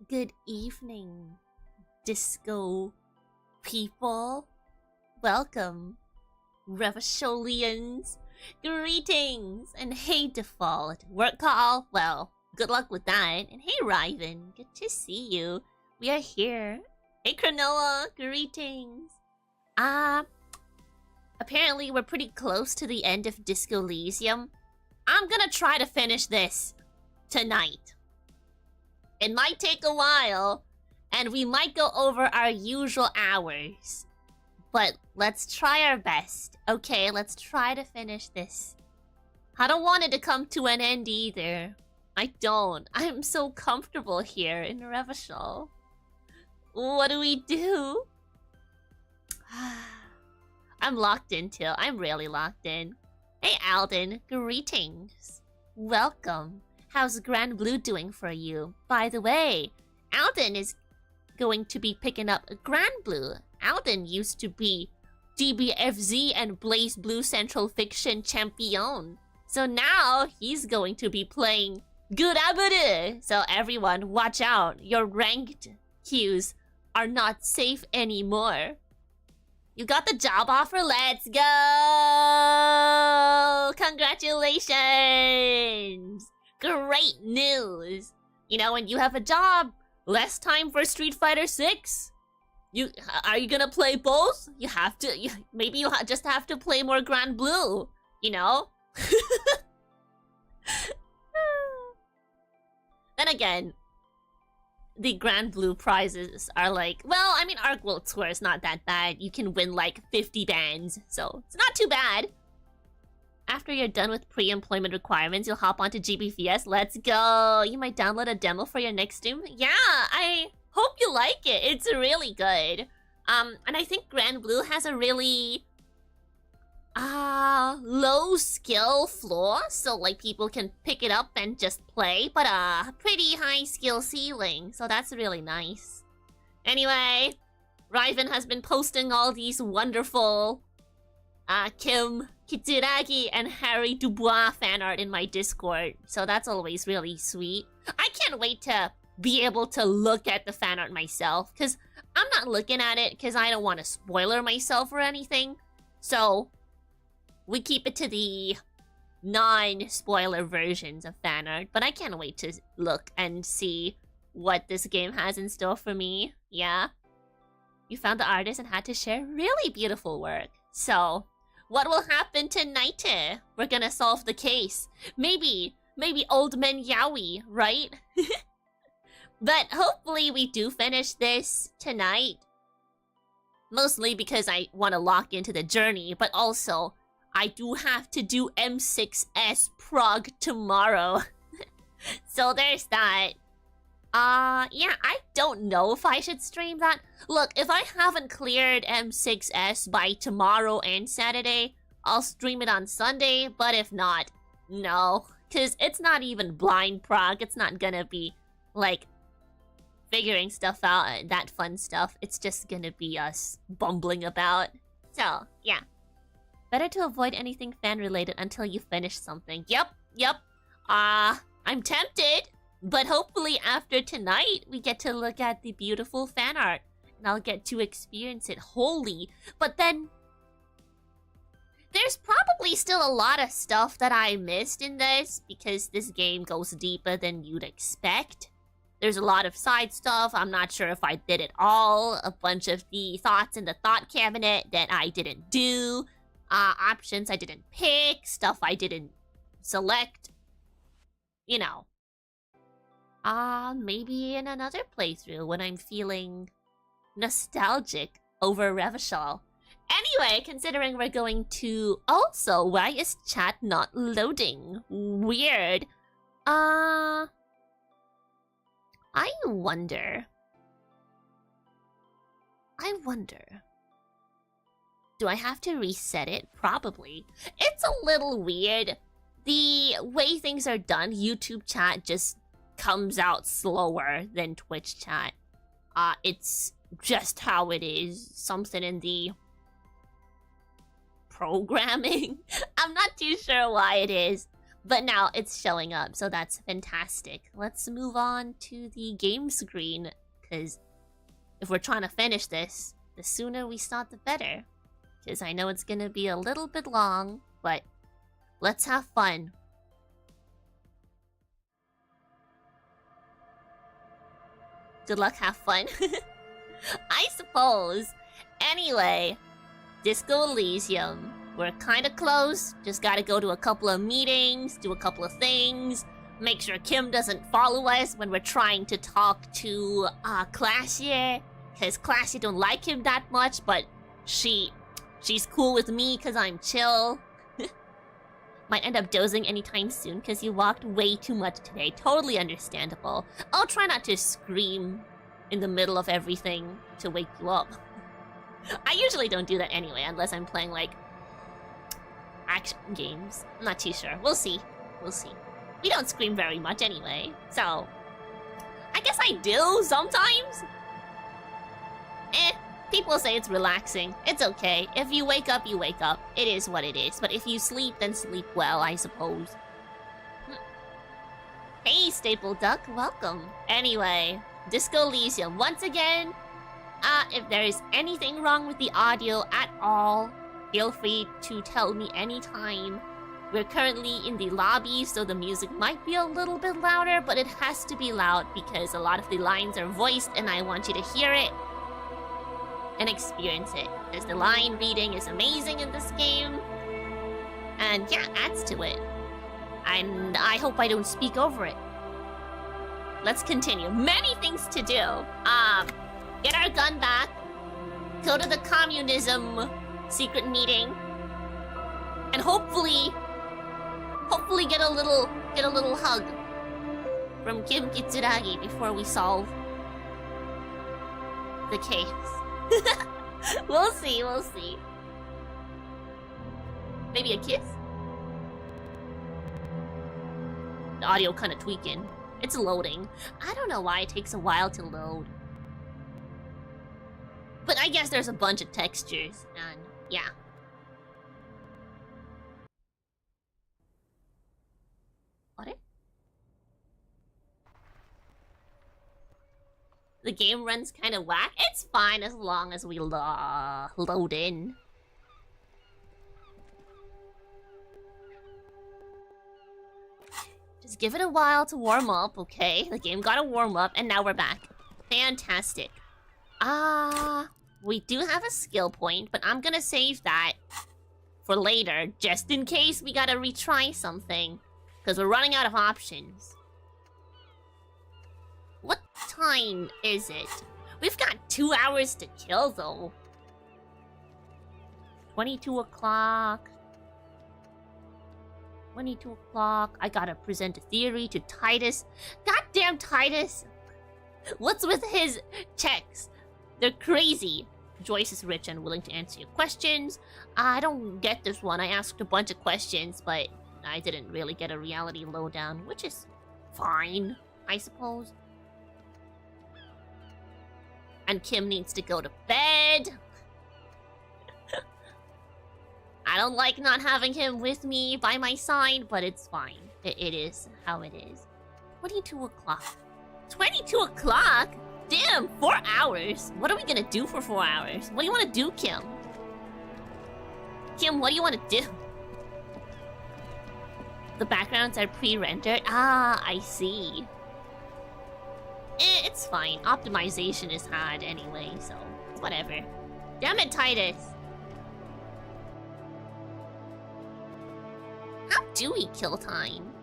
Good evening, disco people. Welcome, Revacholians. Greetings, and hey, Default. Work call? Well, good luck with that. And hey, Riven, good to see you. We are here. Hey, Cronoa, greetings. Apparently we're pretty close to the end of Disco Elysium. I'm gonna try to finish this tonight. It might take a while, and we might go over our usual hours. But let's try our best. Okay, let's try to finish this. I don't want it to come to an end either. I don't. I'm so comfortable here in Revachol. What do we do? I'm locked in till. I'm really locked in. Hey Alden, greetings. Welcome. How's Grand Blue doing for you? By the way, Alden is going to be picking up Grand Blue. Alden used to be DBFZ and Blaze Blue Central Fiction champion. So now he's going to be playing Guraburu. So everyone, watch out. Your ranked queues are not safe anymore. You got the job offer? Let's go! Congratulations! Great news! You know, when you have a job, less time for Street Fighter 6. Are you gonna play both? You have to. Maybe you just have to play more Grand Blue. You know. Then again, the Grand Blue prizes are like, well, I mean, Arc World Tour is not that bad. You can win like 50 bands, so it's not too bad. After you're done with pre-employment requirements, you'll hop onto GBVS. Let's go! You might download a demo for your next stream. Yeah, I hope you like it. It's really good. And I think Grand Blue has a really low skill floor, so like people can pick it up and just play, but a pretty high skill ceiling, so that's really nice. Anyway, Riven has been posting all these wonderful Kim Kitsuragi and Harry Dubois fan art in my Discord, so that's always really sweet. I can't wait to be able to look at the fan art myself, because I'm not looking at it because I don't want to spoiler myself or anything, so we keep it to the non-spoiler versions of fan art, but I can't wait to look and see what this game has in store for me. Yeah. You found the artist and had to share really beautiful work. So, what will happen tonight? We're gonna solve the case. Maybe Old Man Yowie, right? But hopefully we do finish this tonight. Mostly because I want to lock into the journey, but also I do have to do M6S Prague tomorrow. So there's that. Yeah, I don't know if I should stream that. Look, if I haven't cleared M6S by tomorrow and Saturday, I'll stream it on Sunday, but if not, no. Because it's not even blind Prague. It's not gonna be, like, figuring stuff out, that fun stuff. It's just gonna be us bumbling about. So, yeah. Better to avoid anything fan-related until you finish something. Yep. I'm tempted, but hopefully after tonight, we get to look at the beautiful fan art, and I'll get to experience it wholly. But then, there's probably still a lot of stuff that I missed in this, because this game goes deeper than you'd expect. There's a lot of side stuff. I'm not sure if I did it all. A bunch of the thoughts in the thought cabinet that I didn't do. Options I didn't pick, stuff I didn't select. You know. Maybe in another playthrough when I'm feeling nostalgic over Revachol. Anyway, considering we're going to... Also, why is chat not loading? Weird. I wonder. Do I have to reset it? Probably. It's a little weird. The way things are done, YouTube chat just comes out slower than Twitch chat. It's just how it is. Something in the programming. I'm not too sure why it is. But now it's showing up, so that's fantastic. Let's move on to the game screen, because if we're trying to finish this, the sooner we start, the better. Because I know it's gonna be a little bit long, but let's have fun. Good luck, have fun. I suppose. Anyway, Disco Elysium. We're kinda close. Just gotta go to a couple of meetings, do a couple of things, make sure Kim doesn't follow us when we're trying to talk to Classier. Because Classier don't like him that much, but she's cool with me because I'm chill. Might end up dozing anytime soon because you walked way too much today. Totally understandable. I'll try not to scream in the middle of everything to wake you up. I usually don't do that anyway, unless I'm playing, like, action games. I'm not too sure. We'll see. We'll see. We don't scream very much anyway, so... I guess I do sometimes. People say it's relaxing. It's okay. If you wake up, you wake up. It is what it is. But if you sleep, then sleep well, I suppose. Hey, Staple Duck. Welcome. Anyway, Disco Elysium. Once again, if there is anything wrong with the audio at all, feel free to tell me anytime. We're currently in the lobby, so the music might be a little bit louder, but it has to be loud because a lot of the lines are voiced and I want you to hear it and experience it. Because the line reading is amazing in this game. And yeah, adds to it. And I hope I don't speak over it. Let's continue. Many things to do. Get our gun back. Go to the communism secret meeting. And hopefully get a little hug from Kim Kitsuragi before we solve the case. We'll see, we'll see. Maybe a kiss? The audio kind of tweaking. It's loading. I don't know why it takes a while to load. But I guess there's a bunch of textures, and yeah. What? The game runs kind of whack. It's fine as long as we load in. Just give it a while to warm up, okay? The game got to warm up, and now we're back. Fantastic. We do have a skill point, but I'm gonna save that for later, just in case we gotta retry something. Because we're running out of options. What time is it? We've got 2 hours to kill, though. 22 o'clock. 22 o'clock. I gotta present a theory to Titus. Goddamn Titus! What's with his checks? They're crazy. Joyce is rich and willing to answer your questions. I don't get this one. I asked a bunch of questions, but I didn't really get a reality lowdown, which is fine, I suppose. And Kim needs to go to bed. I don't like not having him with me by my side, but it's fine. It is how it is. 22 o'clock. 22 o'clock? Damn, 4 hours. What are we gonna do for 4 hours? What do you want to do, Kim? Kim, what do you want to do? The backgrounds are pre-rendered? Ah, I see. It's fine. Optimization is hard anyway, so whatever. Damn it, Titus. How do we kill time?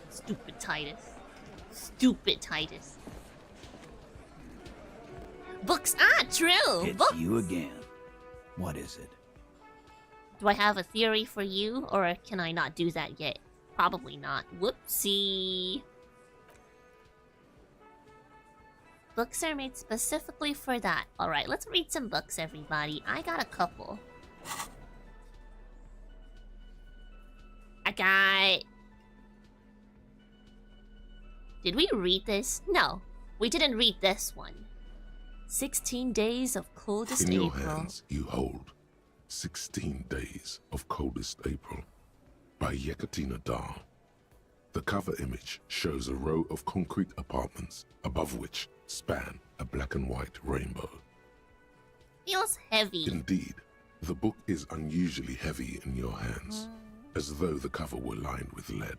Stupid Titus. Stupid Titus. Books. Ah, true. It's Books. you again. What is it? Do I have a theory for you, or can I not do that yet? Probably not. Whoopsie. Books are made specifically for that. Alright, let's read some books, everybody. I got a couple. I got... Did we read this? No, we didn't read this one. 16 days of coldest In your April. hands you hold 16 Days of Coldest April by Yekaterina Dahl. The cover image shows a row of concrete apartments above which span a black and white rainbow. Feels heavy. Indeed, the book is unusually heavy in your hands, as though the cover were lined with lead.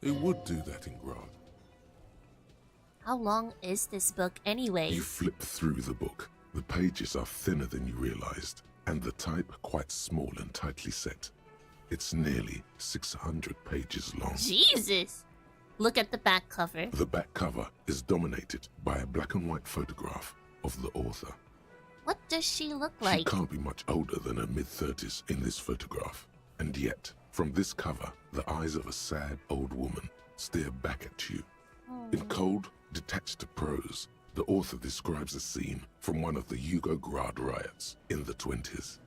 It would do that in Grad. How long is this book anyway? You flip through the book. The pages are thinner than you realized, and the type quite small and tightly set. It's nearly 600 pages long. Jesus! Look at the back cover. The back cover is dominated by a black and white photograph of the author. What does she look She like? can't be much older than her mid-30s in this photograph. And yet, from this cover, the eyes of a sad old woman stare back at you. In cold, detached prose, the author describes a scene from one of the Yugograd riots in the 20s.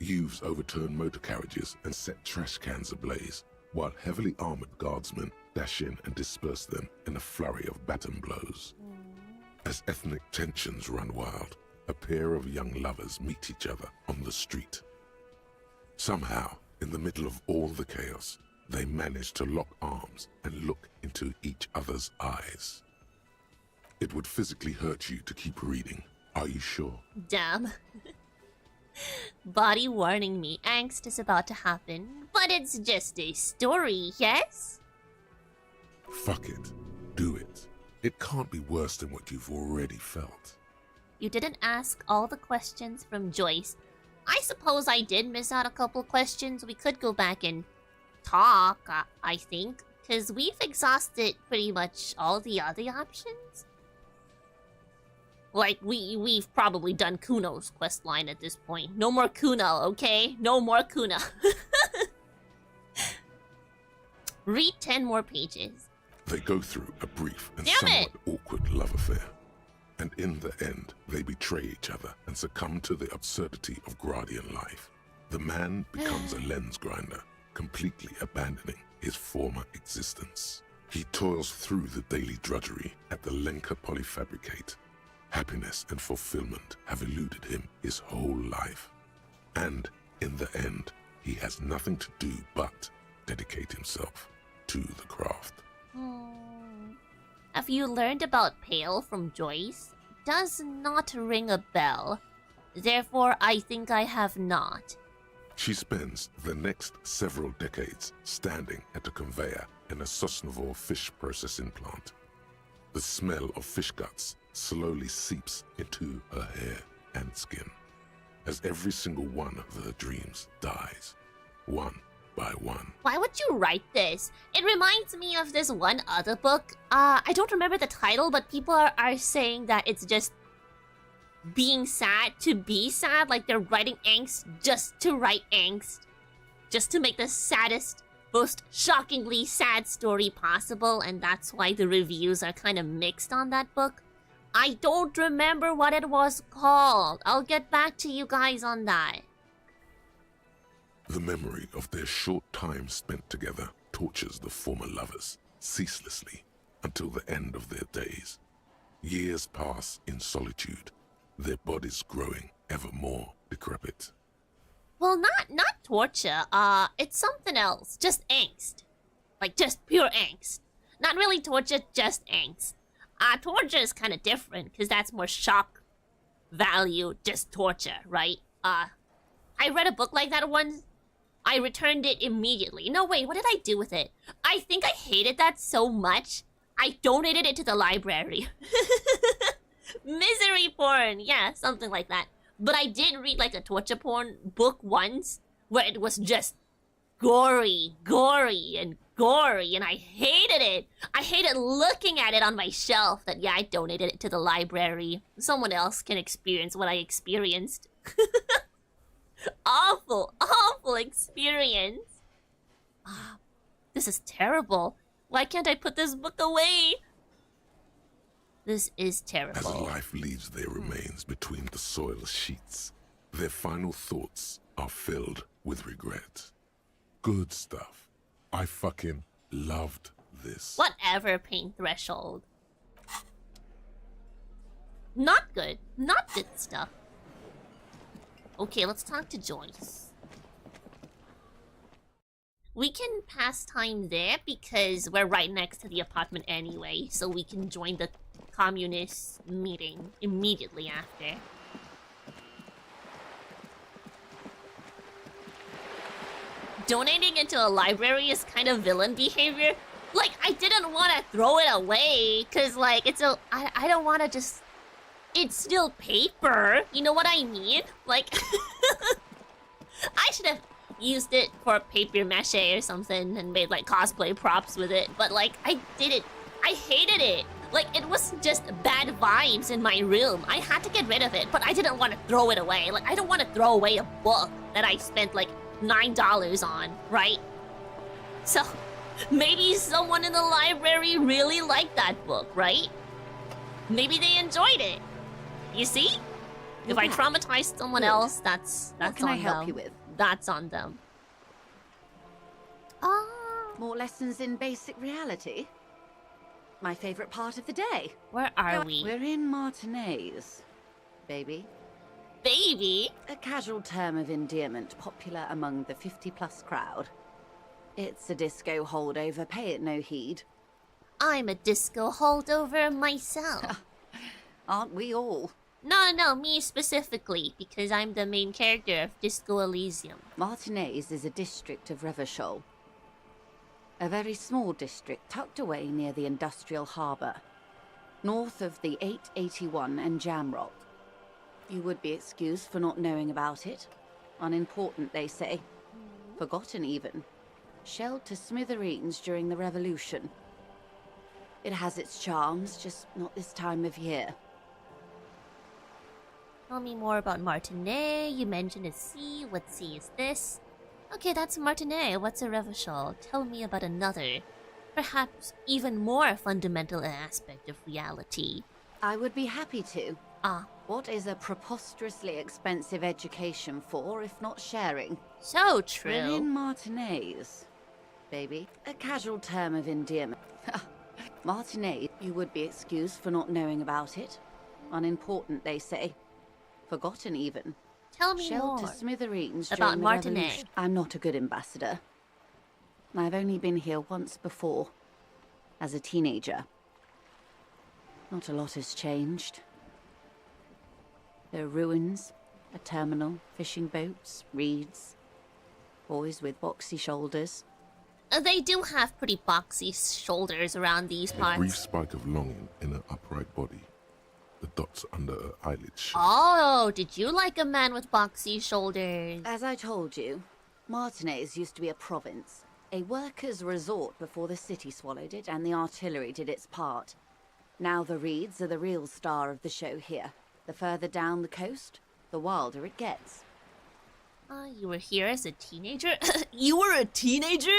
Youths overturned motor carriages and set trash cans ablaze, while heavily armored guardsmen dash in and disperse them in a flurry of baton blows. As ethnic tensions run wild, a pair of young lovers meet each other on the street. Somehow, in the middle of all the chaos, they manage to lock arms and look into each other's eyes. It would physically hurt you to keep reading. Are you sure? Damn. Body warning me angst is about to happen, but it's just a story, yes? Fuck it. Do it. It can't be worse than what you've already felt. You didn't ask all the questions from Joyce. I suppose I did miss out a couple questions. We could go back and talk, I think, because we've exhausted pretty much all the other options. Like, we've probably done Kuno's questline at this point. No more Kuno, okay? No more Kuno. Read 10 more pages. They go through a brief and Damn somewhat awkward love affair. And in the end, they betray each other and succumb to the absurdity of Gradian life. The man becomes a lens grinder, completely abandoning his former existence. He toils through the daily drudgery at the Lenka Polyfabricate. Happiness and fulfillment have eluded him his whole life. And in the end, he has nothing to do but dedicate himself to the craft. Have you learned about Pale from Joyce? Does not ring a bell. Therefore, I think I have not. She spends the next several decades standing at a conveyor in a Sosnovo fish processing plant. The smell of fish guts slowly seeps into her hair and skin, as every single one of her dreams dies, one by one. Why would you write this? It reminds me of this one other book. I don't remember the title, but people are saying that it's just being sad to be sad. Like they're writing angst just to write angst. Just to make the saddest, most shockingly sad story possible. And that's why the reviews are kind of mixed on that book. I don't remember what it was called. I'll get back to you guys on that. The memory of their short time spent together tortures the former lovers ceaselessly until the end of their days. Years pass in solitude, their bodies growing ever more decrepit. Well, not torture. It's something else. Just angst. Like, just pure angst. Not really torture, just angst. Torture is kind of different, because that's more shock value, just torture, right? I read a book like that once. I returned it immediately. No, wait, what did I do with it? I think I hated that so much, I donated it to the library. Misery porn, yeah, something like that. But I did read like a torture porn book once, where it was just gory, and I hated it. I hated looking at it on my shelf. That, yeah, I donated it to the library. Someone else can experience what I experienced. Awful experience. This is terrible. Why can't I put this book away? This is terrible. As life leaves their remains between the soil sheets, their final thoughts are filled with regret. Good stuff. I fucking loved this. Whatever, pain threshold. Not good. Not good stuff. Okay, let's talk to Joyce. We can pass time there because we're right next to the apartment anyway, so we can join the communist meeting immediately after. Donating into a library is kind of villain behavior. Like, I didn't want to throw it away, because, like, I don't want to just... It's still paper, you know what I mean? Like, I should have used it for paper mache or something and made, like, cosplay props with it. But, like, I didn't. I hated it. Like, it was just bad vibes in my room. I had to get rid of it, but I didn't want to throw it away. Like, I don't want to throw away a book that I spent, like, $9 on, right? So, maybe someone in the library really liked that book, right? Maybe they enjoyed it. You see? If I traumatized someone else, that's What can on I help them. you with? That's on them. More lessons in basic reality? My favorite part of the day. Where are we? We're in Martinez, baby. Baby? A casual term of endearment popular among the 50-plus crowd. It's a disco holdover, pay it no heed. I'm a disco holdover myself. Aren't we all? No, me specifically, because I'm the main character of Disco Elysium. Martinez is a district of Revachol. A very small district tucked away near the industrial harbour, north of the 881 and Jamrock. You would be excused for not knowing about it. Unimportant, they say. Forgotten, even. Shelled to smithereens during the Revolution. It has its charms, just not this time of year. Tell me more about Martinet. You mentioned a sea. What sea is this? Okay, that's Martinet. What's a Revachol? Tell me about another, perhaps even more fundamental aspect of reality. I would be happy to. Ah, What is a preposterously expensive education for, if not sharing? so We're true. in Martinez, baby. A casual term of endearment. Martinez, you would be excused for not knowing about it. Unimportant, they say. Forgotten, even. Tell me Shelled more to smithereens about during the Martinet. Revolution. I'm not a good ambassador. I've only been here once before, as a teenager. Not a lot has changed. There are ruins, a terminal, fishing boats, reeds, boys with boxy shoulders. They do have pretty boxy shoulders around these A brief parts. spike of longing in her upright body. The dots under her eyelids shake. Oh, did you like a man with boxy shoulders? As I told you, Martinez used to be a province, a workers' resort before the city swallowed it and the artillery did its part. Now the reeds are the real star of the show here. The further down the coast, the wilder it gets. You were here as a teenager? You were a teenager?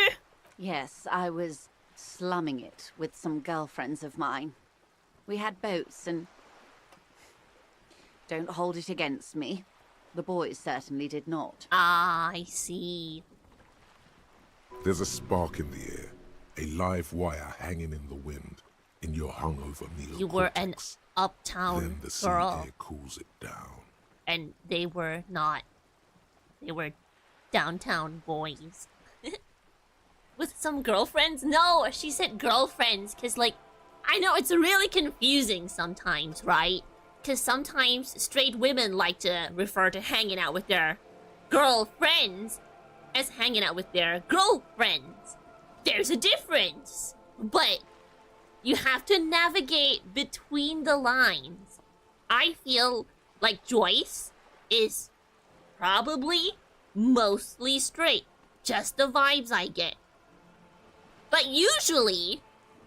Yes, I was slumming it with some girlfriends of mine. We had boats and... Don't hold it against me. The boys certainly did not. Ah, I see. There's a spark in the air, a live wire hanging in the wind, in your hungover neocortex. You were an Then uptown the sea girl, air cools it down. and they were not. They were downtown boys. With some girlfriends? No, she said girlfriends, because, like, I know it's really confusing sometimes, right? Because sometimes straight women like to refer to hanging out with their girlfriends as hanging out with their girlfriends. There's a difference. But you have to navigate between the lines. I feel like Joyce is probably mostly straight. Just the vibes I get. But usually,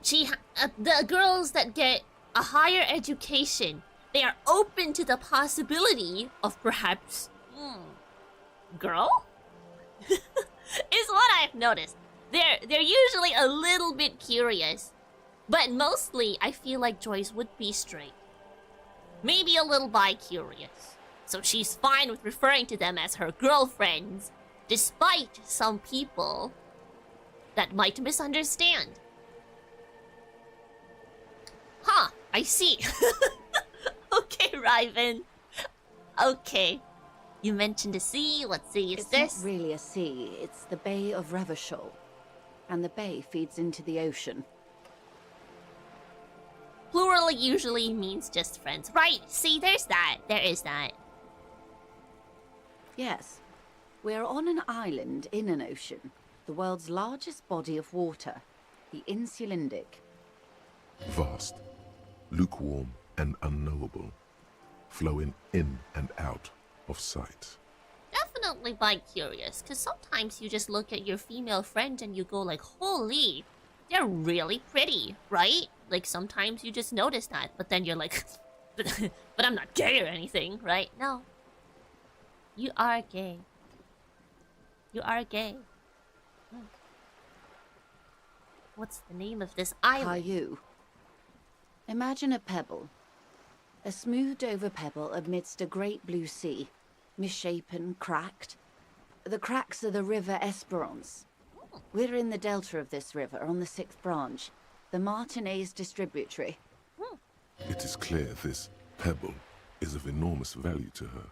the girls that get a higher education, they are open to the possibility of perhaps girl? Is what I've noticed. They're usually a little bit curious, but mostly I feel like Joyce would be straight. Maybe a little bi-curious. So she's fine with referring to them as her girlfriends, despite some people that might misunderstand. Huh, I see. Okay, Ryven. Okay. You mentioned the sea. What sea is It's this? not really a sea, it's the Bay of Revachol. And the bay feeds into the ocean. Plural usually means just friends. Right, see, there's that. There is that. Yes. We're on an island in an ocean. The world's largest body of water. The Insulindic. Vast, lukewarm, and unknowable, flowing in and out of sight. Definitely bi-curious, because sometimes you just look at your female friend and you go like, holy, they're really pretty, right? Like, sometimes you just notice that, but then you're like, but I'm not gay or anything, right? No. You are gay. You are gay. What's the name of this island? Caillou. Imagine a pebble. A smoothed over pebble amidst a great blue sea. Misshapen, cracked. The cracks are the River Esperance. We're in the delta of this river, on the 6th branch. The Martinez distributary. It is clear this pebble is of enormous value to her.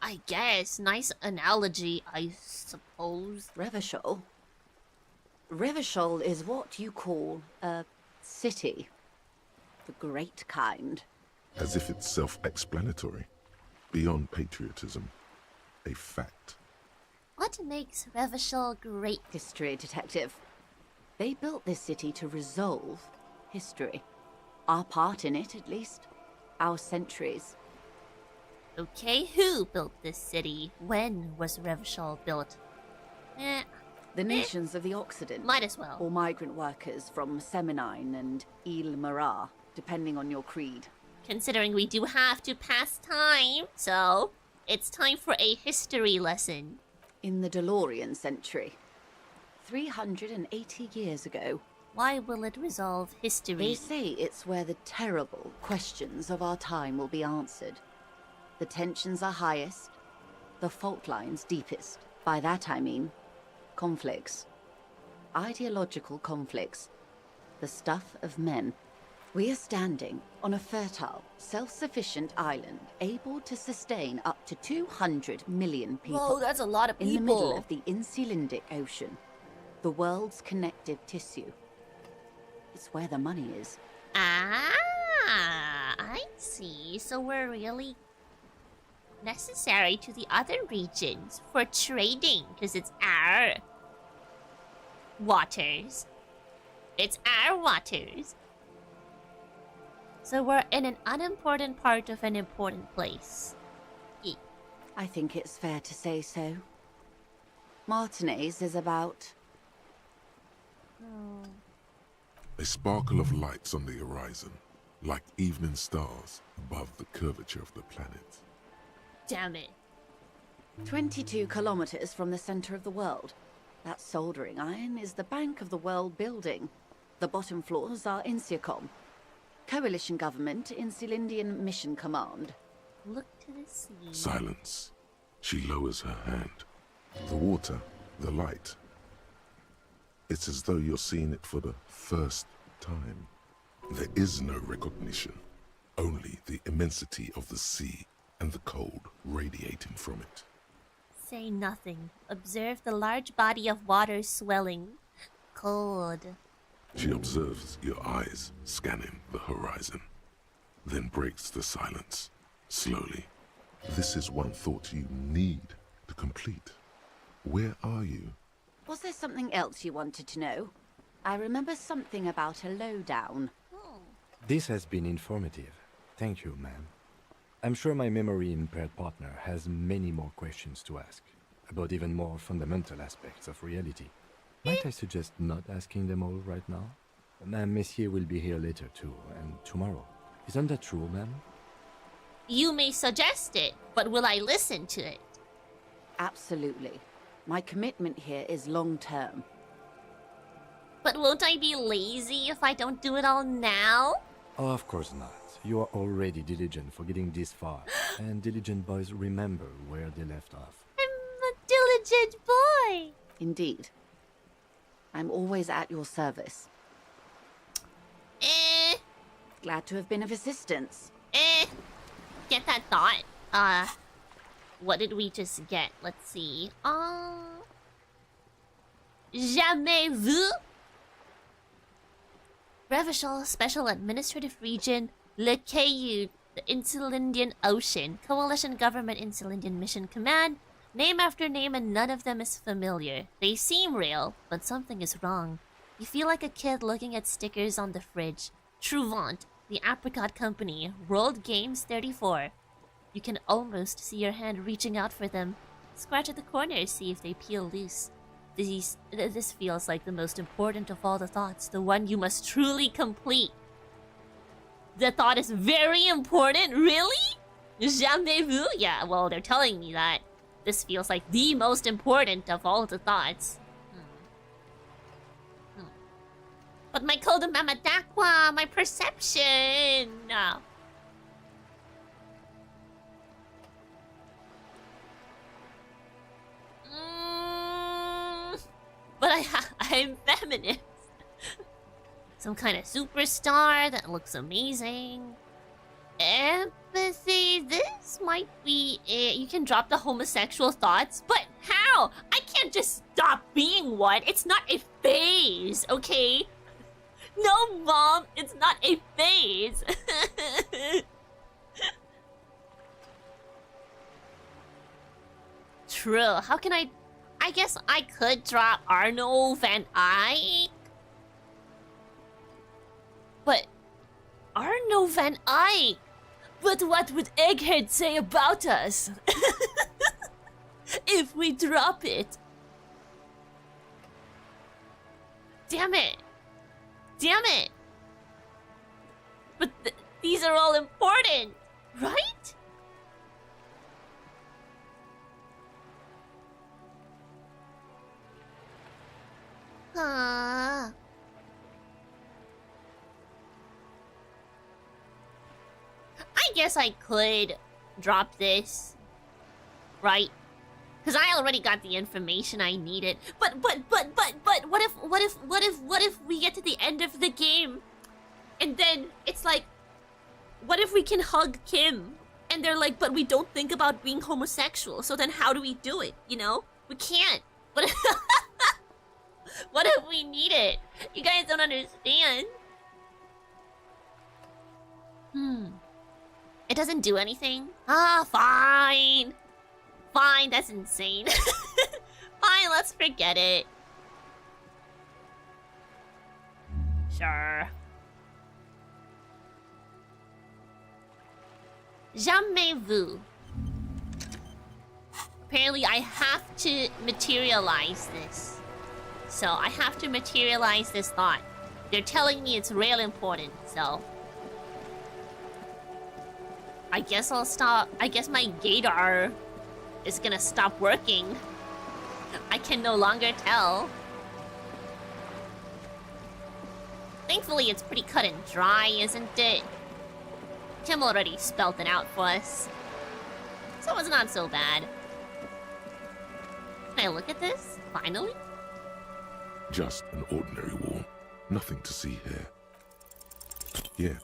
I guess. Nice analogy, I suppose. Revachol? Revachol is what you call a city. The great kind. As if it's self-explanatory, beyond patriotism, a fact. What makes Revachol great? History detective. They built this city to resolve history. Our part in it, at least. Our centuries. Okay, who built this city? When was Revachol built? The nations of the Occident. Might as well. Or migrant workers from Seminine and Ile Marat, depending on your creed. Considering we do have to pass time, so it's time for a history lesson. In the DeLorean century. 380 years ago. Why will it resolve history? They say it's where the terrible questions of our time will be answered. The tensions are highest, the fault lines deepest. By that I mean conflicts. Ideological conflicts. The stuff of men. We are standing on a fertile, self-sufficient island, able to sustain up to 200 million people. Whoa, that's a lot of people. In the middle of the Insulindic Ocean. The world's connective tissue. It's where the money is. Ah, I see. So we're really necessary to the other regions for trading, because it's our waters. It's our waters. So we're in an unimportant part of an important place. I think it's fair to say so. Martinez is about... A sparkle of lights on the horizon, like evening stars above the curvature of the planet. Damn it. 22 kilometers from the center of the world. That soldering iron is the bank of the world building. The bottom floors are Insiacom. Coalition government, Insulindian Mission Command. Look to the sea. Silence. She lowers her hand. The water, the light. It's as though you're seeing it for the first time. There is no recognition, only the immensity of the sea and the cold radiating from it. Say nothing. Observe the large body of water swelling. Cold. She observes your eyes scanning the horizon, then breaks the silence, slowly. This is one thought you need to complete. Where are you? Was there something else you wanted to know? I remember something about a lowdown. This has been informative. Thank you, ma'am. I'm sure my memory-impaired partner has many more questions to ask, about even more fundamental aspects of reality. Might I suggest not asking them all right now? Ma'am, Messier will be here later too, and tomorrow. Isn't that true, ma'am? You may suggest it, but will I listen to it? Absolutely. My commitment here is long-term. But won't I be lazy if I don't do it all now? Oh, of course not. You are already diligent for getting this far, and diligent boys remember where they left off. I'm a diligent boy. Indeed. I'm always at your service. Eh, Glad to have been of assistance. eh. get that thought. What did we just get? Let's see. Jamais vu. Revachol Special Administrative Region, Le Caillou, the Insulindian Ocean, Coalition Government Insulindian Mission Command. Name after name, and none of them is familiar. They seem real, but something is wrong. You feel like a kid looking at stickers on the fridge. Trouvant, the Apricot Company, World Games 34. You can almost see your hand reaching out for them. Scratch at the corners, see if they peel loose. This feels like the most important of all the thoughts, the one you must truly complete. The thought is very important? Really? Jamais vu? Yeah, well, they're telling me that. This feels like the most important of all the thoughts. But my code of Mamadakwa, my perception. No. But I'm feminist. Some kind of superstar that looks amazing. Empathy. This might be it. You can drop the homosexual thoughts, but how? I can't just stop being one. It's not a phase, okay? No, Mom, it's not a phase. True. How can I guess I could drop Arno Van Eyck. But Arno Van Eyck. But what would Egghead say about us? If we drop it. Damn it. Damn it. But these are all important, right? I guess I could drop this, right? Because I already got the information I needed. But what if we get to the end of the game and then it's like, what if we can hug Kim? And they're like, but we don't think about being homosexual, so then how do we do it, you know? We can't. But what if we need it? You guys don't understand. It doesn't do anything? Fine. Fine, that's insane. Fine, let's forget it. Sure. Jamais vu. Apparently I have to materialize this. So I have to materialize this thought. They're telling me it's real important, so... I guess I'll stop. I guess my gaydar is gonna stop working. I can no longer tell. Thankfully, it's pretty cut and dry, isn't it? Kim already spelled it out for us. So it's not so bad. Can I look at this? Finally? Just an ordinary wall. Nothing to see here. Yeah.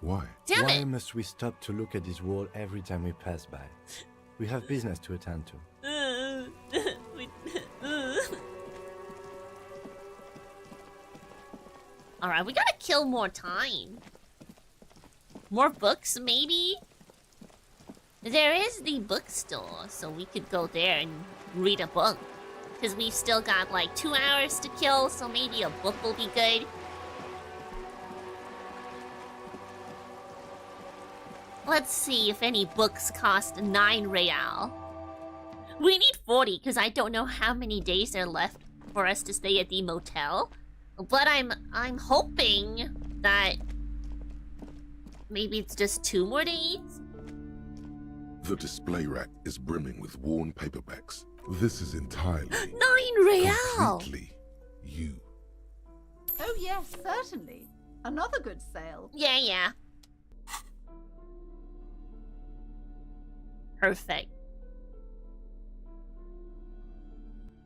Why? Damn Why it! must we stop to look at this wall every time we pass by? We have business to attend to. Alright, we gotta kill more time. More books, maybe? There is the bookstore, so we could go there and read a book. Because we've still got like 2 hours to kill, so maybe a book will be good. Let's see if any books cost 9 real. We need 40, because I don't know how many days are left for us to stay at the motel. But I'm hoping that maybe it's just 2 more days? The display rack is brimming with worn paperbacks. This is entirely... 9 real! completely you. Oh yes, certainly. Another good sale. Yeah. Perfect.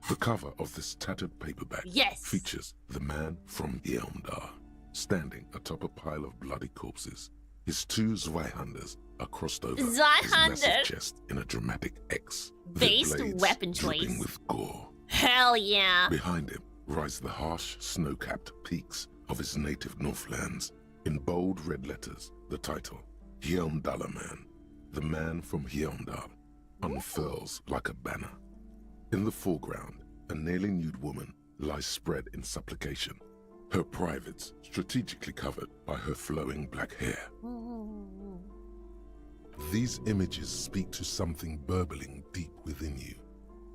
The cover of this tattered paperback Yes. features the man from Yelmdar, standing atop a pile of bloody corpses. His two Zweihanders are crossed over his Zweihander. massive chest in a dramatic X. Based their blades weapon dripping choice. with gore. Hell yeah. Behind him rise the harsh, snow-capped peaks of his native Northlands. In bold red letters, the title, Heimdallr Man, the man from Heimdall, unfurls like a banner. In the foreground, a nearly nude woman lies spread in supplication, her privates strategically covered by her flowing black hair. These images speak to something burbling deep within you.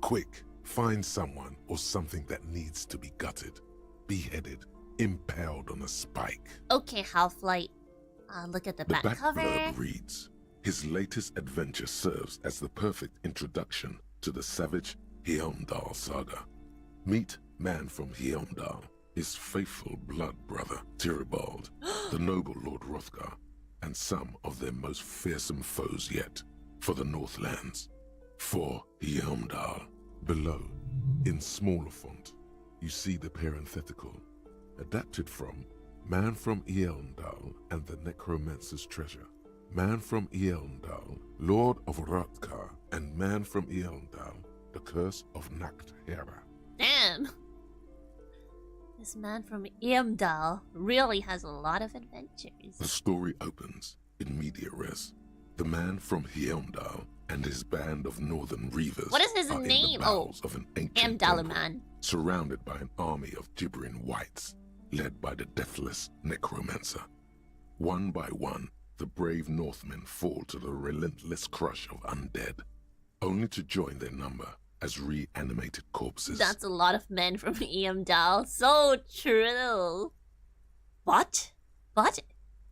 Quick, find someone or something that needs to be gutted, beheaded, impaled on a spike. Okay, Half-Light. Look at the The back back cover. blurb reads, his latest adventure serves as the perfect introduction to the savage Heimdall saga. Meet man from Heimdall, his faithful blood brother, Tyribald, the noble Lord Hrothgar, and some of their most fearsome foes yet, for the Northlands. For Heimdall. Below, in smaller font, you see the parenthetical, adapted from Man from Eondal and the Necromancer's Treasure. Man from Eondal, Lord of Hrothgar, and Man from Eondal, the Curse of Nacht-Hera. Damn. This man from Eamdal really has a lot of adventures. The story opens in media res. The man from Heimdall and his band of northern reavers What is his are name? in the bowels of an ancient Eamdallr temple, Man. surrounded by an army of gibbering whites, led by the deathless necromancer. One by one, the brave Northmen fall to the relentless crush of undead, only to join their number as reanimated corpses. That's a lot of men from Eamdal. So true. What?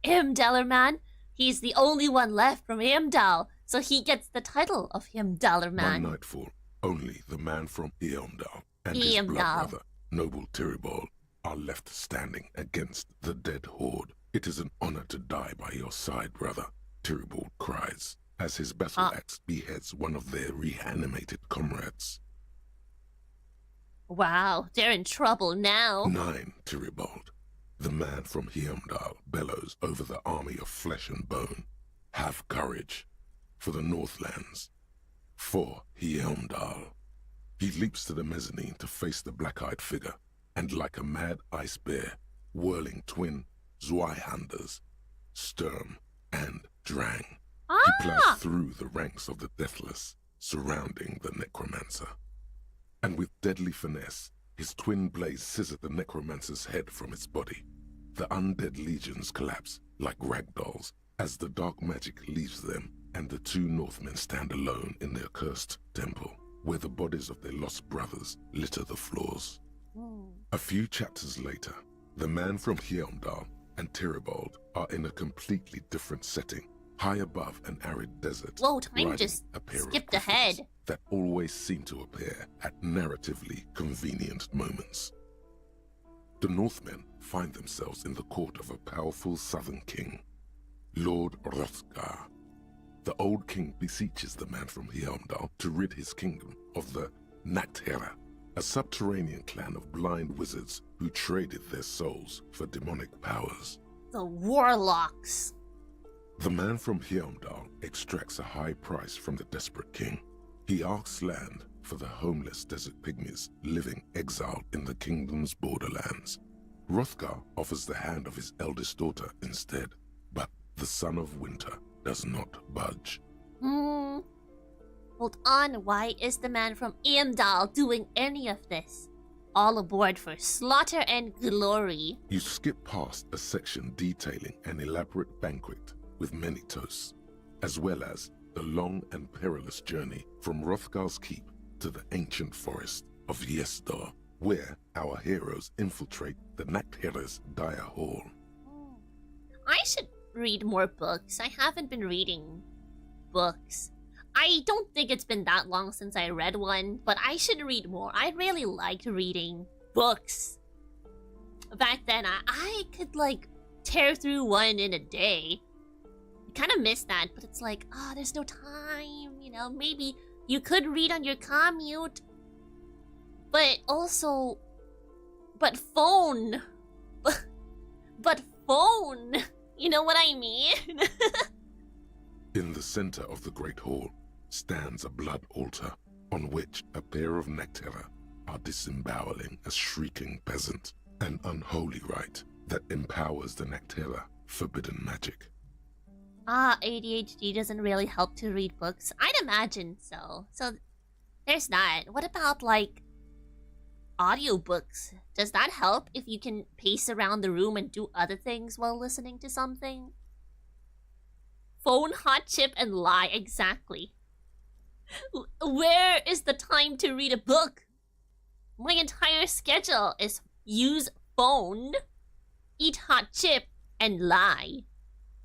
Eamdallr Man? He's the only one left from Eamdal, so he gets the title of Eamdallr By Man. nightfall, only the man from Eamdal and his Eamdal. blood brother, noble Tyribald, are left standing against the dead horde. It is an honor to die by your side, brother, Tyribald cries, as his battle axe beheads one of their reanimated comrades. Wow, they're in trouble now. 9, Tyribald. The man from Heimdall bellows over the army of flesh and bone. Have courage, for the Northlands. For Heimdall. He leaps to the mezzanine to face the black-eyed figure, and like a mad ice bear, whirling twin Zweihanders, Sturm and Drang, he plows through the ranks of the deathless, surrounding the necromancer. And with deadly finesse, his twin blades scissor the necromancer's head from its body. The undead legions collapse like ragdolls as the dark magic leaves them, and the two Northmen stand alone in their cursed temple, where the bodies of their lost brothers litter the floors. A few chapters later, the man from Heimdall and Tyribald are in a completely different setting, high above an arid desert. Whoa, time riding just a pair of skipped griffins ahead. that always seem to appear at narratively convenient moments. The Northmen find themselves in the court of a powerful southern king, Lord Hrothgar. The old king beseeches the man from Heimdall to rid his kingdom of the Nacht-Hera, a subterranean clan of blind wizards who traded their souls for demonic powers. The Warlocks. The man from Heimdall extracts a high price from the desperate king. He asks land for the homeless desert pygmies living exiled in the kingdom's borderlands. Hrothgar offers the hand of his eldest daughter instead, but the son of winter does not budge. Hold on, why is the man from Eamdal doing any of this? All aboard for slaughter and glory. You skip past a section detailing an elaborate banquet with many toasts, as well as the long and perilous journey from Hrothgar's keep to the ancient forest of Yesdor, where our heroes infiltrate the Nacht-Hera's dire hall. I should read more books. I haven't been reading books. I don't think it's been that long since I read one, but I should read more. I really liked reading books. Back then, I could, like, tear through one in a day. I kind of miss that, but it's like, there's no time, you know? Maybe you could read on your commute, but also... But phone! But phone! You know what I mean? In the center of the Great Hall stands a blood altar on which a pair of Nectera are disemboweling a shrieking peasant, an unholy rite that empowers the Nectera forbidden magic. ADHD doesn't really help to read books. I'd imagine so. So there's that. What about like audiobooks? Does that help if you can pace around the room and do other things while listening to something? Phone, hot chip, and lie, exactly. Where is the time to read a book? My entire schedule is use phone, eat hot chip, and lie.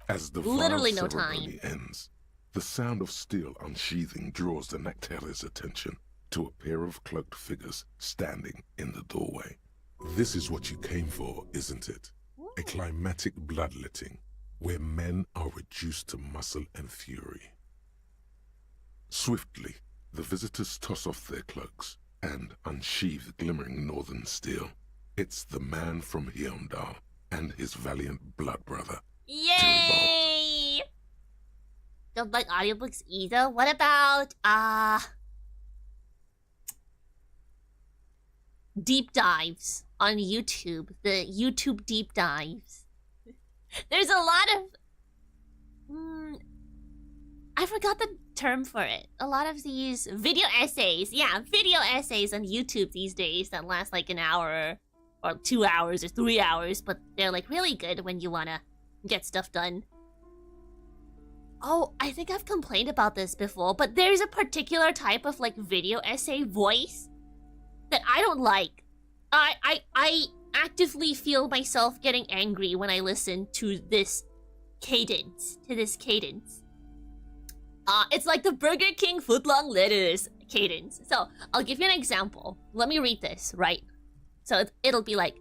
As the Literally vile no ceremony time. ends, the sound of steel unsheathing draws the Nectera's attention to a pair of cloaked figures standing in the doorway. This is what you came for, isn't it? A climatic bloodletting, where men are reduced to muscle and fury. Swiftly, the visitors toss off their cloaks and unsheathe glimmering northern steel. It's the man from Heimdall and his valiant blood brother. Yay! Don't like audiobooks either. What about deep dives on YouTube? The YouTube deep dives. There's a lot of I forgot the term for it. A lot of these video essays. Yeah, video essays on YouTube these days that last like an hour or 2 hours or 3 hours, but they're like really good when you wanna get stuff done. Oh, I think I've complained about this before, but there's a particular type of like video essay voice that I don't like. I actively feel myself getting angry when I listen to this cadence. It's like the Burger King footlong lettuce cadence. So I'll give you an example. Let me read this, right? So it'll be like,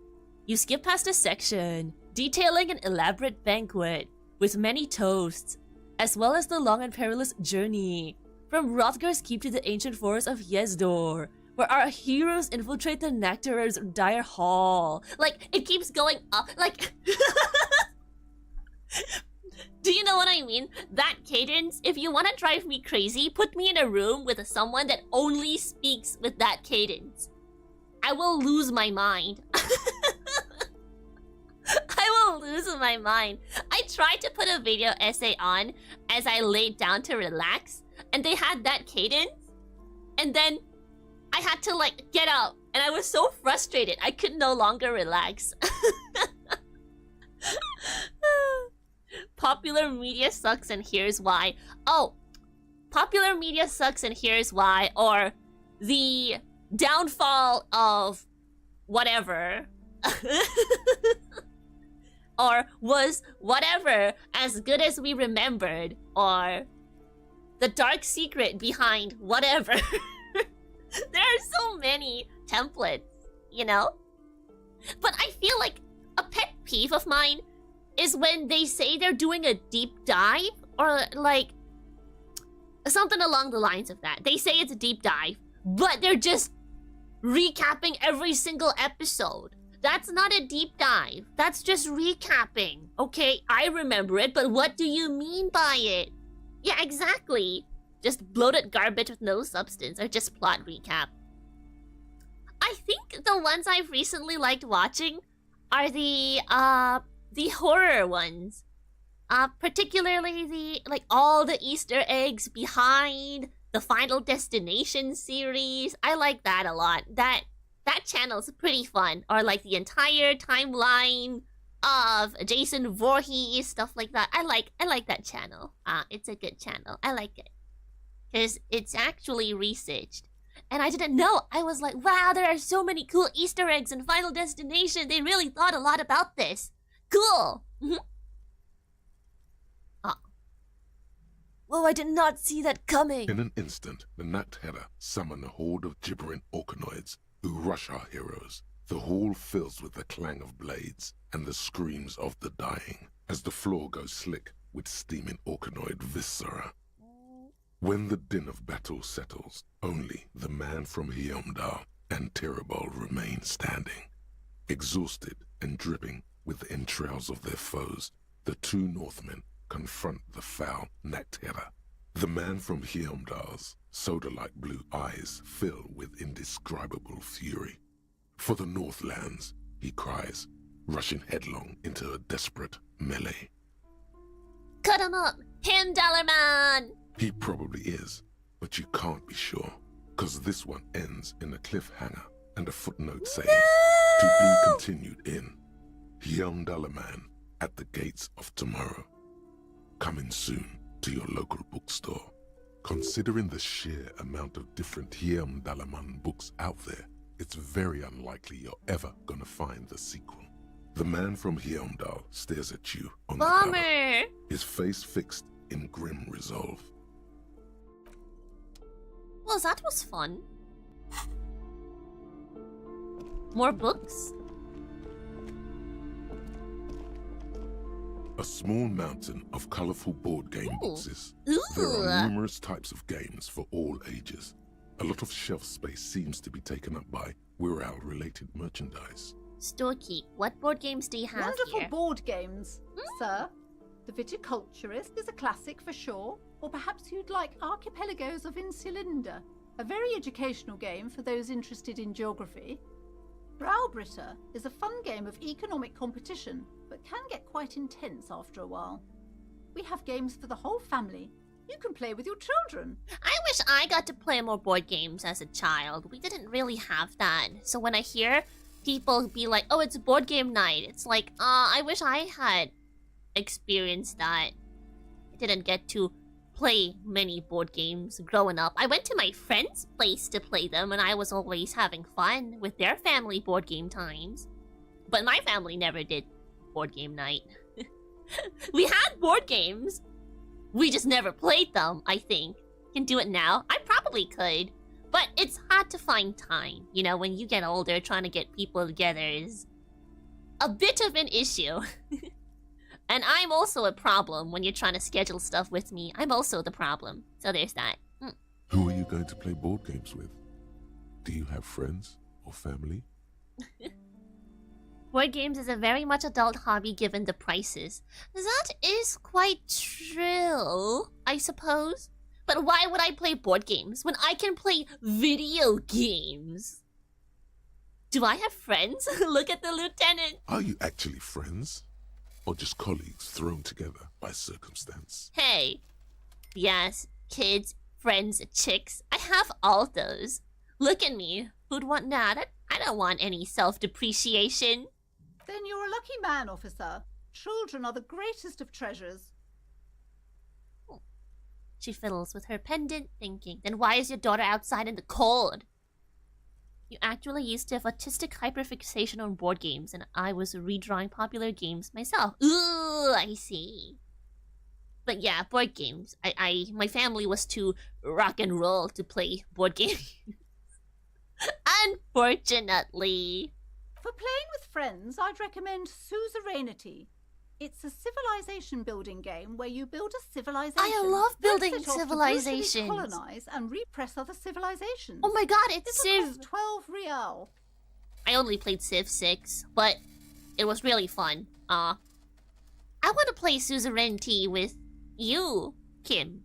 you skip past a section detailing an elaborate banquet with many toasts, as well as the long and perilous journey from Hrothgar's keep to the ancient forest of Yezdor, where our heroes infiltrate the Nectarer's dire hall. Like, it keeps going up, like... Do you know what I mean? That cadence, if you want to drive me crazy, put me in a room with someone that only speaks with that cadence. I will lose my mind. I will lose my mind. I tried to put a video essay on as I laid down to relax, and they had that cadence, and then I had to like get up, and I was so frustrated I could no longer relax. Popular media sucks and here's why. Oh, popular media sucks and here's why, or the downfall of whatever. Or was whatever as good as we remembered, or the dark secret behind whatever. There are so many templates, you know? But I feel like a pet peeve of mine is when they say they're doing a deep dive, or like something along the lines of that. They say it's a deep dive, but they're just recapping every single episode. That's not a deep dive. That's just recapping. Okay, I remember it, but what do you mean by it? Yeah, exactly. Just bloated garbage with no substance, or just plot recap. I think the ones I've recently liked watching are the horror ones. Particularly the, like, all the Easter eggs behind the Final Destination series. I like that a lot. That channel's pretty fun. Or like the entire timeline of Jason Voorhees, stuff like that. I like that channel. It's a good channel. I like it. Because it's actually researched. And I didn't know. I was like, wow, there are so many cool Easter eggs in Final Destination. They really thought a lot about this. Cool. Whoa, I did not see that coming. In an instant, the Nectera summon a horde of gibbering orcanoids who rush our heroes. The hall fills with the clang of blades and the screams of the dying as the floor goes slick with steaming orcanoid viscera. When the din of battle settles, only the man from Heimdall and Tirabal remain standing. Exhausted and dripping with the entrails of their foes, the two Northmen confront the foul Naktera. The man from Heimdall's soda-like blue eyes fill with indescribable fury. For the Northlands, he cries, rushing headlong into a desperate melee. Cut him up! Him, Dollar Man! He probably is, but you can't be sure, cause this one ends in a cliffhanger and a footnote saying, to be continued in Heimdall Man at the Gates of Tomorrow. Coming soon to your local bookstore. Considering the sheer amount of different Heimdall books out there, it's very unlikely you're ever gonna find the sequel. The man from Heimdall stares at you on the cover, Bummer! his face fixed in grim resolve. Well, that was fun. More books? A small mountain of colorful board game Ooh. boxes. Ooh! There are numerous types of games for all ages. A lot of shelf space seems to be taken up by Wirral-related merchandise. Storekeep, what board games do you have Wonderful here? board games, sir. The Viticulturist is a classic for sure. Or perhaps you'd like Archipelagos of Insulinda, a very educational game for those interested in geography. Browbritter is a fun game of economic competition, but can get quite intense after a while. We have games for the whole family. You can play with your children. I wish I got to play more board games as a child. We didn't really have that. So when I hear people be like, oh, it's a board game night, it's like, I wish I had experienced that. I didn't get to play many board games growing up. I went to my friend's place to play them, and I was always having fun with their family board game times. But my family never did board game night. We had board games. We just never played them, I think. Can do it now. I probably could. But it's hard to find time. You know, when you get older, trying to get people together is a bit of an issue. And I'm also a problem when you're trying to schedule stuff with me. I'm also the problem. So there's that. Who are you going to play board games with? Do you have friends or family? Board games is a very much adult hobby given the prices. That is quite true, I suppose. But why would I play board games when I can play video games? Do I have friends? Look at the lieutenant. Are you actually friends? Or just colleagues thrown together by circumstance? Hey. Yes, kids, friends, chicks. I have all those. Look at me. Who'd want that? I don't want any self-depreciation. Then you're a lucky man, officer. Children are the greatest of treasures. She fiddles with her pendant, thinking, then why is your daughter outside in the cold? You actually used to have autistic hyperfixation on board games, and I was redrawing popular games myself. Ooh, I see. But yeah, board games. My family was too rock and roll to play board games. Unfortunately. For playing with friends, I'd recommend Suzerainty. It's a civilization building game where you build a civilization. I love building then set off to civilizations. brutally colonize and repress other civilizations. Oh my god, it's This will Civ. cost 12 real. I only played Civ 6, but it was really fun. I want to play Suzerainty with you, Kim.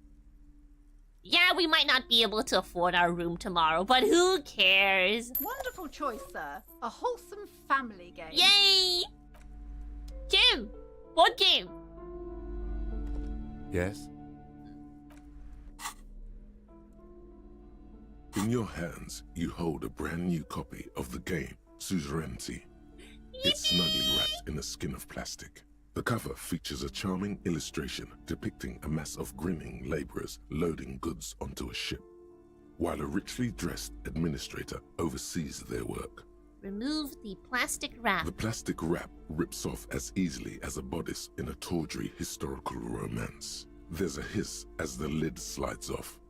Yeah, we might not be able to afford our room tomorrow, but who cares? Wonderful choice, sir. A wholesome family game. Yay! Kim, board game. Yes? In your hands, you hold a brand new copy of the game, Suzerainty. It's snugly wrapped in a skin of plastic. The cover features a charming illustration depicting a mass of grinning laborers loading goods onto a ship, while a richly dressed administrator oversees their work. Remove the plastic wrap. The plastic wrap rips off as easily as a bodice in a tawdry historical romance. There's a hiss as the lid slides off.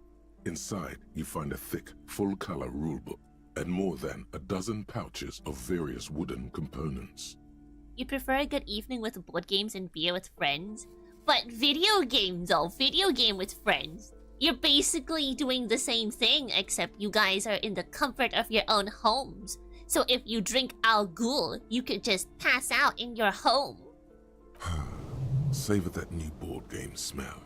Inside, you find a thick, full-color rulebook and more than a dozen pouches of various wooden components. You prefer a good evening with board games and beer with friends? But video games, though. Video game with friends. You're basically doing the same thing, except you guys are in the comfort of your own homes. So if you drink Al Ghul, you could just pass out in your home. Savor that new board game smell.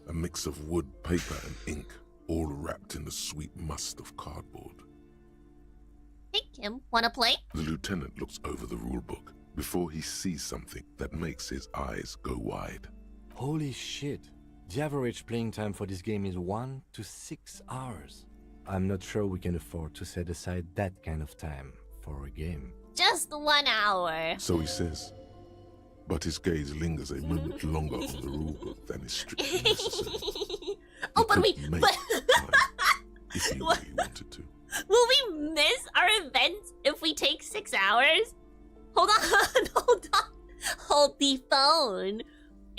A mix of wood, paper, and ink, all wrapped in the sweet must of cardboard. Hey, Kim, wanna play? The lieutenant looks over the rulebook before he sees something that makes his eyes go wide. Holy shit. The average playing time for this game is 1 to 6 hours. I'm not sure we can afford to set aside that kind of time for a game. Just 1 hour. So he says, but his gaze lingers a moment longer on the rulebook than is strictly necessary. Oh, but could make time if he really wanted to. Will we miss our events if we take 6 hours? Hold on, hold on. Hold the phone.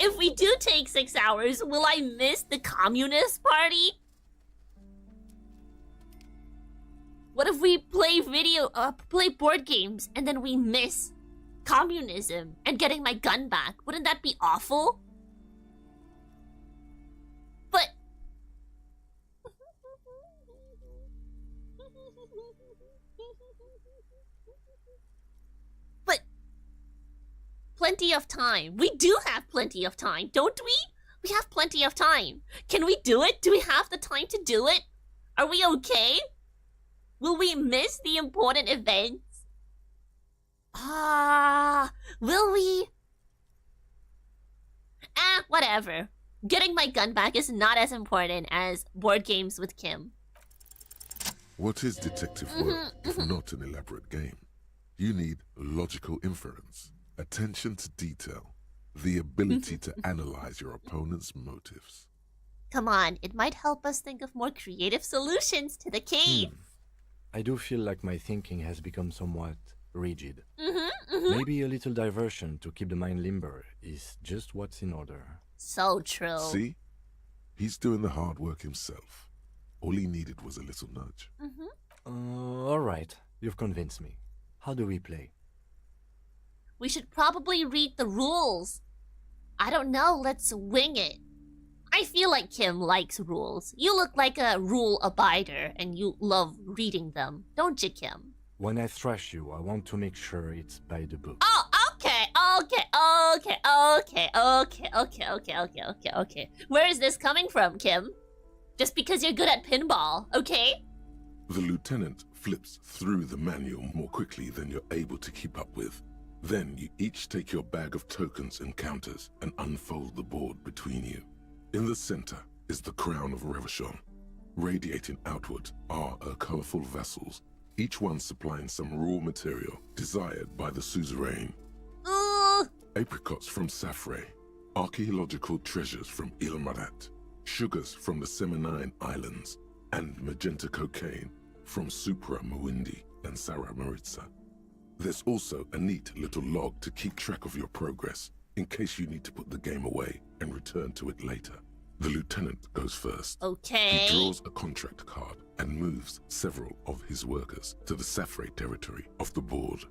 If we do take 6 hours, will I miss the Communist Party? What if we play play board games and then we miss communism and getting my gun back? Wouldn't that be awful? But plenty of time. We do have plenty of time, don't we? We have plenty of time. Can we do it? Do we have the time to do it? Are we okay? Will we miss the important events? Will we? Whatever. Getting my gun back is not as important as board games with Kim. What is detective work if not an elaborate game? You need logical inference, attention to detail, the ability to analyze your opponent's motives. Come on, it might help us think of more creative solutions to the cave. I do feel like my thinking has become somewhat rigid. Maybe a little diversion to keep the mind limber is just what's in order. So true. See? He's doing the hard work himself. All he needed was a little nudge. All right, you've convinced me. How do we play? We should probably read the rules. I don't know, let's wing it. I feel like Kim likes rules. You look like a rule abider and you love reading them, don't you, Kim? When I thrash you, I want to make sure it's by the book. Oh, okay. Where is this coming from, Kim? Just because you're good at pinball, okay? The lieutenant flips through the manual more quickly than you're able to keep up with. Then you each take your bag of tokens and counters and unfold the board between you. In the center is the crown of Revachol. Radiating outward are her colorful vessels, each one supplying some raw material desired by the suzerain. Apricots from Safre, archaeological treasures from Ilmarat, sugars from the Seminine Islands, and magenta cocaine from Supra Muindi and Sara Maritza. There's also a neat little log to keep track of your progress in case you need to put the game away and return to it later. The lieutenant goes first. Okay. He draws a contract card and moves several of his workers to the Safre territory of the board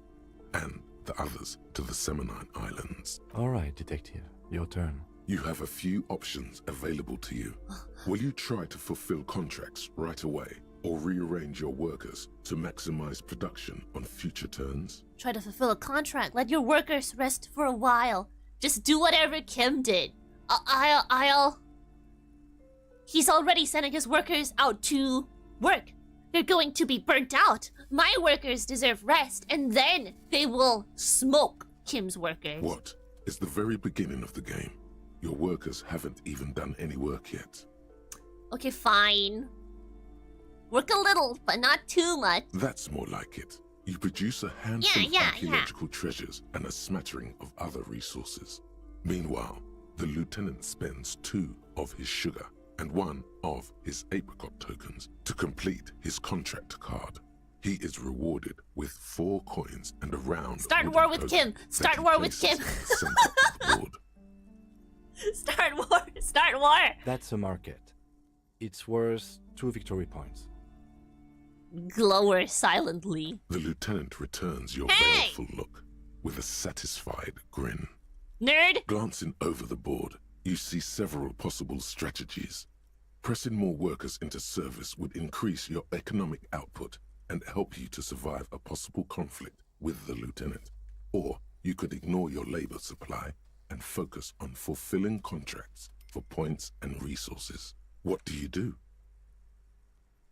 and the others to the Seminine Islands. All right, detective, your turn. You have a few options available to you. Will you try to fulfill contracts right away or rearrange your workers to maximize production on future turns? Try to fulfill a contract. Let your workers rest for a while. Just do whatever Kim did. He's already sending his workers out to work. They're going to be burnt out. My workers deserve rest, and then they will smoke Kim's workers. What is the very beginning of the game? Your workers haven't even done any work yet. Okay, fine. Work a little, but not too much. That's more like it. You produce a handful of archaeological treasures and a smattering of other resources. Meanwhile, the lieutenant spends 2 of his sugar and 1 of his apricot tokens to complete his contract card. He is rewarded with 4 coins and a round. Start war with Kim. Start war with Kim. Start war. That's a market. It's worth 2 victory points. Glower silently. The lieutenant returns your baleful look with a satisfied grin. Nerd! Glancing over the board, you see several possible strategies. Pressing more workers into service would increase your economic output and help you to survive a possible conflict with the lieutenant. Or you could ignore your labor supply and focus on fulfilling contracts for points and resources. What do you do?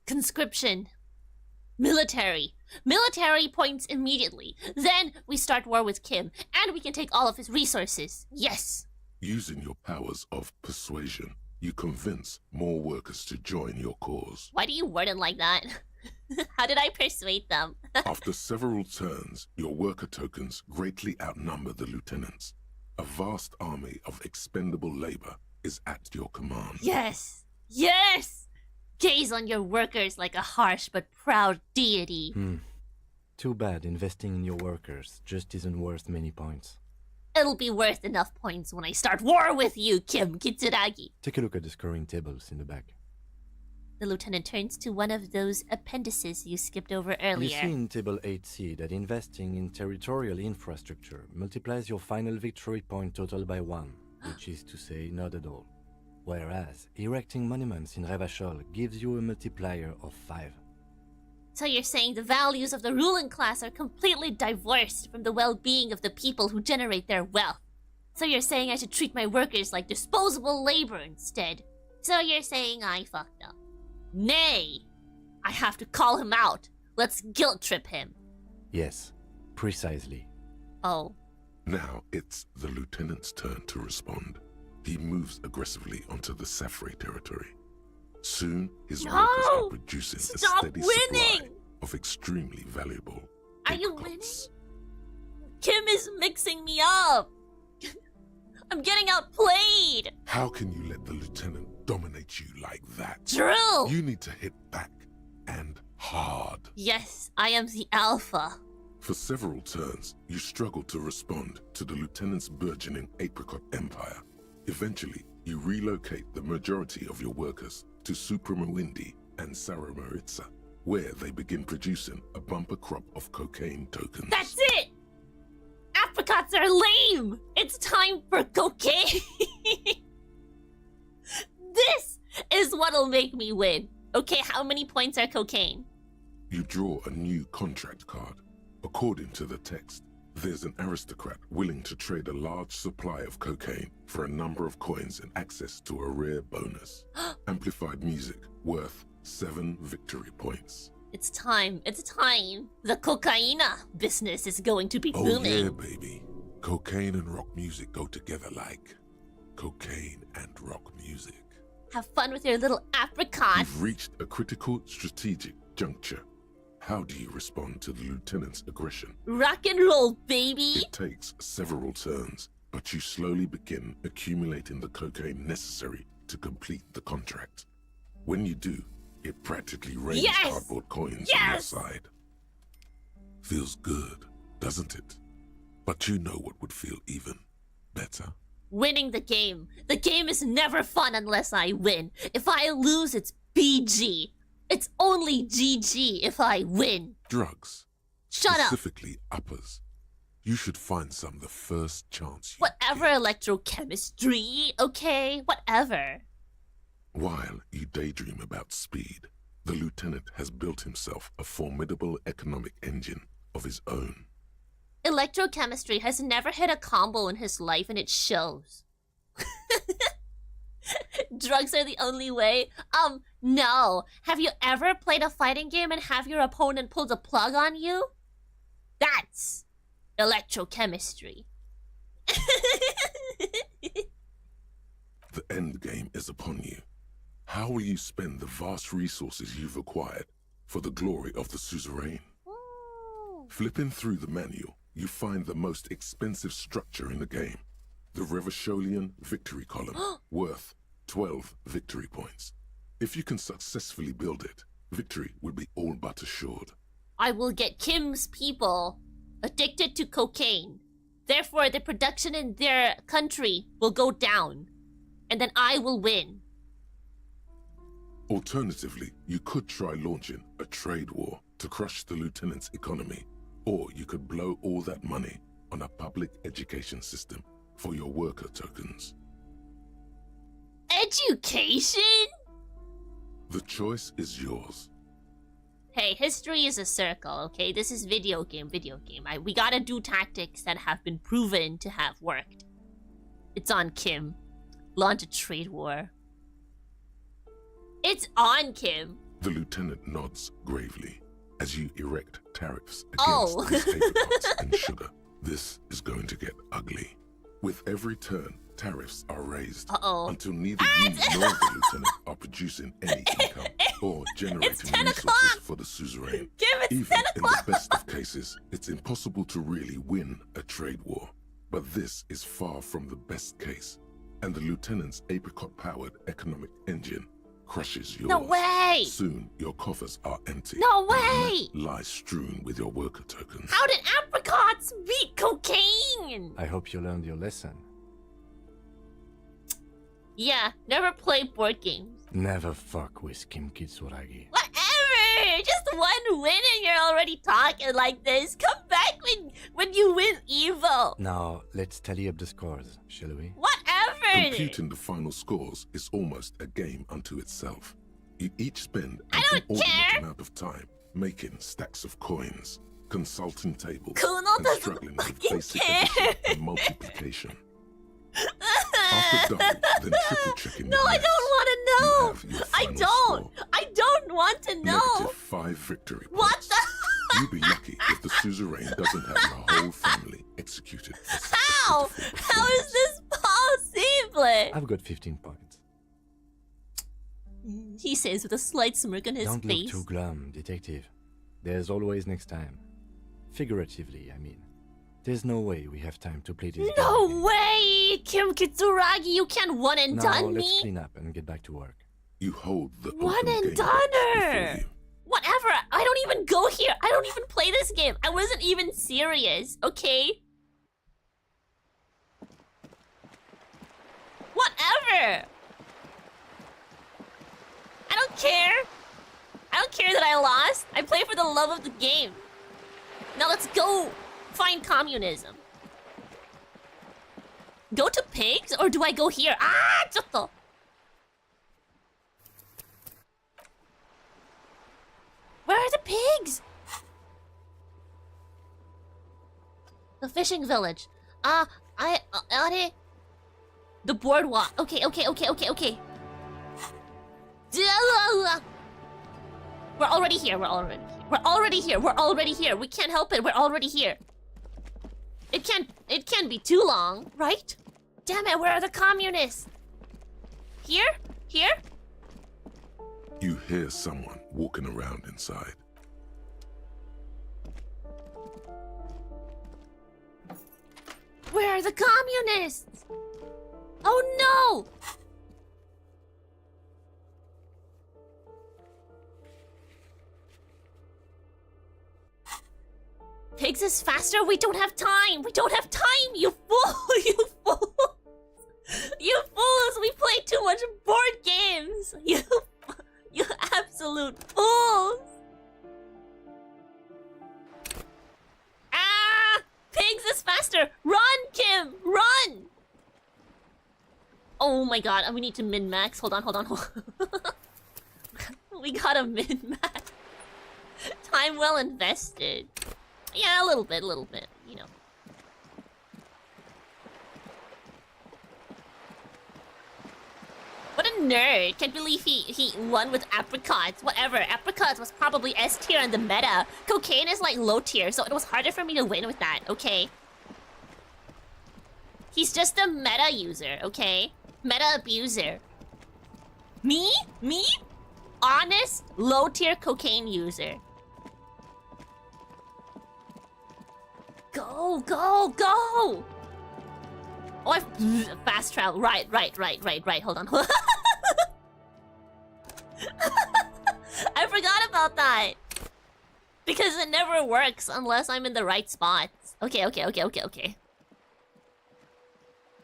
Conscription. Military. Military points immediately. Then we start war with Kim, and we can take all of his resources. Yes. Using your powers of persuasion, you convince more workers to join your cause. Why do you word it like that? How did I persuade them? After several turns, your worker tokens greatly outnumber the lieutenants. A vast army of expendable labor is at your command. Yes. Yes! Gaze on your workers like a harsh but proud deity. Too bad investing in your workers just isn't worth many points. It'll be worth enough points when I start war with you, Kim Kitsuragi. Take a look at the scoring tables in the back. The lieutenant turns to one of those appendices you skipped over You earlier. see in Table 8C that investing in territorial infrastructure multiplies your final victory point total by 1, which is to say not at all. Whereas erecting monuments in Revachol gives you a multiplier of 5. So you're saying the values of the ruling class are completely divorced from the well-being of the people who generate their wealth. So you're saying I should treat my workers like disposable labor instead. So you're saying I fucked up. Nay! I have to call him out. Let's guilt trip him. Yes, precisely. Oh. Now it's the lieutenant's turn to respond. He moves aggressively onto the Safri territory. Soon, his workers are producing a Stop steady supply winning! of extremely valuable Are you apricots. winning? Kim is mixing me up. I'm getting outplayed. How can you let the lieutenant dominate you like that? True. You need to hit back, and hard. Yes, I am the alpha. For several turns, you struggle to respond to the lieutenant's burgeoning apricot empire. Eventually, you relocate the majority of your workers to Supremawindi and Saramaritsa, where they begin producing a bumper crop of cocaine tokens. That's it! Apricots are lame! It's time for cocaine! This is what'll make me win. Okay, how many points are cocaine? You draw a new contract card. According to the text, there's an aristocrat willing to trade a large supply of cocaine for a number of coins and access to a rare bonus. Amplified music worth 7 victory points. It's time. It's time. The cocaina business is going to be Oh booming. yeah, baby. Cocaine and rock music go together like cocaine and rock music. Have fun with your little apricots. You've reached a critical strategic juncture. How do you respond to the lieutenant's aggression? Rock and roll, baby! It takes several turns, but you slowly begin accumulating the cocaine necessary to complete the contract. When you do, it practically rains Yes! cardboard coins Yes! on your side. Feels good, doesn't it? But you know what would feel even better? Winning the game. The game is never fun unless I win. If I lose, it's BG. It's only GG if I win. Drugs. Shut up. Specifically uppers. You should find some the first chance you Whatever get. electrochemistry, okay? Whatever. While you daydream about speed, the lieutenant has built himself a formidable economic engine of his own. Electrochemistry has never hit a combo in his life and it shows. Drugs are the only way? No. Have you ever played a fighting game and have your opponent pull the plug on you? That's electrochemistry. The end game is upon you. How will you spend the vast resources you've acquired for the glory of the suzerain? Flipping through the manual, you find the most expensive structure in the game. The Revacholian victory column, worth 12 victory points. If you can successfully build it, victory will be all but assured. I will get Kim's people addicted to cocaine. Therefore, the production in their country will go down. And then I will win. Alternatively, you could try launching a trade war to crush the lieutenant's economy, or you could blow all that money on a public education system for your worker tokens. Education? The choice is yours. Hey, history is a circle, okay? This is video game. We gotta do tactics that have been proven to have worked. It's on Kim. Launch a trade war. It's on Kim. The lieutenant nods gravely as you erect tariffs against Oh. these apricots and sugar. This is going to get ugly. With every turn, tariffs are raised Uh-oh. until neither you nor the lieutenant are producing any income or generating 10 resources o'clock. for the suzerain. Kim, it's Even 10 in o'clock. the best of cases, it's impossible to really win a trade war. But this is far from the best case, and the lieutenant's apricot-powered economic engine crushes yours. No way! Soon, your coffers are empty. No and way! the map lies strewn with your worker tokens. How did apricots beat cocaine? I hope you learned your lesson. Yeah, never play board games. Never fuck with Kim Kitsuragi. Whatever! Just one win and you're already talking like this. Come back when you win Evo. Now, let's tally up the scores, shall we? Whatever! Computing the final scores is almost a game unto itself. You each spend I an don't inordinate care. amount of time making stacks of coins, consulting tables, Kuno and doesn't struggling with fucking basic care. addition and multiplication. After double, then triple checking No, your I maths, don't want you to know. have your I final don't. score. I don't want to know. -5 victory What points. the? You'd be lucky if the suzerain doesn't have your whole family executed. for How? pitiful How is performance. this possible? I've got 15 points. He says with a slight smirk on his Don't face. look too glum, detective. There's always next time. Figuratively, I mean. There's no way we have time to play this game. No way! Kim Kitsuragi, you can't one and Now, done let's me! clean up and get back to work. You hold the One open and game done before her! you. Whatever, I don't even go here. I don't even play this game. I wasn't even serious, okay? Whatever! I don't care. I don't care that I lost. I play for the love of the game. Now let's go find communism. Go to pigs or do I go here? Ah, ちょっと. Where are the pigs? The fishing village. The boardwalk. Okay. We're already here. We're already here. We can't help it. We're already here. It can't be too long, right? Damn it, where are the communists? Here? You hear someone walking around inside. Where are the communists? Oh no! Pigs is faster? We don't have time! You fool! You fools! You fools! We play too much board games! You absolute fools! Ah! Pigs is faster! Run, Kim! Run! Oh my god, we need to min-max. Hold on. We gotta min-max. Time well invested. Yeah, a little bit, you know. What a nerd. Can't believe he won with apricots. Whatever, apricots was probably S tier in the meta. Cocaine is like low tier, so it was harder for me to win with that, okay? He's just a meta user, okay? Meta abuser. Me? Honest, low tier cocaine user. Go! Oh, I fast travel. Right. Hold on. I forgot about that. Because it never works unless I'm in the right spots. Okay.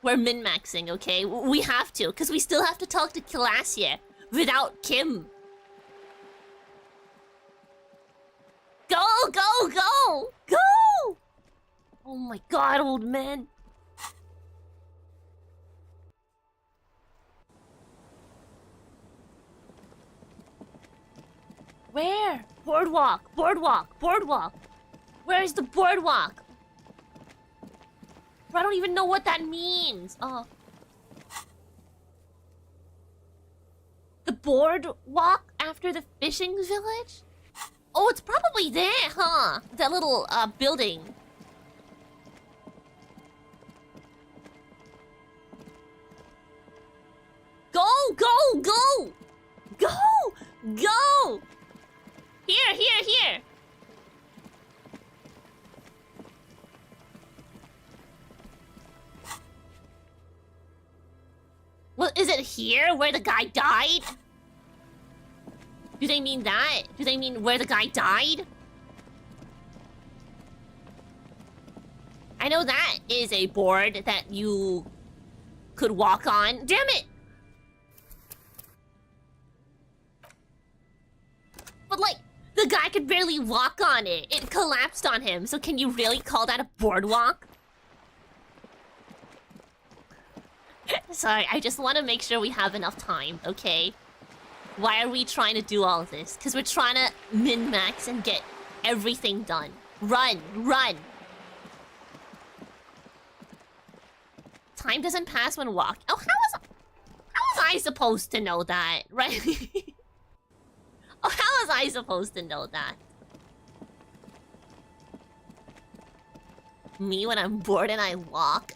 We're min-maxing, okay? We have to, because we still have to talk to Kilassia without Kim. Go! Oh my god, old man. Where? Boardwalk. Where is the boardwalk? I don't even know what that means. Oh, boardwalk after the fishing village? Oh, it's probably there, huh? That little building. Go, go, go! Go! Go! Here, here, here! Well, is it here where the guy died? Do they mean that? Do they mean where the guy died? I know that is a board that you could walk on. Damn it! But like, the guy could barely walk on it. It collapsed on him. So can you really call that a boardwalk? Sorry, I just want to make sure we have enough time, okay? Why are we trying to do all of this? Because we're trying to min-max and get everything done. Run, run! Time doesn't pass when walking. Oh, how was I supposed to know that, right? Oh, how was I supposed to know that? Me when I'm bored and I walk.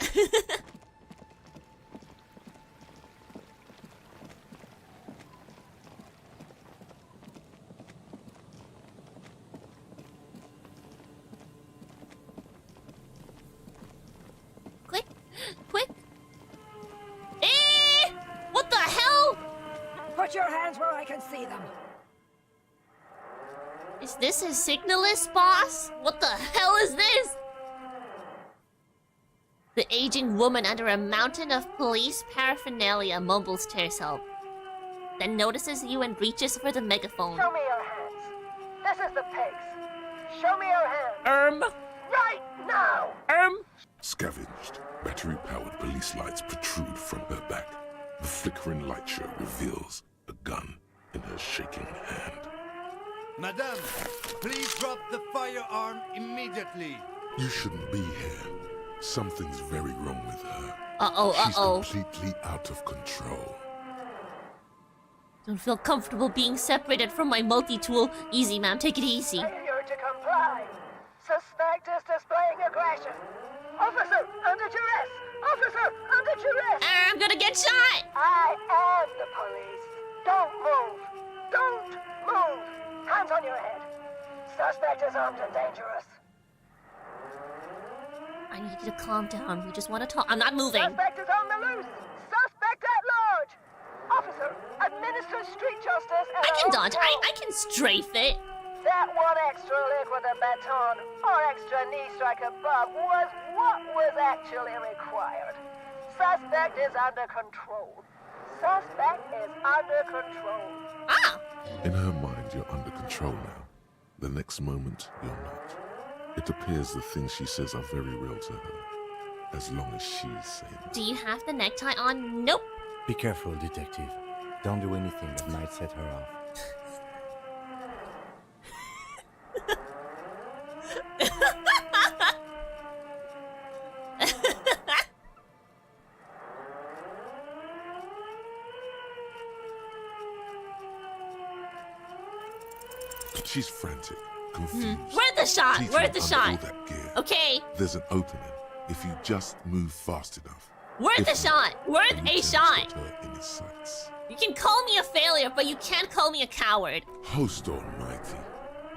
Quick, quick. Eh! What the hell? Put your hands where I can see them. Is this a signalist, boss? What the hell is this? The aging woman under a mountain of police paraphernalia mumbles to herself, then notices you and reaches for the megaphone. Show me your hands. This is the pigs. Show me your hands. Right now! Scavenged, battery-powered police lights protrude from her back. The flickering light show reveals a gun in her shaking hand. Madame, please drop the firearm immediately. You shouldn't be here. Something's very wrong with her. Uh-oh. She's completely out of control. Don't feel comfortable being separated from my multi-tool. Easy, ma'am. Take it easy. Failure to comply. Suspect is displaying aggression. Officer, under duress! Officer, under duress! I'm gonna get shot! I am the police. Don't move. Don't move. Hands on your head. Suspect is armed and dangerous. I need you to calm down. We just want to talk. I'm not moving. Suspect is on the loose. Suspect at large. Officer, administer street justice and I can dodge. I can strafe it. That one extra lick with a baton or extra knee strike above was what was actually required. Suspect is under control. Suspect is under control. Ah! In her mind, you're under control now. The next moment, you're not. It appears the things she says are very real to her, as long as she's saying them. Do you have the necktie on? Nope. Be careful, detective. Don't do anything that might set her off. She's frantic, confused. Where's the shot? Teeth Where's are the under shot? all that gear. Okay. There's an opening if you just move fast enough. Where's If the not, shot? Where's the a lieutenant's shot? got her in his sights. You can call me a failure, but you can't call me a coward. Host almighty,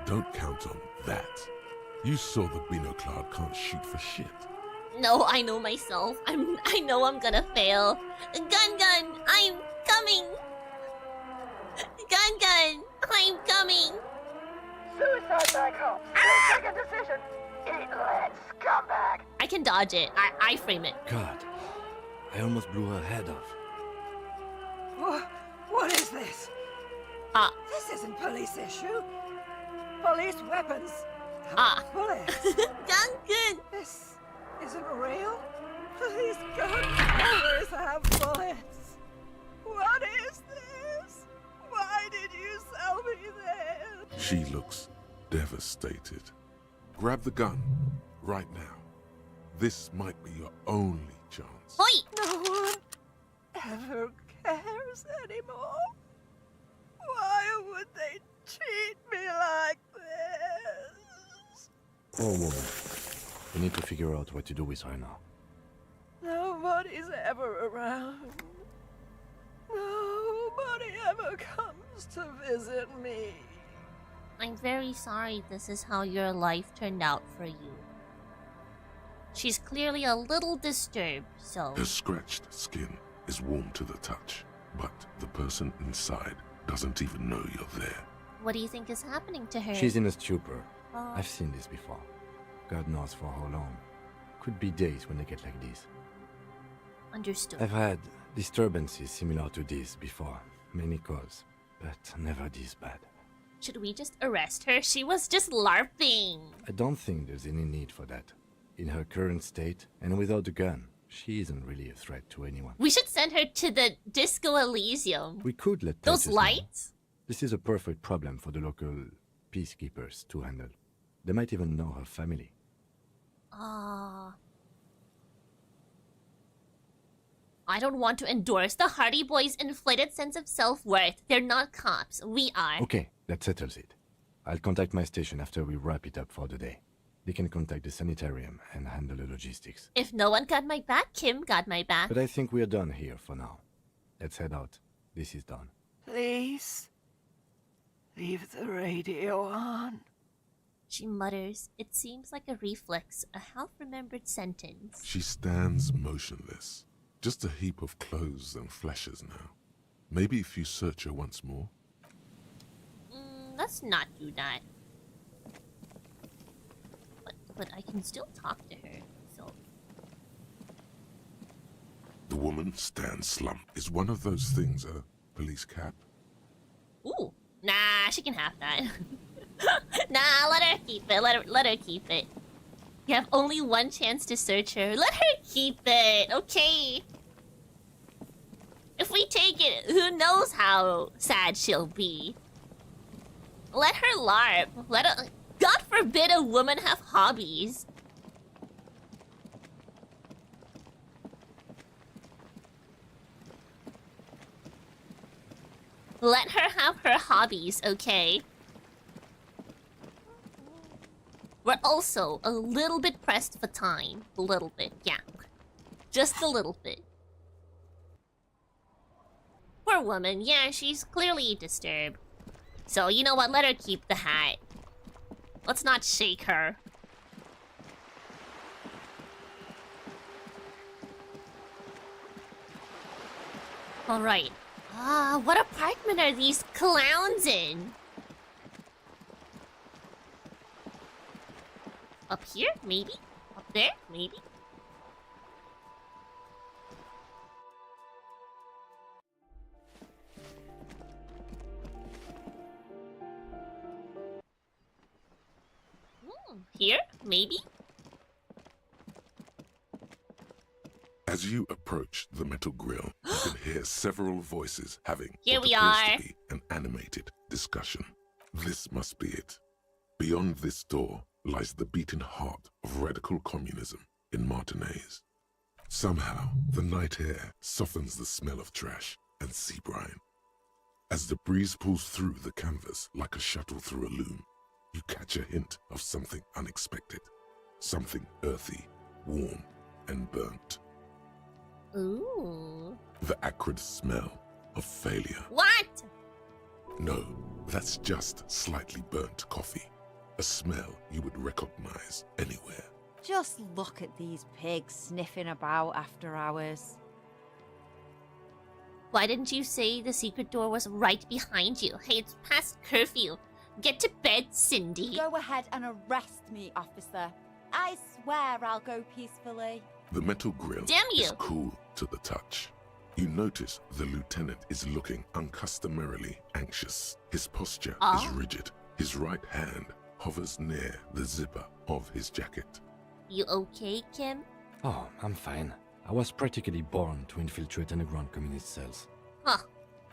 don't count on that. You saw the binoclad can't shoot for shit. No, I know myself. I know I'm gonna fail. Gun, I'm coming. Gun, I'm coming. Suicide by cops. Second decision. Eat lead, scumbag. I can dodge it. I frame it. God, I almost blew her head off. What is this? This isn't police issue. Police weapons. Bullets. Gun. This isn't real. Police gun always have bullets. What is this? Why did you sell me this? She looks devastated. Grab the gun right now. This might be your only chance. Oi! No one ever cares anymore. Why would they treat me like this? Poor woman. We need to figure out what to do with her now. Nobody's ever around. Nobody ever comes to visit me. I'm very sorry this is how your life turned out for you. She's clearly a little disturbed, so... Her scratched skin is warm to the touch, but the person inside doesn't even know you're there. What do you think is happening to her? She's in a stupor. Oh. I've seen this before. God knows for how long. Could be days when they get like this. Understood. I've had disturbances similar to this before. Many cause, but never this bad. Should we just arrest her? She was just LARPing. I don't think there's any need for that. In her current state, and without a gun, she isn't really a threat to anyone. We should send her to the Disco Elysium. We could let Those Titus know. lights? This is a perfect problem for the local peacekeepers to handle. They might even know her family. I don't want to endorse the Hardy Boys' inflated sense of self-worth. They're not cops. We are. Okay, that settles it. I'll contact my station after we wrap it up for the day. They can contact the sanitarium and handle the logistics. If no one got my back, Kim got my back. But I think we're done here for now. Let's head out. This is done. Please, leave the radio on. She mutters. It seems like a reflex, a half-remembered sentence. She stands motionless, just a heap of clothes and fleshes now. Maybe if you search her once more. Let's not do that. But I can still talk to her, so... The woman stands slumped. Is one of those things a police cap? Ooh. Nah, she can have that. Nah, let her keep it. Let her keep it. You have only one chance to search her. Let her keep it, okay? If we take it, who knows how sad she'll be. Let her LARP. Let her... God forbid a woman have hobbies. Let her have her hobbies, okay? We're also a little bit pressed for time. A little bit, yeah. Just a little bit. Poor woman, yeah, she's clearly disturbed. So, you know what? Let her keep the hat. Let's not shake her. Alright. What apartment are these clowns in? Up here, maybe? Up there, maybe? Here, maybe? As you approach the metal grill, you can hear several voices having Here what we appears are. to be an animated discussion. This must be it. Beyond this door lies the beating heart of radical communism in Martinez. Somehow, the night air softens the smell of trash and sea brine. As the breeze pulls through the canvas like a shuttle through a loom, you catch a hint of something unexpected. Something earthy, warm, and burnt. Ooh. The acrid smell of failure. What? No, that's just slightly burnt coffee. A smell you would recognize anywhere. Just look at these pigs sniffing about after hours. Why didn't you say the secret door was right behind you? Hey, it's past curfew. Get to bed, Cindy. Go ahead and arrest me, officer. I swear I'll go peacefully. The metal grill Damn you. is cool to the touch. You notice the lieutenant is looking uncustomarily anxious. His posture is rigid. His right hand hovers near the zipper of his jacket. You okay, Kim? Oh, I'm fine. I was practically born to infiltrate underground communist cells. Huh.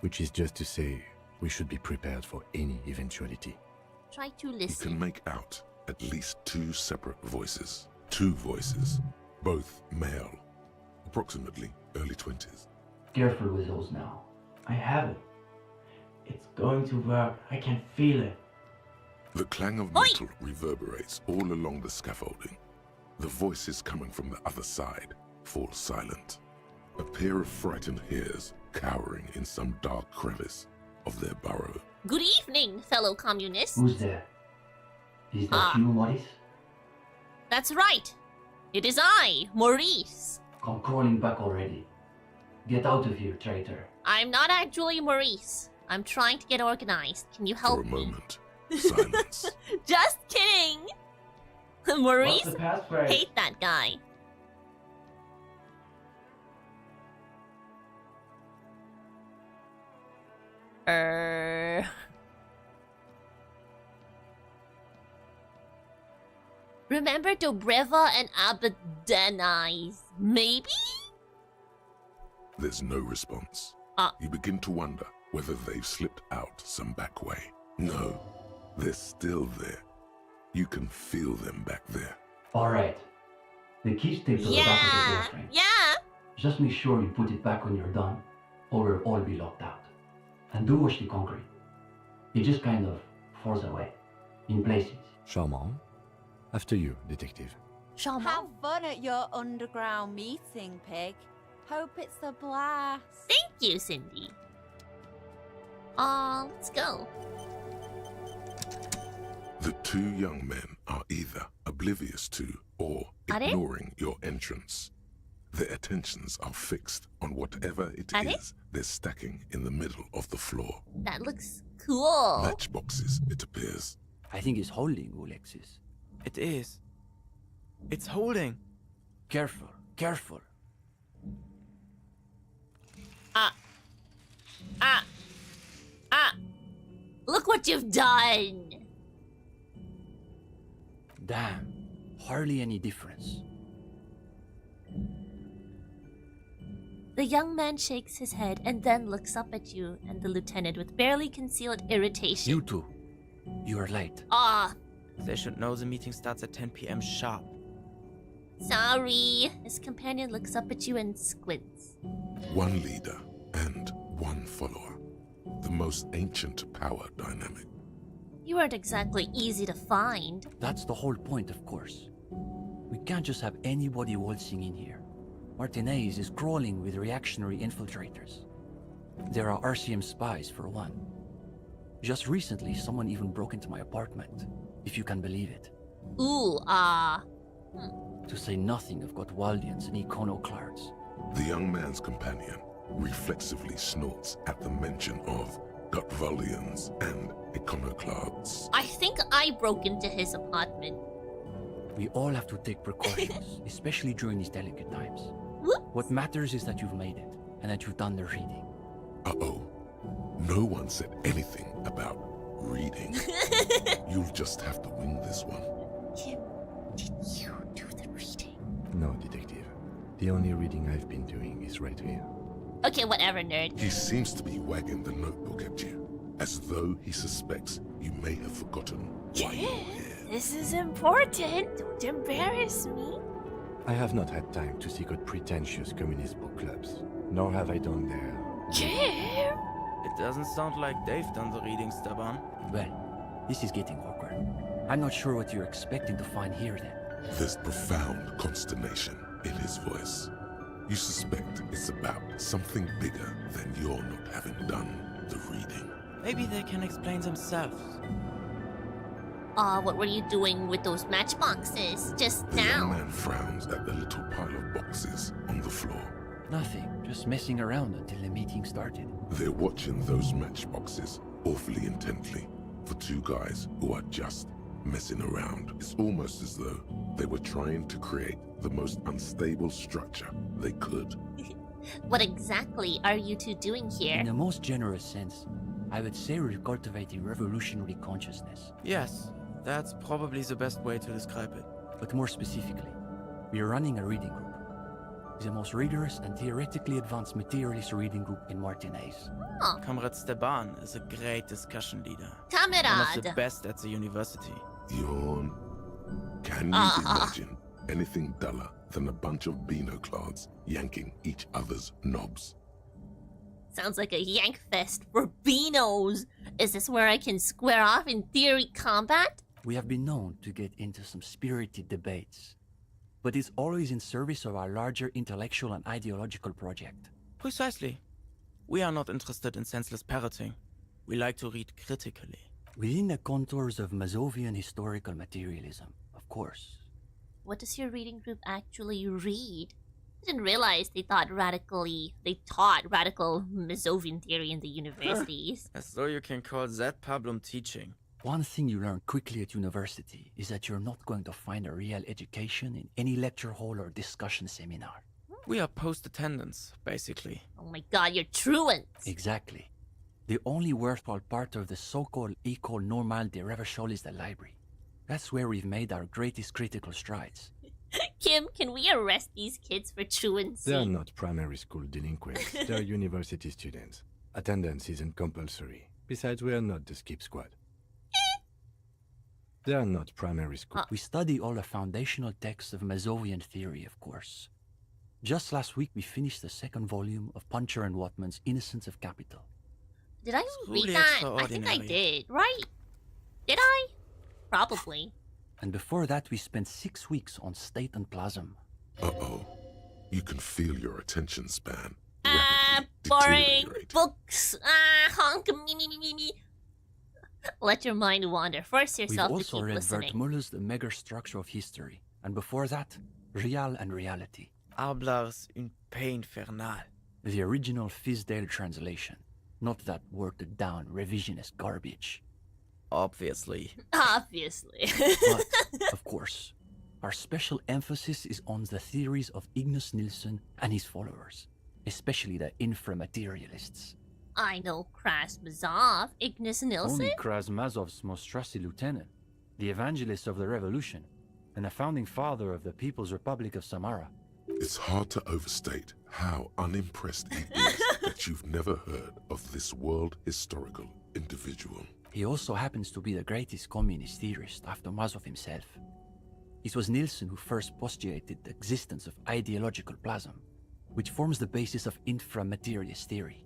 Which is just to say, we should be prepared for any eventuality. Try to You listen. can make out at least two separate voices. Two voices, both male, approximately early 20s. Careful with those now. I have it. It's going to work. I can feel it. The clang of metal reverberates all along the scaffolding. The voices coming from the other side fall silent. A pair of frightened hares cowering in some dark crevice of their burrow. Good evening, fellow communists. Who's there? Is that you, Maurice? That's right. It is I, Maurice. Come crawling back already. Get out of here, traitor. I'm not actually Maurice. I'm trying to get organized. Can you help For a me? moment, silence. Just kidding. What's Maurice, the passphrase? hate that guy. Remember Dobreva and Abadenize, maybe? There's no response. You begin to wonder whether they've slipped out some back way. No, they're still there. You can feel them back there. Alright. The key's taped to the back of the door Yeah, frame. yeah. Just make sure you put it back when you're done, or we'll all be locked out. And do watch the concrete. It just kind of falls away, in places. Charmant. After you, detective. Have fun at your underground meeting, Pig. Hope it's a blast. Thank you, Cindy. Let's go. The two young men are either oblivious to or Are they? ignoring your entrance. Their attentions are fixed on whatever it Are they? is they're stacking in the middle of the floor. That looks cool. Matchboxes, it appears. I think it's holding, Alexis. It is. It's holding. Careful, careful. Look what you've done. Damn, hardly any difference. The young man shakes his head and then looks up at you and the lieutenant with barely concealed irritation. You two, you are late. They should know the meeting starts at 10 p.m. sharp. Sorry. His companion looks up at you and squints. One leader and one follower. The most ancient power dynamic. You aren't exactly easy to find. That's the whole point, of course. We can't just have anybody waltzing in here. Martinez is crawling with reactionary infiltrators. There are RCM spies, for one. Just recently, someone even broke into my apartment, if you can believe it. Ooh, To say nothing of Gotwaldians and iconoclasts. The young man's companion reflexively snorts at the mention of Gotvaldians and iconoclasts. I think I broke into his apartment. We all have to take precautions, especially during these delicate times. Whoop. What matters is that you've made it, and that you've done the reading. Uh-oh. No one said anything about reading. You'll just have to wing this one. Did you do the reading? No, detective. The only reading I've been doing is right here. Okay, whatever, nerd. He seems to be wagging the notebook at you, as though he suspects you may have forgotten why you're here. This is important. Don't embarrass me. I have not had time to seek out pretentious communist book clubs, nor have I done their... Jim? It doesn't sound like they've done the reading, Staban. Well, this is getting awkward. I'm not sure what you're expecting to find here then. There's profound consternation in his voice. You suspect it's about something bigger than your not having done the reading. Maybe they can explain themselves. What were you doing with those matchboxes just The young now? man frowns at the little pile of boxes on the floor. Nothing, just messing around until the meeting started. They're watching those matchboxes awfully intently for two guys who are just messing around. It's almost as though they were trying to create the most unstable structure they could. What exactly are you two doing here? In the most generous sense, I would say we're cultivating revolutionary consciousness. Yes, that's probably the best way to describe it. But more specifically, we are running a reading group. The most rigorous and theoretically advanced materialist reading group in Martinez. Oh, Comrade Steban is a great discussion leader. One of the Camarade. best at the university. Yawn. Can you imagine anything duller than a bunch of binoclards yanking each other's knobs? Sounds like a yank fest for beanos. Is this where I can square off in theory combat? We have been known to get into some spirited debates, but it's always in service of our larger intellectual and ideological project. Precisely. We are not interested in senseless parroting. We like to read critically. Within the contours of Mazovian historical materialism, of course. What does your reading group actually read? I didn't realize they taught radical Mazovian theory in the universities. As though you can call that problem teaching. One thing you learn quickly at university is that you're not going to find a real education in any lecture hall or discussion seminar. We are post-attendance, basically. Oh my god, you're truants! Exactly. The only worthwhile part of the so-called École Normale de Revachol is the library. That's where we've made our greatest critical strides. Kim, can we arrest these kids for truancy? They are not primary school delinquents. They are university students. Attendance isn't compulsory. Besides, we are not the skip squad. They are not primary school. We study all the foundational texts of Mazovian theory, of course. Just last week, we finished the second volume of Puncher and Watman's Innocence of Capital. Did I read that? I think I did, right? Did I? Probably. And before that, we spent 6 weeks on State and Plasm. Uh-oh. You can feel your attention span boring deteriorate. books. Honk me. Let your mind wander. Force We've yourself to also keep read listening. Wertmüller's The Megastructure of History. And before that, Real and Reality. Arblars une pain infernale. The original Fizdale translation. Not that watered down revisionist garbage. Obviously. Obviously. But, of course, our special emphasis is on the theories of Ignace Nilsson and his followers, especially the inframaterialists. I know Krasmazov, Ignace Nilsson. Only Krasmazov's most trusted lieutenant, the evangelist of the revolution, and the founding father of the People's Republic of Samara. It's hard to overstate how unimpressed he is that you've never heard of this world historical individual. He also happens to be the greatest communist theorist after Mazov himself. It was Nilsson who first postulated the existence of ideological plasm, which forms the basis of inframaterialist theory.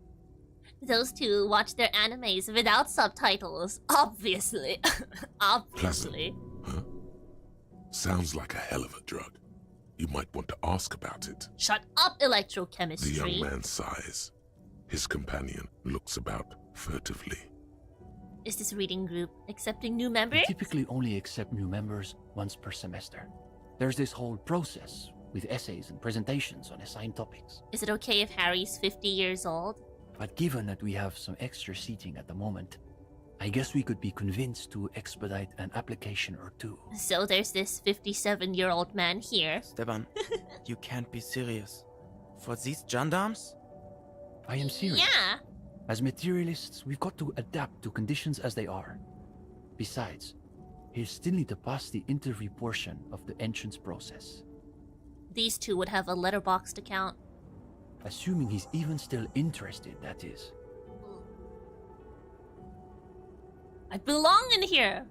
Those two watch their animes without subtitles, obviously. Obviously. Plasm, huh? Sounds like a hell of a drug. You might want to ask about it. Shut up, electrochemistry. The young man sighs. His companion looks about furtively. Is this reading group accepting new members? We typically only accept new members once per semester. There's this whole process with essays and presentations on assigned topics. Is it okay if Harry's 50 years old? But given that we have some extra seating at the moment, I guess we could be convinced to expedite an application or two. So there's this 57-year-old man here. Steban, you can't be serious. For these gendarmes? I am serious. Yeah. As materialists, we've got to adapt to conditions as they are. Besides, he'll still need to pass the interview portion of the entrance process. These two would have a letterboxd account. Assuming he's even still interested, that is. I belong in here.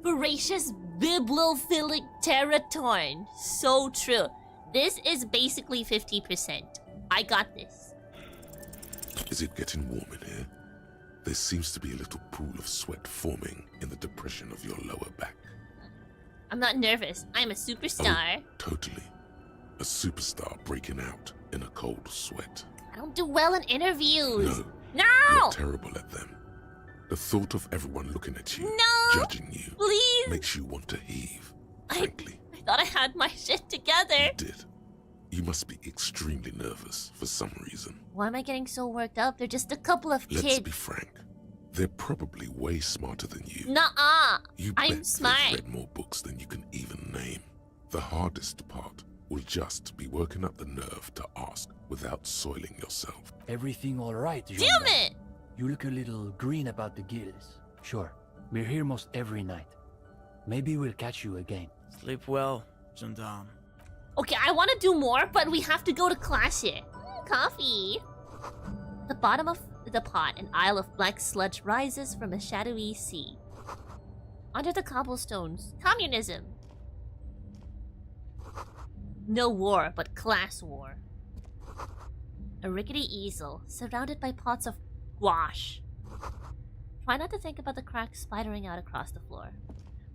Voracious bibliophilic Terratorn. So true. This is basically 50%. I got this. Is it getting warm in here? There seems to be a little pool of sweat forming in the depression of your lower back. I'm not nervous. I'm a superstar. Oh, totally. A superstar breaking out in a cold sweat. I don't do well in interviews. No. No! You're terrible at them. The thought of everyone looking at you, judging you, please, makes you want to heave, frankly. I thought I had my shit together. You did. You must be extremely nervous for some reason. Why am I getting so worked up? They're just a couple of kids. Let's be frank. They're probably way smarter than you. Nuh-uh. You I'm bet smart. they've read more books than you can even name. The hardest part will just be working up the nerve to ask without soiling yourself. Everything all right, Damn gendarme? it! You look a little green about the gills. Sure, we're here most every night. Maybe we'll catch you again. Sleep well, gendarme. Okay, I want to do more, but we have to go to class here. Coffee. The bottom of the pot, an isle of black sludge rises from a shadowy sea. Under the cobblestones, communism. No war, but class war. A rickety easel, surrounded by pots of gouache. Try not to think about the cracks spidering out across the floor.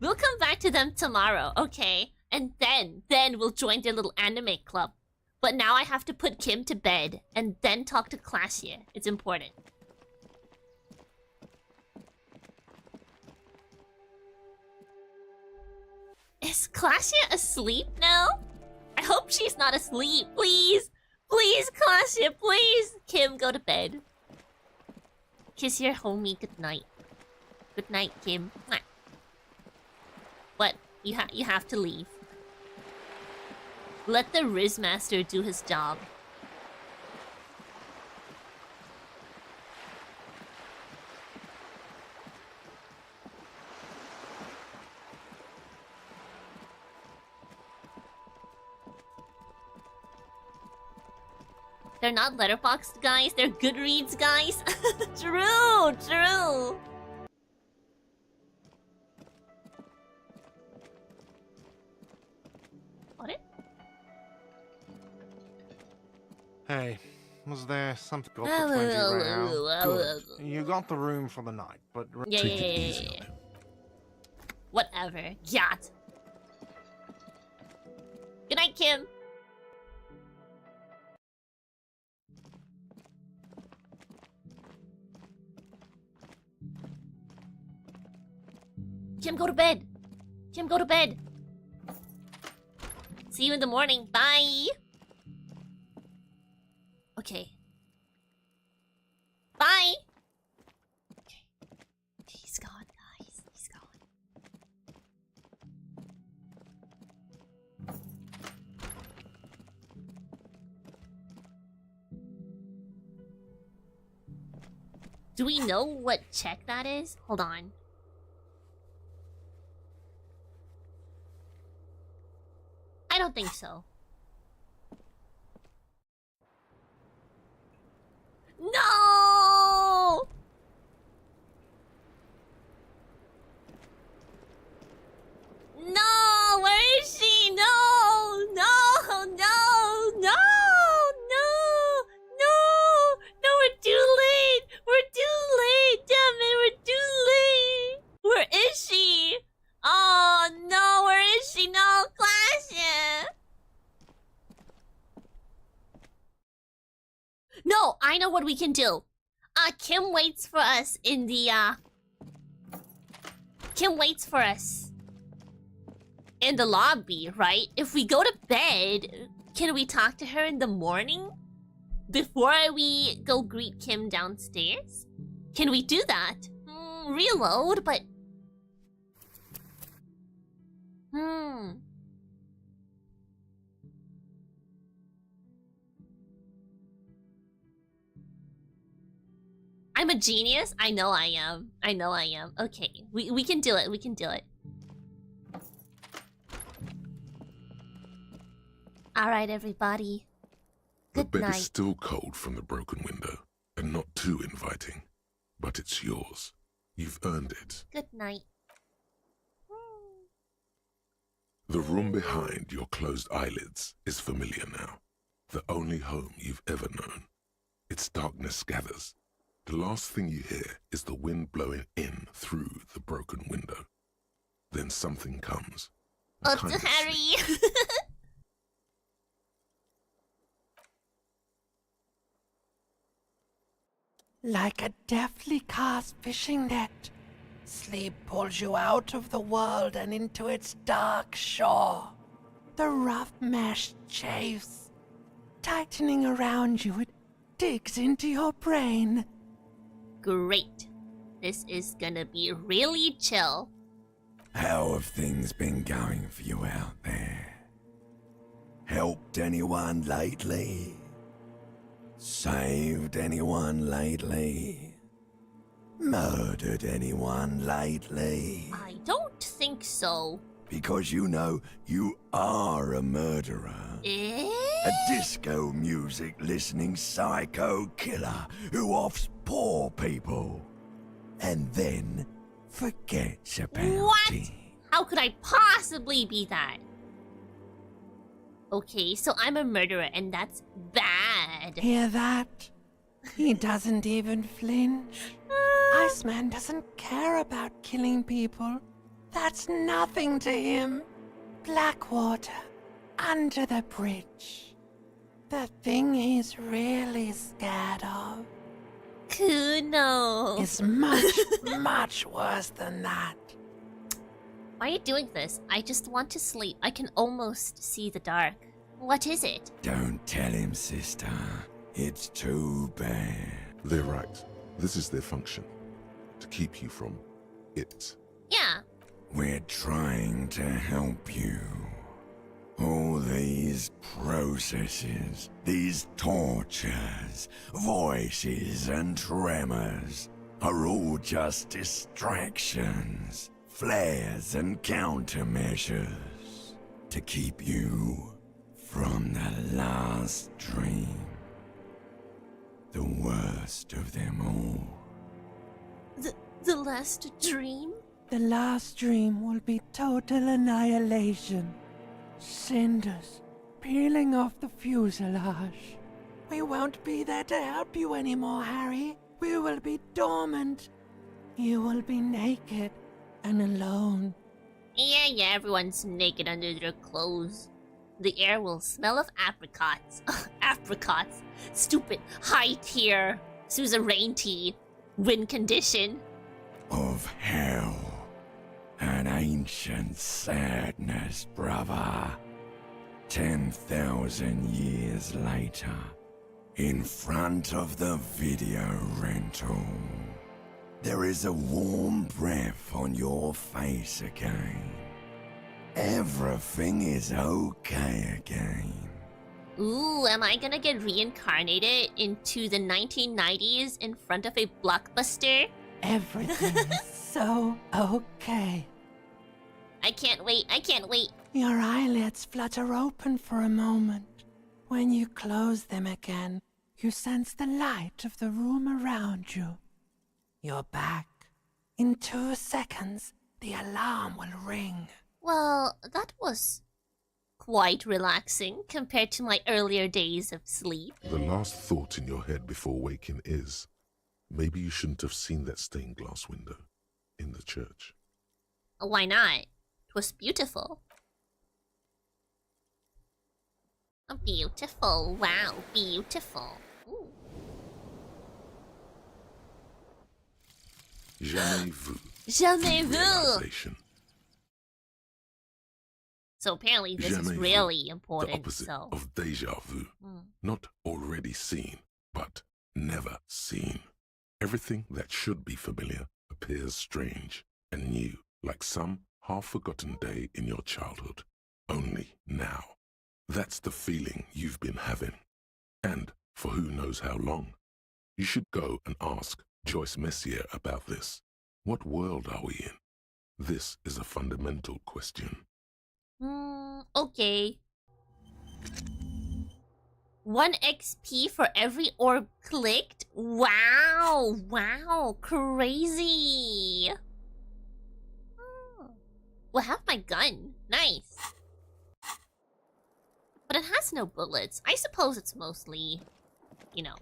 We'll come back to them tomorrow, okay? And then we'll join their little anime club. But now I have to put Kim to bed and then talk to Classia. It's important. Is Classia asleep now? I hope she's not asleep. Please. Please, Classia, please. Kim, go to bed. Kiss your homie goodnight. Good night, Kim. Mwah. What? You have to leave. Let the Riz Master do his job. They're not Letterboxd guys, they're Goodreads guys. True. What? Hey, was there something got the 20 round? Good. You got the room for the night, but Yeah. Whatever. Yacht. Good night, Kim. Kim, go to bed. Kim, go to bed. See you in the morning. Bye. Okay. Bye. Okay. He's gone, guys. He's gone. Do we know what check that is? Hold on. I don't think so. No! No! Where is she? No! We're too late! Damn it, we're too late! Where is she? Oh no, where is she? No, Classia! No, I know what we can do. Kim waits for us in the, Kim waits for us in the lobby, right? If we go to bed, can we talk to her in the morning? Before we go greet Kim downstairs? Can we do that? Reload, but... I'm a genius? I know I am. Okay, we can do it. Alright, everybody. Good the bed night. is still cold from the broken window, and not too inviting. But it's yours. You've earned it. Good night. The room behind your closed eyelids is familiar now. The only home you've ever known. Its darkness gathers. The last thing you hear is the wind blowing in through the broken window. Then something comes. Oh, to Harry! Like a deftly cast fishing net, sleep pulls you out of the world and into its dark shore. The rough mesh chafes, tightening around you, it digs into your brain. Great. This is gonna be really chill. How have things been going for you out there? Helped anyone lately? Saved anyone lately? Murdered anyone lately? I don't think so. Because you know you are a murderer. A disco music listening psycho killer who offs poor people. And then forgets about What? it. How could I possibly be that? Okay, so I'm a murderer and that's bad. dead. Hear that? He doesn't even flinch. Iceman doesn't care about killing people. That's nothing to him. Blackwater, under the bridge. The thing he's really scared of Kuno is much, much worse than that. Why are you doing this? I just want to sleep. I can almost see the dark. What is it? Don't tell him, sister. It's too bad. They're right. This is their function. To keep you from it. Yeah. We're trying to help you. All these processes, these tortures, voices and tremors are all just distractions, flares and countermeasures to keep you from the last dream. The worst of them all. The last dream? The last dream will be total annihilation. Cinders peeling off the fuselage. We won't be there to help you anymore, Harry. We will be dormant. You will be naked and alone. Yeah, everyone's naked under their clothes. The air will smell of apricots. Apricots. Stupid, high-tier suzerain tea. Win condition. Of hell. An ancient sadness, brother. 10,000 years later, in front of the video rental, there is a warm breath on your face again. Everything is okay again. Ooh, am I gonna get reincarnated into the 1990s in front of a blockbuster? Everything is so okay. I can't wait, I can't wait. Your eyelids flutter open for a moment. When you close them again, you sense the light of the room around you. You're back. In 2 seconds, the alarm will ring. Well, that was quite relaxing compared to my earlier days of sleep. The last thought in your head before waking is, maybe you shouldn't have seen that stained glass window in the church. Why not? It was beautiful. Oh, beautiful. Wow, beautiful. Ooh. Jamais vu. Jamais vu. Realization. So apparently this is Jamais really vu. important. The opposite So of déjà vu. Not already seen, but never seen. Everything that should be familiar appears strange and new, like some half-forgotten day in your childhood. Only now. That's the feeling you've been having. And for who knows how long. You should go and ask Joyce Messier about this. What world are we in? This is a fundamental question. Okay. 1 XP for every orb clicked? Wow, wow, crazy. We'll have my gun. Nice. But it has no bullets. I suppose it's mostly, you know,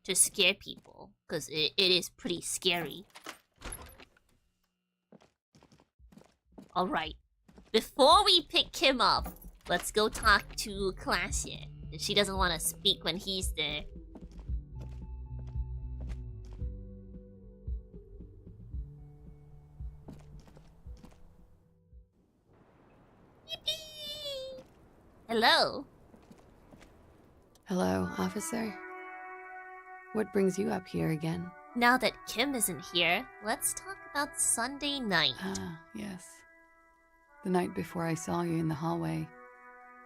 to scare people. Because it is pretty scary. Alright. Before we pick him up, let's go talk to Klasje. She doesn't want to speak when he's there. Yippee! Hello. Hello, officer. What brings you up here again? Now that Kim isn't here, let's talk about Sunday night. Ah, yes. The night before I saw you in the hallway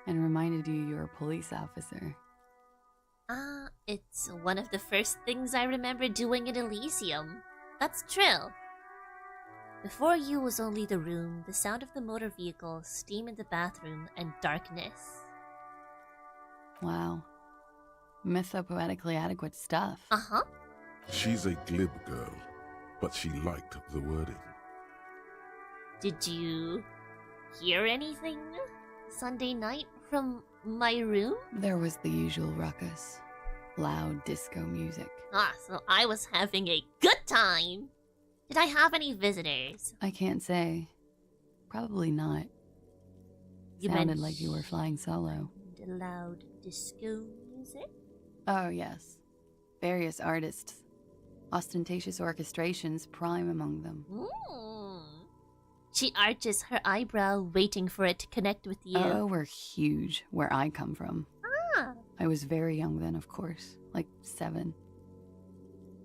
and reminded you you're a police officer. It's one of the first things I remember doing at Elysium. That's true. Before you was only the room, the sound of the motor vehicle, steam in the bathroom, and darkness. Wow. Mythopoetically adequate stuff. Uh-huh. She's a glib girl, but she liked the wording. Did you hear anything Sunday night from my room? There was the usual ruckus. Loud disco music. Ah, so I was having a good time. Did I have any visitors? I can't say. Probably not. You Sounded like you were flying solo. The loud disco music? Oh, yes. Various artists. Ostentatious orchestrations prime among them. She arches her eyebrow, waiting for it to connect with you. Oh, we're huge where I come from. Ah. I was very young then, of course. Like 7.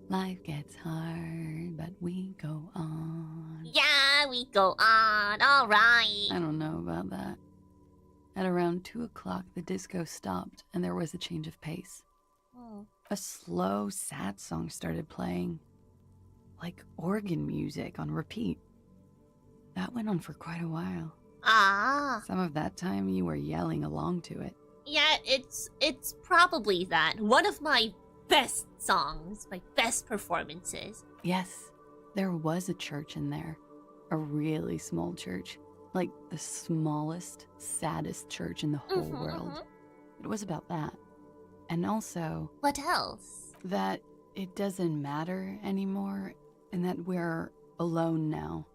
Life gets hard, but we go on. Yeah, we go on. All right. I don't know about that. At around 2 o'clock, the disco stopped, and there was a change of pace. A slow, sad song started playing, like organ music on repeat. That went on for quite a while. Ah. Some of that time, you were yelling along to it. Yeah, it's probably that. One of my best songs, my best performances. Yes, there was a church in there. A really small church. Like the smallest, saddest church in the whole world. It was about that. And also... What else? That it doesn't matter anymore, and that we're alone now.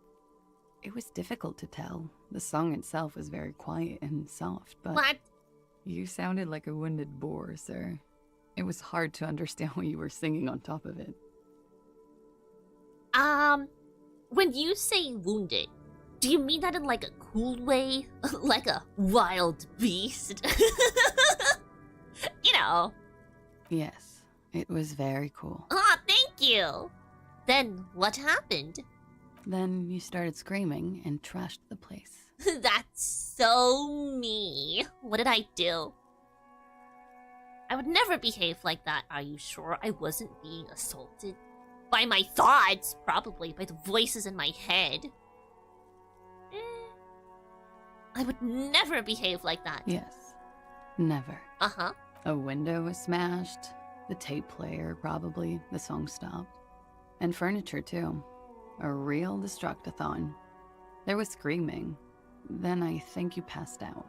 It was difficult to tell. The song itself was very quiet and soft, but... What? You sounded like a wounded boar, sir. It was hard to understand what you were singing on top of it. When you say wounded, do you mean that in like a cool way? Like a wild beast? You know. Yes, it was very cool. Ah, thank you. Then what happened? Then you started screaming and trashed the place. That's so me. What did I do? I would never behave like that. Are you sure I wasn't being assaulted? By my thoughts, probably. By the voices in my head. I would never behave like that. Yes, never. Uh-huh. A window was smashed. The tape player, probably. The song stopped. And furniture, too. A real destructathon. There was screaming. Then I think you passed out.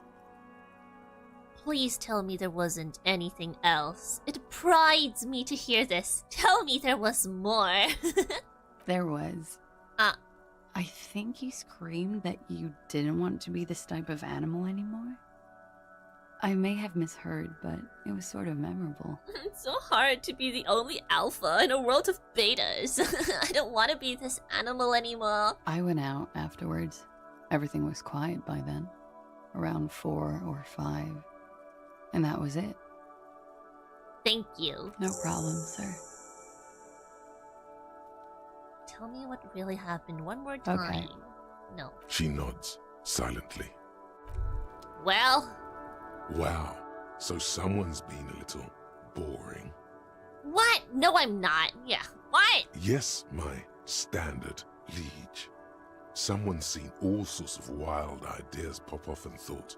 Please tell me there wasn't anything else. It prides me to hear this. Tell me there was more. There was. I think you screamed that you didn't want to be this type of animal anymore. I may have misheard, but it was sort of memorable. It's so hard to be the only alpha in a world of betas. I don't want to be this animal anymore. I went out afterwards. Everything was quiet by then. Around 4 or 5. And that was it. Thank you. No problem, sir. Tell me what really happened one more time. Okay. No. She nods, silently. Well... Wow, so someone's been a little boring. What? No, I'm not. Yeah, what? Yes, my standard liege. Someone's seen all sorts of wild ideas pop off and thought,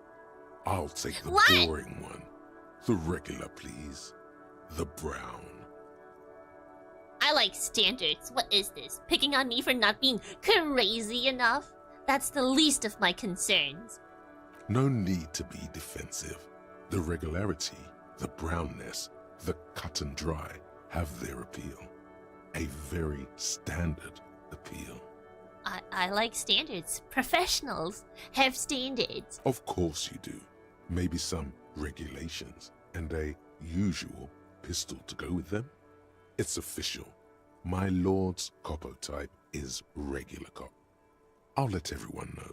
I'll take the boring one. The regular, please. The brown. I like standards. What is this? Picking on me for not being crazy enough? That's the least of my concerns. No need to be defensive. The regularity, the brownness, the cut and dry have their appeal. A very standard appeal. I like standards. Professionals have standards. Of course you do. Maybe some regulations and a usual pistol to go with them. It's official. My lord's coppo type is regular cop. I'll let everyone know.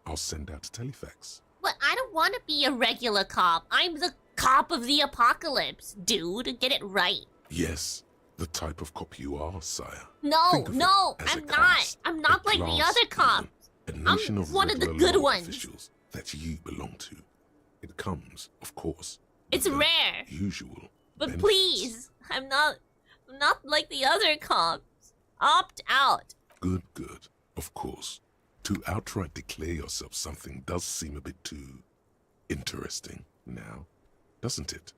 I'll send out a telefax. But I don't want to be a regular cop. I'm the cop of the apocalypse, dude. Get it right. Yes, the type of cop you are, sire. No, no, I'm not. I'm not like the other cops. A nation I'm of one of the regular good law ones. officials that you belong to. It comes, of course. It's with the rare. Usual. But benefits. please, I'm not like the other cops. Opt out. Good, good. Of course. To outright declare yourself something does seem a bit too interesting now, doesn't it?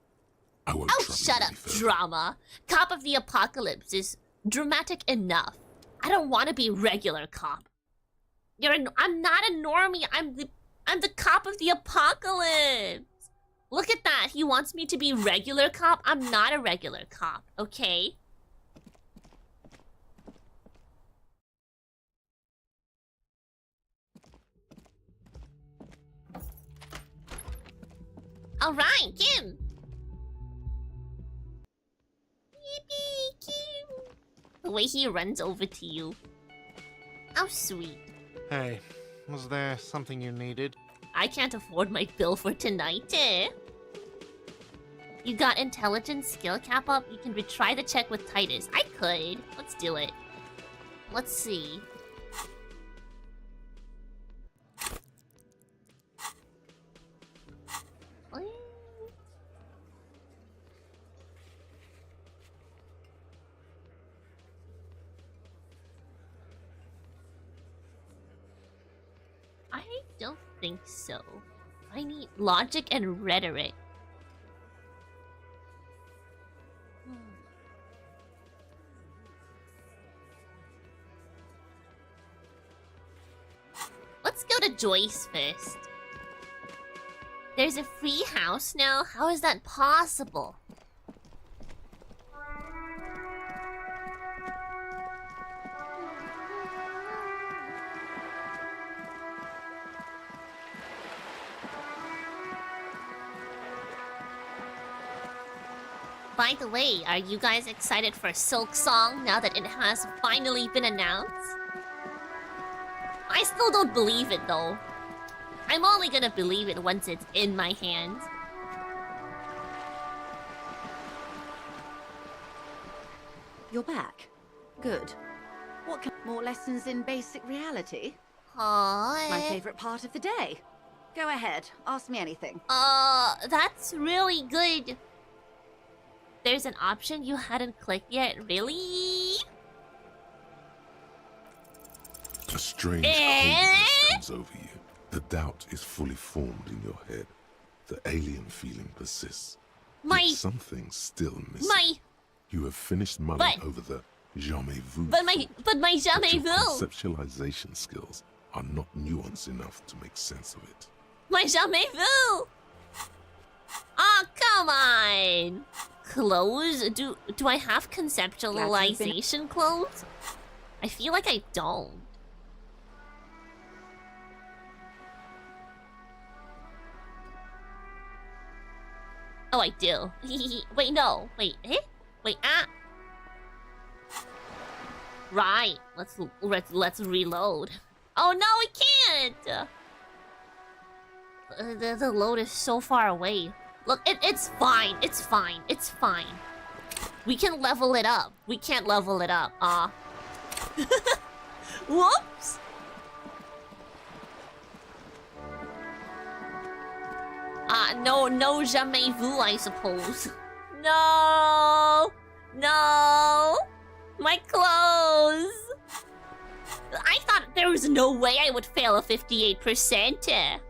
I won't Oh, trouble shut you up, any further. drama. Cop of the Apocalypse is dramatic enough. I don't want to be regular cop. I'm not a normie. I'm the cop of the Apocalypse. Look at that. He wants me to be regular cop. I'm not a regular cop, okay? Alright, Kim! Yippee, Kim! The way he runs over to you. How sweet. Hey, was there something you needed? I can't afford my bill for tonight, eh? You got intelligence skill cap up? You can retry the check with Titus. I could. Let's do it. Let's see. I don't think so. I need logic and rhetoric. Let's go to Joyce first. There's a free house now? How is that possible? By the way, are you guys excited for Silk Song now that it has finally been announced? I still don't believe it though. I'm only gonna believe it once it's in my hands. You're back. Good. What can more lessons in basic reality? Aww. My favorite part of the day. Go ahead, ask me anything. That's really good. There's an option you hadn't clicked yet, really? A strange coldness comes over you. The doubt is fully formed in your head. The alien feeling persists. Yet something's still missing. You have finished mulling over the jamais vu. But my jamais vu. Conceptualization skills are not nuanced enough to make sense of it. My jamais vu. Oh, come on. Clothes? Do I have conceptualization clothes? I feel like I don't. Oh, I do. Wait, no. Wait, eh? Wait, ah. Right. Let's reload. Oh no, we can't. The load is so far away. Look, it's fine. It's fine. It's fine. We can level it up. We can't level it up. Whoops. No jamais vu, I suppose. No. My clothes. I thought there was no way I would fail a 58%.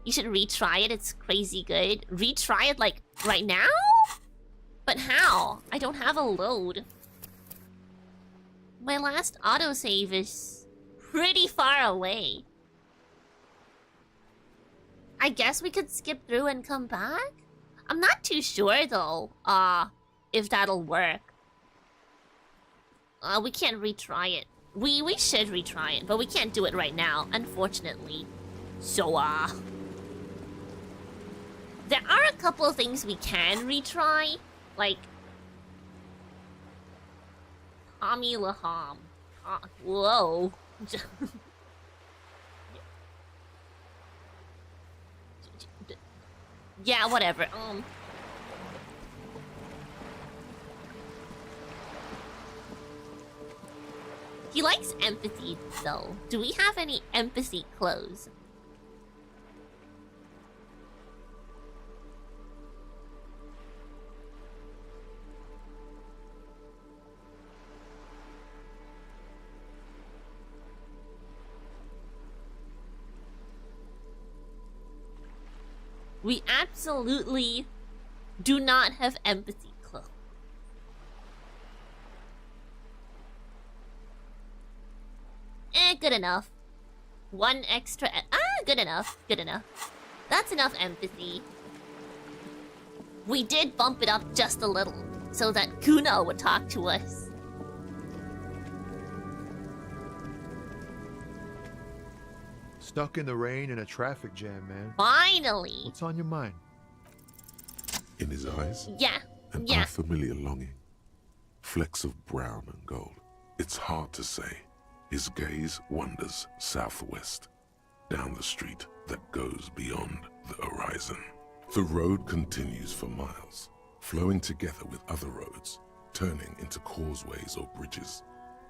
You should retry it, it's crazy good. Retry it, like, right now? But how? I don't have a load. My last autosave is pretty far away. I guess we could skip through and come back? I'm not too sure, though, if that'll work. We can't retry it. We should retry it, but we can't do it right now, unfortunately. So, there are a couple of things we can retry, like Tommy Laham. Whoa. Yeah, whatever. He likes empathy, though. Do we have any empathy clothes? We absolutely do not have empathy clothes. Good enough. One extra... good enough. Good enough. That's enough empathy. we did bump it up just a little so that Kuno would talk to us. Stuck in the rain in a traffic jam, man. Finally. What's on your mind? In his eyes, Yeah. an Yeah. unfamiliar longing. Flecks of brown and gold. It's hard to say. His gaze wanders southwest, down the street that goes beyond the horizon. The road continues for miles, flowing together with other roads, turning into causeways or bridges,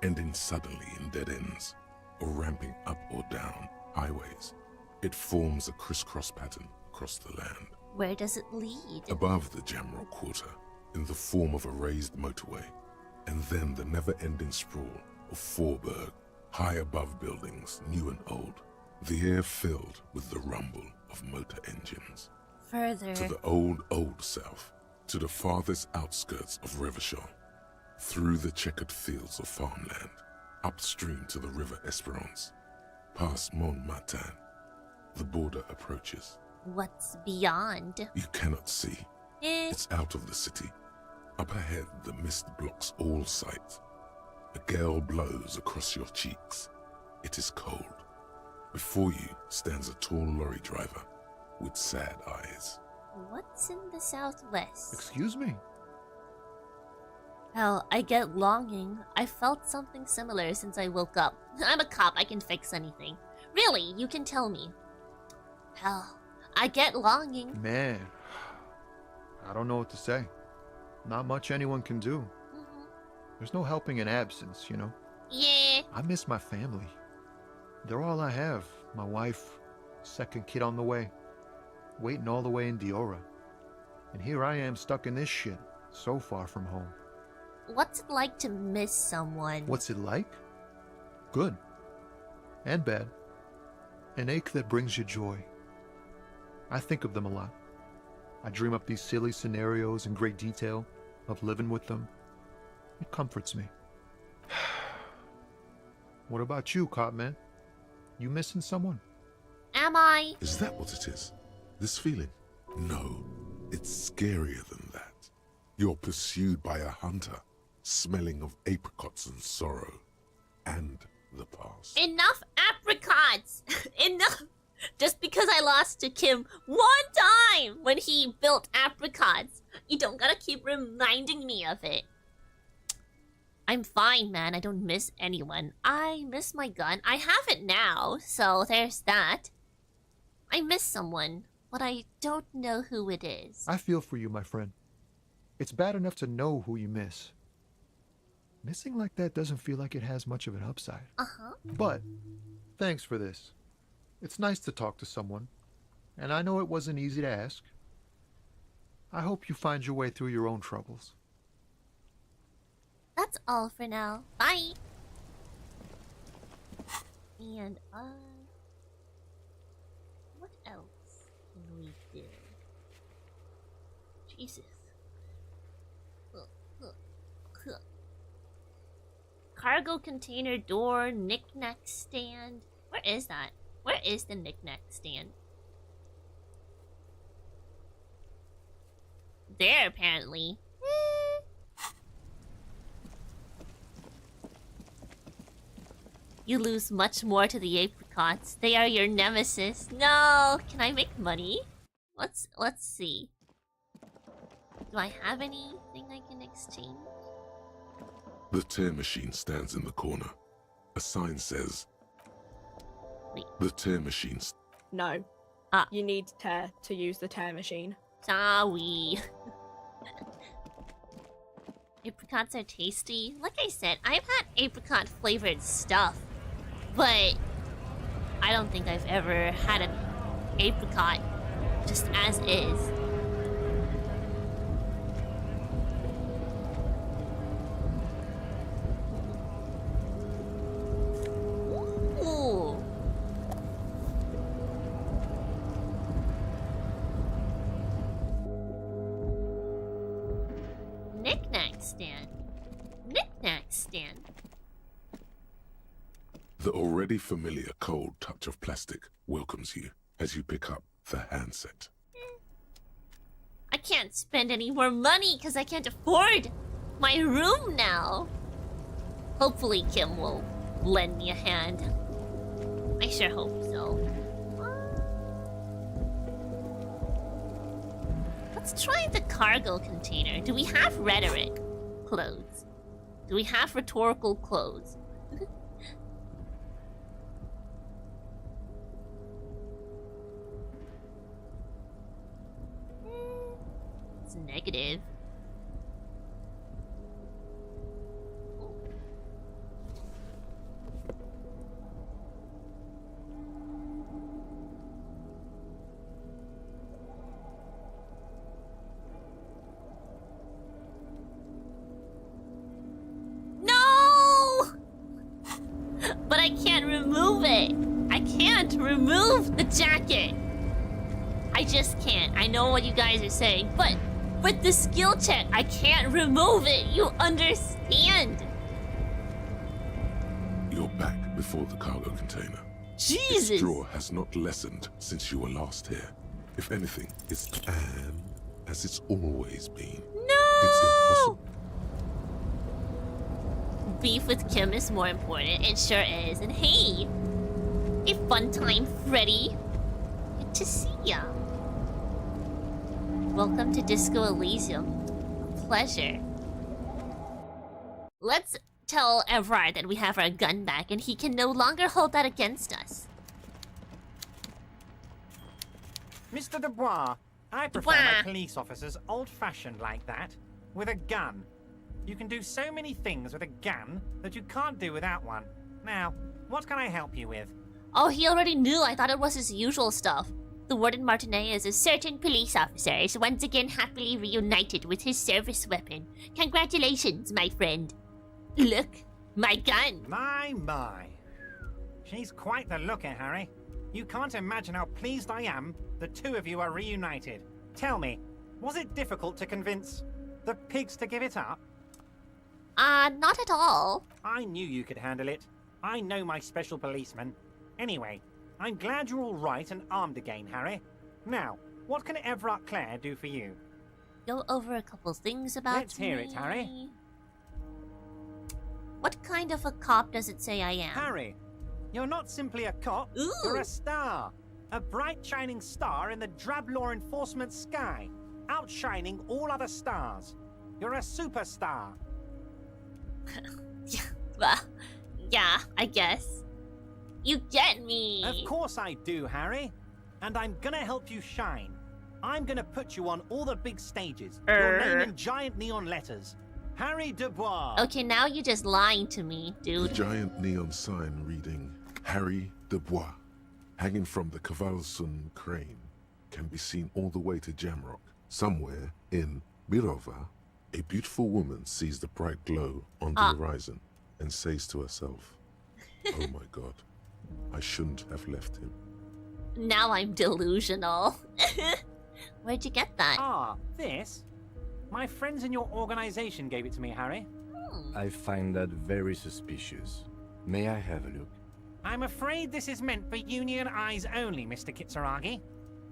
ending suddenly in dead ends, or ramping up or down highways. It forms a crisscross pattern across the land. Where does it lead? Above the Jamrock Quarter, in the form of a raised motorway, and then the never-ending sprawl of Forburg, high above buildings, new and old, the air filled with the rumble of motor engines. Further. To the old south, to the farthest outskirts of Revachol, through the checkered fields of farmland, upstream to the river Esperance, past Montmartin, the border approaches. What's beyond? You cannot see. It's out of the city. Up ahead, the mist blocks all sight. A gale blows across your cheeks. It is cold. Before you stands a tall lorry driver with sad eyes. What's in the southwest? Excuse me? Hell, I get longing. I felt something similar since I woke up. I'm a cop, I can fix anything. Really, you can tell me. Hell, I get longing. Man, I don't know what to say. Not much anyone can do. There's no helping in absence, you know? Yeah. I miss my family. They're all I have. My wife, second kid on the way, waiting all the way in Diora. And here I am stuck in this shit, so far from home. What's it like to miss someone? What's it like? Good. And bad. An ache that brings you joy. I think of them a lot. I dream up these silly scenarios in great detail of living with them. It comforts me. What about you, cop man? You missing someone? Am I? Is that what it is? This feeling? No, it's scarier than that. You're pursued by a hunter, smelling of apricots and sorrow, and the past. Enough apricots! Enough! Just because I lost to Kim one time when he built apricots, you don't gotta keep reminding me of it. I'm fine, man. I don't miss anyone. I miss my gun. I have it now, so there's that. I miss someone, but I don't know who it is. I feel for you, my friend. It's bad enough to know who you miss. Missing like that doesn't feel like it has much of an upside. Uh-huh. But, thanks for this. It's nice to talk to someone, and I know it wasn't easy to ask. I hope you find your way through your own troubles. That's all for now. Bye! And, what else can we do? Jesus. Cargo container door, knick-knack stand. Where is that? Where is the knick-knack stand? There, apparently. You lose much more to the apricots. They are your nemesis. No! Can I make money? Let's see. Do I have anything I can exchange? The tear machine stands in the corner. A sign says, Wait. The tear machine. No. You need tear to use the tear machine. Sorry. Apricots are tasty. Like I said, I've had apricot flavored stuff, but I don't think I've ever had an apricot just as is. Ooh. Knick-knack stand. Knick-knack stand. The already familiar cold touch of plastic welcomes you as you pick up the handset. I can't spend any more money because I can't afford my room now. Hopefully Kim will lend me a hand. I sure hope so. Let's try the cargo container. Do we have rhetoric clothes? Do we have rhetorical clothes? It's negative. No! But I can't remove it. I can't remove the jacket. I just can't. I know what you guys are saying, but with the skill check, I can't remove it. You understand? You're back before the cargo container. Jesus! Its draw has not lessened since you were last here. If anything, it's as it's always been. No! It's impossible. Beef with Kim is more important. It sure is. And hey, a fun time, Freddy. Good to see ya. Welcome to Disco Elysium. A pleasure. Let's tell Everard that we have our gun back and he can no longer hold that against us. Mr. Dubois, I prefer my police officers old-fashioned like that, with a gun. You can do so many things with a gun that you can't do without one. Now, what can I help you with? Oh, he already knew. I thought it was his usual stuff. The Warden Martinet is a certain police officer is once again happily reunited with his service weapon. Congratulations, my friend. Look, my gun. My. She's quite the looker, Harry. You can't imagine how pleased I am the two of you are reunited. Tell me, was it difficult to convince the pigs to give it up? Not at all. I knew you could handle it. I know my special policeman. Anyway, I'm glad you're all right and armed again, Harry. Now, what can Everard Clare do for you? Go over a couple things about Let's hear it, Harry. What kind of a cop does it say I am? Harry, you're not simply a cop. Ooh. You're a star. A bright shining star in the drab law enforcement sky, outshining all other stars. You're a superstar. Yeah, I guess. You get me. Of course I do, Harry. And I'm gonna help you shine. I'm gonna put you on all the big stages. Your name in giant neon letters. Harry Dubois. Okay, now you're just lying to me, dude. The giant neon sign reading Harry Dubois, hanging from the Cavalsun crane, can be seen all the way to Jamrock. Somewhere in Mirova, a beautiful woman sees the bright glow on the horizon and says to herself, "Oh my God, I shouldn't have left him." Now I'm delusional. Where'd you get that? This? My friends in your organization gave it to me, Harry. I find that very suspicious. May I have a look? I'm afraid this is meant for union eyes only, Mr. Kitsuragi.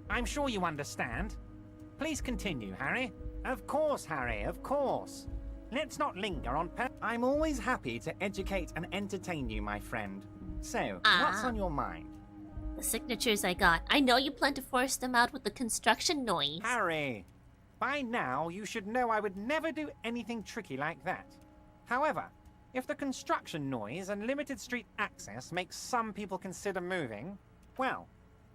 I'm sure you understand. Please continue, Harry. Of course, Harry, of course. Let's not linger on I'm always happy to educate and entertain you, my friend. So, what's on your mind? The signatures I got. I know you plan to force them out with the construction noise. Harry, by now you should know I would never do anything tricky like that. However, if the construction noise and limited street access makes some people consider moving, well,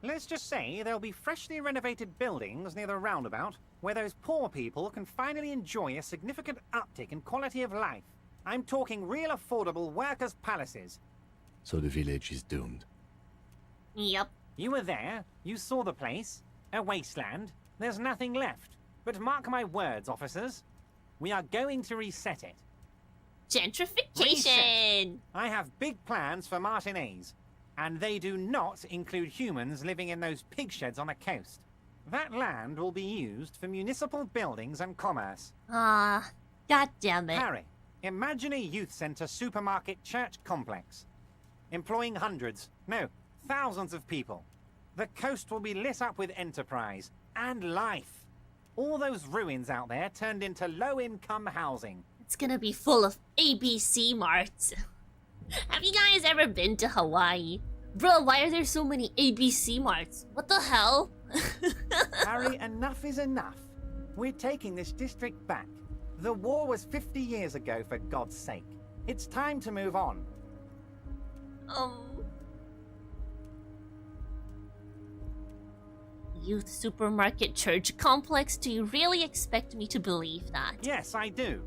let's just say there'll be freshly renovated buildings near the roundabout where those poor people can finally enjoy a significant uptick in quality of life. I'm talking real affordable workers' palaces. So the village is doomed. Yep. You were there, you saw the place, a wasteland, there's nothing left. But mark my words, officers, we are going to reset it. Gentrification! Reset. I have big plans for Martinez, and they do not include humans living in those pig sheds on the coast. That land will be used for municipal buildings and commerce. God damn it. Harry, imagine a youth center supermarket church complex, employing hundreds, no, thousands of people. The coast will be lit up with enterprise and life. All those ruins out there turned into low-income housing. It's gonna be full of ABC marts. Have you guys ever been to Hawaii? Bro, why are there so many ABC marts? What the hell? Harry, enough is enough. We're taking this district back. The war was 50 years ago, for God's sake. It's time to move on. Youth supermarket church complex? Do you really expect me to believe that? Yes, I do.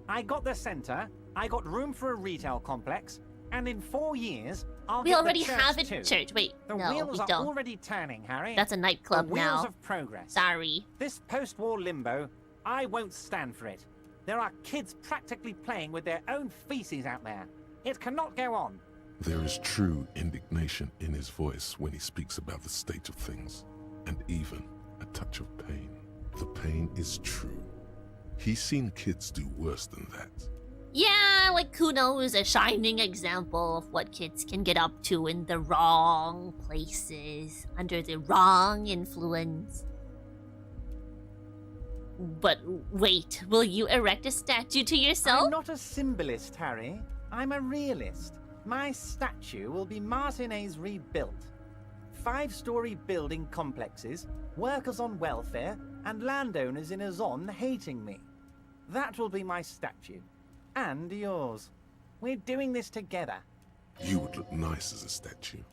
I got the center, I got room for a retail complex, and in 4 years, I'll We get already the church have a too. church. Wait, the no, wheels we are don't. already turning, Harry. That's a nightclub the wheels now. of progress. Sorry. This post-war limbo, I won't stand for it. There are kids practically playing with their own feces out there. It cannot go on. There is true indignation in his voice when he speaks about the state of things, and even a touch of pain. The pain is true. He's seen kids do worse than that. Yeah, like Kuno is a shining example of what kids can get up to in the wrong places, under the wrong influence. But wait, will you erect a statue to yourself? I'm not a symbolist, Harry. I'm a realist. My statue will be Martinez rebuilt. 5-story building complexes, workers on welfare, and landowners in a zone hating me. That will be my statue. And yours. We're doing this together. You would look nice as a statue.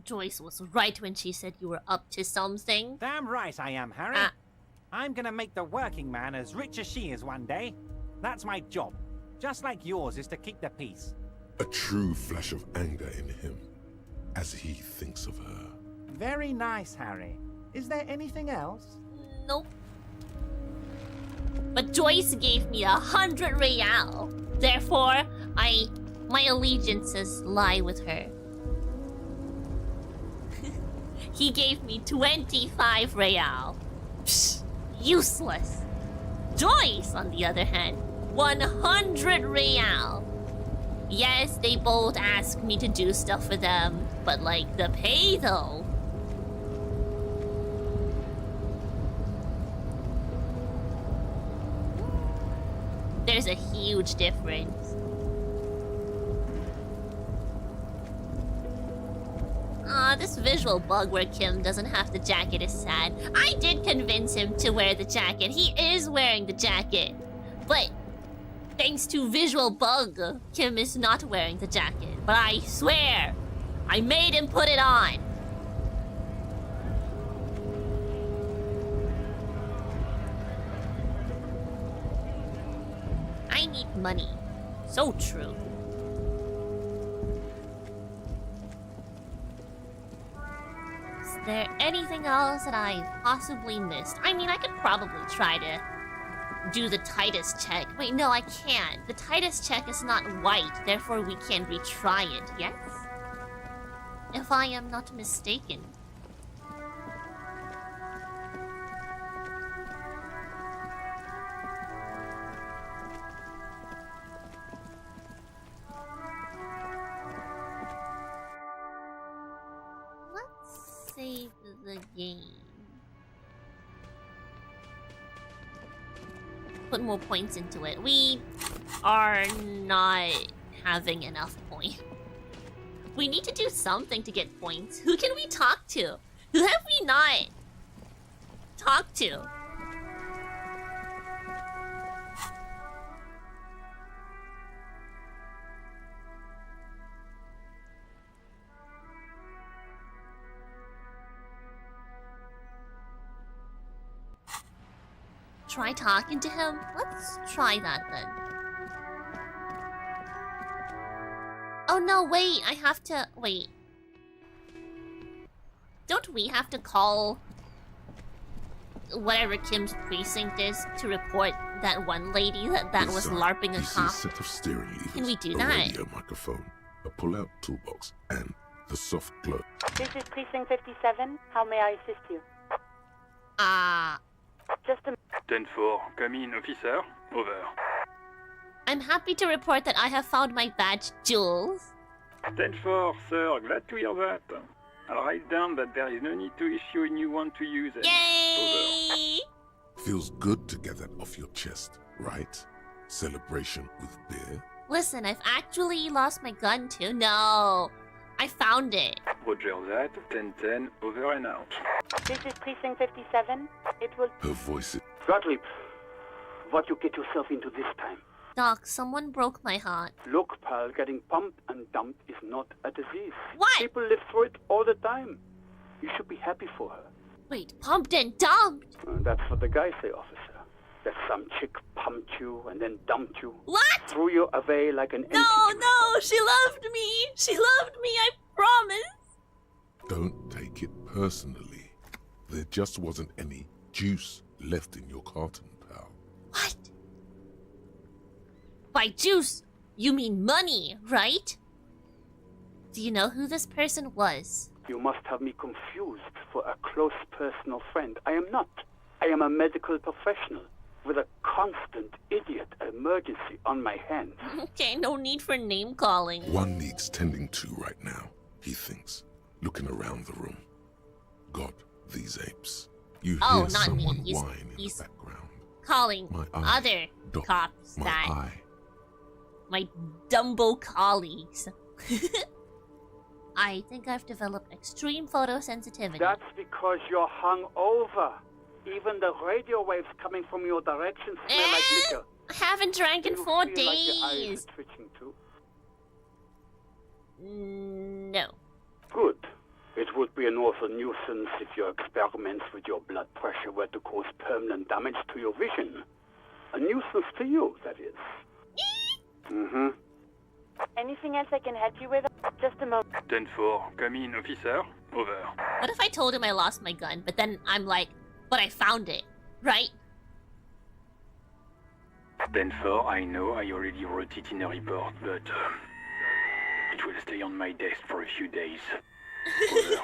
Joyce was right when she said you were up to something. Damn right I am, Harry. I'm gonna make the working man as rich as she is one day. That's my job. Just like yours is to keep the peace. A true flash of anger in him, as he thinks of her. Very nice, Harry. Is there anything else? Nope. But Joyce gave me 100 real. Therefore, my allegiances lie with her. He gave me 25 real. Psst, useless. Joyce, on the other hand, 100 real. Yes, they both ask me to do stuff for them, but like the pay though. There's a huge difference. This visual bug where Kim doesn't have the jacket is sad. I did convince him to wear the jacket. He is wearing the jacket. But thanks to visual bug, Kim is not wearing the jacket. But I swear, I made him put it on. I need money. So true. Is there anything else that I've possibly missed? I mean, I could probably try to do the Titus check. Wait, no, I can't. The Titus check is not white, therefore we can retry it, yes? If I am not mistaken. Let's save the game. Put more points into it. We are not having enough points. We need to do something to get points. Who can we talk to? Who have we not talked to? Try talking to him? Let's try that then. Oh no, wait, I have to... Wait. Don't we have to call whatever Kim's precinct is to report that one lady that was LARPing a cop? Set of steering levers, Can we do a that? radio microphone, a pull-out toolbox, and the soft glow. This is Precinct 57. How may I assist you? Just a... 10-4, come in, officer. Over. I'm happy to report that I have found my badge, Jules. 10-4, sir. Glad to hear that. I'll write down that there is no need to issue a new one to use it. Yay! Feels good to get that off your chest, right? Celebration with beer? Listen, I've actually lost my gun too. No, I found it. Roger that. 10-10, over and out. This is Precinct 57. It will... Her voice is... Gottlieb, what you get yourself into this time? Doc, someone broke my heart. Look, pal, getting pumped and dumped is not a disease. What? People live through it all the time. You should be happy for her. Wait, pumped and dumped? That's what the guys say, officer. That some chick pumped you and then dumped you. What? Threw you away like an empty No, she loved me. She loved me, I promise. Don't take it personally. There just wasn't any juice left in your carton, pal. What? By juice, you mean money, right? Do you know who this person was? You must have me confused for a close personal friend. I am not. I am a medical professional with a constant idiot emergency on my hands. Okay, no need for name calling. One needs tending to right now, he thinks, looking around the room. God, these apes. You hear someone whine in the background. Calling My eye, other Doc, cops my that eye. my Dumbo colleagues. I think I've developed extreme photosensitivity. That's because you're hungover. Even the radio waves coming from your direction smell like liquor. I haven't drank in 4 Feel like your eyes days. are twitching too? No. Good. It would be an awful nuisance if your experiments with your blood pressure were to cause permanent damage to your vision. A nuisance to you, that is. Mm-hmm. Anything else I can help you with? Just a moment. 10-4, come in, officer. Over. What if I told him I lost my gun, but then I'm like, but I found it, right? 10-4, I know I already wrote it in a report, but it will stay on my desk for a few days. Over.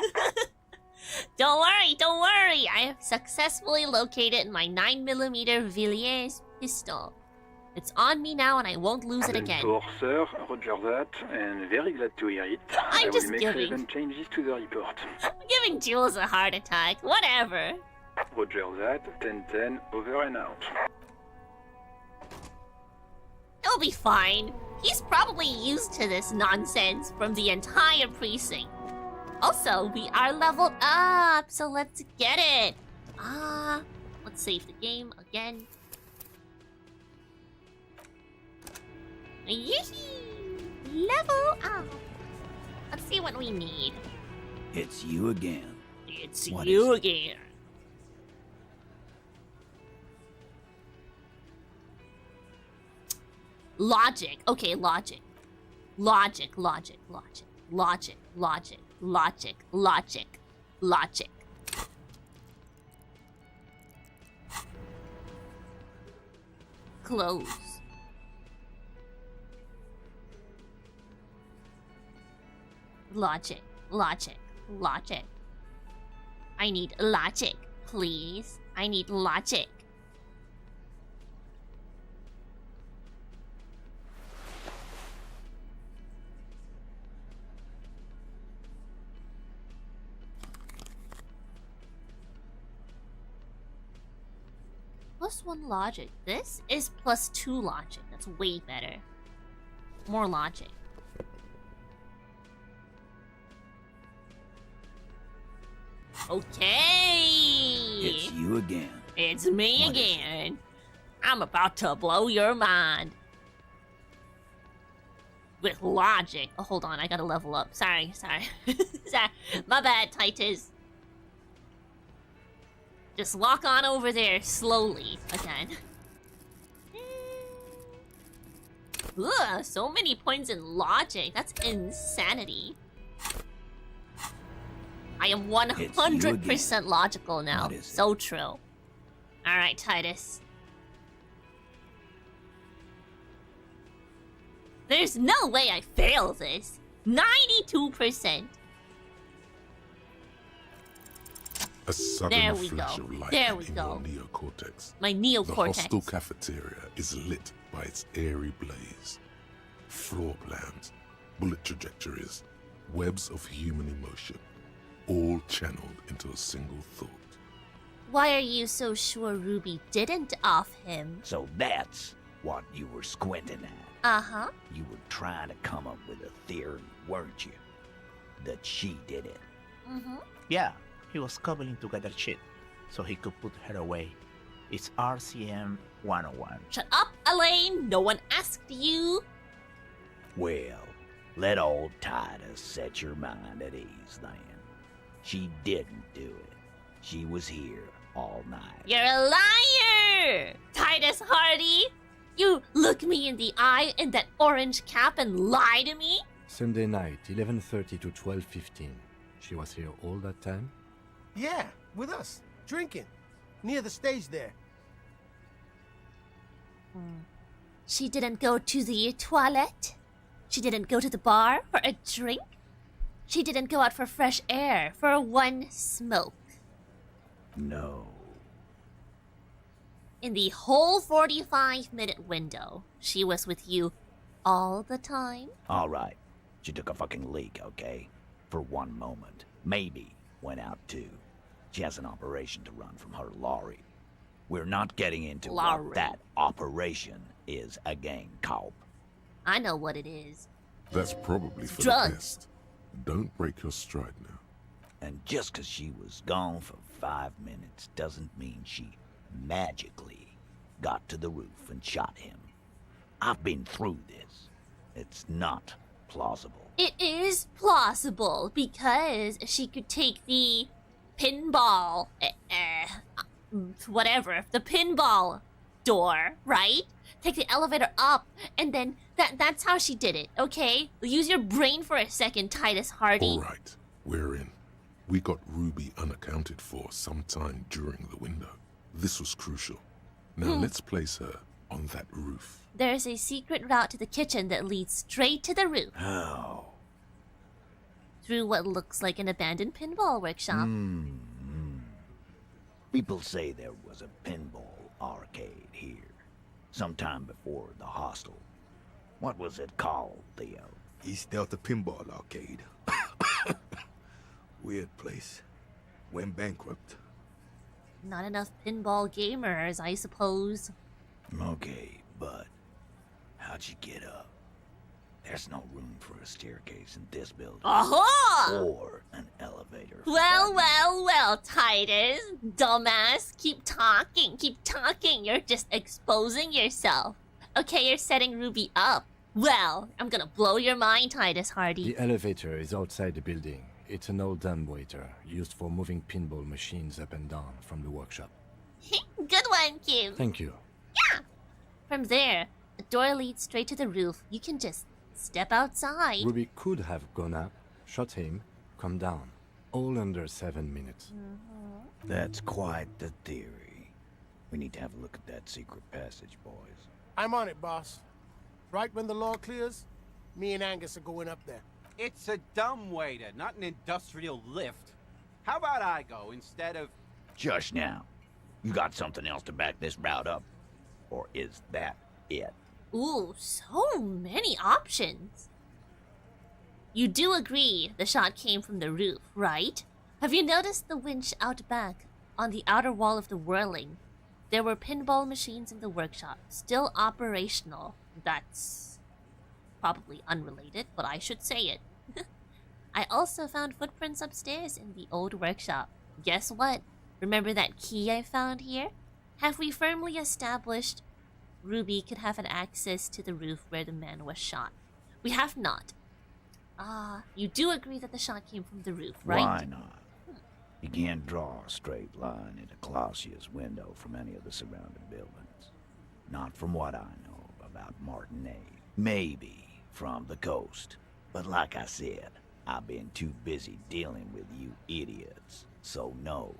Don't worry. I have successfully located my 9mm Villiers pistol. It's on me now and I won't lose it again. 10-4, sir. Roger that, and very glad to hear it. I just will make kidding. 7 changes to the report. I'm giving Jules a heart attack. Whatever. Roger that, 10-10, over and out. It'll be fine. He's probably used to this nonsense from the entire precinct. Also, we are leveled up, so let's get it. Let's save the game again. Yee! Level up. Let's see what we need. It's you again. It's What you is it? again. Logic. Okay, logic. Logic. Close. Logic. I need logic, please. I need logic. +1 logic. This is +2 logic. That's way better. More logic. Okay. It's you again. It's me What is it? again. I'm about to blow your mind. With logic. Oh, hold on. I gotta level up. Sorry. Sorry. My bad, Titus. Just walk on over there slowly again. Ugh, so many points in logic. That's insanity. I am 100% logical now. What is it? So true. Alright, Titus. There's no way I fail this. 92%. A sudden There we flash go. of light There we in go. your neocortex. My The neocortex. hostel cafeteria is lit by its airy blaze. Floor plans, bullet trajectories, webs of human emotion. all channeled into a single thought. Why are you so sure Ruby didn't off him? So that's what you were squinting at. Uh-huh. You were trying to come up with a theory, weren't you? That she did it. Mm-hmm. Yeah, he was cobbling together shit so he could put her away. It's RCM 101. Shut up, Elaine! No one asked you! Well, let old Titus set your mind at ease then. She didn't do it. She was here all night. You're a liar! Titus Hardy! You look me in the eye in that orange cap and lie to me? Sunday night, 11:30 to 12:15. She was here all that time? Yeah, with us, drinking, near the stage there. She didn't go to the toilet? She didn't go to the bar for a drink? She didn't go out for fresh air for one smoke? No. In the whole 45-minute window, she was with you all the time? All right. She took a fucking leak, okay? For one moment. Maybe went out too. She has an operation to run from her lorry. We're not getting into what that operation is again, Cobb. I know what it is. That's probably for drugs. the best. Don't break your stride now. And just 'cause she was gone for 5 minutes doesn't mean she magically got to the roof and shot him. I've been through this. It's not plausible. It is plausible because she could take the pinball, whatever, the pinball door, right? Take the elevator up, and then that's how she did it, okay? Use your brain for a second, Titus Hardy. All right, we're in. We got Ruby unaccounted for sometime during the window. This was crucial. Now let's place her on that roof. There's a secret route to the kitchen that leads straight to the roof. How? Through what looks like an abandoned pinball workshop. People say there was a pinball arcade here, sometime before the hostel. What was it called, Theo? East Delta Pinball Arcade. Weird place. Went bankrupt. Not enough pinball gamers, I suppose. Okay, but how'd you get up? There's no room for a staircase in this building. Aha! Or an elevator. Well, Titus. Dumbass. Keep talking. You're just exposing yourself. Okay, you're setting Ruby up. Well, I'm gonna blow your mind, Titus Hardy. The elevator is outside the building. It's an old dumbwaiter, used for moving pinball machines up and down from the workshop. Good one, Kim. Thank you. Yeah! From there, a door leads straight to the roof. You can just step outside. Ruby could have gone up, shot him, come down. All under 7 minutes. That's quite the theory. We need to have a look at that secret passage, boys. I'm on it, boss. Right when the law clears, me and Angus are going up there. It's a dumbwaiter, not an industrial lift. How about I go instead of... Just now. You got something else to back this route up? Or is that it? Ooh, so many options. You do agree the shot came from the roof, right? Have you noticed the winch out back on the outer wall of the whirling? There were pinball machines in the workshop, still operational. That's probably unrelated, but I should say it. I also found footprints upstairs in the old workshop. Guess what? Remember that key I found here? Have we firmly established Ruby could have an access to the roof where the man was shot? We have not. You do agree that the shot came from the roof, right? Why not? You can't draw a straight line into Clausia's window from any of the surrounding buildings. Not from what I know about Martinez. Maybe from the coast. But like I said, I've been too busy dealing with you idiots. So no,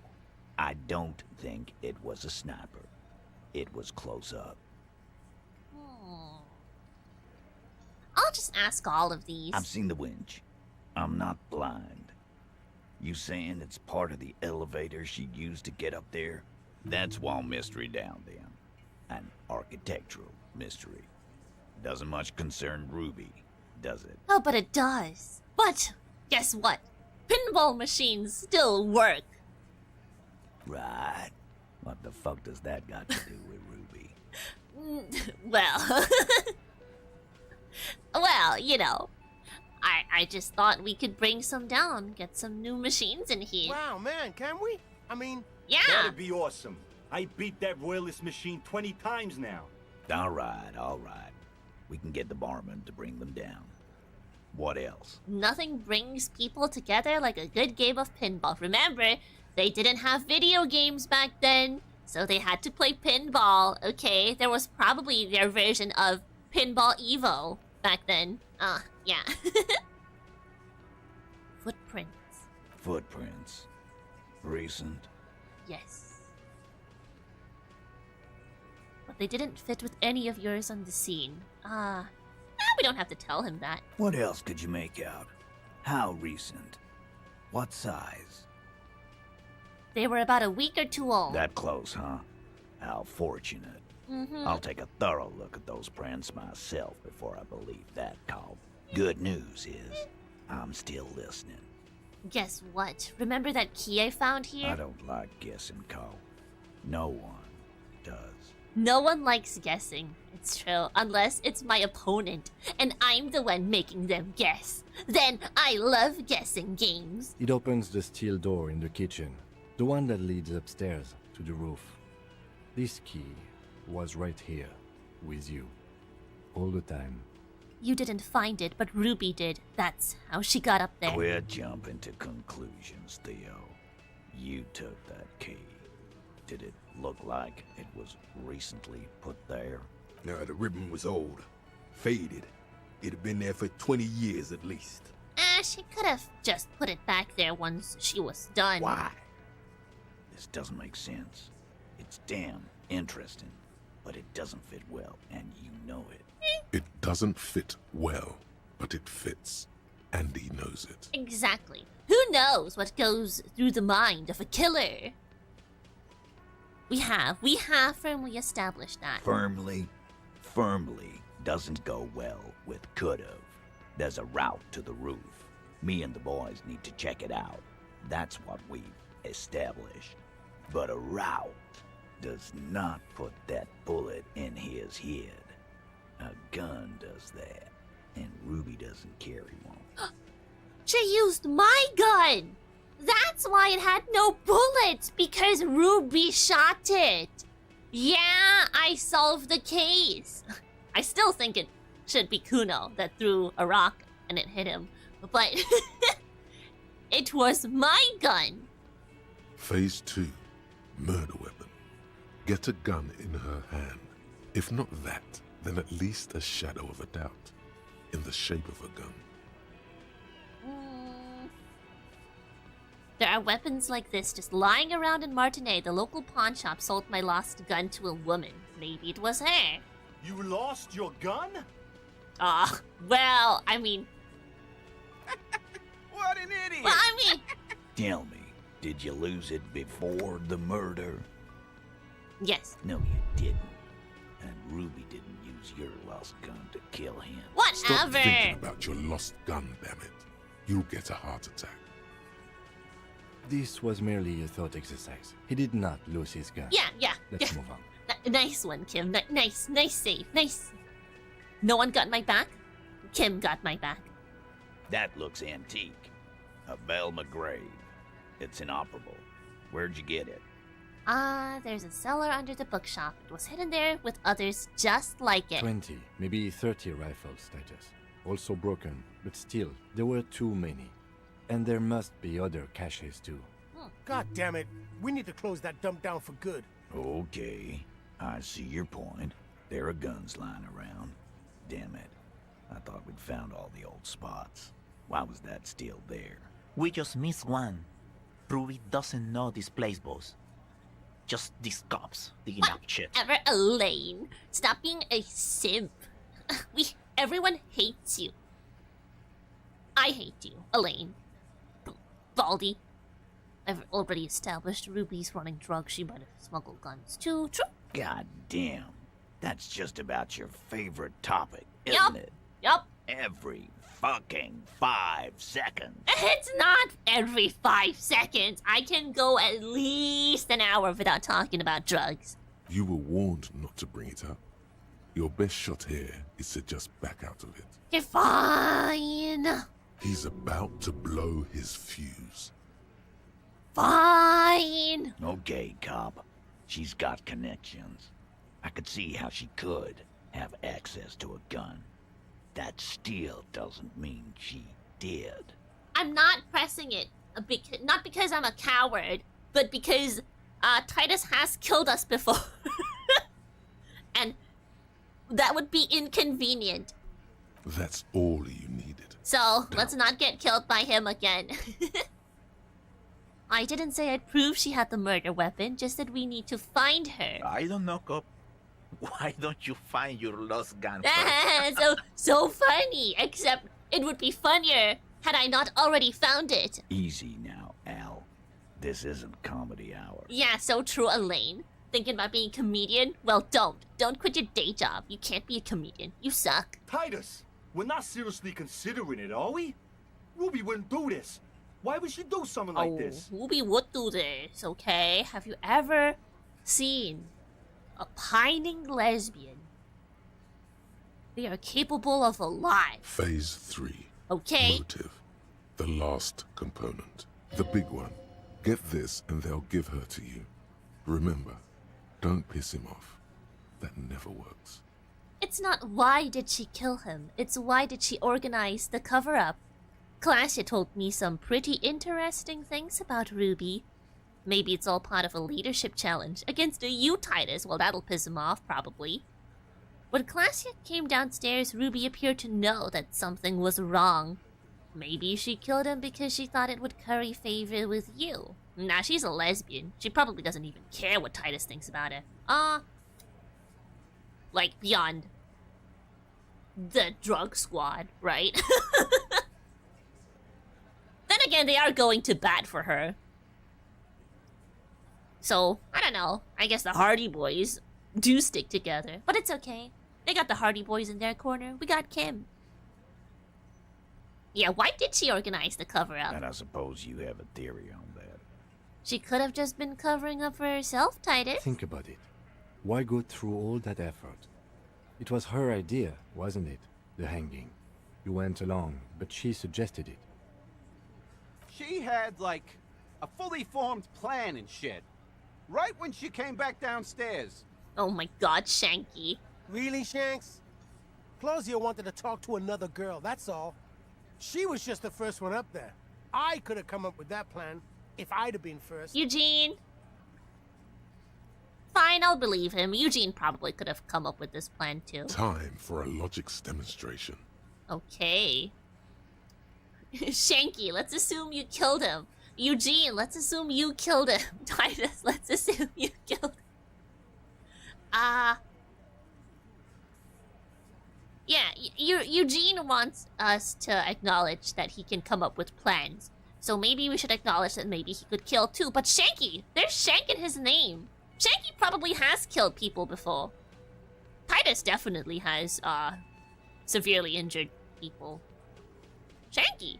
I don't think it was a sniper. It was close up. I'll just ask all of these. I've seen the winch. I'm not blind. You saying it's part of the elevator she used to get up there? That's one mystery down then. An architectural mystery. Doesn't much concern Ruby, does it? Oh, but it does. But guess what? pinball machines still work. Right. What the fuck does that got to do with Ruby? Well, well, you know, I just thought we could bring some down, get some new machines in here. Wow, man, can we? I mean... Yeah. That'd be awesome. I beat that Royalist machine 20 times now. All right, all right. We can get the barman to bring them down. What else? Nothing brings people together like a good game of pinball. Remember, they didn't have video games back then, so they had to play pinball, okay? There was probably their version of Pinball Evo back then. Yeah. Footprints. Footprints. Recent. Yes. But they didn't fit with any of yours on the scene. We don't have to tell him that. What else could you make out? How recent? What size? They were about a week or two old. That close, huh? How fortunate. I'll take a thorough look at those prints myself before I believe that call. Good news is, I'm still listening. Guess what? Remember that key I found here? I don't like guessing, Cole. No one does. No one likes guessing. It's true, unless it's my opponent, and I'm the one making them guess. Then I love guessing games. It opens the steel door in the kitchen, the one that leads upstairs to the roof. This key was right here, with you, all the time. You didn't find it, but Ruby did. That's how she got up there. Quit jumping to conclusions, Theo. You took that key. Did it look like it was recently put there? No, the ribbon was old, faded. It had been there for 20 years at least. She could have just put it back there once she was done. Why? This doesn't make sense. It's damn interesting, but it doesn't fit well, and you know it. It doesn't fit well, but it fits, and he knows it. Exactly. Who knows what goes through the mind of a killer? We have firmly established that. Firmly doesn't go well with could've. There's a route to the roof. Me and the boys need to check it out. That's what we've established. But a route does not put that bullet in his head. A gun does that, and Ruby doesn't carry one. She used my gun! That's why it had no bullets, because Ruby shot it. Yeah, I solved the case. I still think it should be Kuno that threw a rock and it hit him, but it was my gun. Phase 2, murder weapon. Get a gun in her hand. If not that, then at least a shadow of a doubt, in the shape of a gun. There are weapons like this just lying around in Martinez. The local pawn shop sold my lost gun to a woman. Maybe it was her. You lost your gun? Well, I mean... What an idiot! Well, I mean... Tell me, did you lose it before the murder? Yes. No, you didn't. And Ruby didn't use your lost gun to kill him. Whatever! Stop thinking about your lost gun, damn it. You'll get a heart attack. This was merely a thought exercise. He did not lose his gun. Yeah. Let's move on. Nice one, Kim. Nice save. Nice. No one got my back? Kim got my back. That looks antique. A Velma grave. It's inoperable. Where'd you get it? There's a cellar under the bookshop. It was hidden there with others just like it. 20, maybe 30 rifles, Titus. Also broken, but still, there were too many. And there must be other caches too. God damn it. We need to close that dump down for good. Okay, I see your point. There are guns lying around. Damn it. I thought we'd found all the old spots. Why was that still there? We just missed one. Ruby doesn't know this place, boss. Just these cops digging up shit. Whatever, Elaine. Stop being a simp. Everyone hates you. I hate you, Elaine. Baldy. I've already established Ruby's running drugs. She might have smuggled guns too. True. God damn. That's just about your favorite topic, isn't it? Yup. Every fucking 5 seconds. It's not every 5 seconds. I can go at least an hour without talking about drugs. You were warned not to bring it up. Your best shot here is to just back out of it. You're fine. He's about to blow his fuse. Fine. Okay, cop. She's got connections. I could see how she could have access to a gun. That still doesn't mean she did. I'm not pressing it, not because I'm a coward, but because Titus has killed us before. And that would be inconvenient. That's all you needed. So, let's not get killed by him again. I didn't say I'd prove she had the murder weapon, just that we need to find her. I don't know, cop. Why don't you find your lost gun so funny, except it would be funnier had I not already found it. Easy now, Al. This isn't comedy hour. Yeah, so true, Elaine. Thinking about being a comedian? Well, don't. Don't quit your day job. You can't be a comedian. You suck. Titus, we're not seriously considering it, are we? Ruby wouldn't do this. Why would she do something like this? Ruby would do this, okay? Have you ever seen a pining lesbian? They are capable of a lot. Phase 3. Okay. Motive. The last component. The big one. Get this and they'll give her to you. Remember, don't piss him off. That never works. It's not why did she kill him. It's why did she organize the cover-up. Klasha told me some pretty interesting things about Ruby. Maybe it's all part of a leadership challenge against you, Titus. Well, that'll piss him off, probably. When Klasha came downstairs, Ruby appeared to know that something was wrong. Maybe she killed him because she thought it would curry favor with you. Nah, she's a lesbian. She probably doesn't even care what Titus thinks about her. Like, beyond the drug squad, right? Then again, they are going to bat for her. So, I don't know. I guess the Hardy Boys do stick together. But it's okay. They got the Hardy Boys in their corner. We got Kim. Yeah, why did she organize the cover-up? And I suppose you have a theory on that. She could have just been covering up for herself, Titus. Think about it. Why go through all that effort? It was her idea, wasn't it? The hanging. You went along, but she suggested it. She had, like, a fully formed plan and shit. Right when she came back downstairs. Oh my god, Shanky. Really, Shanks? Claudia wanted to talk to another girl, that's all. She was just the first one up there. I could have come up with that plan if I'd have been first. Eugene. Fine, I'll believe him. Eugene probably could have come up with this plan too. Time for a logics demonstration. Okay. Shanky, let's assume you killed him. Eugene, let's assume you killed him. Titus, let's assume you killed him. Yeah, Eugene wants us to acknowledge that he can come up with plans. So maybe we should acknowledge that maybe he could kill too. But Shanky, there's Shank in his name. Shanky probably has killed people before. Titus definitely has, severely injured people. Shanky,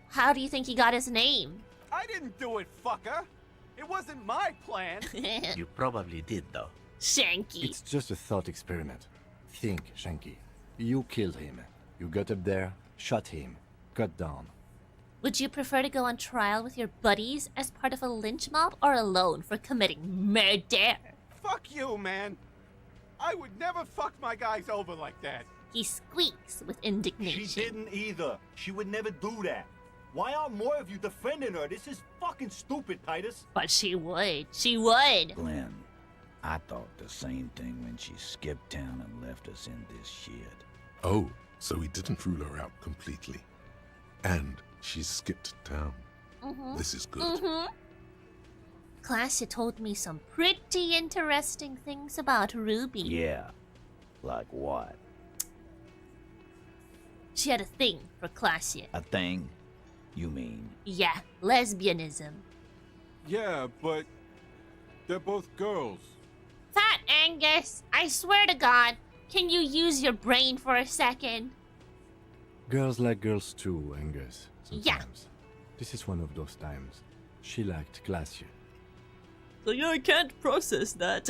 how do you think he got his name? I didn't do it, fucker. It wasn't my plan. You probably did, though. Shanky. It's just a thought experiment. Think, Shanky. You killed him. You got up there, shot him, cut down. Would you prefer to go on trial with your buddies as part of a lynch mob or alone for committing murder? Fuck you, man. I would never fuck my guys over like that. He squeaks with indignation. She didn't either. She would never do that. Why aren't more of you defending her? This is fucking stupid, Titus. But she would. She would. Glenn, I thought the same thing when she skipped town and left us in this shit. Oh, so he didn't rule her out completely. And she skipped town. This is good. Klasha told me some pretty interesting things about Ruby. Yeah, like what? She had a thing for Klasha. A thing? You mean? Yeah, lesbianism. Yeah, but they're both girls. Fat Angus, I swear to God, can you use your brain for a second? Girls like girls too, Angus. Sometimes. Yeah. This is one of those times. She liked Glacier. So yeah, I can't process that.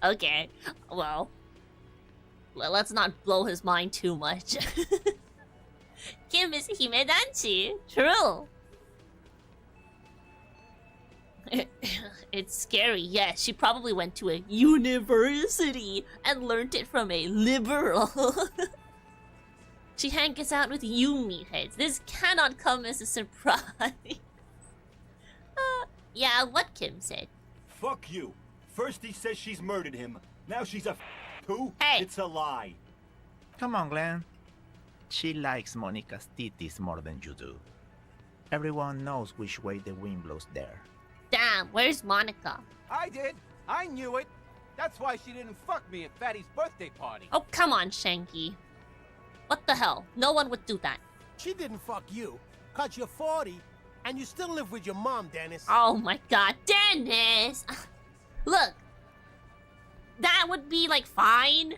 Okay, well, let's not blow his mind too much. Kim is himedanchi. True. It's scary, yes. She probably went to a university and learned it from a liberal. She hangs out with you meatheads. This cannot come as a surprise. Yeah, what Kim said. Fuck you. First he says she's murdered him. Now she's a too? Hey. It's a lie. Come on, Glenn. She likes Monica's titties more than you do. Everyone knows which way the wind blows there. Damn, where's Monica? I did. I knew it. That's why she didn't fuck me at Fatty's birthday party. Oh, come on, Shanky. What the hell? No one would do that. She didn't fuck you, 'cause you're 40, and you still live with your mom, Dennis. Oh my god, Dennis! Look, that would be like fine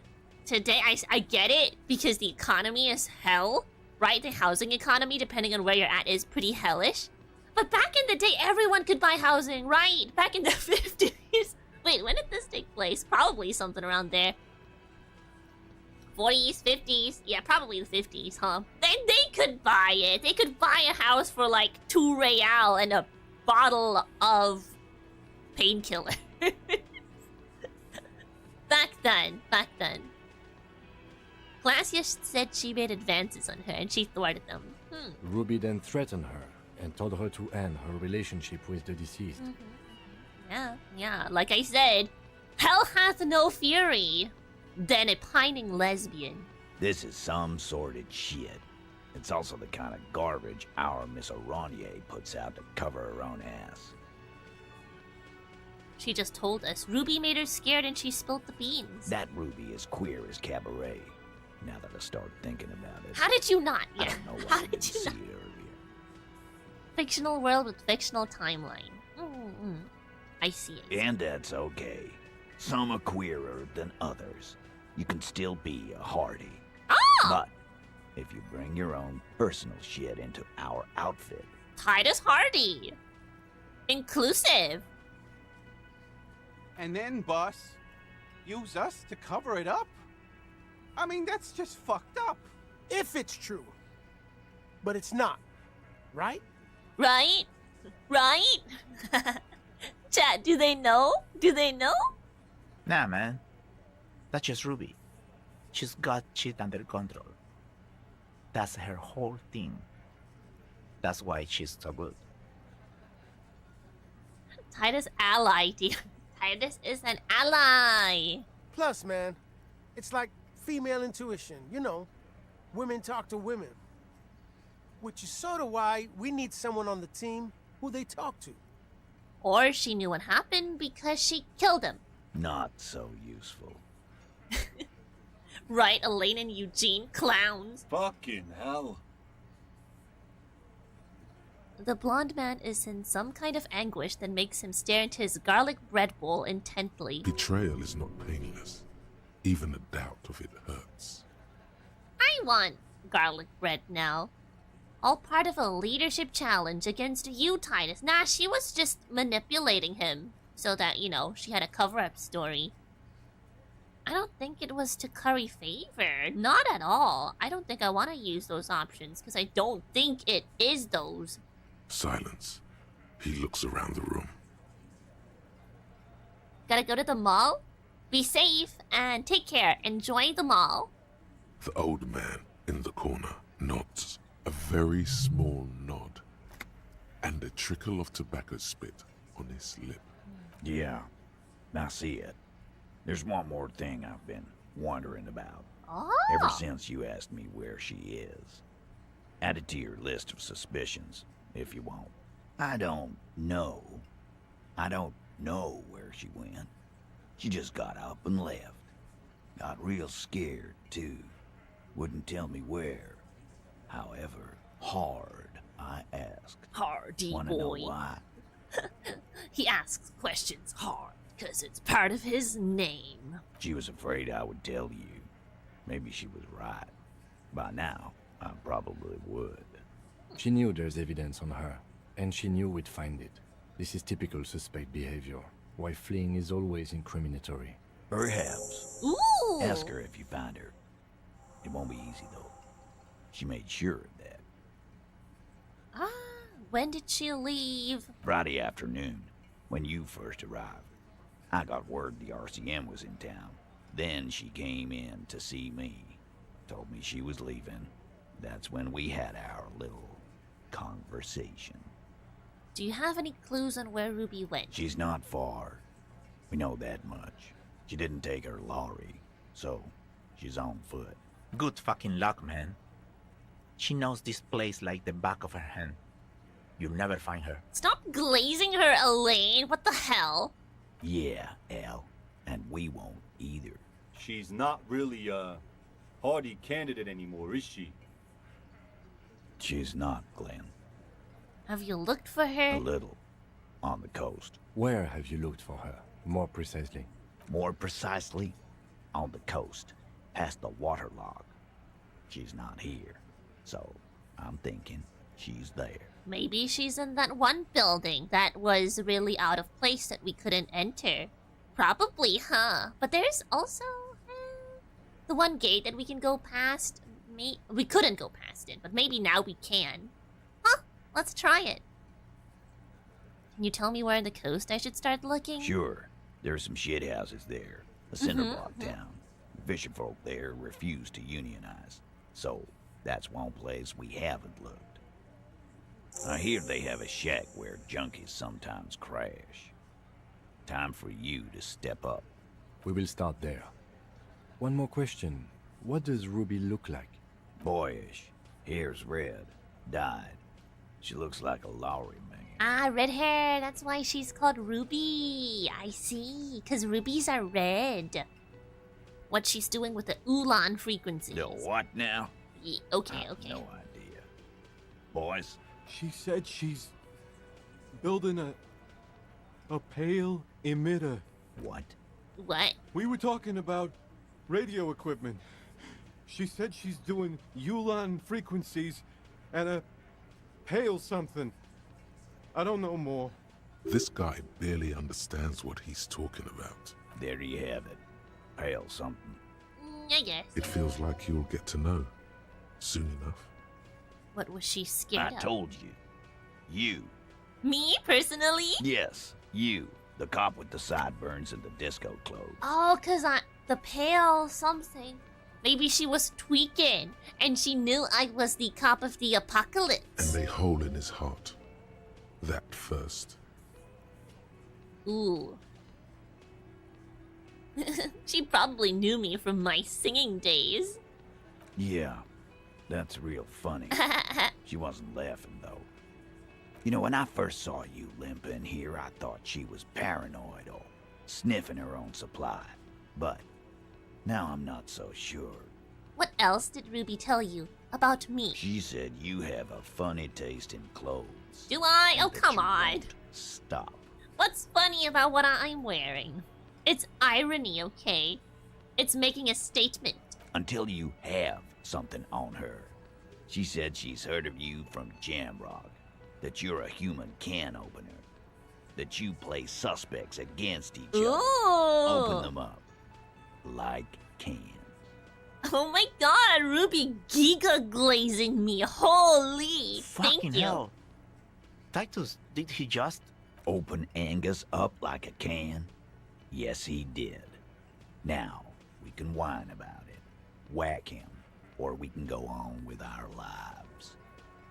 today. I get it, because the economy is hell, right? The housing economy, depending on where you're at, is pretty hellish. But back in the day, everyone could buy housing, right? Back in the 50s. Wait, when did this take place? Probably something around there. 40s, 50s. Yeah, probably the 50s, huh? They could buy it. They could buy a house for like 2 real and a bottle of painkiller. Back then. Glacia said she made advances on her and she thwarted them. Ruby then threatened her and told her to end her relationship with the deceased. Yeah. Like I said, hell hath no fury than a pining lesbian. This is some sordid shit. It's also the kind of garbage our Miss Aronier puts out to cover her own ass. She just told us Ruby made her scared and she spilled the beans. That Ruby is queer as cabaret. Now that I start thinking about it. How did you not? I Yeah. don't know why How I did didn't you see not? it earlier. Fictional world with fictional timeline. I see it. And that's okay. Some are queerer than others. You can still be a hardy. But if you bring your own personal shit into our outfit, Titus Hardy. Inclusive. And then, boss, use us to cover it up? I mean, that's just fucked up. If it's true. But it's not. Right? Right? Chat, do they know? Nah, man. That's just Ruby. She's got shit under control. That's her whole thing. That's why she's so good. Titus ally, dear. Titus is an ally. Plus, man, it's like female intuition. You know, women talk to women. Which is sort of why we need someone on the team who they talk to. Or she knew what happened because she killed him. not so useful. Right, Elaine and Eugene, clowns. Fucking hell. The blonde man is in some kind of anguish that makes him stare into his garlic bread bowl intently. Betrayal is not painless. Even the doubt of it hurts. I want garlic bread now. All part of a leadership challenge against you, Titus. Nah, she was just manipulating him so that, you know, she had a cover-up story. I don't think it was to curry favor. Not at all. I don't think I want to use those options because I don't think it is those. Silence. He looks around the room. Gotta go to the mall? Be safe and take care. Enjoy the mall. The old man in the corner nods. A very small nod. And a trickle of tobacco spit on his lip. Yeah, I see it. There's one more thing I've been wondering about. Ever since you asked me where she is. Add it to your list of suspicions, if you want. I don't know where she went. She just got up and left. Got real scared, too. Wouldn't tell me where. However, hard, I asked. Hardy Wanna know boy. why? He asks questions hard because it's part of his name. She was afraid I would tell you. Maybe she was right. By now, I probably would. She knew there's evidence on her, and she knew we'd find it. This is typical suspect behavior. Why fleeing is always incriminatory. Perhaps. Ooh. Ask her if you find her. It won't be easy, though. She made sure of that. When did she leave? Friday afternoon, when you first arrived. I got word the RCM was in town. Then she came in to see me. Told me she was leaving. That's when we had our little conversation. Do you have any clues on where Ruby went? She's not far. We know that much. She didn't take her lorry, so she's on foot. Good fucking luck, man. She knows this place like the back of her hand. You'll never find her. Stop glazing her, Elaine. What the hell? Yeah, Al. And we won't either. She's not really a hardy candidate anymore, is she? She's not, Glenn. Have you looked for her? A little. On the coast. Where have you looked for her? More precisely. More precisely, on the coast, past the waterlock. She's not here, so I'm thinking she's there. Maybe she's in that one building that was really out of place that we couldn't enter. Probably, huh? But there's also the one gate that we can go past. We couldn't go past it, but maybe now we can. Huh? Let's try it. Can you tell me where on the coast I should start looking? Sure. There's some shit houses there. A cinder block town. Fisher folk there refuse to unionize. So, that's one place we haven't looked. I hear they have a shack where junkies sometimes crash. Time for you to step up. We will start there. One more question. What does Ruby look like? Boyish. Hair's red. Dyed. She looks like a lorry man. Ah, red hair. That's why she's called Ruby. I see. Because rubies are red. What she's doing with the Ulan frequencies. The what now? Yeah, okay. No idea. Boys? She said she's building a pale emitter. What? What? We were talking about radio equipment. She said she's doing Ulan frequencies and a pale something. I don't know more. This guy barely understands what he's talking about. There you have it. Pale something. I guess. It feels like you'll get to know soon enough. What was she scared of? I told you. You. Me, personally? Yes, you. The cop with the sideburns and the disco clothes. Oh, the pale something. Maybe she was tweaking, and she knew I was the cop of the apocalypse. And a hole in his heart. That first. Ooh. She probably knew me from my singing days. Yeah, that's real funny. She wasn't laughing, though. You know, when I first saw you limping here, I thought she was paranoid or sniffing her own supply. But now I'm not so sure. What else did Ruby tell you about me? She said you have a funny taste in clothes. Do I? Oh, come on. Stop. What's funny about what I'm wearing? It's irony, okay? It's making a statement. Until you have something on her. She said she's heard of you from Jamrock, that you're a human can opener, that you play suspects against each other. Ooh. Open them up like cans. Oh my god, Ruby giga glazing me. Holy. Fucking Thank you. hell. Titus, did he just... Open Angus up like a can? Yes, he did. Now, we can whine about it, whack him, or we can go on with our lives.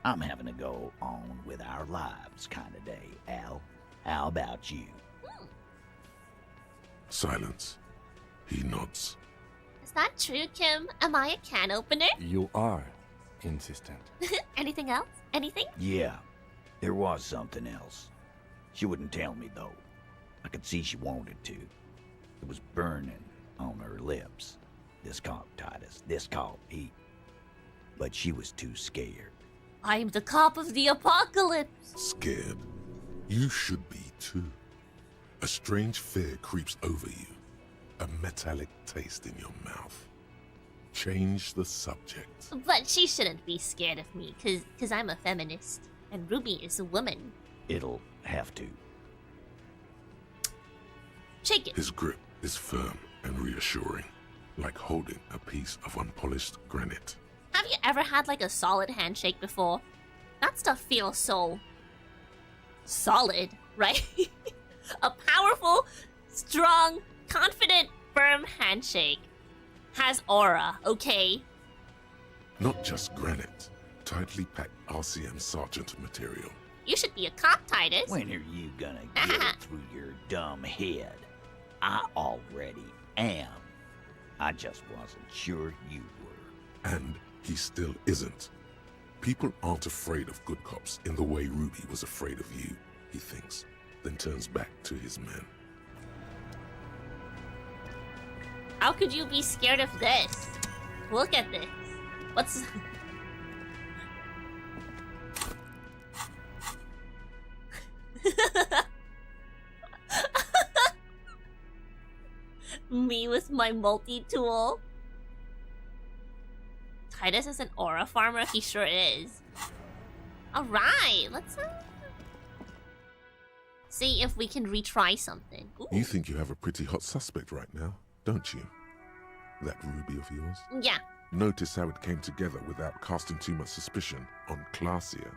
I'm having to go on with our lives kind of day, Al. How about you? Silence. He nods. Is that true, Kim? Am I a can opener? You are insistent. Anything else? Anything? Yeah, there was something else. She wouldn't tell me, though. I could see she wanted to. It was burning on her lips. This cop, Titus. This cop, he... But she was too scared. I'm the cop of the apocalypse. Scared. You should be too. A strange fear creeps over you. A metallic taste in your mouth. Change the subject. But she shouldn't be scared of me, cause I'm a feminist. And Ruby is a woman. It'll have to. Shake it. His grip is firm and reassuring, like holding a piece of unpolished granite. Have you ever had like a solid handshake before? That stuff feels so solid, right? A powerful, strong, confident, firm handshake has aura, okay? Not just granite, tightly packed RCM Sergeant material. You should be a cop, Titus. When are you gonna get it through your dumb head? I already am. I just wasn't sure you were. And he still isn't. People aren't afraid of good cops in the way Ruby was afraid of you, he thinks, then turns back to his men. How could you be scared of this? Look at this. What's... Me with my multi-tool. Titus is an aura farmer? He sure is. Alright, let's see if we can retry something. Ooh. You think you have a pretty hot suspect right now, don't you? That Ruby of yours? Yeah. Notice how it came together without casting too much suspicion on Clasia.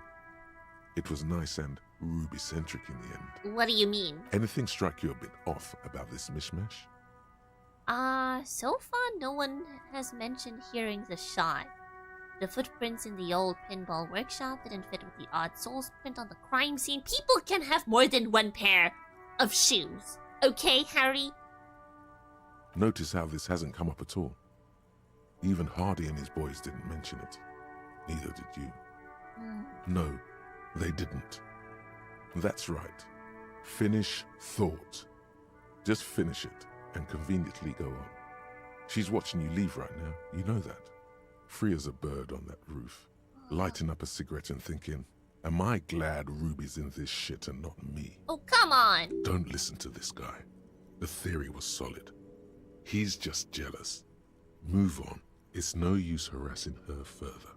It was nice and Ruby-centric in the end. What do you mean? Anything strike you a bit off about this mishmash? So far no one has mentioned hearing the shot. The footprints in the old pinball workshop didn't fit with the odd soles print on the crime scene. People can have more than one pair of shoes. Okay, Harry? Notice how this hasn't come up at all. Even Hardy and his boys didn't mention it. Neither did you. No, they didn't. That's right. Finish thought. Just finish it and conveniently go on. She's watching you leave right now, you know that. Free as a bird on that roof, lighting up a cigarette and thinking, am I glad Ruby's in this shit and not me? Oh, come on! Don't listen to this guy. The theory was solid. He's just jealous. Move on. It's no use harassing her further.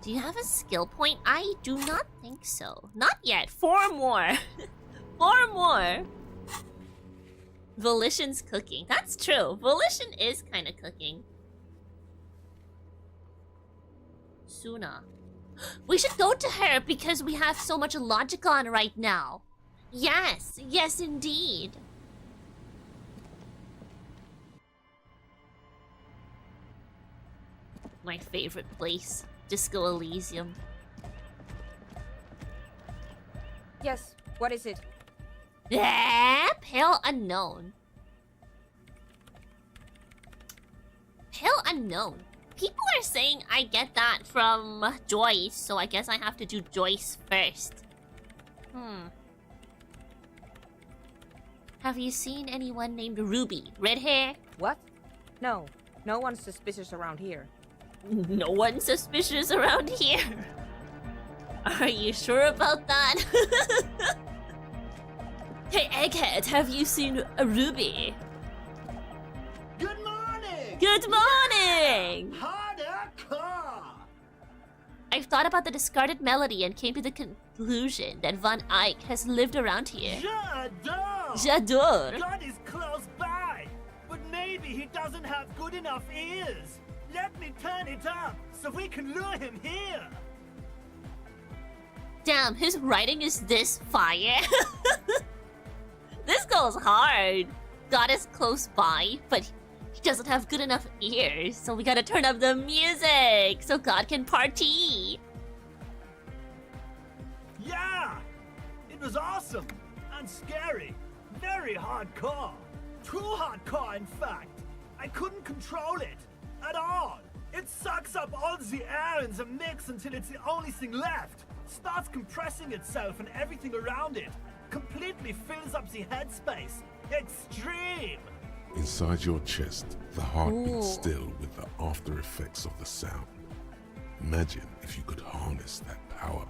Do you have a skill point? I do not think so. Not yet. 4 more. 4 more. Volition's cooking. That's true. Volition is kind of cooking. Suna. We should go to her because we have so much logic on right now. Yes. Yes, indeed. My favorite place. Disco Elysium. Yes, what is it? Pale Unknown. Pale Unknown. People are saying I get that from Joyce, so I guess I have to do Joyce first. Have you seen anyone named Ruby? Red hair? What? No. No one's suspicious around here. No one's suspicious around here. Are you sure about that? Hey, Egghead, have you seen a Ruby? Good morning! Good morning! Harder car! I've thought about the discarded melody and came to the conclusion that Von Eyck has lived around here. J'adore! J'adore! God is close by, but maybe he doesn't have good enough ears. Let me turn it up so we can lure him here. Damn, his writing is this fire. This goes hard. God is close by, but he doesn't have good enough ears, so we gotta turn up the music so God can party. Yeah! It was awesome and scary. Very hardcore. Too hardcore, in fact. I couldn't control it at all. It sucks up all the air in the mix until it's the only thing left. Starts compressing itself and everything around it. Completely fills up the headspace. Extreme! Inside your chest, the heart beats still with the after effects of the sound. Imagine if you could harness that power,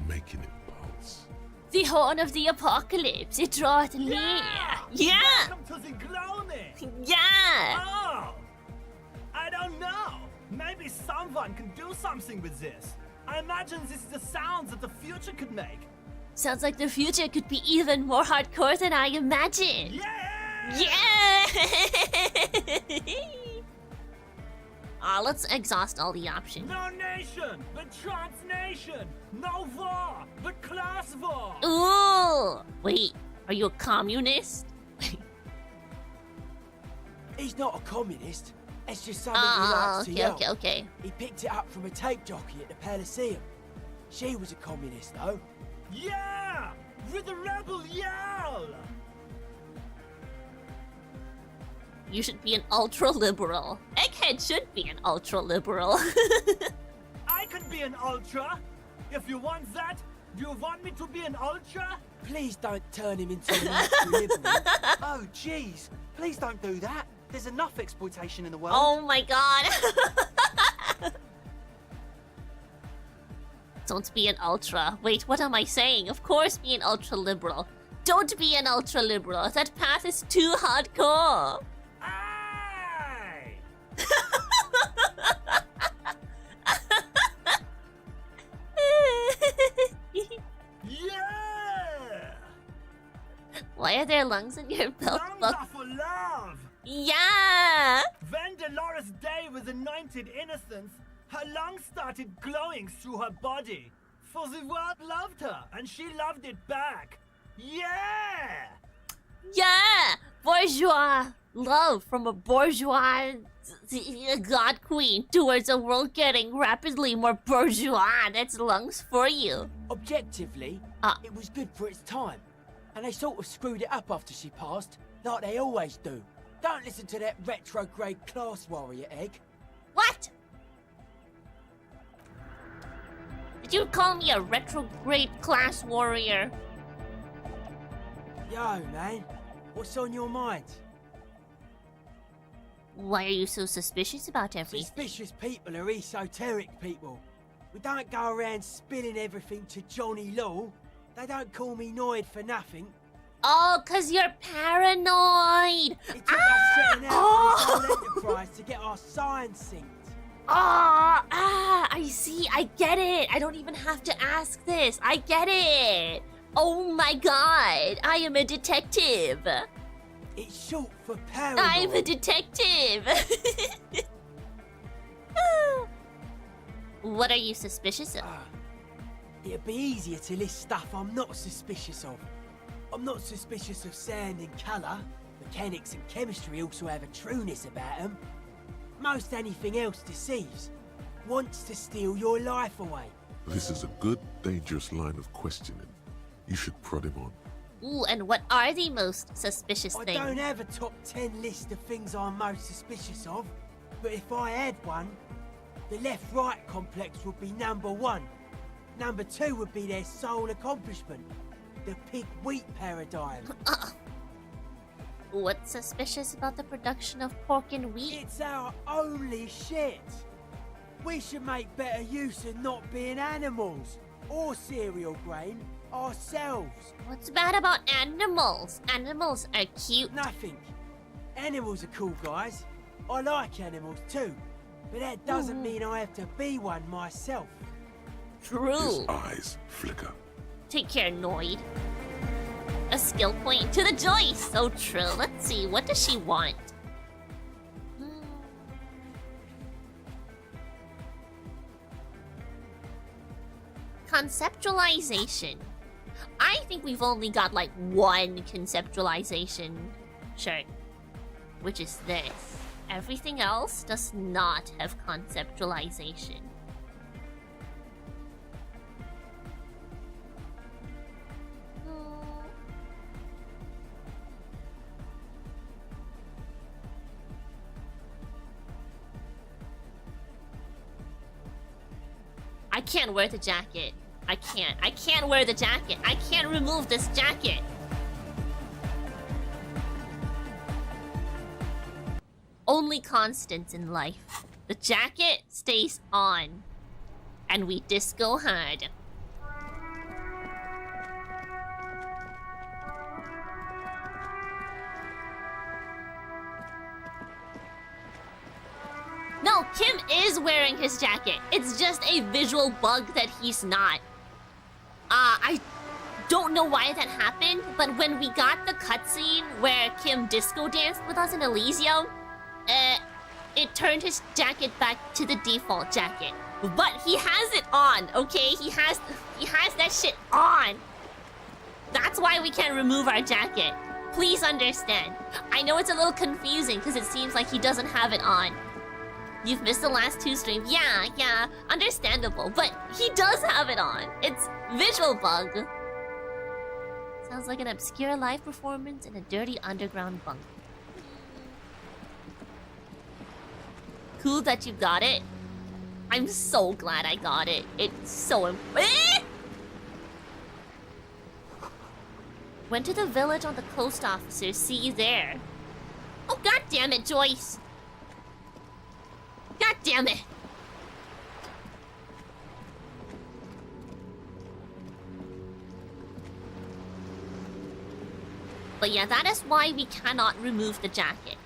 making it pulse. The horn of the apocalypse, it draweth near. Yeah! Welcome to the groaning! Yeah! Oh! I don't know. Maybe someone can do something with this. I imagine this is the sounds that the future could make. Sounds like the future could be even more hardcore than I imagined. Yeah! Let's exhaust all the options. No nation, but transnation. No war, but class war. Ooh! Wait, are you a communist? He's not a communist. It's just something he likes to yell. Okay. He picked it up from a tape jockey at the Elysium. She was a communist, though. Yeah! With a rebel yell! You should be an ultra-liberal. Egghead should be an ultra-liberal. I could be an ultra. If you want that, do you want me to be an ultra? Please don't turn him into an ultra-liberal. Oh, jeez. Please don't do that. There's enough exploitation in the world. Oh my god. Don't be an ultra. Wait, what am I saying? Of course be an ultra-liberal. Don't be an ultra-liberal. That path is too hardcore. Aye! Yeah! Why are there lungs in your belt Lungs buckle? are for love! Yeah! When Dolores Day was anointed innocence, her lungs started glowing through her body. For the world loved her, and she loved it back. Yeah! Yeah! Bourgeois love from a bourgeois god queen towards a world getting rapidly more bourgeois. That's lungs for you. Objectively, it was good for its time. And they sort of screwed it up after she passed, like they always do. Don't listen to that retrograde class warrior, Egg. What? Did you call me a retrograde class warrior? Yo, man. What's on your mind? Why are you so suspicious about everything? Suspicious people are esoteric people. We don't go around spilling everything to Johnny Law. They don't call me Noid for nothing. Oh, 'cause you're paranoid! It took us setting out for this whole enterprise to get our science synced. I see. I get it. I don't even have to ask this. I get it. Oh my god. I am a detective. It's short for paranoid. I'm a detective. What are you suspicious of? It'd be easier to list stuff I'm not suspicious of. I'm not suspicious of sound and colour. Mechanics and chemistry also have a trueness about them. Most anything else deceives. Wants to steal your life away. This is a good, dangerous line of questioning. You should prod him on. Ooh, and what are the most suspicious I things? don't have a top 10 list of things I'm most suspicious of, but if I had one, the left-right complex would be number 1. Number 2 would be their sole accomplishment, the pig-wheat paradigm. What's suspicious about the production of pork and wheat? It's our only shit. We should make better use of not being animals or cereal grain ourselves. What's bad about animals? Animals are cute. Nothing. Animals are cool, guys. I like animals too, but that doesn't mean I have to be one myself. True. His eyes flicker. Take care, Noid. A skill point to the Joyce. So true. Let's see. What does she want? Conceptualization. I think we've only got like one conceptualization shirt, which is this. Everything else does not have conceptualization. I can't wear the jacket. I can't wear the jacket. I can't remove this jacket. Only constants in life. The jacket stays on. And we disco hard. No, Kim is wearing his jacket. It's just a visual bug that he's not. I don't know why that happened, but when we got the cutscene where Kim disco danced with us in Elysium, it turned his jacket back to the default jacket. But he has it on, okay? He has that shit on. That's why we can't remove our jacket. Please understand. I know it's a little confusing because it seems like he doesn't have it on. You've missed the last 2 streams. Yeah, understandable. But he does have it on. It's visual bug. Sounds like an obscure live performance in a dirty underground bunk. Cool that you got it. I'm so glad I got it. It's so Went to the village on the coast officer. See you there. Oh, god damn it, Joyce. God damn it. But yeah, that is why we cannot remove the jacket.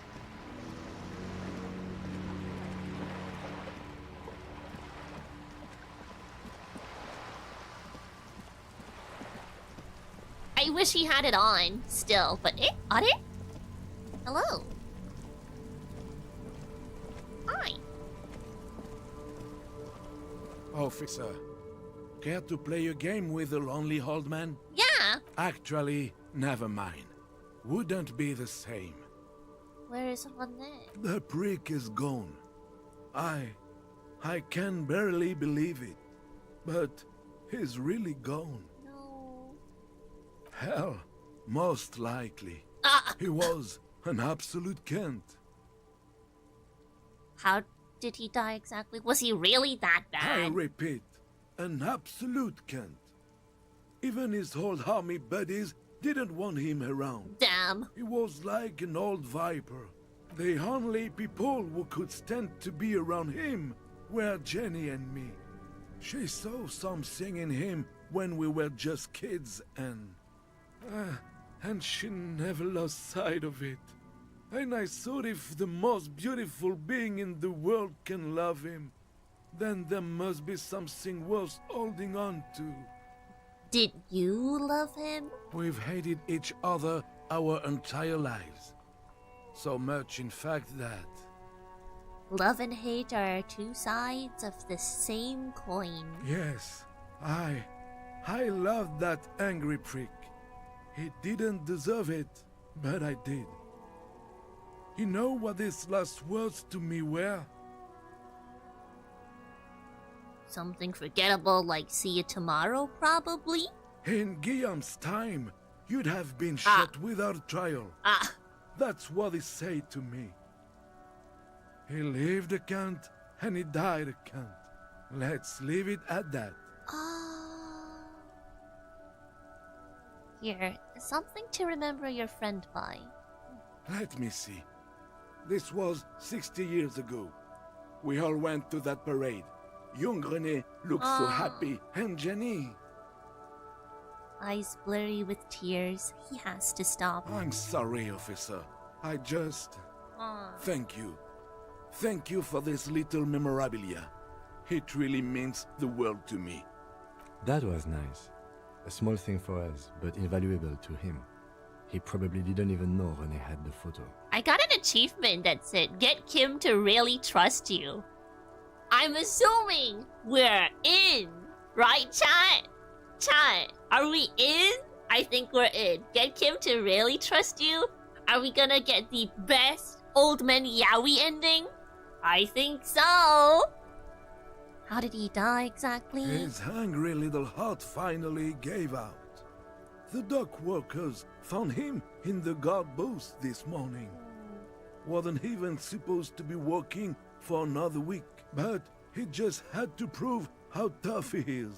I wish he had it on still, but are it? Hello. Hi. Officer, care to play a game with the lonely old man? Yeah. Actually, never mind. Wouldn't be the same. Where is René? The prick is gone. I can barely believe it. But he's really gone. Hell, most likely. He was an absolute cunt. How did he die exactly? Was he really that bad? I repeat, an absolute cunt. Even his old army buddies didn't want him around. Damn. He was like an old viper. The only people who could stand to be around him were Jenny and me. She saw something in him when we were just kids and she never lost sight of it. And I thought if the most beautiful being in the world can love him, then there must be something worth holding on to. Did you love him? We've hated each other our entire lives. So much, in fact, that... Love and hate are 2 sides of the same coin. Yes, I loved that angry prick. He didn't deserve it, but I did. You know what his last words to me were? Something forgettable like see you tomorrow, probably? In Guillaume's time, you'd have been shot without trial. That's what he said to me. He lived a cunt, and he died a cunt. Let's leave it at that. Here, something to remember your friend by. Let me see. This was 60 years ago. We all went to that parade. Young René looked so happy, and Jenny... Eyes blurry with tears. He has to stop. I'm sorry, officer. I just... Thank you. Thank you for this little memorabilia. It really means the world to me. That was nice. A small thing for us, but invaluable to him. He probably didn't even know René had the photo. I got an achievement that said, get Kim to really trust you. I'm assuming we're in, right, chat? Chat, are we in? I think we're in. Get Kim to really trust you? Are we gonna get the best Old Man Yowie ending? I think so. How did he die exactly? His hungry little heart finally gave out. The dock workers found him in the guard booth this morning. Wasn't even supposed to be working for another week, but he just had to prove how tough he is.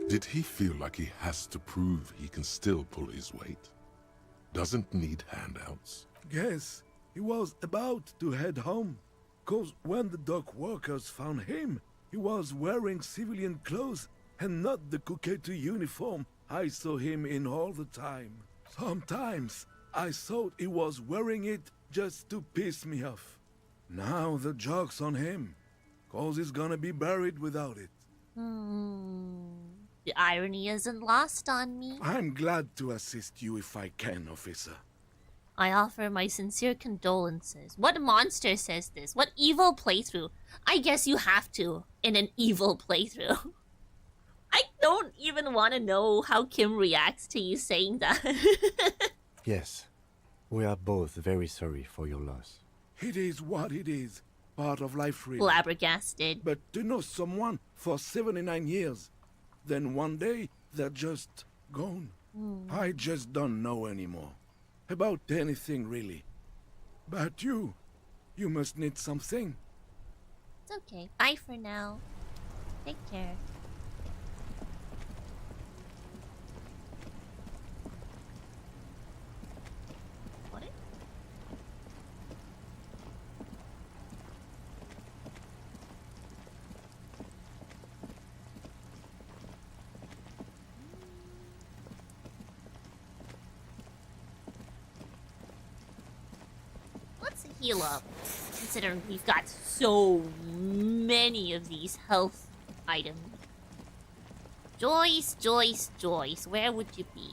Did he feel like he has to prove he can still pull his weight? Doesn't need handouts? Guess he was about to head home, 'cause when the dock workers found him, he was wearing civilian clothes and not the Kuketu uniform I saw him in all the time. Sometimes I thought he was wearing it just to piss me off. Now the joke's on him. cause it's gonna be buried without it. The irony isn't lost on me. I'm glad to assist you if I can, officer. I offer my sincere condolences. What monster says this? What evil playthrough? I guess you have to in an evil playthrough. I don't even want to know how Kim reacts to you saying that. Yes, we are both very sorry for your loss. It is what it is. Part of life, really. Flabbergasted. But to know someone for 79 years, then one day they're just gone. I just don't know anymore. About anything, really. But you must need something. It's okay. Bye for now. Take care. What? Let's heal up, considering we've got so many of these health items. Joyce, Joyce, Joyce, where would you be?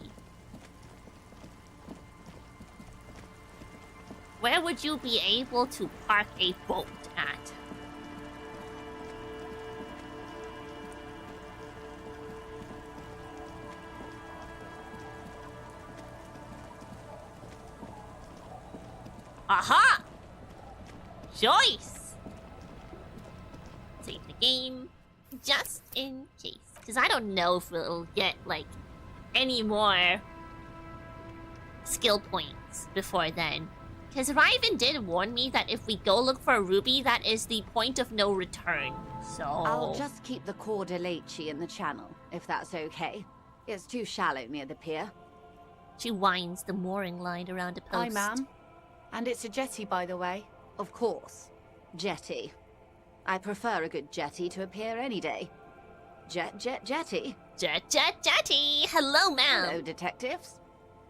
Where would you be able to park a boat at? Aha! Joyce! Save the game, just in case. Because I don't know if we'll get, like, any more skill points before then. Because Ryven did warn me that if we go look for a ruby, that is the point of no return. So... I'll just keep the Corda Leche in the channel, if that's okay. It's too shallow near the pier. She winds the mooring line around a post. Hi, ma'am. And it's a jetty, by the way. Of course. Jetty. I prefer a good jetty to a pier any day. Jetty. Jetty. Hello, ma'am. Hello, detectives.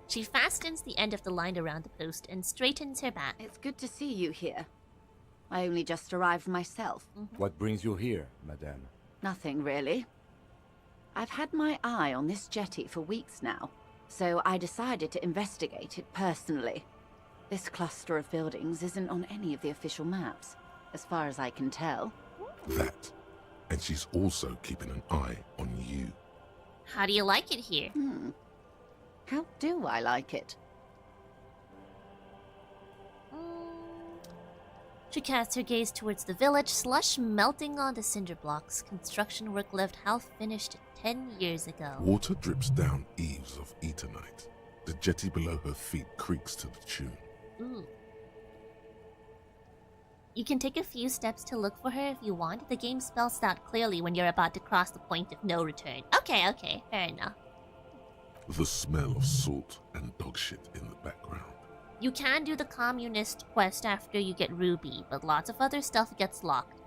She fastens the end of the line around the post and straightens her back. It's good to see you here. I only just arrived myself. What brings you here, madame? Nothing, really. I've had my eye on this jetty for weeks now, so I decided to investigate it personally. This cluster of buildings isn't on any of the official maps, as far as I can tell. That. And she's also keeping an eye on you. How do you like it here? How do I like it? She casts her gaze towards the village, slush melting on the cinder blocks. Construction work left half finished 10 years ago. Water drips down eaves of Eternite. The jetty below her feet creaks to the tune. Ooh. You can take a few steps to look for her if you want. The game spells it out clearly when you're about to cross the point of no return. Okay, fair enough. The smell of salt and dog shit in the background. You can do the communist quest after you get Ruby, but lots of other stuff gets locked.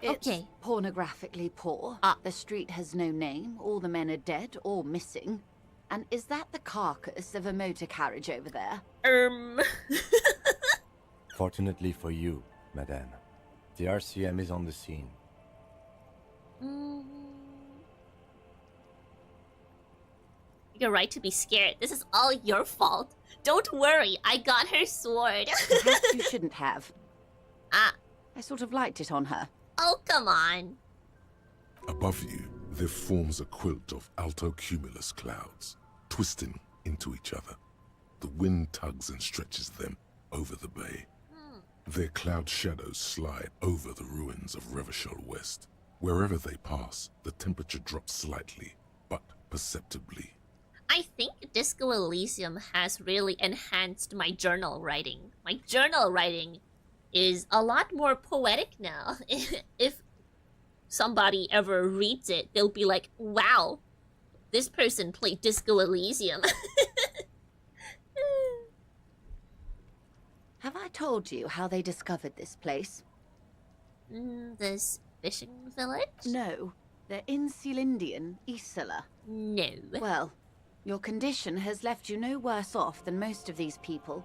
It's okay. pornographically poor. The street has no name, all the men are dead or missing. And is that the carcass of a motor carriage over there? Fortunately for you, madame, the RCM is on the scene. You're right to be scared. This is all your fault. Don't worry, I got her sword. Perhaps you shouldn't have. I sort of liked it on her. Oh, come on. Above you, there forms a quilt of altocumulus clouds, twisting into each other. The wind tugs and stretches them over the bay. Their cloud shadows slide over the ruins of Revachol West. Wherever they pass, the temperature drops slightly, but perceptibly. I think Disco Elysium has really enhanced my journal writing. My journal writing is a lot more poetic now. If somebody ever reads it, they'll be like, wow, this person played Disco Elysium. Have I told you how they discovered this place? This fishing village? No, they're in Sealindian, Isola. No. Well, your condition has left you no worse off than most of these people.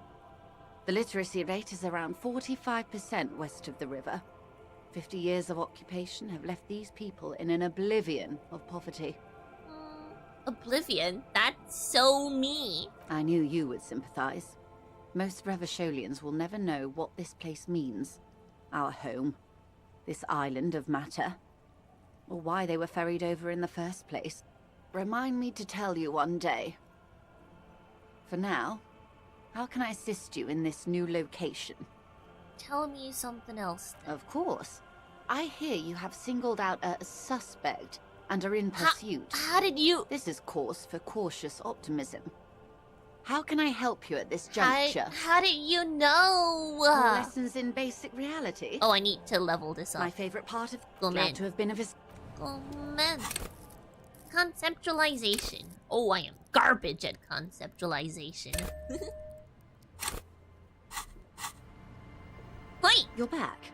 The literacy rate is around 45% west of the river, 150 years of occupation have left these people in an oblivion of poverty. Oblivion? That's so me. I knew you would sympathize. Most Revacholians will never know what this place means. Our home. This island of matter. Or why they were ferried over in the first place. Remind me to tell you one day. For now, how can I assist you in this new location? Tell me something else then. Of course. I hear you have singled out a suspect and are in pursuit. How did you... This is cause for cautious optimism. How can I help you at this juncture? How did you know? More lessons in basic reality. Oh, I need to level this up. My favorite part of... Go Glad man. to have been of his... Go man. Conceptualization. Oh, I am garbage at conceptualization. Wait! You're back.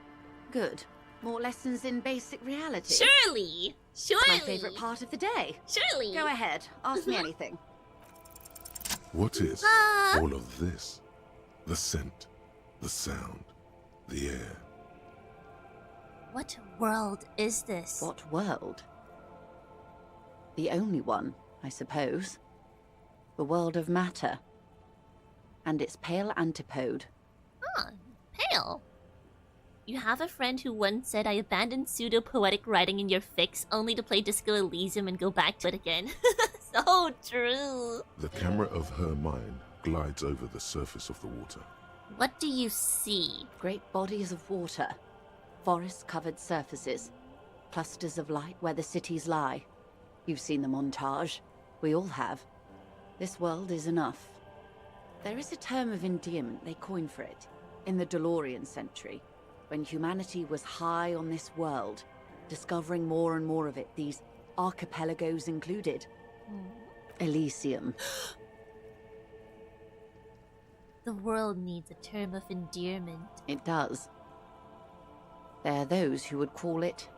Good. More lessons in basic reality. Surely! Surely! My favorite part of the day. Surely! Go ahead. Ask me anything. What is all of this? The scent, the sound, the air. What world is this? What world? The only one, I suppose. The world of matter. And its pale antipode. Ah, pale. You have a friend who once said I abandoned pseudo-poetic writing in your fix only to play Disco Elysium and go back to it again. So true. The camera of her mind glides over the surface of the water. What do you see? Great bodies of water. Forest-covered surfaces. Clusters of light where the cities lie. You've seen the montage. We all have. This world is enough. There is a term of endearment they coined for it. In the DeLorean century. When humanity was high on this world, discovering more and more of it, these archipelagos included. Elysium. The world needs a term of endearment. It does. There are those who would call it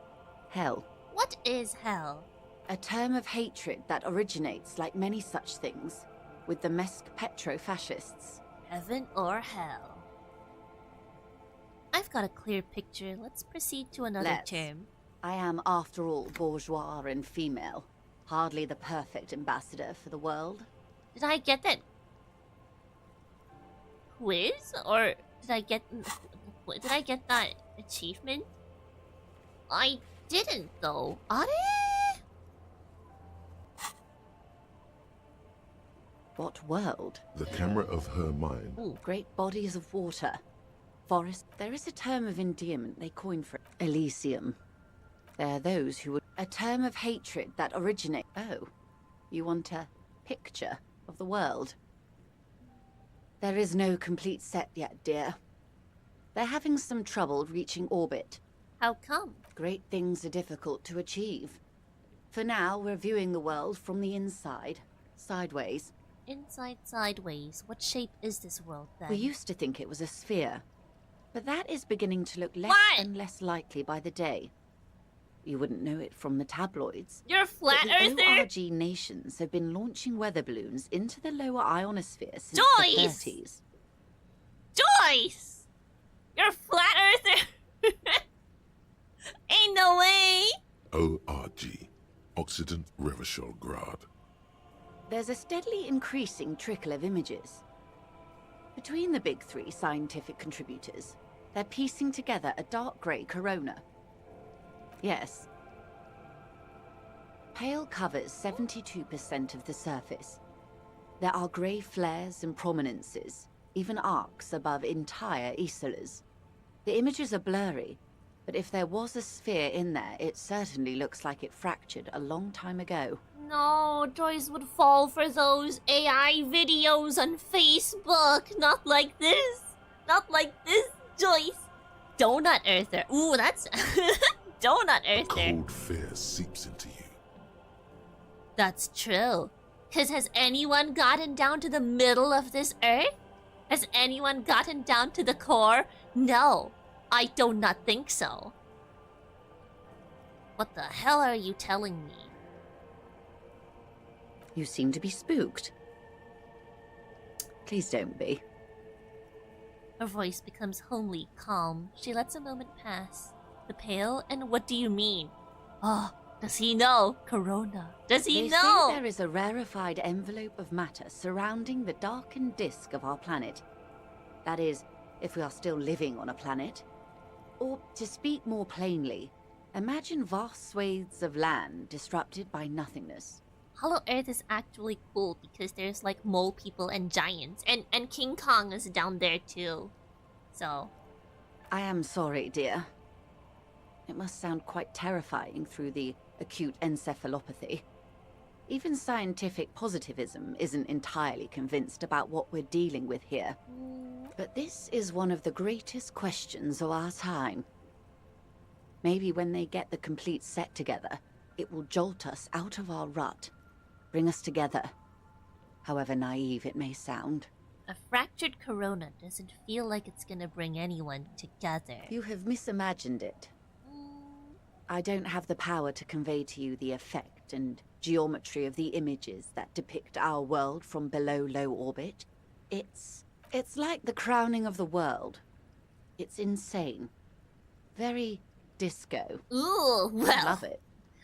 hell. What is hell? A term of hatred that originates, like many such things, with the Mesk petro-fascists. Heaven or hell? I've got a clear picture. Let's proceed to another term. I am, after all, bourgeois and female. Hardly the perfect ambassador for the world. Did I get that quiz? Or did I get that achievement? I didn't though. Are they? What world? The camera of her mind. Ooh, great bodies of water. Forest. There is a term of endearment they coined for it. Elysium. There are those who would... A term of hatred that originate... Oh. You want a picture of the world? There is no complete set yet, dear. They're having some trouble reaching orbit. How come? Great things are difficult to achieve. For now, we're viewing the world from the inside. Sideways. Inside sideways. What shape is this world then? We used to think it was a sphere. But that is beginning to look less and less likely by the day. You wouldn't know it from the tabloids. You're a flat but the earther? ORG nations have been launching weather balloons into the lower ionosphere since Joyce! the 30s. Joyce! You're a flat earther! Ain't no way! ORG. Occident Revachol Grad. There's a steadily increasing trickle of images. Between the big three scientific contributors, they're piecing together a dark grey corona. Yes. Pale covers 72% of the surface. There are grey flares and prominences, even arcs above entire isolas. The images are blurry, but if there was a sphere in there, it certainly looks like it fractured a long time ago. No, Joyce would fall for those AI videos on Facebook. Not like this. Not like this, Joyce. Donut Earther. Ooh, that's... Donut Earther. Cold fear seeps into you. That's true. Because has anyone gotten down to the middle of this Earth? Has anyone gotten down to the core? No, I do not think so. What the hell are you telling me? You seem to be spooked. Please don't be. Her voice becomes homely, calm. She lets a moment pass. The Pale? And what do you mean? Oh, does he know? Corona. Does he They know? say there is a rarefied envelope of matter surrounding the darkened disk of our planet. That is, if we are still living on a planet. Or, to speak more plainly, imagine vast swathes of land disrupted by nothingness. Hollow Earth is actually cool because there's like mole people and giants. And King Kong is down there too. So... I am sorry, dear. It must sound quite terrifying through the acute encephalopathy. Even scientific positivism isn't entirely convinced about what we're dealing with here. But this is one of the greatest questions of our time. Maybe when they get the complete set together, it will jolt us out of our rut, bring us together, however naive it may sound. A fractured corona doesn't feel like it's gonna bring anyone together. You have misimagined it. I don't have the power to convey to you the effect and geometry of the images that depict our world from below low orbit. It's like the crowning of the world. It's insane. Very disco. Ooh, well. I love it.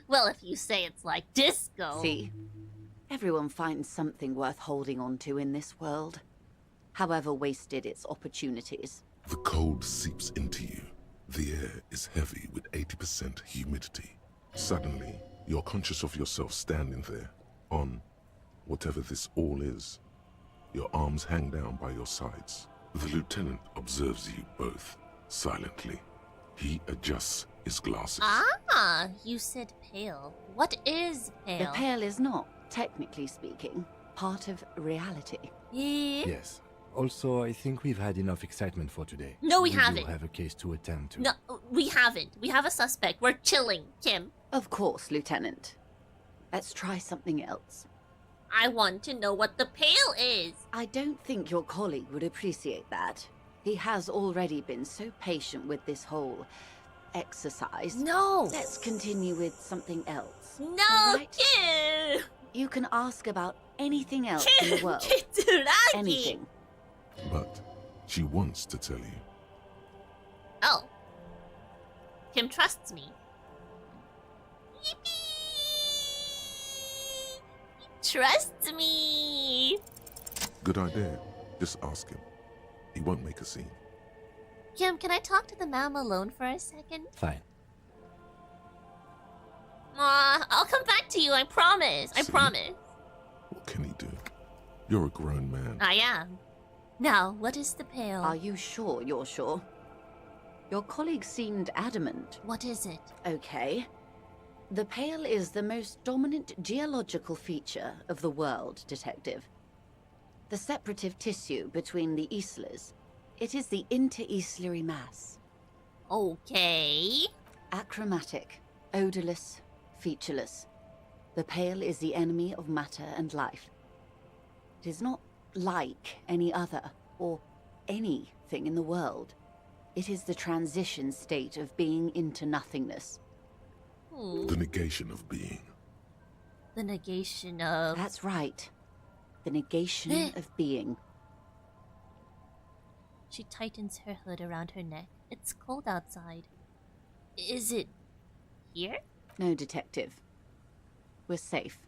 Well, if you say it's like disco. See? Everyone finds something worth holding on to in this world, however wasted its opportunities. The cold seeps into you. The air is heavy with 80% humidity. Suddenly, you're conscious of yourself standing there, on whatever this all is. Your arms hang down by your sides. The lieutenant observes you both, silently. He adjusts his glasses. Ah, you said pale. What is pale? The pale is not, technically speaking, part of reality. Yeah? Yes. Also, I think we've had enough excitement for today. No, we do haven't. have a case to attend to. No, we haven't. We have a suspect. We're chilling, Kim. Of course, Lieutenant. Let's try something else. I want to know what the pale is. I don't think your colleague would appreciate that. He has already been so patient with this whole exercise. No! Let's continue with something else. No, All right? Kim! You can ask about anything else in the world. Kitsuragi! Anything. But she wants to tell you. Oh. Kim trusts me. Trusts me. Good idea. Just ask him. He won't make a scene. Kim, can I talk to the ma'am alone for a second? Fine. I'll come back to you, I promise. I promise. What can he do? You're a grown man. I am. Now, what is the pale? Are you sure you're sure? Your colleague seemed adamant. What is it? Okay. The pale is the most dominant geological feature of the world, Detective. The separative tissue between the islas. It is the interocellular mass. Okay. Achromatic, odorless, featureless. The pale is the enemy of matter and life. It is not like any other, or anything in the world. It is the transition state of being into nothingness. The negation of being. The negation of... That's right. The negation of being. She tightens her hood around her neck. It's cold outside. Is it here? No, Detective. We're safe.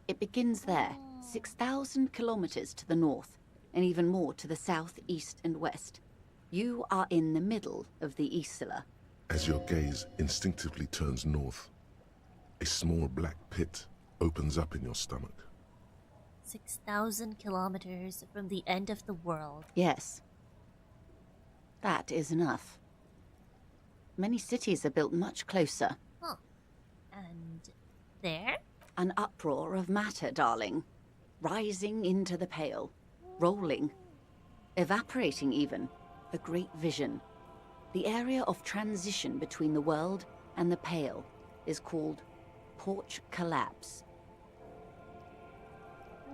It begins there, 6,000 kilometers to the north, and even more to the south, east, and west. You are in the middle of the Isla. As your gaze instinctively turns north, a small black pit opens up in your stomach. 6,000 kilometers from the end of the world. Yes. That is enough. Many cities are built much closer. Huh. And there? An uproar of matter, darling. Rising into the pale. Rolling. Evaporating even. A great vision. The area of transition between the world and the pale is called Porch Collapse.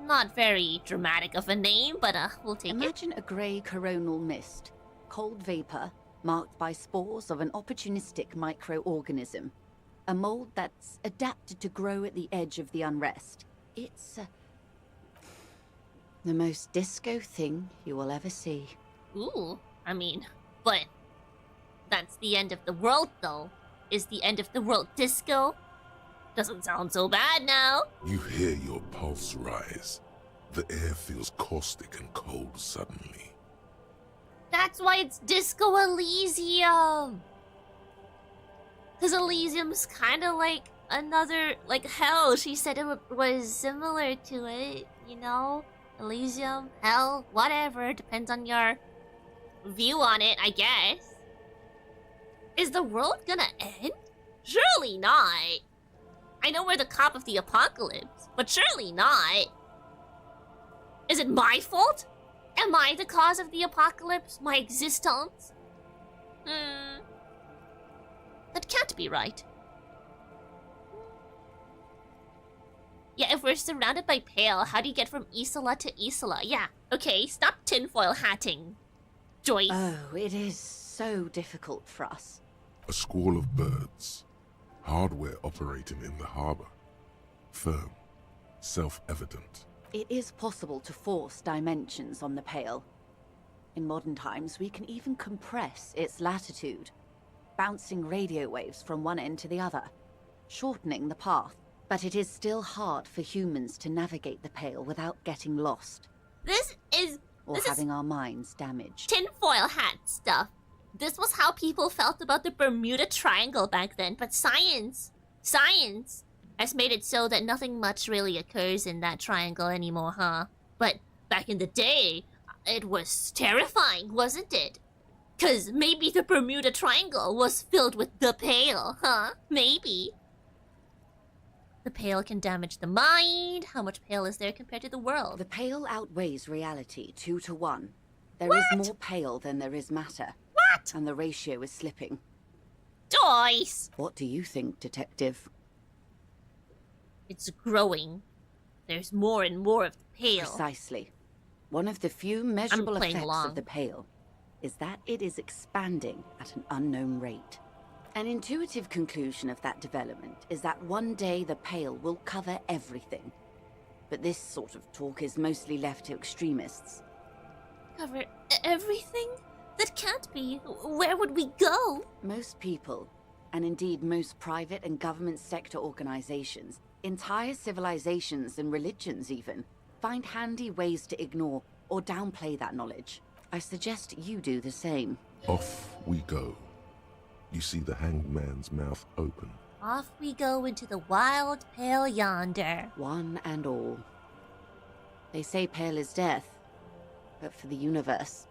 Not very dramatic of a name, but we'll take Imagine a grey coronal mist. Cold vapor marked by spores of an opportunistic microorganism. A mold that's adapted to grow at the edge of the unrest. It's the most disco thing you will ever see. Ooh, I mean, but that's the end of the world, though. Is the end of the world disco? Doesn't sound so bad now. You hear your pulse rise. The air feels caustic and cold suddenly. That's why it's Disco Elysium. Because Elysium's kind of like another, like hell. She said it was similar to it, you know? Elysium, hell, whatever. Depends on your view on it, I guess. Is the world gonna end? Surely not. I know we're the cop of the apocalypse, but surely not. Is it my fault? Am I the cause of the apocalypse? My existence? That can't be right. Yeah, if we're surrounded by Pale, how do you get from Isola to Isola? Yeah, okay, stop tinfoil hatting, Joyce. Oh, it is so difficult for us. A squall of birds. Hardware operating in the harbor. Firm. Self-evident. It is possible to force dimensions on the Pale. In modern times, we can even compress its latitude, bouncing radio waves from one end to the other, shortening the path. But it is still hard for humans to navigate the Pale without getting lost. Or having our minds damaged. Tinfoil hat stuff. This was how people felt about the Bermuda Triangle back then, but science has made it so that nothing much really occurs in that triangle anymore, huh? But back in the day, it was terrifying, wasn't it? 'Cause maybe the Bermuda Triangle was filled with the Pale, huh? Maybe. The Pale can damage the mind. How much Pale is there compared to the world? The Pale outweighs reality 2 to 1. There What? is more Pale than there is matter. What? And the ratio is slipping. Joyce! What do you think, Detective? It's growing. There's more and more of the Pale. Precisely. One of the few measurable playing effects along. of the Pale is that it is expanding at an unknown rate. An intuitive conclusion of that development is that one day the Pale will cover everything. But this sort of talk is mostly left to extremists. Cover everything? That can't be. Where would we go? Most people, and indeed most private and government sector organizations, entire civilizations and religions even, find handy ways to ignore or downplay that knowledge. I suggest you do the same. Off we go. You see the hanged man's mouth open. Off we go into the wild Pale yonder. One and all. They say Pale is death, but for the universe.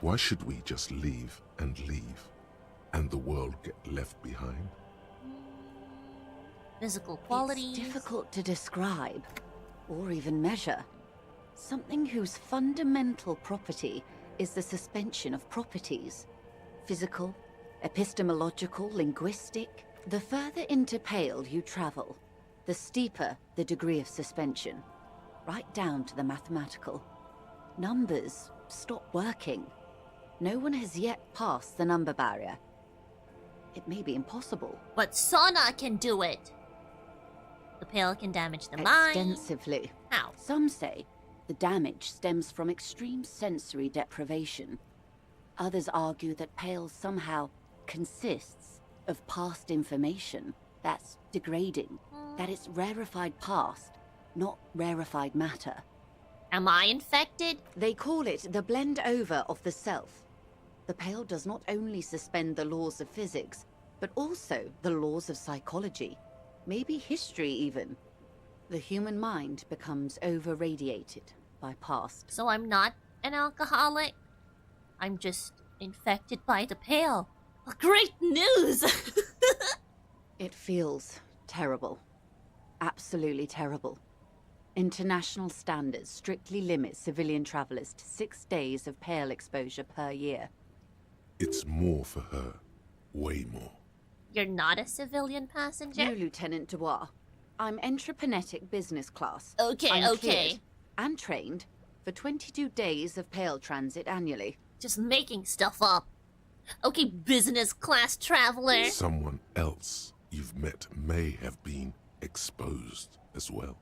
Why should we just leave, and the world get left behind? Physical qualities. It's difficult to describe, or even measure. Something whose fundamental property is the suspension of properties. Physical, epistemological, linguistic. The further into Pale you travel, the steeper the degree of suspension, right down to the mathematical. Numbers stop working. No one has yet passed the number barrier. It may be impossible. But Sona can do it. The Pale can damage the mind. Extensively. How? Some say the damage stems from extreme sensory deprivation. Others argue that Pale somehow consists of past information that's degrading, that it's rarefied past, not rarefied matter. Am I infected? They call it the blend over of the self. The Pale does not only suspend the laws of physics, but also the laws of psychology, maybe history even. The human mind becomes over-radiated by past. So I'm not an alcoholic? I'm just infected by the Pale. Great news! It feels terrible. Absolutely terrible. International standards strictly limit civilian travelers to 6 days of Pale exposure per year. It's more for her. Way more. You're not a civilian passenger? No, Lieutenant Dubois. I'm entreprenetic business class. Okay, I'm okay. cleared and trained for 22 days of Pale transit annually. Just making stuff up. Okay, business class traveler. Someone else you've met may have been exposed as well.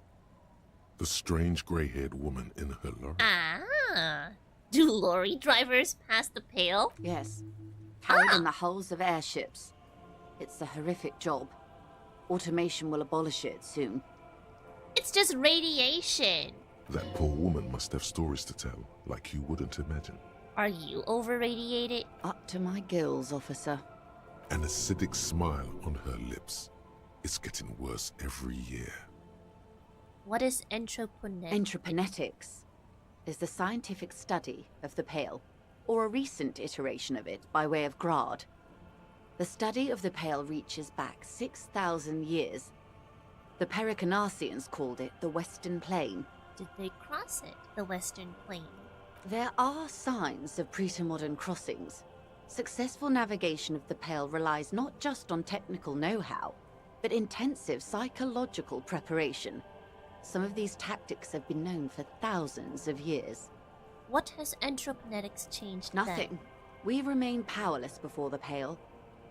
The strange gray-haired woman in her lorry. Ah. Do lorry drivers pass the Pale? Yes. carried in the hulls of airships. It's a horrific job. Automation will abolish it soon. It's just radiation. That poor woman must have stories to tell, like you wouldn't imagine. Are you over-radiated? Up to my gills, officer. An acidic smile on her lips. It's getting worse every year. What is entroponetics? Entroponetics is the scientific study of the Pale, or a recent iteration of it by way of Grad. The study of the Pale reaches back 6,000 years. The Pericarnassians called it the Western Plain. Did they cross it, the Western Plain? There are signs of pre-modern crossings. Successful navigation of the Pale relies not just on technical know-how, but intensive psychological preparation. Some of these tactics have been known for thousands of years. What has entroponetics changed Nothing. then? We remain powerless before the Pale.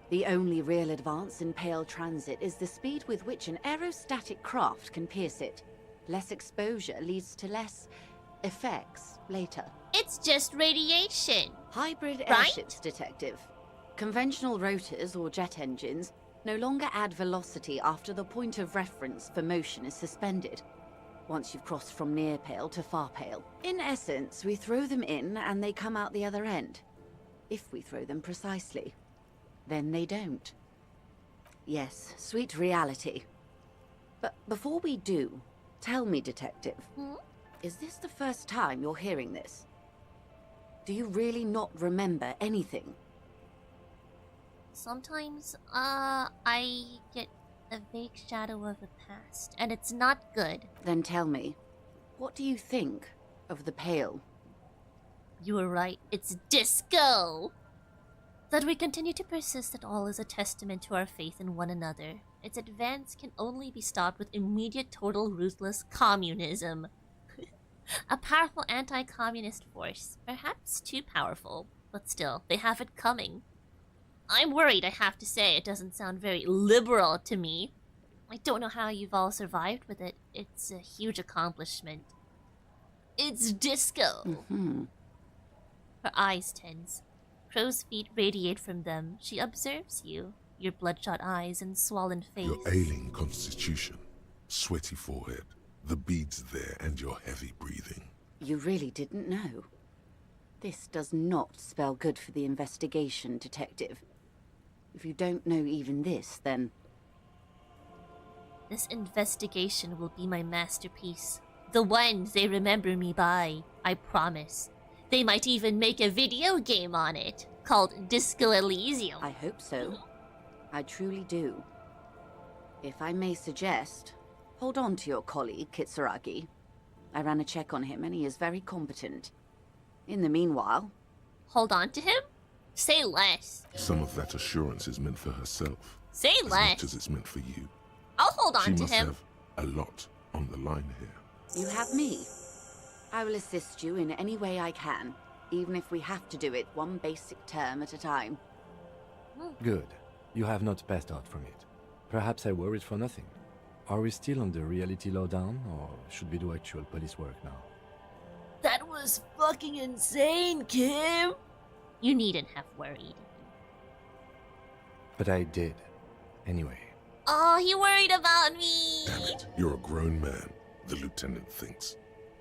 The only real advance in Pale transit is the speed with which an aerostatic craft can pierce it. Less exposure leads to less effects later. It's just radiation. Hybrid right? airships, Detective. Conventional rotors or jet engines no longer add velocity after the point of reference for motion is suspended, once you've crossed from near Pale to far Pale. In essence, we throw them in and they come out the other end. If we throw them precisely. Then they don't. Yes, sweet reality. But before we do, tell me, Detective, is this the first time you're hearing this? Do you really not remember anything? Sometimes, I get a vague shadow of the past, and it's not good. Then tell me, what do you think of the Pale? You were right, it's disco! That we continue to persist at all is a testament to our faith in one another. Its advance can only be stopped with immediate, total, ruthless communism. A powerful anti-communist force. Perhaps too powerful, but still, they have it coming. I'm worried, I have to say. It doesn't sound very liberal to me. I don't know how you've all survived with it. It's a huge accomplishment. It's disco! Her eyes tense. Crow's feet radiate from them. She observes you, your bloodshot eyes and swollen face. Your ailing constitution, sweaty forehead, the beads there, and your heavy breathing. You really didn't know. This does not spell good for the investigation, Detective. If you don't know even this, then... This investigation will be my masterpiece. The one they remember me by, I promise. They might even make a video game on it, called Disco Elysium. I hope so. I truly do. If I may suggest, hold on to your colleague, Kitsuragi. I ran a check on him and he is very competent. In the meanwhile... Hold on to him? Say less. Some of that assurance is meant for herself. Say as less. much as it's meant for you. I'll hold on she to must him. have a lot on the line here. You have me. I will assist you in any way I can, even if we have to do it one basic term at a time. Good. You have not passed out from it. Perhaps I worried for nothing. Are we still on the reality lowdown, or should we do actual police work now? That was fucking insane, Kim! You needn't have worried. But I did. Anyway. Oh, he worried about me! Damn it, you're a grown man, the lieutenant thinks.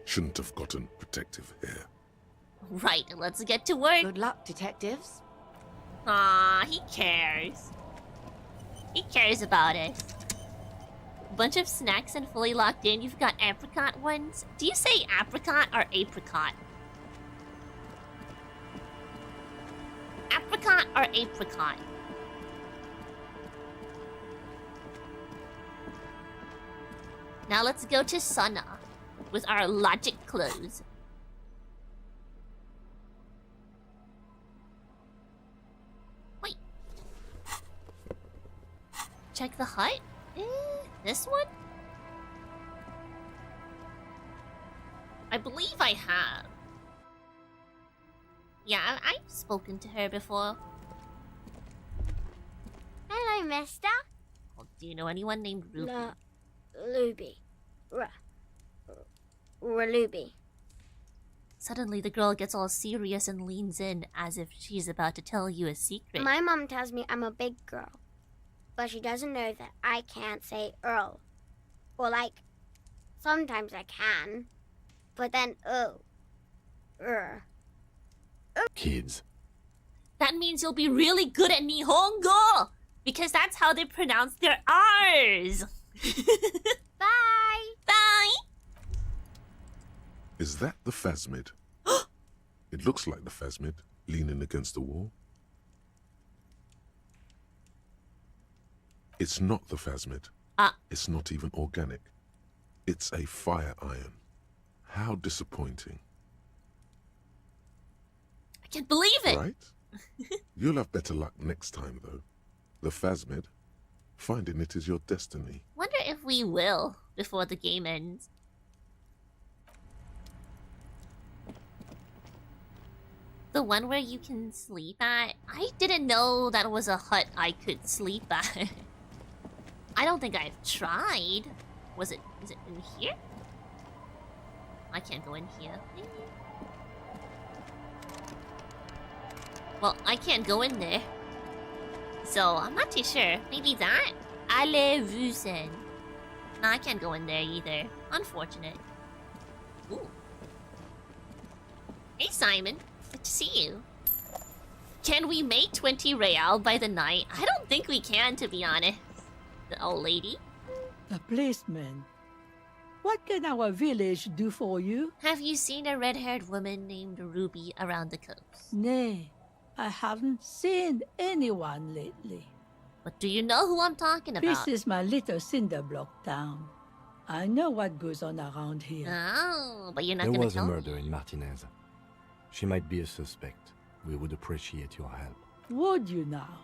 Shouldn't have gotten protective hair. Right, let's get to work. Good luck, detectives. Aw, he cares. He cares about it. Bunch of snacks and fully locked in. You've got apricot ones. Do you say apricot or apricot? Apricot or apricot? Now let's go to Sana with our logic clothes. Wait. Check the hut? This one? I believe I have. Yeah, I've spoken to her before. Hello, mister. Oh, do you know anyone named Ruby? Luby. Ruby. Suddenly, the girl gets all serious and leans in as if she's about to tell you a secret. My mom tells me I'm a big girl, but she doesn't know that I can't say Earl. Or like, sometimes I can, but then Kids. That means you'll be really good at Nihongo! Because that's how they pronounce their R's! Bye! Bye! Is that the phasmid? It looks like the phasmid, leaning against the wall. It's not the phasmid. It's not even organic. It's a fire iron. How disappointing. I can't believe it! Right? You'll have better luck next time, though. The phasmid, finding it is your destiny. Wonder if we will before the game ends. The one where you can sleep at? I didn't know that was a hut I could sleep at. I don't think I've tried. Is it in here? I can't go in here. Well, I can't go in there. So, I'm not too sure. Maybe that? Elysium. No, I can't go in there either. Unfortunate. Ooh. Hey, Simon. Good to see you. Can we make 20 real by the night? I don't think we can, to be honest. The old lady. A policeman. What can our village do for you? Have you seen a red-haired woman named Ruby around the coast? Nay, I haven't seen anyone lately. But do you know who I'm talking about? This is my little cinder block town. I know what goes on around here. Oh, but you're not There gonna was a tell murder me. in Martinez. She might be a suspect. We would appreciate your help. Would you now?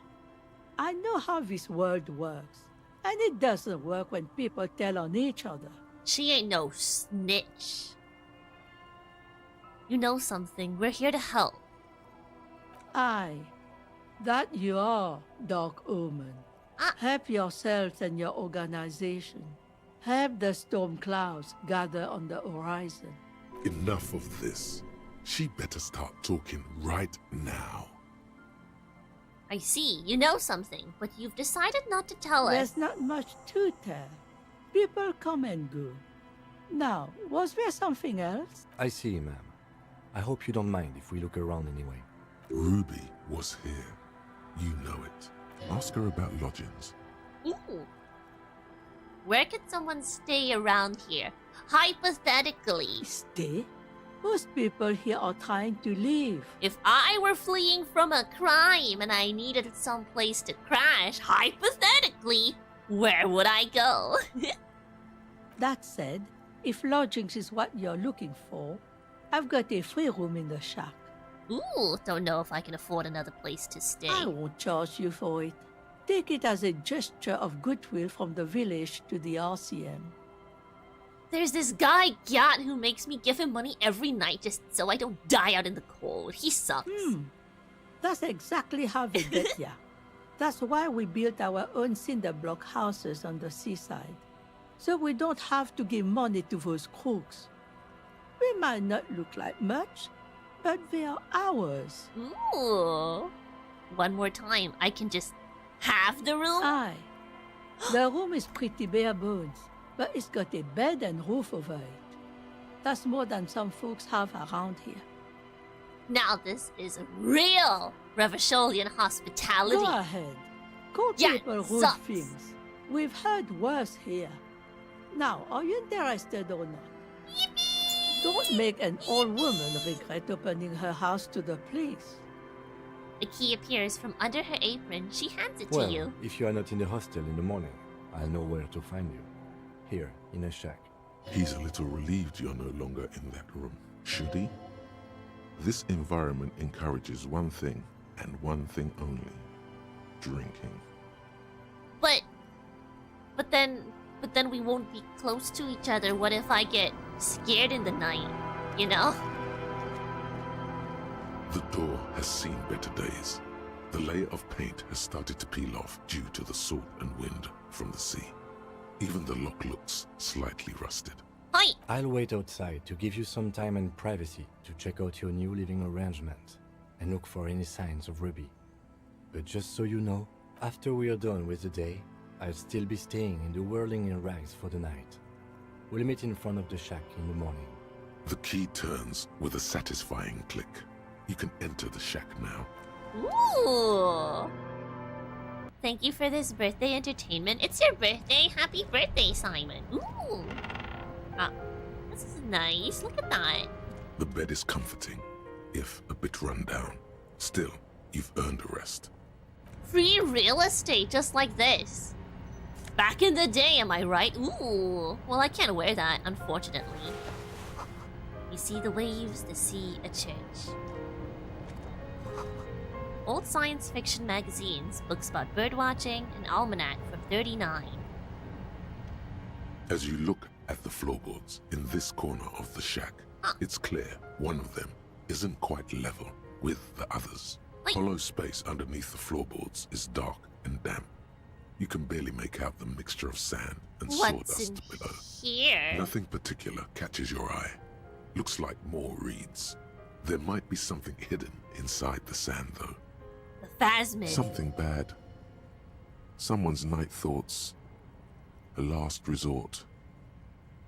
I know how this world works. And it doesn't work when people tell on each other. She ain't no snitch. You know something. We're here to help. Aye, that you are, Dark Omen. Help yourselves and your organization. Help the storm clouds gather on the horizon. Enough of this. She better start talking right now. I see. You know something, but you've decided not to tell us. There's not much to tell. People come and go. Now, was there something else? I see, ma'am. I hope you don't mind if we look around anyway. Ruby was here. You know it. Ask her about lodgings. Ooh. Where could someone stay around here? Hypothetically. Stay? Most people here are trying to leave. If I were fleeing from a crime and I needed some place to crash, hypothetically, where would I go? That said, if lodgings is what you're looking for, I've got a free room in the shack. Ooh, don't know if I can afford another place to stay. I won't charge you for it. Take it as a gesture of goodwill from the village to the RCM. There's this guy, Gyat, who makes me give him money every night just so I don't die out in the cold. He sucks. That's exactly how they get ya. That's why we built our own cinder block houses on the seaside. So we don't have to give money to those crooks. We might not look like much, but they are ours. Ooh. One more time, I can just have the room? Aye. The room is pretty bare bones, but it's got a bed and roof over it. That's more than some folks have around here. Now this is real Revacholian hospitality. Go ahead. Call people rude things. We've heard worse here. Now, are you interested or not? Yippee! Don't make an old woman regret opening her house to the police. A key appears from under her apron. She hands it Well, to you. if you are not in the hostel in the morning, I'll know where to find you. Here, in a shack. He's a little relieved you're no longer in that room. Should he? This environment encourages one thing, and one thing only. Drinking. But then we won't be close to each other. What if I get scared in the night? You know? The door has seen better days. The layer of paint has started to peel off due to the salt and wind from the sea. Even the lock looks slightly rusted. Hi. I'll wait outside to give you some time and privacy to check out your new living arrangement and look for any signs of Ruby. But just so you know, after we are done with the day, I'll still be staying in the Whirling in Rags for the night. We'll meet in front of the shack in the morning. The key turns with a satisfying click. You can enter the shack now. Ooh. Thank you for this birthday entertainment. It's your birthday. Happy birthday, Simon. Ooh. This is nice. Look at that. The bed is comforting, if a bit run down. Still, you've earned a rest. Free real estate just like this. Back in the day, am I right? Ooh. Well, I can't wear that, unfortunately. You see the waves, the sea, a church. Old science fiction magazines, books about birdwatching, an almanac from 39. As you look at the floorboards in this corner of the shack, it's clear one of them isn't quite level with the others. Hollow space underneath the floorboards is dark and damp. You can barely make out the mixture of sand and sawdust below. Here? Nothing particular catches your eye. Looks like more reeds. There might be something hidden inside the sand, though. The phasmid. Something bad. Someone's night thoughts. A last resort.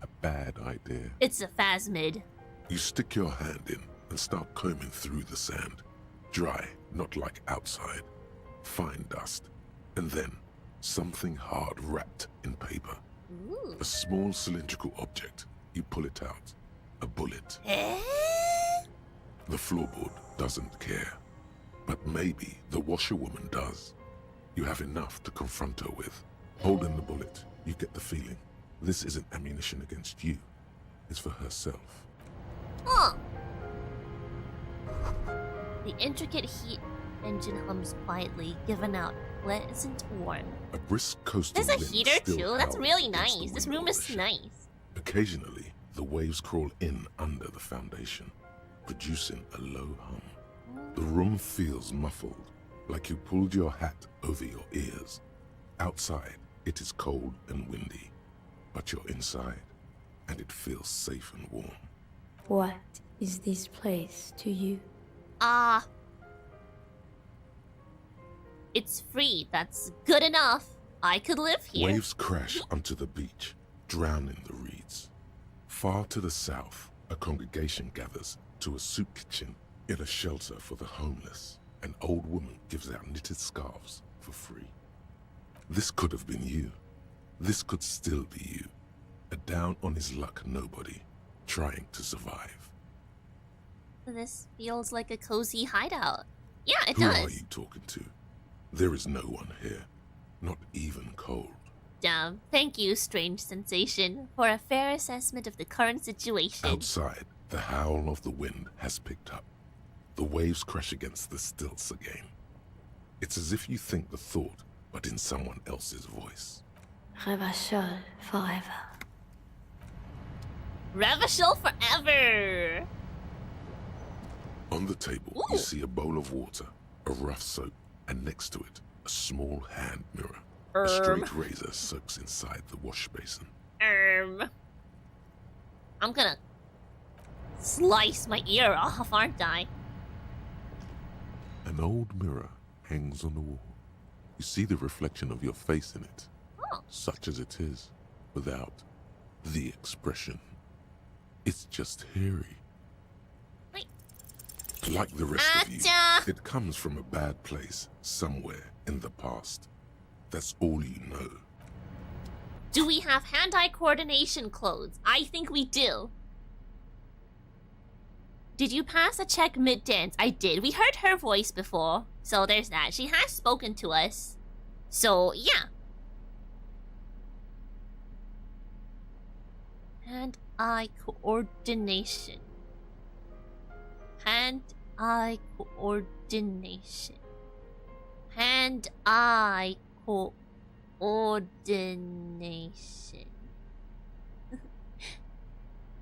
A bad idea. It's a phasmid. You stick your hand in and start combing through the sand. Dry, not like outside. Fine dust. And then, something hard wrapped in paper. Ooh. A small cylindrical object. You pull it out. A bullet. The floorboard doesn't care. But maybe the washerwoman does. You have enough to confront her with. Holding the bullet, you get the feeling this isn't ammunition against you. It's for herself. Huh. The intricate heat engine hums quietly, giving out pleasant warmth. A brisk coastal There's a wind heater still too? That's howls really against the nice. This window room of the is shack. nice. Occasionally, the waves crawl in under the foundation, producing a low hum. The room feels muffled, like you pulled your hat over your ears. Outside, it is cold and windy, but you're inside, and it feels safe and warm. What is this place to you? It's free. That's good enough. I could live here. Waves crash onto the beach, drowning the reeds. Far to the south, a congregation gathers to a soup kitchen in a shelter for the homeless. An old woman gives out knitted scarves for free. This could have been you. This could still be you. A down-on-his-luck nobody, trying to survive. This feels like a cozy hideout. Yeah, it Who does. are you talking to? There is no one here, not even cold. Damn. Thank you, strange sensation, for a fair assessment of the current situation. Outside, the howl of the wind has picked up. The waves crash against the stilts again. It's as if you think the thought, but in someone else's voice. Revachol forever. Revachol forever! On the table, you see a bowl of water, a rough soap, and next to it, a small hand mirror. A straight razor soaks inside the wash basin. I'm gonna slice my ear off, aren't I? An old mirror hangs on the wall. You see the reflection of your face in it, such as it is, without the expression. It's just hairy. Like the rest of you, it comes from a bad place somewhere in the past. That's all you know. Do we have hand-eye coordination clothes? I think we do. Did you pass a check mid-dance? I did. We heard her voice before, so there's that. She has spoken to us. So, yeah. Hand-eye coordination. Hand-eye coordination. Hand-eye coordination.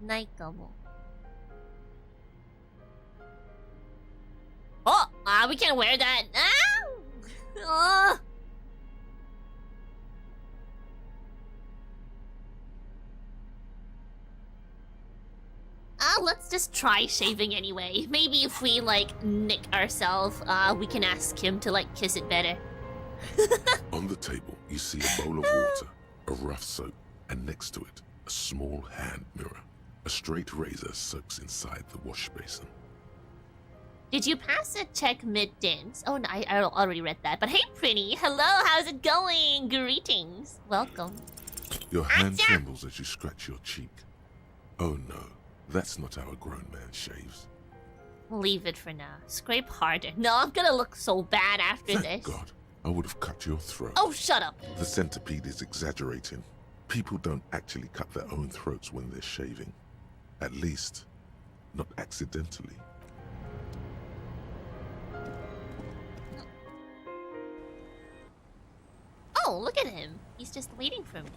ないかも。Oh! We can't wear that! Ah! let's just try shaving anyway. Maybe if we, like, nick ourselves, we can ask him to, like, kiss it better. On the table, you see a bowl of water, a rough soap, and next to it, a small hand mirror. A straight razor soaks inside the wash basin. Did you pass a check mid-dance? Oh, no, I already read that. But hey, Pretty. Hello, how's it going? Greetings. Welcome. Your hand trembles as you scratch your cheek. Oh no, that's not how a grown man shaves. Leave it for now. Scrape harder. No, I'm gonna look so bad after Thank this. God, I would have cut your throat. Oh, shut up. The centipede is exaggerating. People don't actually cut their own throats when they're shaving. At least, not accidentally. Oh, look at him. He's just waiting for me.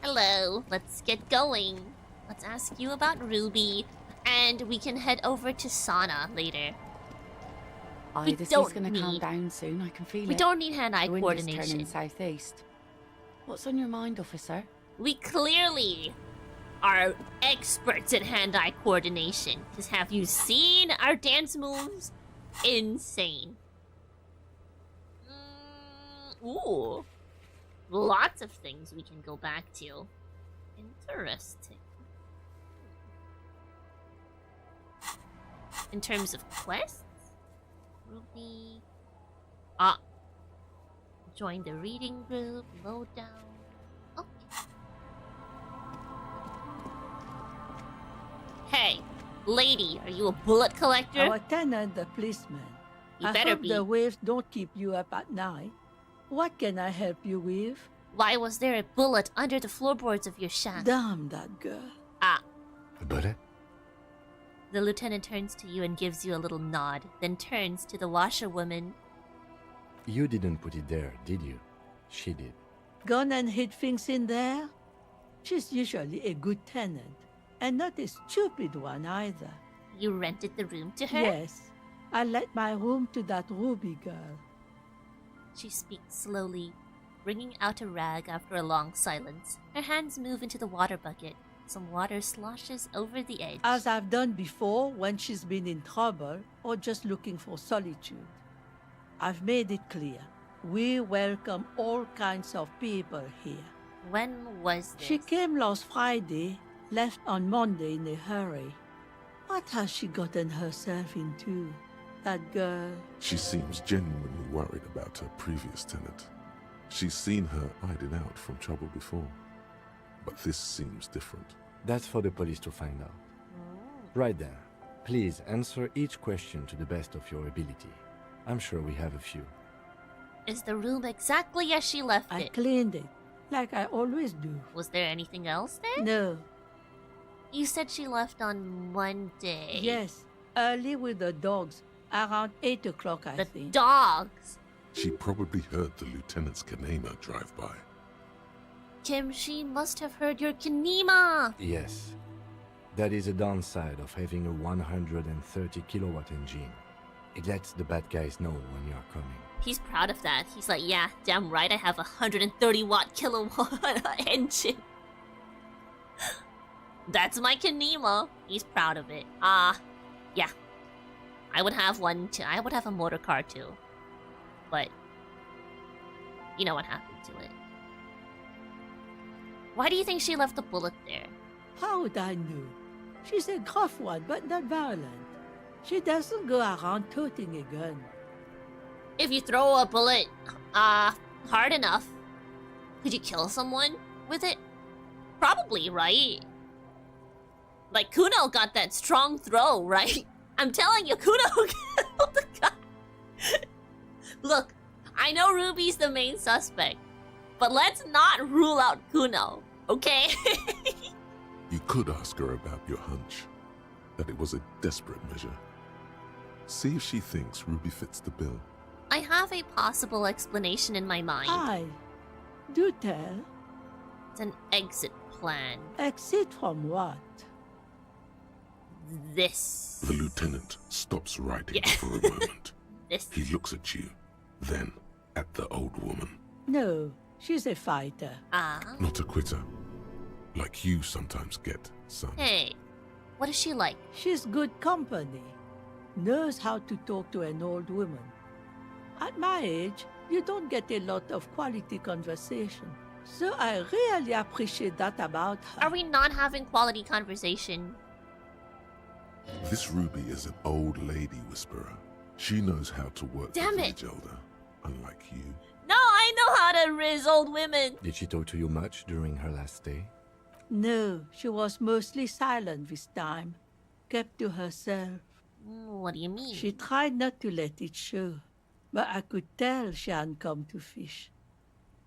Hello, let's get going. Let's ask you about Ruby, and we can head over to sauna later. Either sea's gonna calm down soon, I can feel it. We don't need hand-eye The wind is coordination. turning southeast. What's on your mind, officer? We clearly are experts at hand-eye coordination. Because have you seen our dance moves? Insane. Ooh. Lots of things we can go back to. Interesting. In terms of quests? Ruby. Join the reading group. Load down. Okay. Hey, lady, are you a bullet collector? Our tenant, the policeman. You I better hope be. the waves don't keep you up at night. What can I help you with? Why was there a bullet under the floorboards of your shack? Damn that girl. Ah. A bullet? The lieutenant turns to you and gives you a little nod, then turns to the washerwoman. You didn't put it there, did you? She did. Gone and hid things in there? She's usually a good tenant, and not a stupid one either. You rented the room to her? Yes. I let my room to that Ruby girl. She speaks slowly, bringing out a rag after a long silence. Her hands move into the water bucket. Some water sloshes over the edge. As I've done before when she's been in trouble or just looking for solitude. I've made it clear. We welcome all kinds of people here. When was this? She came last Friday, left on Monday in a hurry. What has she gotten herself into? That girl. She seems genuinely worried about her previous tenant. She's seen her hiding out from trouble before. But this seems different. That's for the police to find out. Right there. Please answer each question to the best of your ability. I'm sure we have a few. Is the room exactly as she left I it? cleaned it, like I always do. Was there anything else there? No. You said she left on Monday. Yes, early with the dogs. Around 8 o'clock, I think. The dogs? She probably heard the lieutenant's Kanema drive by. Kim, she must have heard your Kanema. Yes. That is a downside of having a 130 kilowatt engine. It lets the bad guys know when you're coming. He's proud of that. He's like, yeah, damn right, I have a 130 watt kilowatt engine. That's my Kanema. He's proud of it. Yeah. I would have one too. I would have a motor car too. But you know what happened to it. Why do you think she left the bullet there? How would I know? She's a gruff one, but not violent. She doesn't go around toting a gun. If you throw a bullet, hard enough, could you kill someone with it? Probably, right? Like, Kuno got that strong throw, right? I'm telling you, Kuno killed the guy. Look, I know Ruby's the main suspect, but let's not rule out Kuno, okay? You could ask her about your hunch, that it was a desperate measure. See if she thinks Ruby fits the bill. I have a possible explanation in my mind. Aye. Do tell. It's an exit plan. Exit from what? This. The lieutenant stops writing for a moment. This. He looks at you, then at the old woman. No, she's a fighter. Not a quitter. Like you sometimes get, son. Hey, What is she like? She's good company. Knows how to talk to an old woman. At my age, you don't get a lot of quality conversation. So I really appreciate that about her. Are we not having quality conversation? This Ruby is an old lady whisperer. She knows how to work the Damn it. village elder, unlike you. No, I know how to riz old women. Did she talk to you much during her last stay? No, she was mostly silent this time. Kept to herself. What do you mean? She tried not to let it show, but I could tell she hadn't come to fish.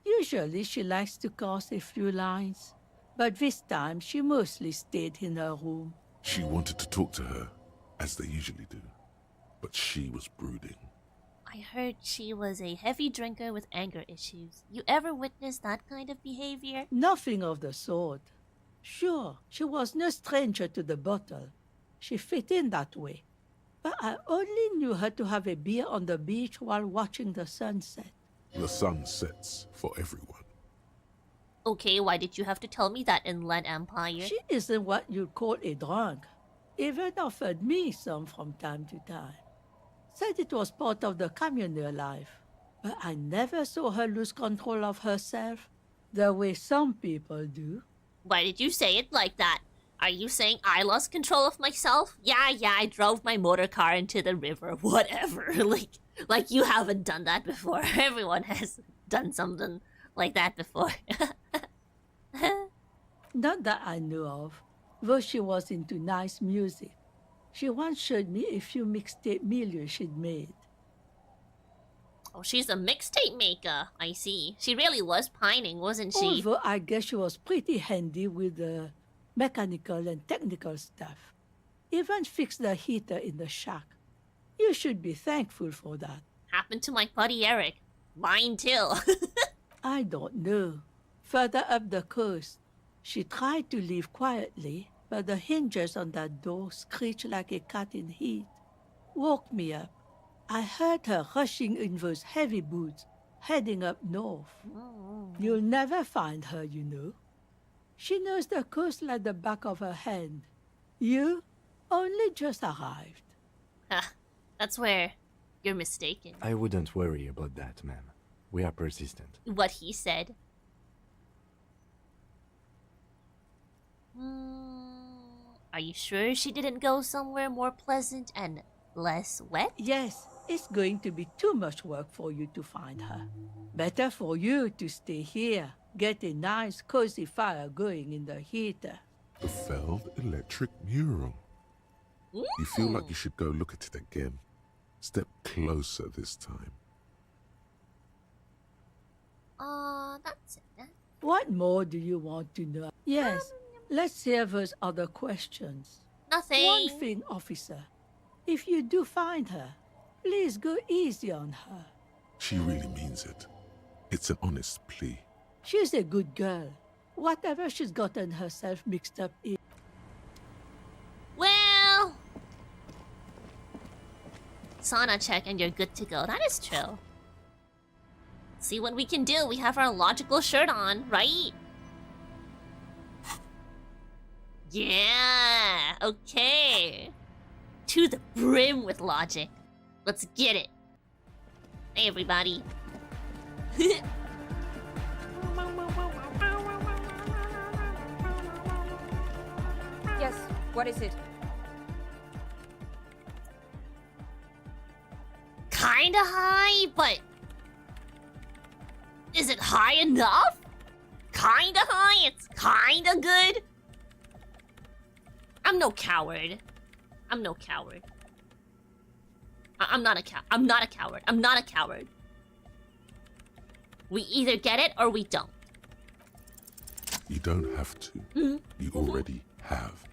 Usually she likes to cast a few lines, but this time she mostly stayed in her room. She wanted to talk to her, as they usually do, but she was brooding. I heard she was a heavy drinker with anger issues. You ever witnessed that kind of behavior? Nothing of the sort. Sure, she was no stranger to the bottle. She fit in that way. But I only knew her to have a beer on the beach while watching the sunset. The sun sets for everyone. Okay, why did you have to tell me that, Inland Empire? She isn't what you'd call a drunk. Even offered me some from time to time. Said it was part of the communal life. But I never saw her lose control of herself, the way some people do. Why did you say it like that? Are you saying I lost control of myself? Yeah, I drove my motor car into the river, whatever. Like you haven't done that before. Everyone has done something like that before. Not that I knew of, though she was into nice music. She once showed me a few mixtape milieux she'd made. Oh, she's a mixtape maker. I see. She really was pining, wasn't she? Although I guess she was pretty handy with the mechanical and technical stuff. Even fixed the heater in the shack. You should be thankful for that. Happened to my buddy Eric. Mine too. I don't know. Further up the coast, she tried to leave quietly, but the hinges on that door screeched like a cat in heat. Woke me up. I heard her rushing in those heavy boots, heading up north. You'll never find her, you know. She knows the coast like the back of her hand. You only just arrived. That's where you're mistaken. I wouldn't worry about that, ma'am. We are persistent. What he said. Are you sure she didn't go somewhere more pleasant and less wet? Yes, it's going to be too much work for you to find her. Better for you to stay here. Get a nice cozy fire going in the heater. The failed electric mural. You feel like you should go look at it again. Step closer this time. That's it. What more do you want to know? Yes, let's hear those other questions. Nothing. One thing, officer. If you do find her, please go easy on her. She really means it. It's an honest plea. She's a good girl. Whatever she's gotten herself mixed up in. Well, sauna check and you're good to go. That is true. See what we can do. We have our logical shirt on, right? Yeah, okay. To the brim with logic. Let's get it. Hey, everybody. Yes, what is it? Kinda high, but is it high enough? Kinda high, it's kinda good. I'm no coward. I'm no coward. I'm not a coward. I'm not a coward. We either get it or we don't. You don't have to. You already have.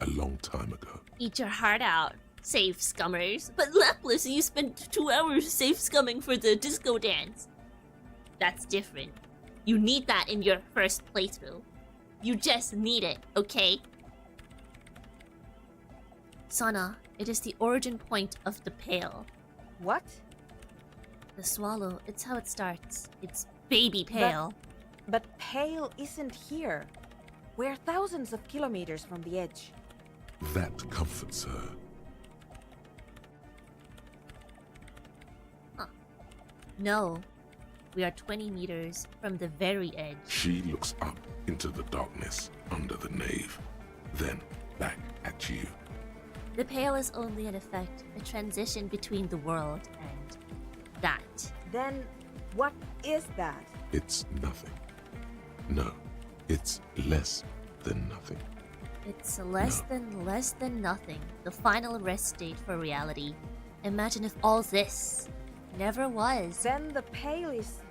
A long time ago. Eat your heart out, safe scummers. But Laplace, you spent 2 hours safe scumming for the disco dance. That's different. You need that in your first playthrough. You just need it, okay? Sana, it is the origin point of the Pale. What? The swallow, it's how it starts. It's baby Pale. But Pale isn't here. We're thousands of kilometers from the edge. That comforts her. Huh. No. We are 20 meters from the very edge. She looks up into the darkness under the nave, then back at you. The pale is only an effect, a transition between the world and that. Then, what is that? It's nothing. No, it's less than nothing. It's less than nothing. The final rest state for reality. Imagine if all this never was. Then the pale is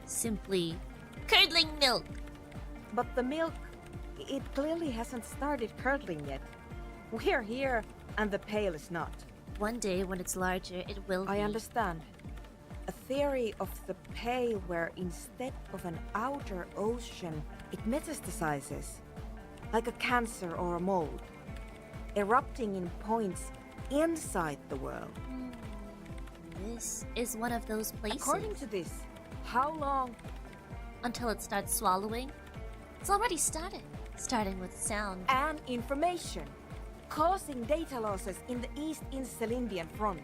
simply curdling milk. But the milk, it clearly hasn't started curdling yet. We're here, and the pale is not. One day, when it's larger, it will be. I understand. A theory of the pale where instead of an outer ocean, it metastasizes. Like a cancer or a mold. Erupting in points inside the world. This is one of those places. According to this, how long? Until it starts swallowing. It's already started. Starting with sound. And information. Causing data losses in the East Insulindian front.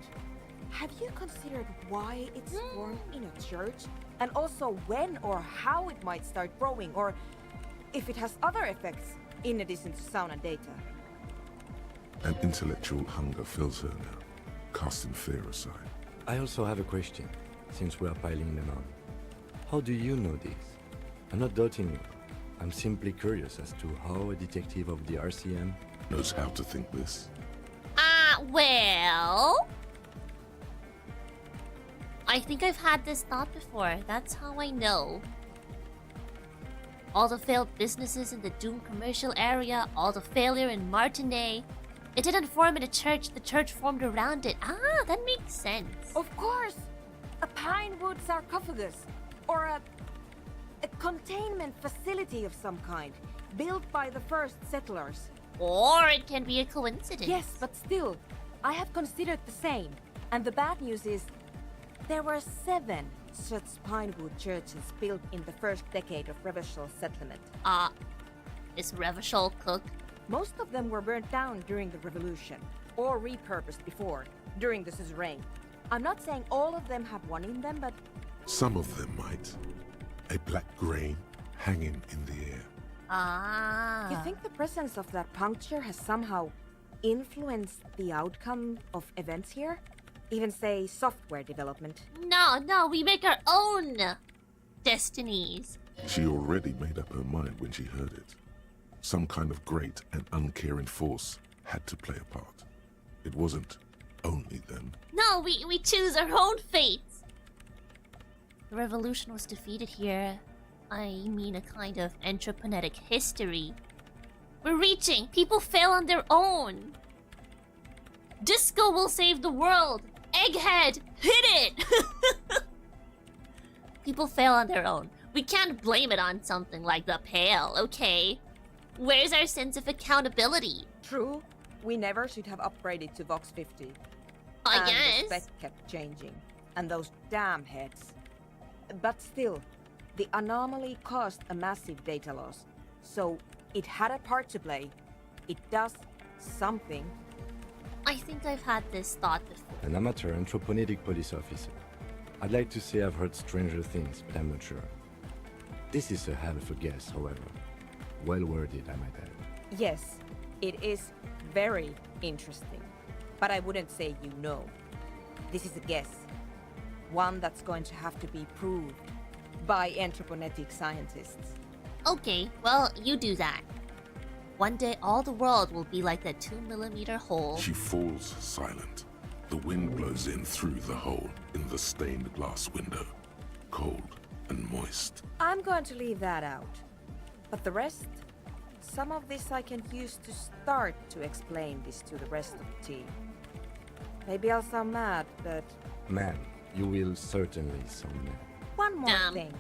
Have you considered why it's born in a church? And also when or how it might start growing, or if it has other effects in addition to sound and data? An intellectual hunger fills her now, casting fear aside. I also have a question, since we are piling them on. How do you know this? I'm not doubting you. I'm simply curious as to how a detective of the RCM knows how to think this. Well... I think I've had this thought before. That's how I know. All the failed businesses in the Doom commercial area, all the failure in Martinez. It didn't form in a church, the church formed around it. That makes sense. Of course! A pine wood sarcophagus, or a containment facility of some kind, built by the first settlers. Or it can be a coincidence. Yes, but still, I have considered the same. And the bad news is, there were 7 such pinewood churches built in the first decade of Revachol settlement. Is Revachol cooked? Most of them were burnt down during the revolution, or repurposed before, during the suzerain. I'm not saying all of them have one in them, but... Some of them might. A black grain hanging in the air. You think the presence of that puncture has somehow influenced the outcome of events here? Even say software development? No, we make our own destinies. She already made up her mind when she heard it. Some kind of great and uncaring force had to play a part. It wasn't only them. No, we choose our own fates. The revolution was defeated here. I mean a kind of entrepreneuric history. We're reaching. People fail on their own. Disco will save the world. Egghead, hit it! People fail on their own. We can't blame it on something like the Pale, okay? Where's our sense of accountability? True. We never should have upgraded to Vox 50. I and guess. The spec kept changing. And those damn heads. But still, the anomaly caused a massive data loss. So, it had a part to play. It does something. I think I've had this thought before. An amateur anthroponetic police officer. I'd like to say I've heard stranger things, but I'm not sure. This is a hell of a guess, however. Well worded, I might add. Yes, it is very interesting. But I wouldn't say you know. This is a guess. One that's going to have to be proved by anthroponetic scientists. Okay, well, you do that. One day all the world will be like that 2mm hole. She falls silent. The wind blows in through the hole in the stained glass window. Cold and moist. I'm going to leave that out. But the rest? Some of this I can use to start to explain this to the rest of the team. Maybe I'll sound mad, but... Man, you will certainly sound mad. One more thing.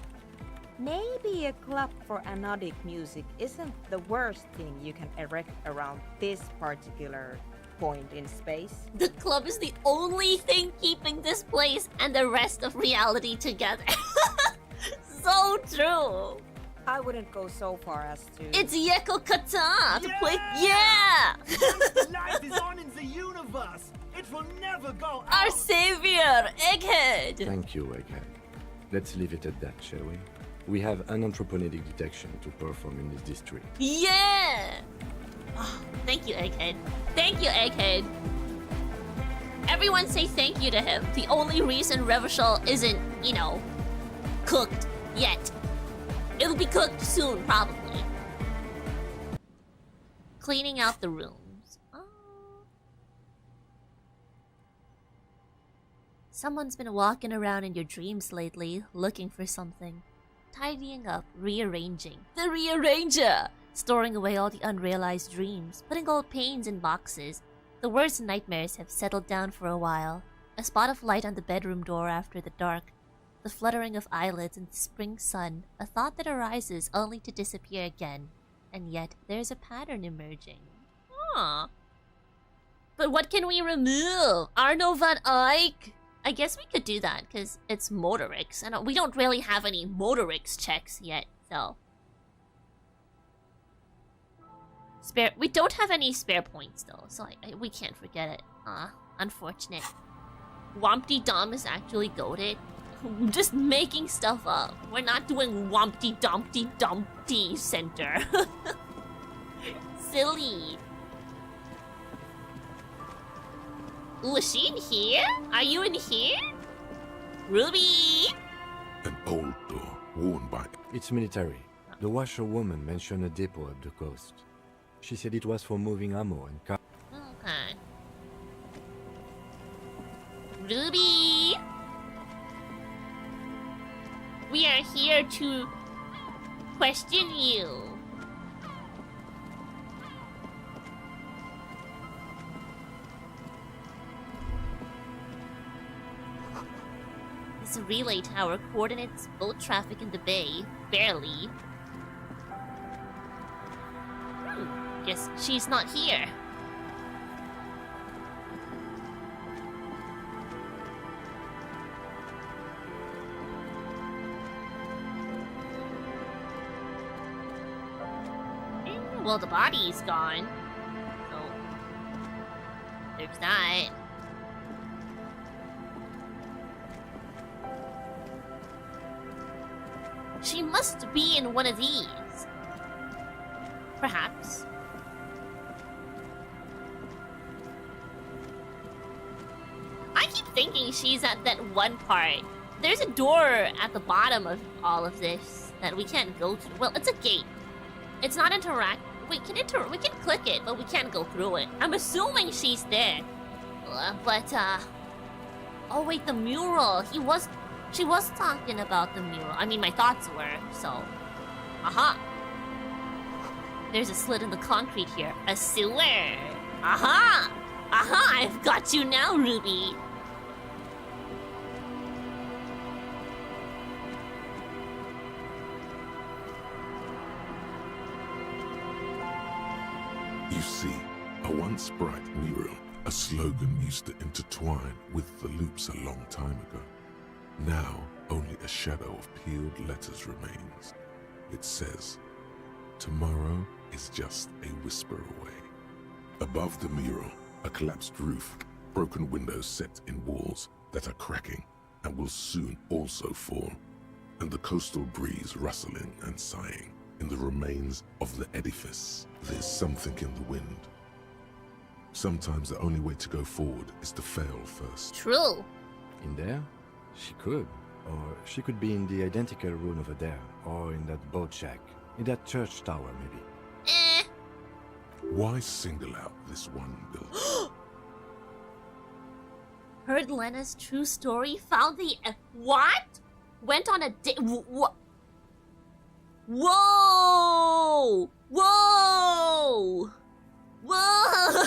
Maybe a club for anodic music isn't the worst thing you can erect around this particular point in space. The club is the only thing keeping this place and the rest of reality together. So true. I wouldn't go so far as to... It's Yeko Kata to play... Yeah! Life is on in the universe. It will never go out. Our savior, Egghead! Thank you, Egghead. Let's leave it at that, shall we? We have anthropogenic detection to perform in this district. Yeah! Oh, thank you, Egghead. Thank you, Egghead. Everyone say thank you to him. The only reason Revachol isn't, you know, cooked yet. It'll be cooked soon, probably. Cleaning out the rooms. Oh. Someone's been walking around in your dreams lately, looking for something. Tidying up, rearranging. The rearranger! Storing away all the unrealized dreams, putting old pains in boxes. The worst nightmares have settled down for a while. A spot of light on the bedroom door after the dark. The fluttering of eyelids in the spring sun. A thought that arises only to disappear again. And yet, there's a pattern emerging. Huh. But what can we remove? Arno van Eyck? I guess we could do that, because it's motorics. And we don't really have any motorics checks yet, so... We don't have any spare points, though, so we can't forget it. Unfortunate. Wompty Dom is actually goated. Just making stuff up. We're not doing Wompty Dumpty Dumpty Center. Silly. Ooh, is she in here? Are you in here? Ruby! An old door, worn by... It's military. The washerwoman mentioned a depot up the coast. She said it was for moving ammo and car. Okay. Ruby! We are here to question you. This relay tower coordinates boat traffic in the bay. Barely. Guess she's not here. Well, the body's gone. So there's that. She must be in one of these. Perhaps. I keep thinking she's at that one part. There's a door at the bottom of all of this that we can't go through. Well, it's a gate. It's not interact. We can click it, but we can't go through it. I'm assuming she's there. Oh wait, the mural. She was talking about the mural. I mean, my thoughts were, so. Aha. There's a slit in the concrete here. A sewer. Aha. Aha, I've got you now, Ruby. You see, a once bright mural, a slogan used to intertwine with the loops a long time ago. Now, only a shadow of peeled letters remains. It says, "Tomorrow is just a whisper away." Above the mural, a collapsed roof, broken windows set in walls that are cracking and will soon also fall, and the coastal breeze rustling and sighing. In the remains of the edifice, there's something in the wind. Sometimes the only way to go forward is to fail first. True. In there? She could. Or she could be in the identical room over there. Or in that boat shack. In that church tower, maybe. Why single out this one building? Heard Lena's true story, found the... what? Went on a date... What? Whoa! Whoa! Whoa!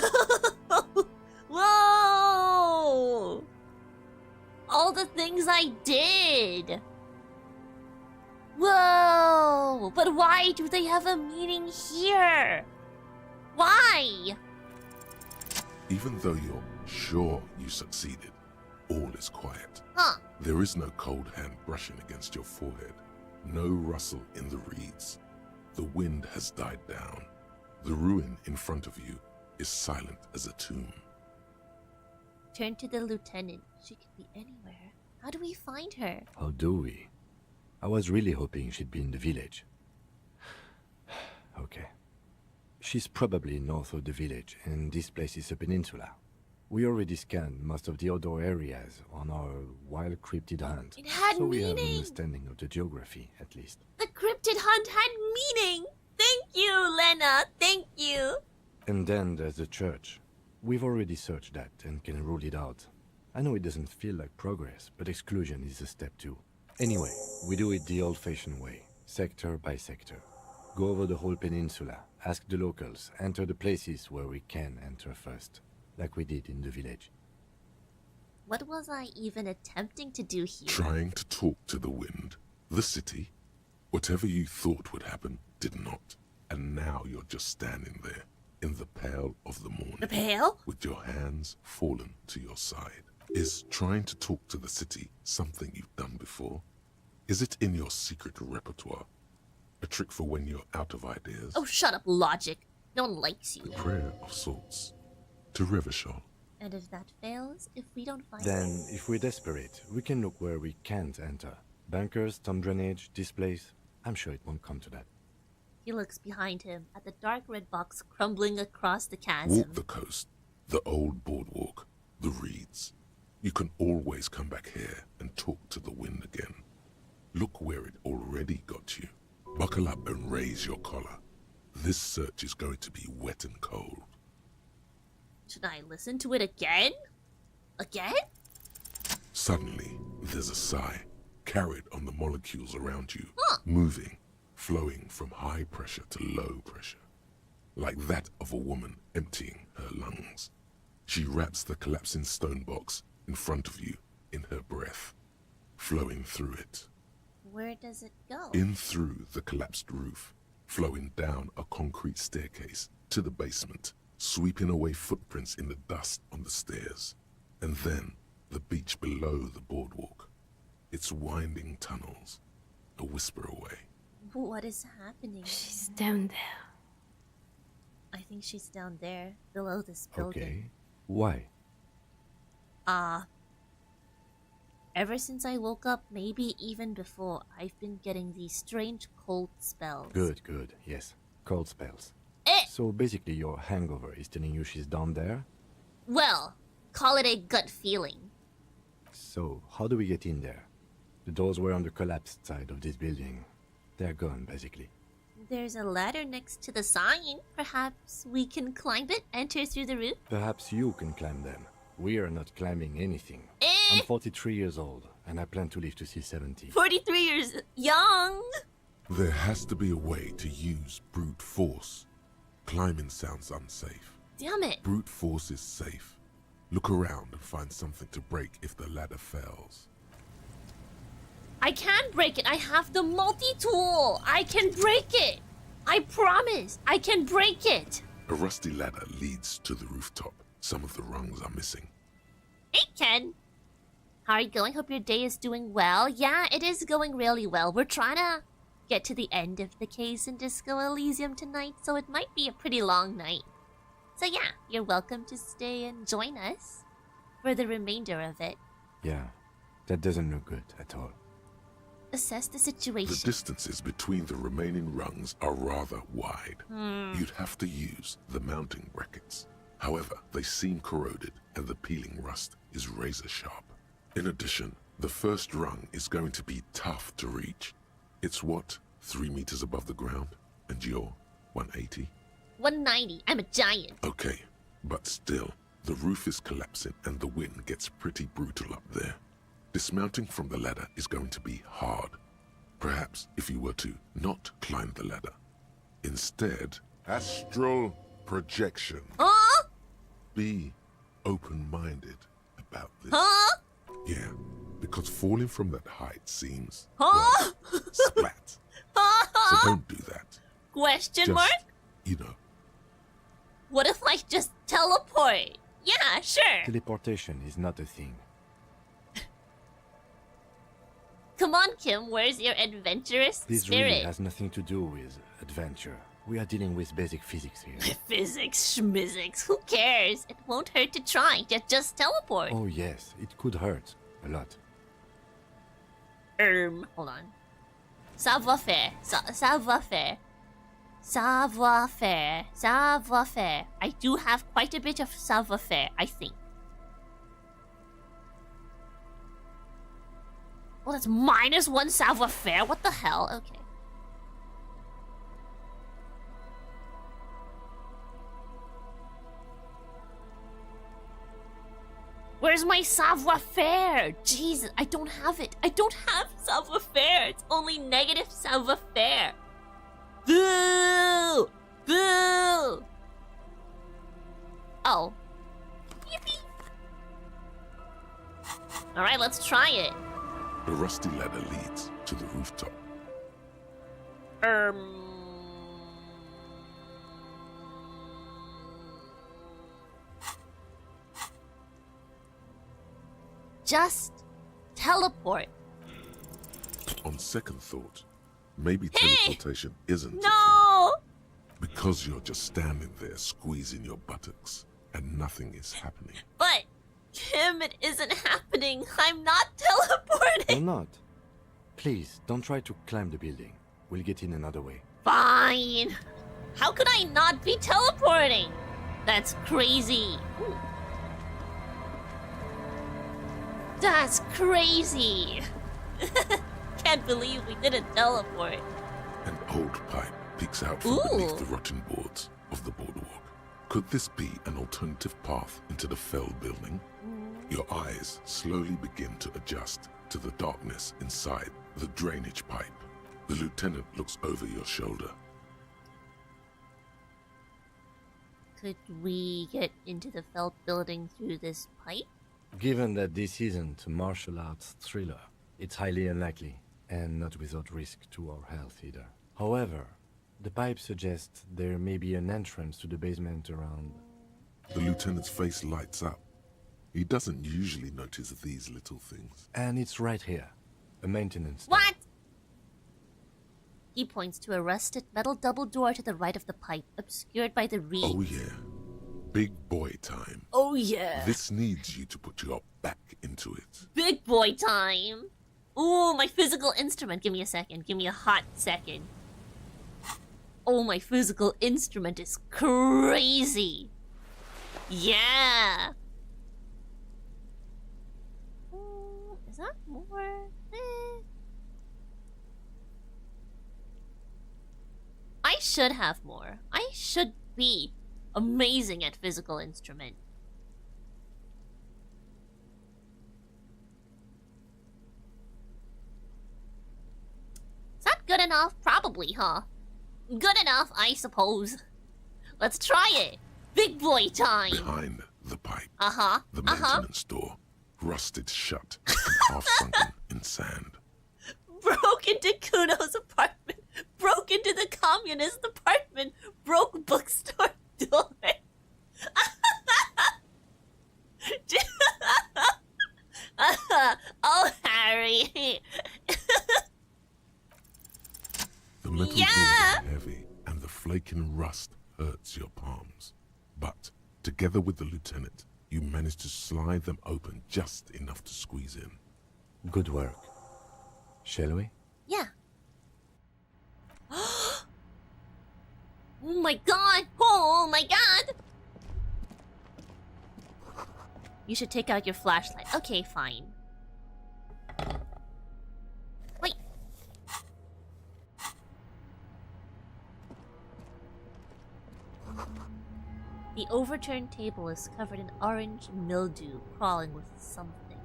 Whoa! All the things I did! Whoa! But why do they have a meeting here? Why? Even though you're sure you succeeded, all is quiet. Huh. There is no cold hand brushing against your forehead. No rustle in the reeds. The wind has died down. The ruin in front of you is silent as a tomb. Turn to the lieutenant. She could be anywhere. How do we find her? How do we? I was really hoping she'd be in the village. Okay. She's probably north of the village, and this place is a peninsula. We already scanned most of the outdoor areas on our wild cryptid hunt. It had so we have an meaning! understanding of the geography, at least. The cryptid hunt had meaning! Thank you, Lena! Thank you! And then there's the church. We've already searched that and can rule it out. I know it doesn't feel like progress, but exclusion is a step too. Anyway, we do it the old-fashioned way, sector by sector. Go over the whole peninsula, ask the locals, enter the places where we can enter first, like we did in the village. What was I even attempting to do here? Trying to talk to the wind, the city. Whatever you thought would happen did not. And now you're just standing there, in the pale of the morning. The pale? With your hands fallen to your side. Is trying to talk to the city something you've done before? Is it in your secret repertoire? A trick for when you're out of ideas? Oh, shut up, logic. No one likes you. A prayer of sorts. To Revachol. And if that fails, if we don't find Then, if we're desperate, we can look where we can't enter. Bunkers, storm drainage, this place. I'm sure it won't come to that. He looks behind him at the dark red box crumbling across the chasm. Walk the coast, the old boardwalk, the reeds. You can always come back here and talk to the wind again. Look where it already got you. Buckle up and raise your collar. This search is going to be wet and cold. Should I listen to it again? Again? Suddenly, there's a sigh, carried on the molecules around you, Huh. moving, flowing from high pressure to low pressure, like that of a woman emptying her lungs. She wraps the collapsing stone box in front of you in her breath, flowing through it. Where does it go? In through the collapsed roof, flowing down a concrete staircase to the basement, sweeping away footprints in the dust on the stairs, and then the beach below the boardwalk, its winding tunnels, a whisper away. What is happening? She's down there. I think she's down there, below this building. Okay. Why? Ever since I woke up, maybe even before, I've been getting these strange cold spells. Good, good, yes. Cold spells. So basically your hangover is telling you she's down there? Well, call it a gut feeling. So, how do we get in there? The doors were on the collapsed side of this building. They're gone, basically. There's a ladder next to the sign. Perhaps we can climb it, enter through the roof? Perhaps you can climb them. We are not climbing anything. I'm 43 years old, and I plan to live to see 70. 43 years young! There has to be a way to use brute force. Climbing sounds unsafe. Damn it! Brute force is safe. Look around and find something to break if the ladder fails. I can break it! I have the multi-tool! I can break it! I promise! I can break it! A rusty ladder leads to the rooftop. Some of the rungs are missing. Hey, Ken! How are you going? Hope your day is doing well. Yeah, it is going really well. We're trying to get to the end of the case in Disco Elysium tonight, so it might be a pretty long night. So yeah, you're welcome to stay and join us for the remainder of it. Yeah, that doesn't look good at all. Assess the situation. The distances between the remaining rungs are rather wide. Hmm. You'd have to use the mounting brackets. However, they seem corroded and the peeling rust is razor sharp. In addition, the first rung is going to be tough to reach. It's what, 3 meters above the ground? And you're 180? 190. I'm a giant. Okay, but still, the roof is collapsing and the wind gets pretty brutal up there. Dismounting from the ladder is going to be hard. Perhaps if you were to not climb the ladder. Instead, astral projection. Huh? Be open-minded about this. Huh? Yeah, because falling from that height seems, Huh? well, splat. So don't do that. Question Just, mark? you know, What if I just teleport? Yeah, sure. Teleportation is not a thing. Come on, Kim. Where's your adventurous This spirit? really has nothing to do with adventure. We are dealing with basic physics here. Physics, schmizics, who cares? It won't hurt to try. Just teleport. Oh yes, it could hurt. A lot. Hold on. Savoir-faire. Savoir-faire. Savoir-faire. Savoir-faire. I do have quite a bit of savoir-faire, I think. Oh, that's -1 savoir-faire? What the hell? Okay. Where's my savoir-faire? Jesus, I don't have it. I don't have savoir-faire. It's only negative savoir-faire. Boo! Boo! Oh. Yippee! Alright, let's try it. A rusty ladder leads to the rooftop. Just teleport. On second thought, maybe teleportation isn't. No! Because you're just standing there squeezing your buttocks and nothing is happening. But, Kim, it isn't happening. I'm not teleporting. You're not. Please, don't try to climb the building. We'll get in another way. Fine. How could I not be teleporting? That's crazy. Ooh. That's crazy. Can't believe we didn't teleport. An old pipe peeks out from beneath the rotten boards of the boardwalk. Could this be an alternative path into the fell building? Your eyes slowly begin to adjust to the darkness inside the drainage pipe. The lieutenant looks over your shoulder. Could we get into the felt building through this pipe? Given that this isn't a martial arts thriller, it's highly unlikely, and not without risk to our health either. However, the pipe suggests there may be an entrance to the basement around... The lieutenant's face lights up. He doesn't usually notice these little things. And it's right here. A maintenance... What? He points to a rusted metal double door to the right of the pipe, obscured by the reeds. Oh yeah. Big boy time. Oh yeah. This needs you to put your back into it. Big boy time. Ooh, my physical instrument. Give me a second. Give me a hot second. Oh, my physical instrument is crazy. Yeah. Is that more? I should have more. I should be amazing at physical instrument. Is that good enough? Probably, huh? Good enough, I suppose. Let's try it. Big boy time. Behind the pipe. Uh-huh. The maintenance door, rusted shut and half sunken in sand. Broke into Kuno's apartment. Broke into the communist apartment. Broke bookstore door. Oh, Harry. The metal doors are heavy, and the flaking rust hurts your palms. But, together with the lieutenant, you manage to slide them open just enough to squeeze in. Good work. Shall we? Yeah. Oh my god! Oh my god! You should take out your flashlight. Okay, fine. Wait. The overturned table is covered in orange mildew crawling with something.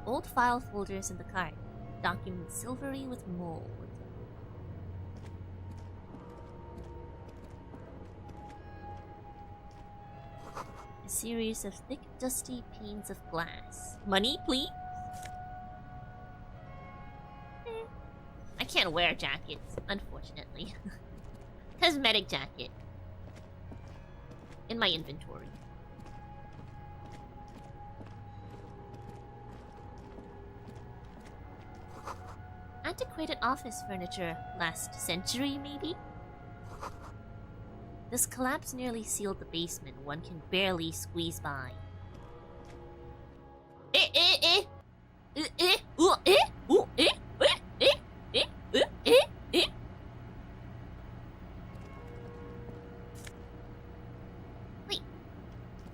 Old file folders in the cart. Documents silvery with mold. A series of thick, dusty panes of glass. Money, please? I can't wear jackets, unfortunately. Cosmetic jacket. In my inventory. Antiquated office furniture, last century maybe? This collapse nearly sealed the basement. One can barely squeeze by. Wait,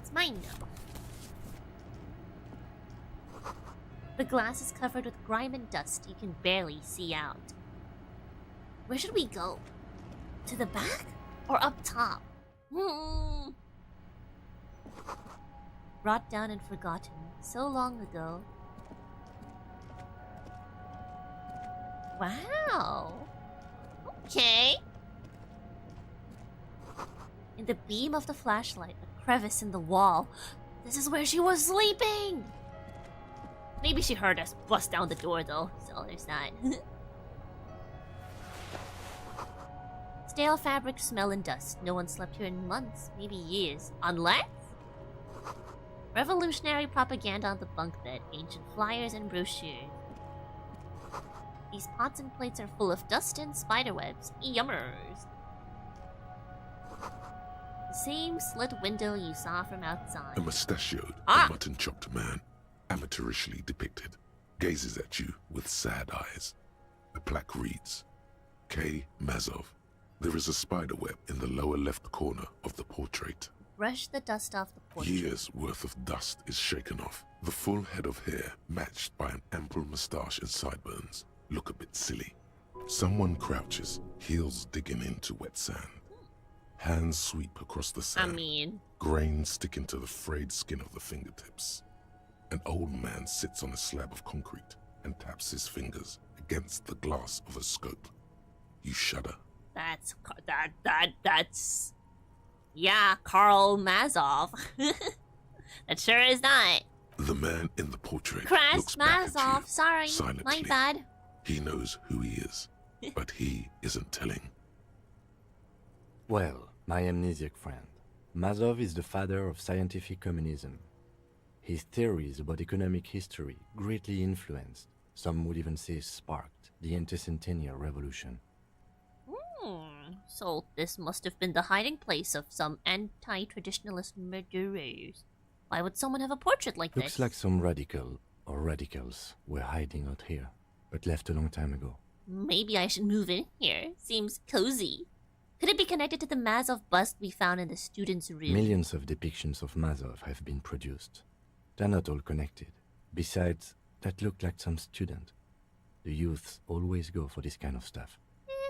it's mine now. The glass is covered with grime and dust. You can barely see out. Where should we go? To the back? Or up top? Brought down and forgotten so long ago. Wow. Okay. In the beam of the flashlight, a crevice in the wall. This is where she was sleeping! Maybe she heard us bust down the door though, so there's that. Stale fabric, smell, and dust. No one slept here in months, maybe years. Unless... revolutionary propaganda on the bunk bed, ancient flyers and brochures. These pots and plates are full of dust and spiderwebs. Yummers. The same slit window you saw from outside. A mustachioed and mutton-chopped man, amateurishly depicted, gazes at you with sad eyes. The plaque reads, K. Mazov. There is a spiderweb in the lower left corner of the portrait. Brush the dust off the portrait. Years' worth of dust is shaken off. The full head of hair, matched by an ample moustache and sideburns, look a bit silly. Someone crouches, heels digging into wet sand. Hands sweep across the sand. Grains stick into the frayed skin of the fingertips. An old man sits on a slab of concrete and taps his fingers against the glass of a scope. You shudder. That's... Yeah, Karl Mazov. That sure is not. The man in the portrait Kras looks back at you Mazov, sorry, silently. my bad. He knows who he is, but he isn't telling. Well, my amnesiac friend, Mazov is the father of scientific communism. His theories about economic history greatly influenced, some would even say sparked, the anti-centennial revolution. So this must have been the hiding place of some anti-traditionalist murderers. Why would someone have a portrait like this? Looks like some radical, or radicals, were hiding out here, but left a long time ago. Maybe I should move in here. Seems cozy. Could it be connected to the Mazov bust we found in the students' room? Millions of depictions of Mazov have been produced. They're not all connected. Besides, that looked like some student. The youths always go for this kind of stuff.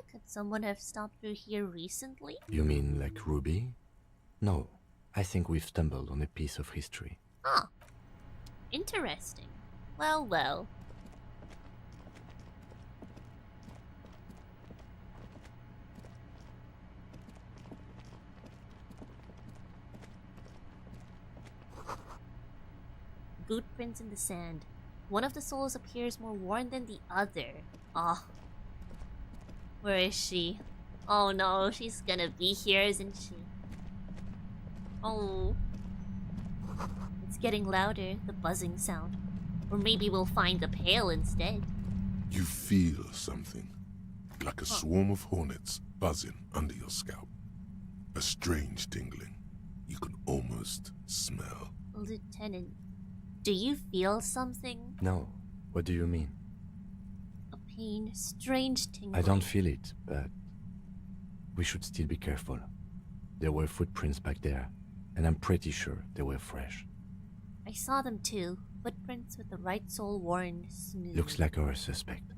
Could someone have stopped through here recently? You mean like Ruby? No, I think we've stumbled on a piece of history. Ah, interesting. Well, well. Boot prints in the sand. One of the souls appears more worn than the other. Ah. Where is she? Oh no, she's gonna be here, isn't she? Oh. It's getting louder, the buzzing sound. Or maybe we'll find the pail instead. You feel something, like a swarm of hornets buzzing under your scalp. A strange tingling. You can almost smell. Lieutenant, do you feel something? No. What do you mean? A pain, strange tingling. I don't feel it, but we should still be careful. There were footprints back there, and I'm pretty sure they were fresh. I saw them too. Footprints with the right sole worn smooth. Looks like our suspect.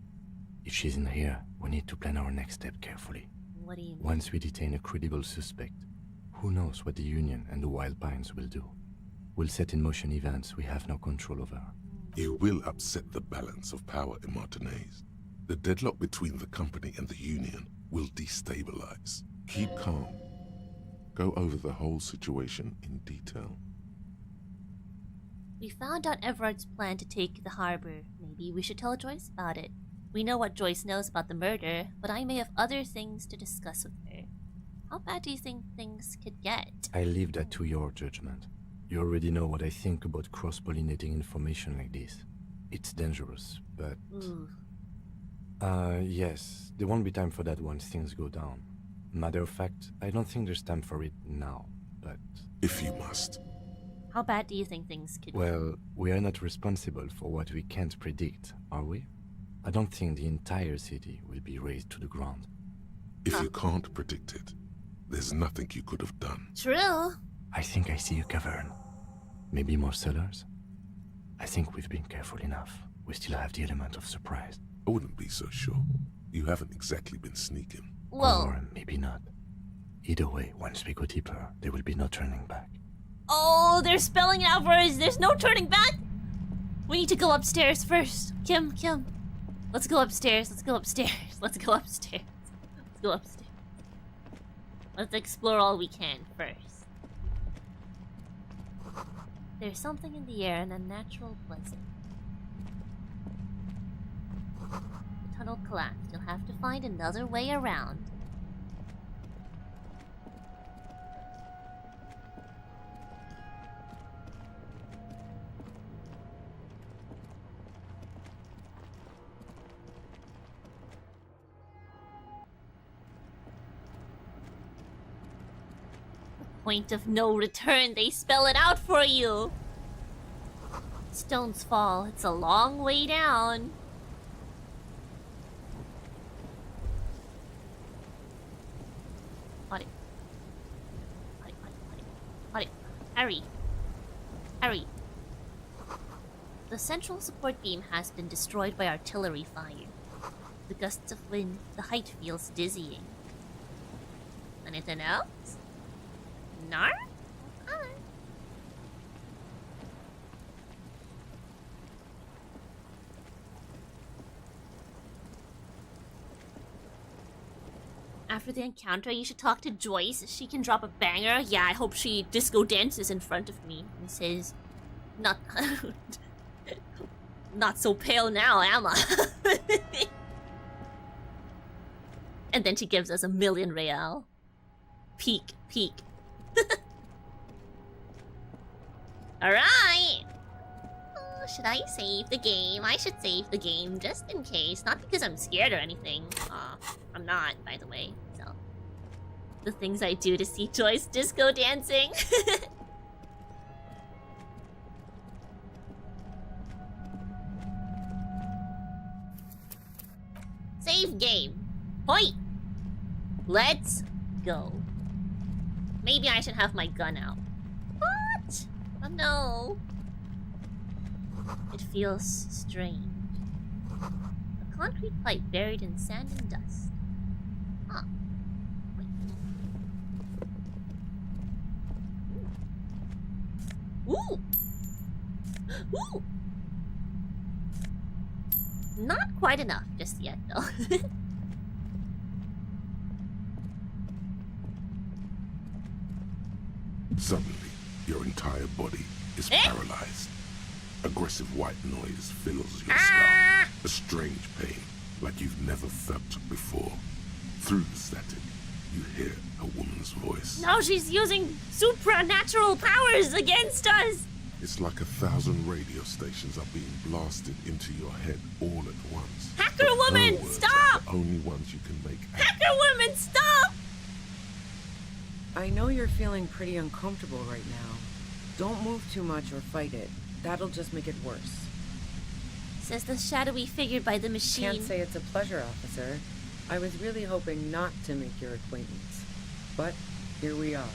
If she's in here, we need to plan our next step carefully. What do you mean? Once we detain a credible suspect, who knows what the Union and the Wild Pines will do. We'll set in motion events we have no control over. You will upset the balance of power in Martinez. The deadlock between the company and the Union will destabilize. Keep calm. Go over the whole situation in detail. We found out Everard's plan to take the harbor. Maybe we should tell Joyce about it. We know what Joyce knows about the murder, but I may have other things to discuss with her. How bad do you think things could get? I leave that to your judgment. You already know what I think about cross-pollinating information like this. It's dangerous, but... Ooh. Yes. There won't be time for that once things go down. Matter of fact, I don't think there's time for it now, but... If you must. How bad do you think things could Well, we are not responsible for what we can't predict, are we? I don't think the entire city will be razed to the ground. If you can't predict it, there's nothing you could have done. True. I think I see a cavern. Maybe more cellars? I think we've been careful enough. We still have the element of surprise. I wouldn't be so sure. You haven't exactly been sneaking. Whoa. Or maybe not. Either way, once we go deeper, there will be no turning back. Oh, they're spelling it out for us. There's no turning back. We need to go upstairs first. Kim. Let's go upstairs. Let's go upstairs. Let's go upstairs. Let's go upstairs. Let's explore all we can first. There's something in the air, an unnatural blizzard. The tunnel collapsed. You'll have to find another way around. Point of no return, they spell it out for you. Stones fall, it's a long way down. Hurry. The central support beam has been destroyed by artillery fire. The gusts of wind, the height feels dizzying. Anything else? No? Okay. After the encounter, you should talk to Joyce. She can drop a banger. Yeah, I hope she disco dances in front of me and says, not... not so pale now, am I? And then she gives us 1,000,000 real. Peek. Alright! Oh, should I save the game? I should save the game just in case. Not because I'm scared or anything. I'm not, by the way. So, the things I do to see Joyce disco dancing. Save game. Hoi! Let's go. Maybe I should have my gun out. What? Oh no. It feels strange. A concrete pipe buried in sand and dust. Huh. Wait. Ooh! Ooh! Not quite enough just yet, though. Suddenly, your entire body is paralyzed. Aggressive white noise fills your skull. A strange pain, like you've never felt before. Through the static, you hear a woman's voice. Now she's using supernatural powers against us! It's like 1,000 radio stations are being blasted into your head all at once. Hacker woman, Her words stop! are the only ones you can make out. Hacker woman, stop! I know you're feeling pretty uncomfortable right now. Don't move too much or fight it. That'll just make it worse. Says the shadowy figure by the machine. Can't say it's a pleasure, officer. I was really hoping not to make your acquaintance. But here we are.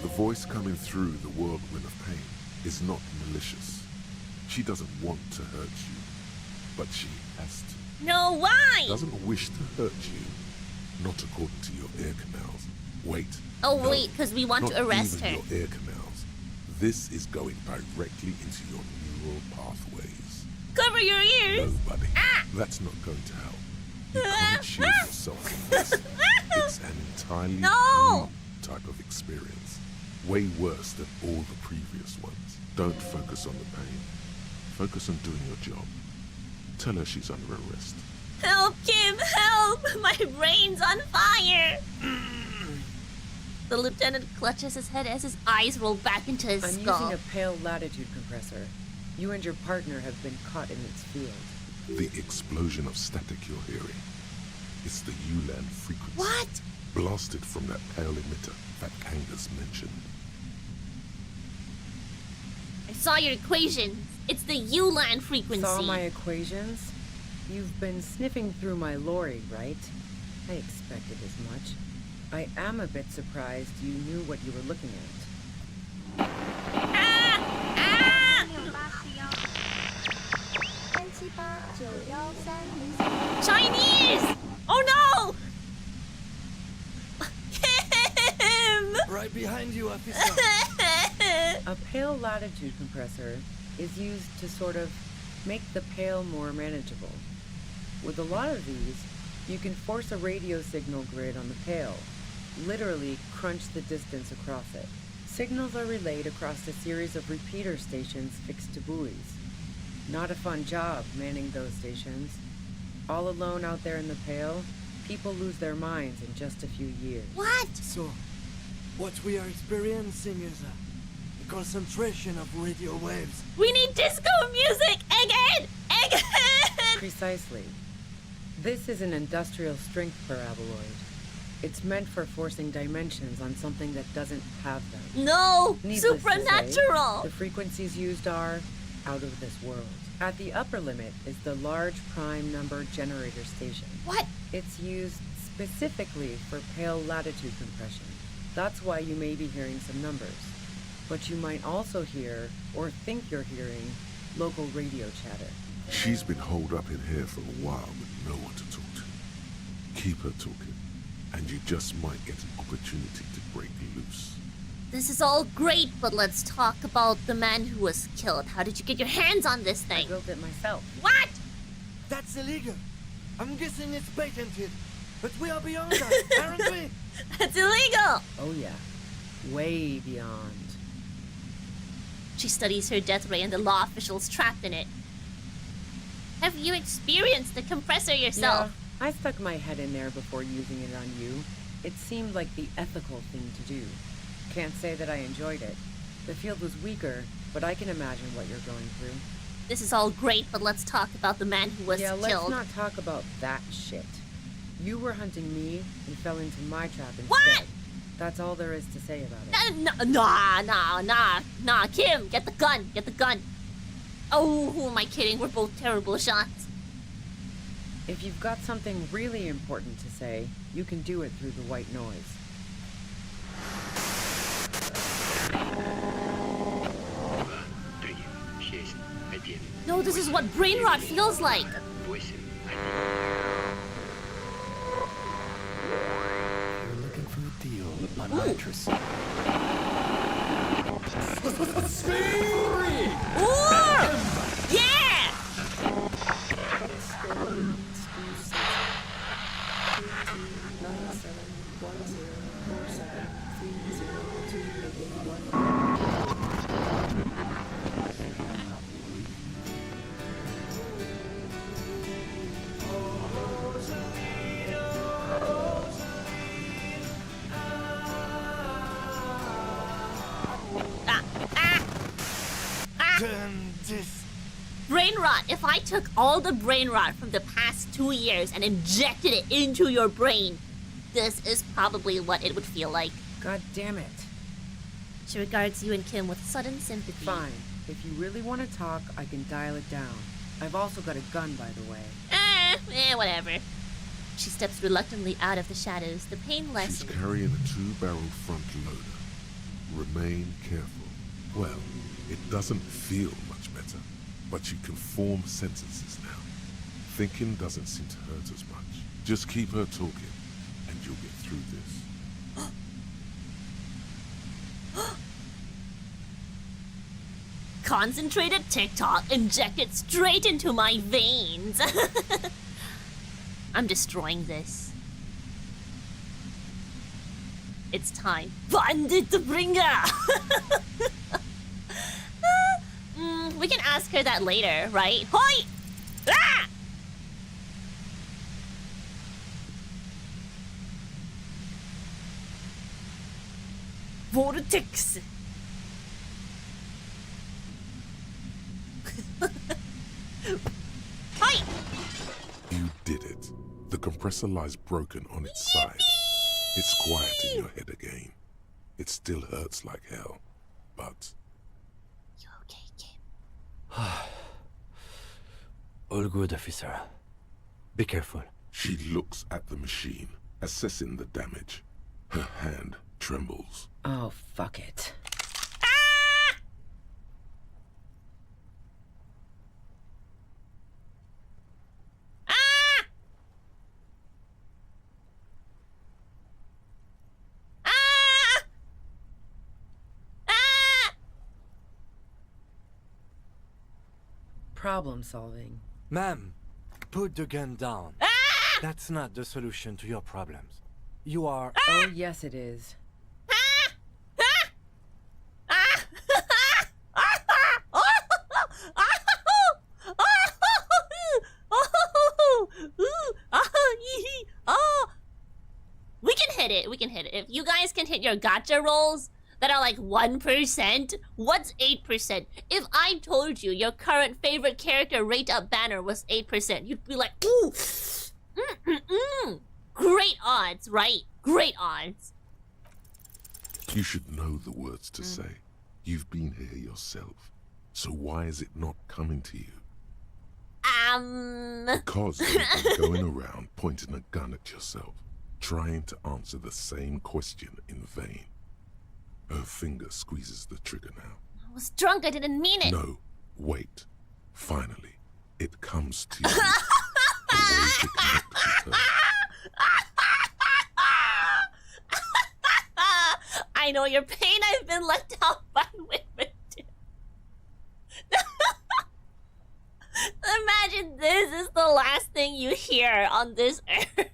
The voice coming through the whirlwind of pain is not malicious. She doesn't want to hurt you, but she has to. No, why? Doesn't wish to hurt you. Not according to your ear canals. Wait. Oh, no, wait, because we want to arrest even her. Your ear canals. This is going directly into your neural pathways. Cover your ears! No, buddy. That's not going to help. You can't shield yourself from this. It's an entirely new type of experience. Way worse than all the previous ones. Don't focus on the pain. Focus on doing your job. Tell her she's under arrest. Help, Kim, help! My brain's on fire! The lieutenant clutches his head as his eyes roll back into his skull. I'm using a pale latitude compressor. You and your partner have been caught in its field. The explosion of static you're hearing. It's the Ulan frequency. What? Blasted from that pale emitter that Kangas mentioned. I saw your equations. It's the Ulan frequency. Saw my equations? You've been sniffing through my lorry, right? I expected as much. I am a bit surprised you knew what you were looking at. Chinese! Oh no! Kim! Right behind you, officer. A pale latitude compressor is used to sort of make the pale more manageable. With a lot of these, you can force a radio signal grid on the pale, literally crunch the distance across it. Signals are relayed across a series of repeater stations fixed to buoys. Not a fun job manning those stations. All alone out there in the pale, people lose their minds in just a few years. What? So, what we are experiencing is a concentration of radio waves. We need disco music! Egghead! Egghead! Precisely. This is an industrial strength paraboloid. It's meant for forcing dimensions on something that doesn't have them. No! Needless Supernatural! To say, the frequencies used are out of this world. At the upper limit is the large prime number generator station. What? It's used specifically for pale latitude compression. That's why you may be hearing some numbers. But you might also hear, or think you're hearing, local radio chatter. She's been holed up in here for a while with no one to talk to. Keep her talking, and you just might get an opportunity to break loose. This is all great, but let's talk about the man who was killed. How did you get your hands on this thing? I built it myself. What? That's illegal. I'm guessing it's patented. But we are beyond that, aren't we? That's illegal! Oh yeah. Way beyond. She studies her death ray and the law officials trapped in it. Have you experienced the compressor yourself? Yeah, I stuck my head in there before using it on you. It seemed like the ethical thing to do. Can't say that I enjoyed it. The field was weaker, but I can imagine what you're going through. This is all great, but let's talk about the man who was killed. killed. Let's not talk about that shit. You were hunting me and fell into my trap instead. What? That's all there is to say about it. Nah, Kim, get the gun, get the gun. Oh, who am I kidding? We're both terrible shots. If you've got something really important to say, you can do it through the white noise. No, this is what brain rot feels like. You're looking for a deal on actress. Ooh! Yeah! Brain rot. If I took all the brain rot from the past 2 years and injected it into your brain, this is probably what it would feel like. God damn it. She regards you and Kim with sudden sympathy. Fine. If you really want to talk, I can dial it down. I've also got a gun, by the way. Whatever. She steps reluctantly out of the shadows. The pain lessens. She's carrying a 2-barrel front loader. Remain careful. Well, it doesn't feel much better, but you can form sentences now. Thinking doesn't seem to hurt as much. Just keep her talking, and you'll get through this. Concentrated TikTok injected straight into my veins. I'm destroying this. It's time. Bandit bringer! We can ask her that later, right? Hoi! Ah! Vortex! Hi! compressor lies broken on its side. It's quiet in your head again. It still hurts like hell, but... You okay, Kim? All good, officer. Be careful. She looks at the machine, assessing the damage. Her hand trembles. Oh, fuck it. Problem solving. Ma'am, put the gun down. That's not the solution to your problems. You are... Oh, yes it is. We can hit it. We can hit it. If you guys can hit your gotcha rolls that are like 1%, what's 8%? If I told you your current favorite character rate up banner was 8%, you'd be like, ooh, great odds, right? Great odds. You should know the words to say. You've been here yourself. So why is it not coming to you? Because you've been going around pointing a gun at yourself, trying to answer the same question in vain. Her finger squeezes the trigger now. I was drunk, I didn't mean it. No, wait. Finally, it comes to you. A way to connect with her. I know your pain. I've been left out by women too. Imagine this is the last thing you hear on this earth.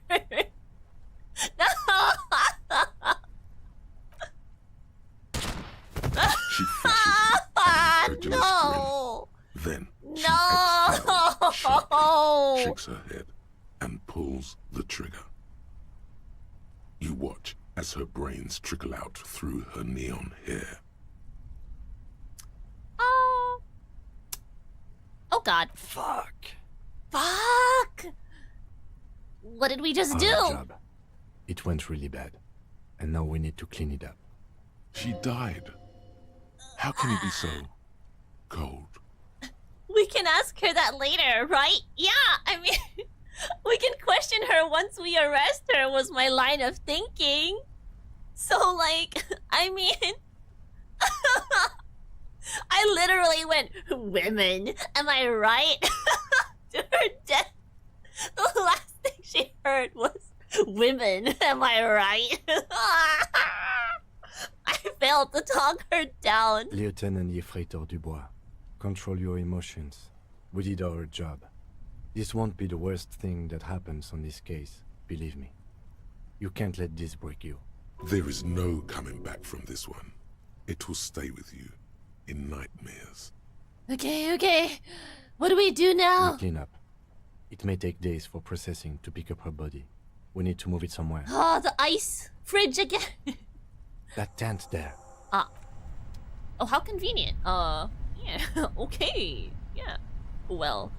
She flashes you. No. Then she No. exhales, shakes her head, and pulls the trigger. You watch as her brains trickle out through her neon hair. Oh. Oh God. Fuck. Fuck. What did we just do? Our job. It went really bad. And now we need to clean it up. She died. How can you be so cold? We can ask her that later, right? Yeah, I mean, we can question her once we arrest her, was my line of thinking. So, like, I mean... I literally went, women, am I right? To her death. The last thing she heard was, women, am I right? I failed to talk her down. Lieutenant Yefreitor Dubois, control your emotions. We did our job. This won't be the worst thing that happens on this case, believe me. You can't let this break you. There is no coming back from this one. It will stay with you in nightmares. Okay. What do we do now? We clean up. It may take days for processing to pick up her body. We need to move it somewhere. Oh, the ice fridge again. That tent there. Oh, how convenient. Yeah. Okay. Yeah. Well,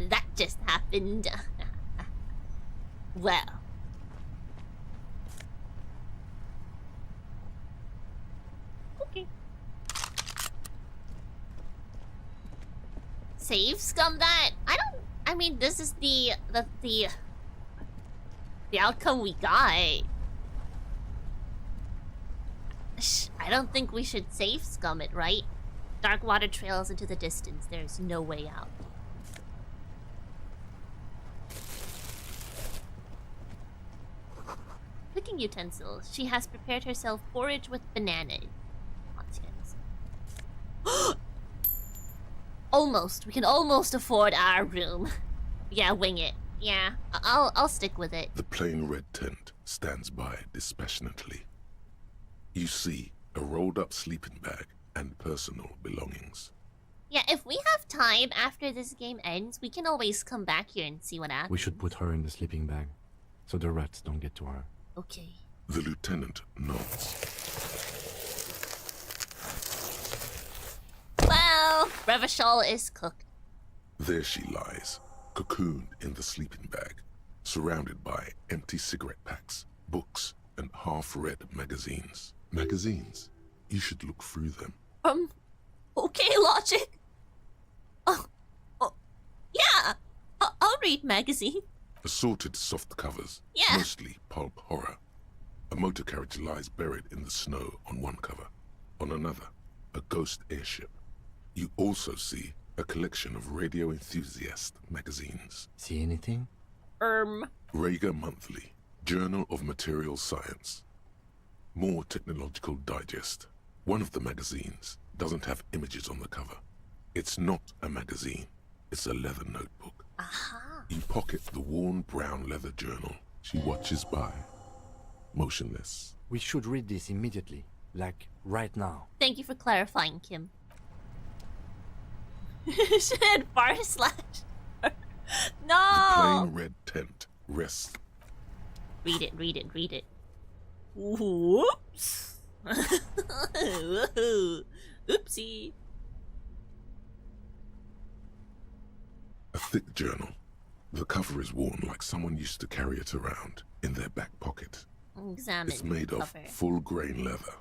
that just happened. Well. Okay. Save scum that? I mean, this is the outcome we got. I don't think we should save scum it, right? Dark water trails into the distance. There's no way out. Cooking utensils. She has prepared herself porridge with bananas. Almost. We can almost afford our room. Yeah, wing it. Yeah, I'll stick with it. The plain red tent stands by dispassionately. You see a rolled-up sleeping bag and personal belongings. Yeah, if we have time after this game ends, we can always come back here and see what happens. We should put her in the sleeping bag, so the rats don't get to her. Okay. The lieutenant nods. Well, Revachol is cooked. There she lies, cocooned in the sleeping bag, surrounded by empty cigarette packs, books, and half-read magazines. Magazines. You should look through them. Okay, Logic. Oh, yeah. I'll read magazine. Assorted soft covers, Yeah. mostly pulp horror. A motor carriage lies buried in the snow on one cover. On another, a ghost airship. You also see a collection of radio enthusiast magazines. See anything? Rager Monthly, Journal of Material Science. More Technological Digest. One of the magazines doesn't have images on the cover. It's not a magazine. It's a leather notebook. You pocket the worn brown leather journal. She watches by, motionless. We should read this immediately. Like, right now. Thank you for clarifying, Kim. Shit, bar slash. The No! plain red tent rests. Read it, read it, read it. Whoops. Oopsie. A thick journal. The cover is worn like someone used to carry it around in their back pocket. Examine It's made the of cover. full-grain leather.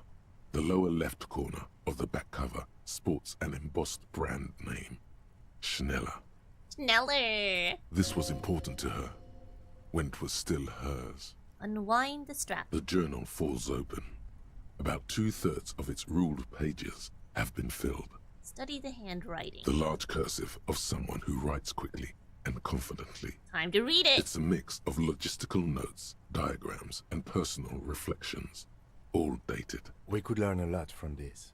The lower left corner of the back cover sports an embossed brand name, Schneller. Schneller. This was important to her, when it was still hers. Unwind the strap. The journal falls open. About 2/3 of its ruled pages have been filled. Study the handwriting. The large cursive of someone who writes quickly and confidently. Time to read it. It's a mix of logistical notes, diagrams, and personal reflections, all dated. We could learn a lot from this.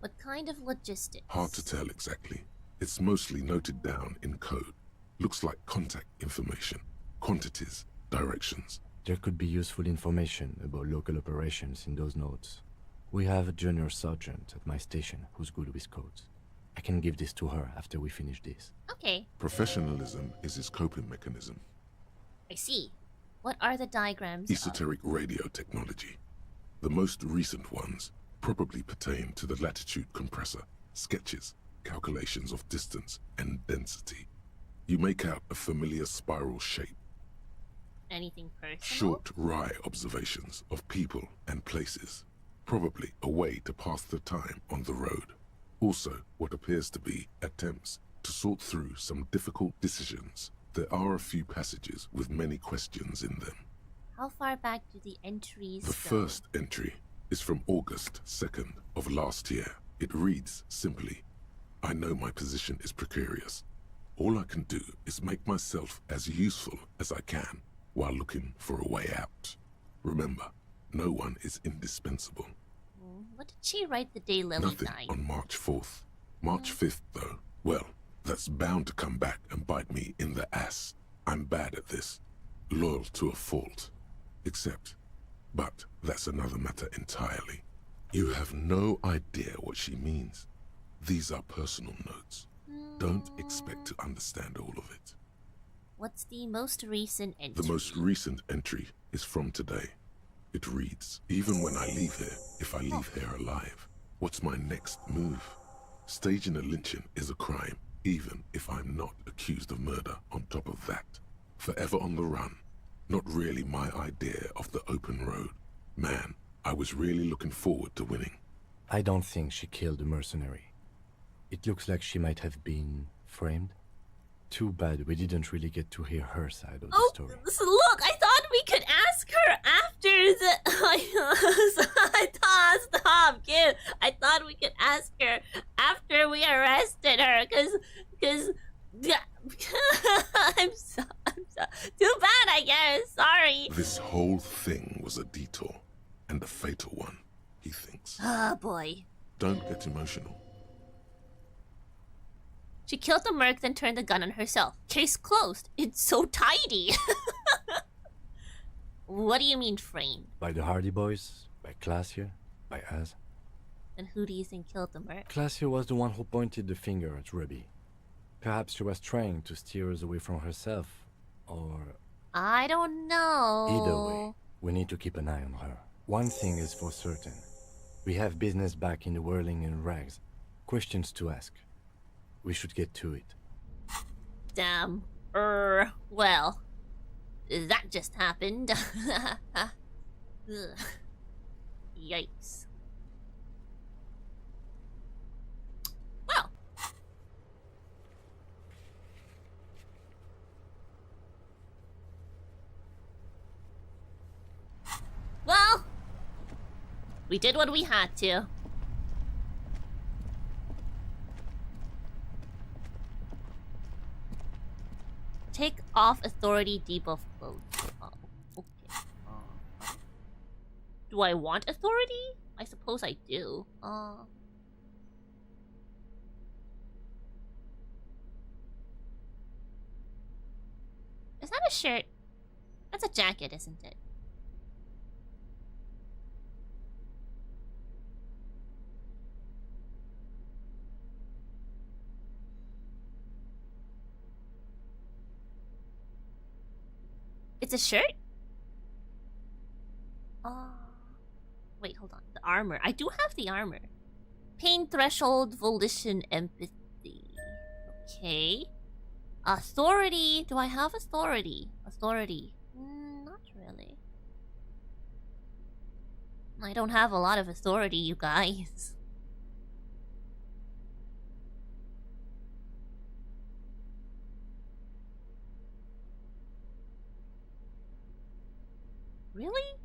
What kind of logistics? Hard to tell exactly. It's mostly noted down in code. Looks like contact information, quantities, directions. There could be useful information about local operations in those notes. We have a junior sergeant at my station who's good with codes. I can give this to her after we finish this. Okay, Professionalism is his coping mechanism. I see. What are the diagrams? Esoteric radio technology. The most recent ones probably pertain to the latitude compressor, sketches, calculations of distance and density. You make out a familiar spiral shape. Anything personal? Short, wry observations of people and places. Probably a way to pass the time on the road. Also, what appears to be attempts to sort through some difficult decisions. There are a few passages with many questions in them. How far back do the entries The go? first entry is from August 2nd of last year. It reads simply, I know my position is precarious. All I can do is make myself as useful as I can while looking for a way out. Remember, no one is indispensable. What did she write the day Lily Nothing died? on March 4th. March 5th, though, well, that's bound to come back and bite me in the ass. I'm bad at this. Loyal to a fault. But that's another matter entirely. You have no idea what she means. These are personal notes. Don't expect to understand all of it. What's the most recent entry? The most recent entry is from today. It reads, even when I leave here, if I leave here alive, what's my next move? Staging a lynching is a crime, even if I'm not accused of murder on top of that. Forever on the run. Not really my idea of the open road. Man, I was really looking forward to winning. I don't think she killed the mercenary. It looks like she might have been framed. Too bad we didn't really get to hear her side of the story. So look, I thought we could ask her after stop, kid. I thought we could ask her after we arrested her, cause I'm so too bad, I guess. Sorry. This whole thing was a detour, and a fatal one, he thinks. Oh boy. Don't get emotional. She killed the merc, then turned the gun on herself. Case closed. It's so tidy. What do you mean framed? By the Hardy Boys? By Classier? By us? Then who do you think killed the merc? Classier was the one who pointed the finger at Ruby. Perhaps she was trying to steer us away from herself, or... I don't know. Either way, we need to keep an eye on her. One thing is for certain. We have business back in the whirling in rags. Questions to ask. We should get to it. Damn. Well, that just happened. Ugh. Yikes. Well. Well, we did what we had to. Take off authority debuff clothes. Oh, okay. Do I want authority? I suppose I do. Is that a shirt? That's a jacket, isn't it? It's a shirt? Wait, hold on. The armor. I do have the armor. Pain threshold, volition, empathy. Okay. Authority. Do I have authority? Authority. Not really. I don't have a lot of authority, you guys. Really?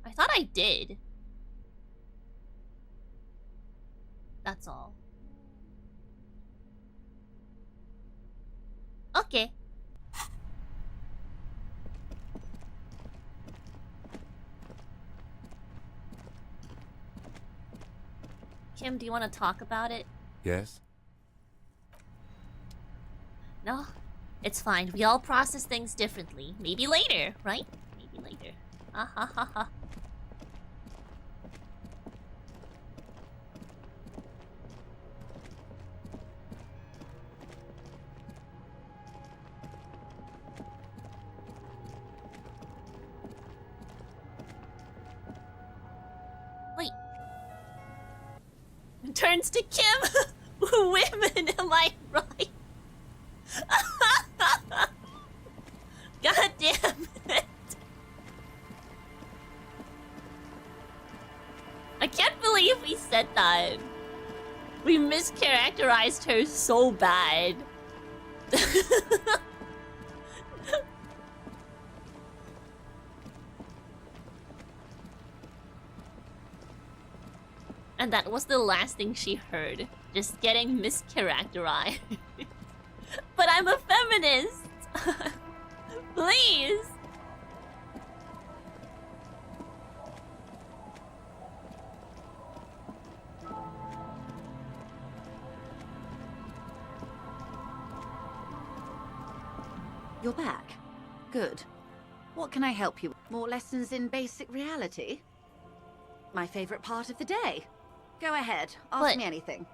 I thought I did. That's all. Okay. Kim, do you want to talk about it? Yes? No? It's fine. We all process things differently. Maybe later, right? Maybe later. Ha ha ha ha. Wait. Turns to Kim. Women, am I right? God damn it. I can't believe we said that. We mischaracterized her so bad. And that was the last thing she heard. Just getting mischaracterized. But I'm a feminist! Please! You're back. Good. What can I help you with? More lessons in basic reality? My favorite part of the day. Go ahead, ask me anything.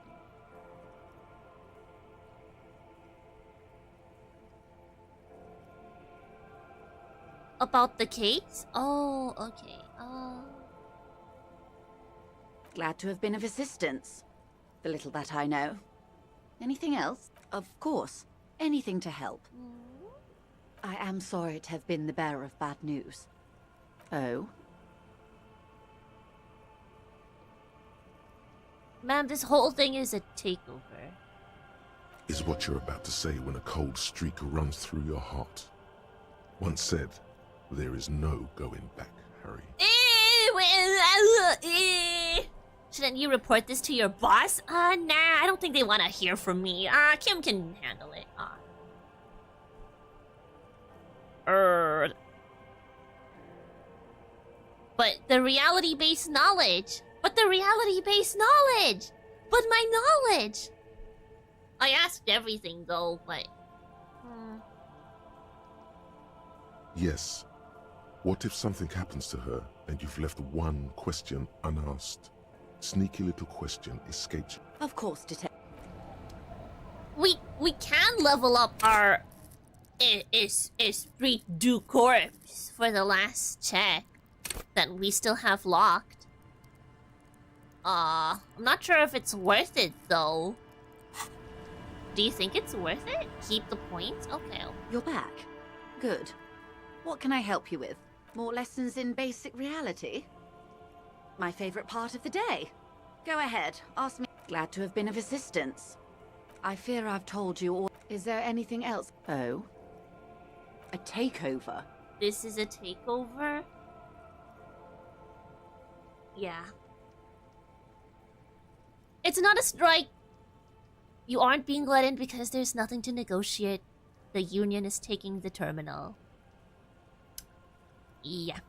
About the case? Oh, okay. Glad to have been of assistance. The little that I know. Anything else? Of course. Anything to help. I am sorry to have been the bearer of bad news. Oh? Ma'am, this whole thing is a takeover. Is what you're about to say when a cold streak runs through your heart. Once said, there is no going back, Harry. Shouldn't you report this to your boss? Nah, I don't think they want to hear from me. Kim can handle it. But the reality-based knowledge. But the reality-based knowledge. But my knowledge. I asked everything though, but... Yes. What if something happens to her and you've left one question unasked? Sneaky little question escapes you. Of course, detective. We can level up our esprit du corps for the last check that we still have locked. I'm not sure if it's worth it though. Do you think it's worth it? Keep the points? Okay. You're back. Good. What can I help you with? More lessons in basic reality? My favorite part of the day. Go ahead, ask me. Glad to have been of assistance. I fear I've told you all. Is there anything else? Oh? A takeover? This is a takeover? Yeah. It's not a strike. You aren't being let in because there's nothing to negotiate. The Union is taking the terminal. Yeah.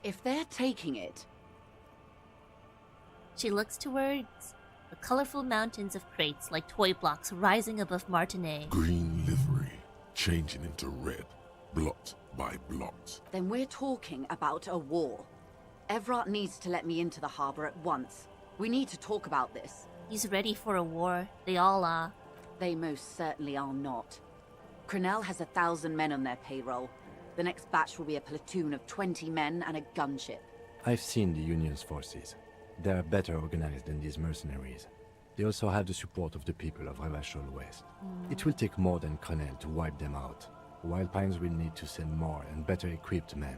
If they're taking it... She looks towards the colorful mountains of crates like toy blocks rising above Martinez. Green livery, changing into red, blot by blot. Then we're talking about a war. Everett needs to let me into the harbor at once. We need to talk about this. He's ready for a war. They all are. They most certainly are not. Crenell has 1,000 men on their payroll. The next batch will be a platoon of 20 men and a gunship. I've seen the Union's forces. They are better organized than these mercenaries. They also have the support of the people of Revachol West. It will take more than Crenell to wipe them out. Wild Pines will need to send more and better equipped men.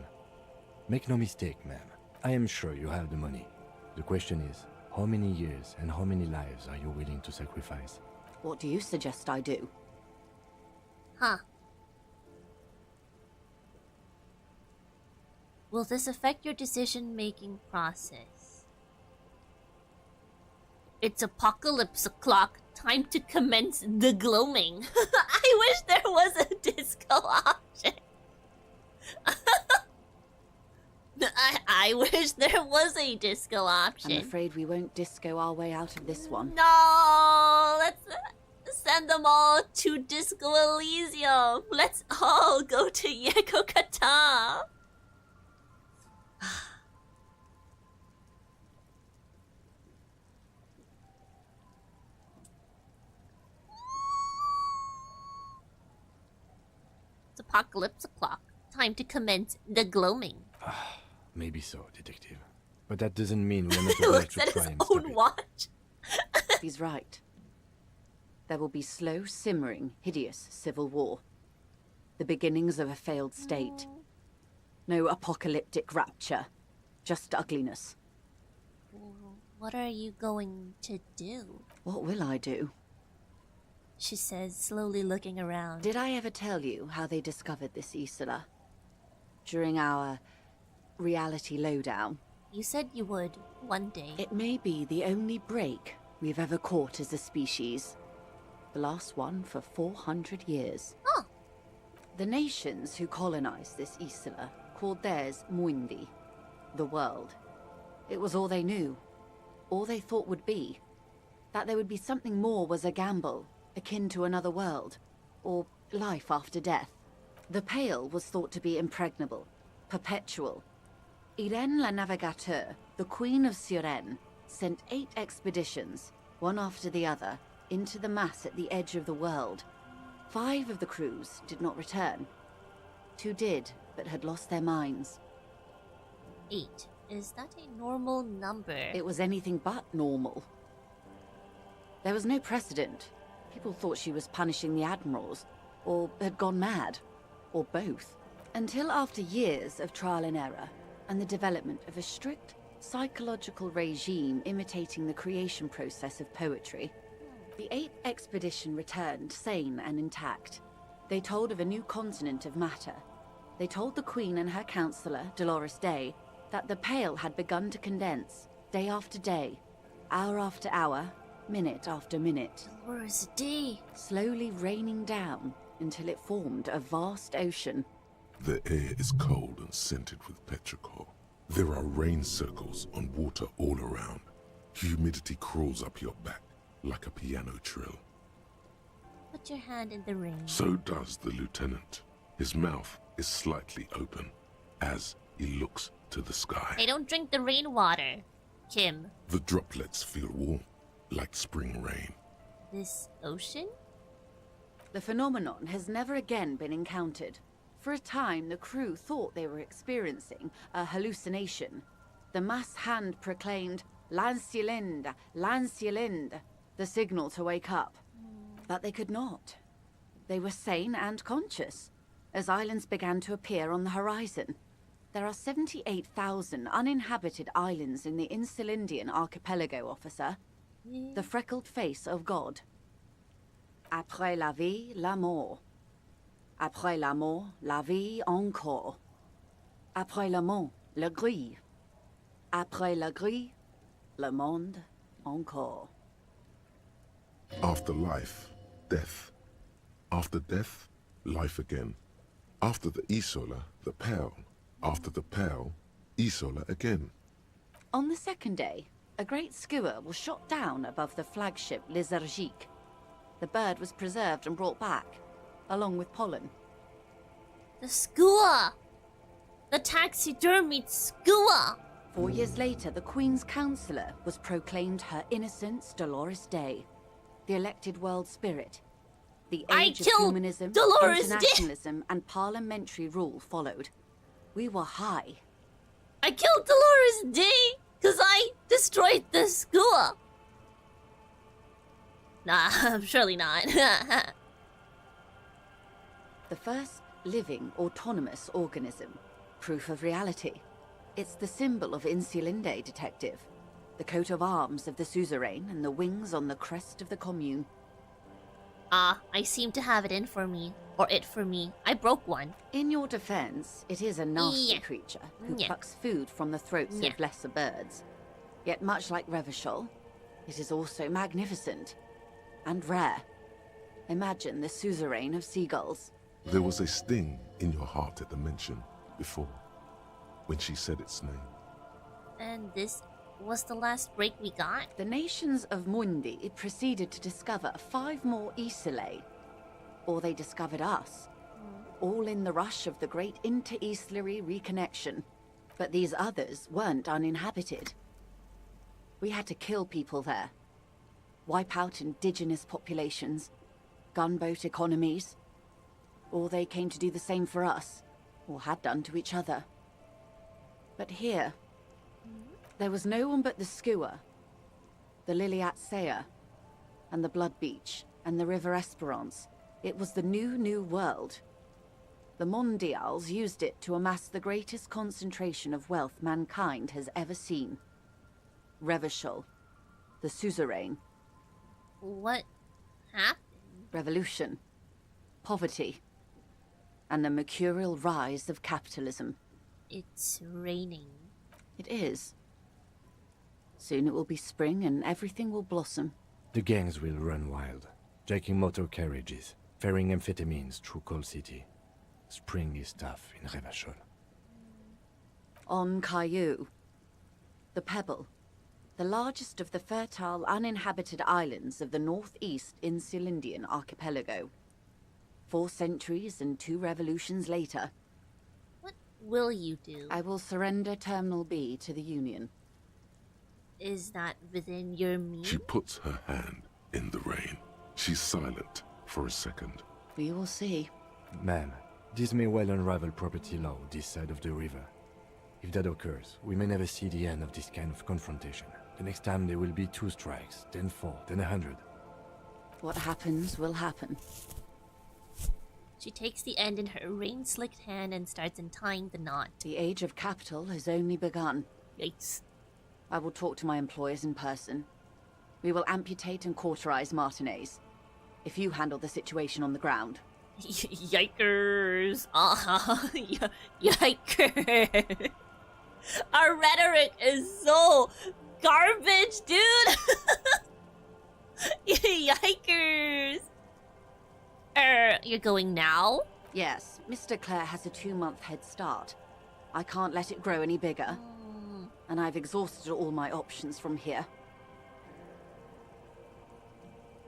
Make no mistake, ma'am. I am sure you have the money. The question is, how many years and how many lives are you willing to sacrifice? What do you suggest I do? Huh. Will this affect your decision-making process? It's apocalypse o'clock. Time to commence the gloaming. I wish there was a disco option. I wish there was a disco option. I'm afraid we won't disco our way out of this one. No, let's send them all to Disco Elysium. Let's all go to Yekokata. It's apocalypse o'clock. Time to commence the gloaming. Maybe so, Detective. But that doesn't mean we're not He allowed looks to at try his and stop own it. watch. He's right. There will be slow, simmering, hideous civil war. The beginnings of a failed state. No apocalyptic rapture. Just ugliness. What are you going to do? What will I do? She says, slowly looking around. Did I ever tell you how they discovered this Isola? During our reality lowdown? You said you would, one day. It may be the only break we've ever caught as a species. The last one for 400 years. Oh. The nations who colonized this Isola called theirs Muindi, the world. It was all they knew. All they thought would be. That there would be something more was a gamble, akin to another world, or life after death. The Pale was thought to be impregnable, perpetual. Irene la Navigateur, the Queen of Suren, sent 8 expeditions, one after the other, into the mass at the edge of the world. 5 of the crews did not return. 2 did, but had lost their minds. 8. Is that a normal number? It was anything but normal. There was no precedent. People thought she was punishing the admirals, or had gone mad, or both. Until after years of trial and error, and the development of a strict psychological regime imitating the creation process of poetry, the 8th expedition returned sane and intact. They told of a new continent of matter. They told the Queen and her counselor, Dolores Day, that the Pale had begun to condense, day after day, hour after hour, minute after minute. Dolores Day. Slowly raining down until it formed a vast ocean. The air is cold and scented with petrichor. There are rain circles on water all around. Humidity crawls up your back like a piano trill. Put your hand in the ring. So does the lieutenant. His mouth is slightly open as he looks to the sky. Hey, don't drink the rainwater, Kim. The droplets feel warm, like spring rain. This ocean? The phenomenon has never again been encountered. For a time, the crew thought they were experiencing a hallucination. The mass hand proclaimed, "Lanciolinde, Lanciolinde," the signal to wake up. But they could not. They were sane and conscious, as islands began to appear on the horizon. There are 78,000 uninhabited islands in the Insulindian archipelago, officer. The freckled face of God. Après la vie, la mort. Après la mort, la vie encore. Après la mort, la grille. Après la grille, le monde encore. After life, death. After death, life again. After the Isola, the Pearl. After the Pearl, Isola again. On the second day, a great skua was shot down above the flagship Lysergique. The bird was preserved and brought back, along with pollen. The skua! The taxidermied skua! 4 years later, the Queen's Counsellor was proclaimed Her Innocence Dolores Day, the elected world spirit. The age of humanism, internationalism, and parliamentary rule followed. We were high. I killed Dolores Day because I destroyed the skua. Nah, surely not. The first living, autonomous organism. Proof of reality. It's the symbol of Insulinde, detective. The coat of arms of the suzerain and the wings on the crest of the commune. I seem to have it in for me. Or it for me. I broke one. In your defense, it is a nasty creature who plucks food from the throats of lesser birds. Yet much like Revachol, it is also magnificent. And rare. Imagine the suzerain of seagulls. There was a sting in your heart at the mention before, when she said its name. And this was the last break we got? The nations of Mundi proceeded to discover 5 more Isolae. Or they discovered us. All in the rush of the great inter-Islary reconnection. But these others weren't uninhabited. We had to kill people there. Wipe out indigenous populations. Gunboat economies. Or they came to do the same for us. Or had done to each other. But here, there was no one but the skua, the Liliat Sea, and the Blood Beach, and the River Esperance. It was the new world. The Mondials used it to amass the greatest concentration of wealth mankind has ever seen. Revachol, the suzerain. What happened? Revolution, poverty, and the mercurial rise of capitalism. It's raining. It is. Soon it will be spring and everything will blossom. The gangs will run wild, jacking motor carriages, ferrying amphetamines through Coal City. Spring is tough in Revachol. On Caillou, the Pebble, the largest of the fertile, uninhabited islands of the northeast Insulindian archipelago. 4 centuries and 2 revolutions later. What will you do? I will surrender Terminal B to the Union. Is that within your means? She puts her hand in the rain. She's silent for a second. We will see. Ma'am, this may well unravel property law this side of the river. If that occurs, we may never see the end of this kind of confrontation. The next time there will be 2 strikes, then 4, then 100. What happens will happen. She takes the end in her rain-slicked hand and starts untying the knot. The age of capital has only begun. Yikes. I will talk to my employers in person. We will amputate and cauterize Martinez. If you handle the situation on the ground. Yikers. Yikers. Our rhetoric is so garbage, dude. Yikers. You're going now? Yes, Mr. Clare has a 2-month head start. I can't let it grow any bigger. And I've exhausted all my options from here.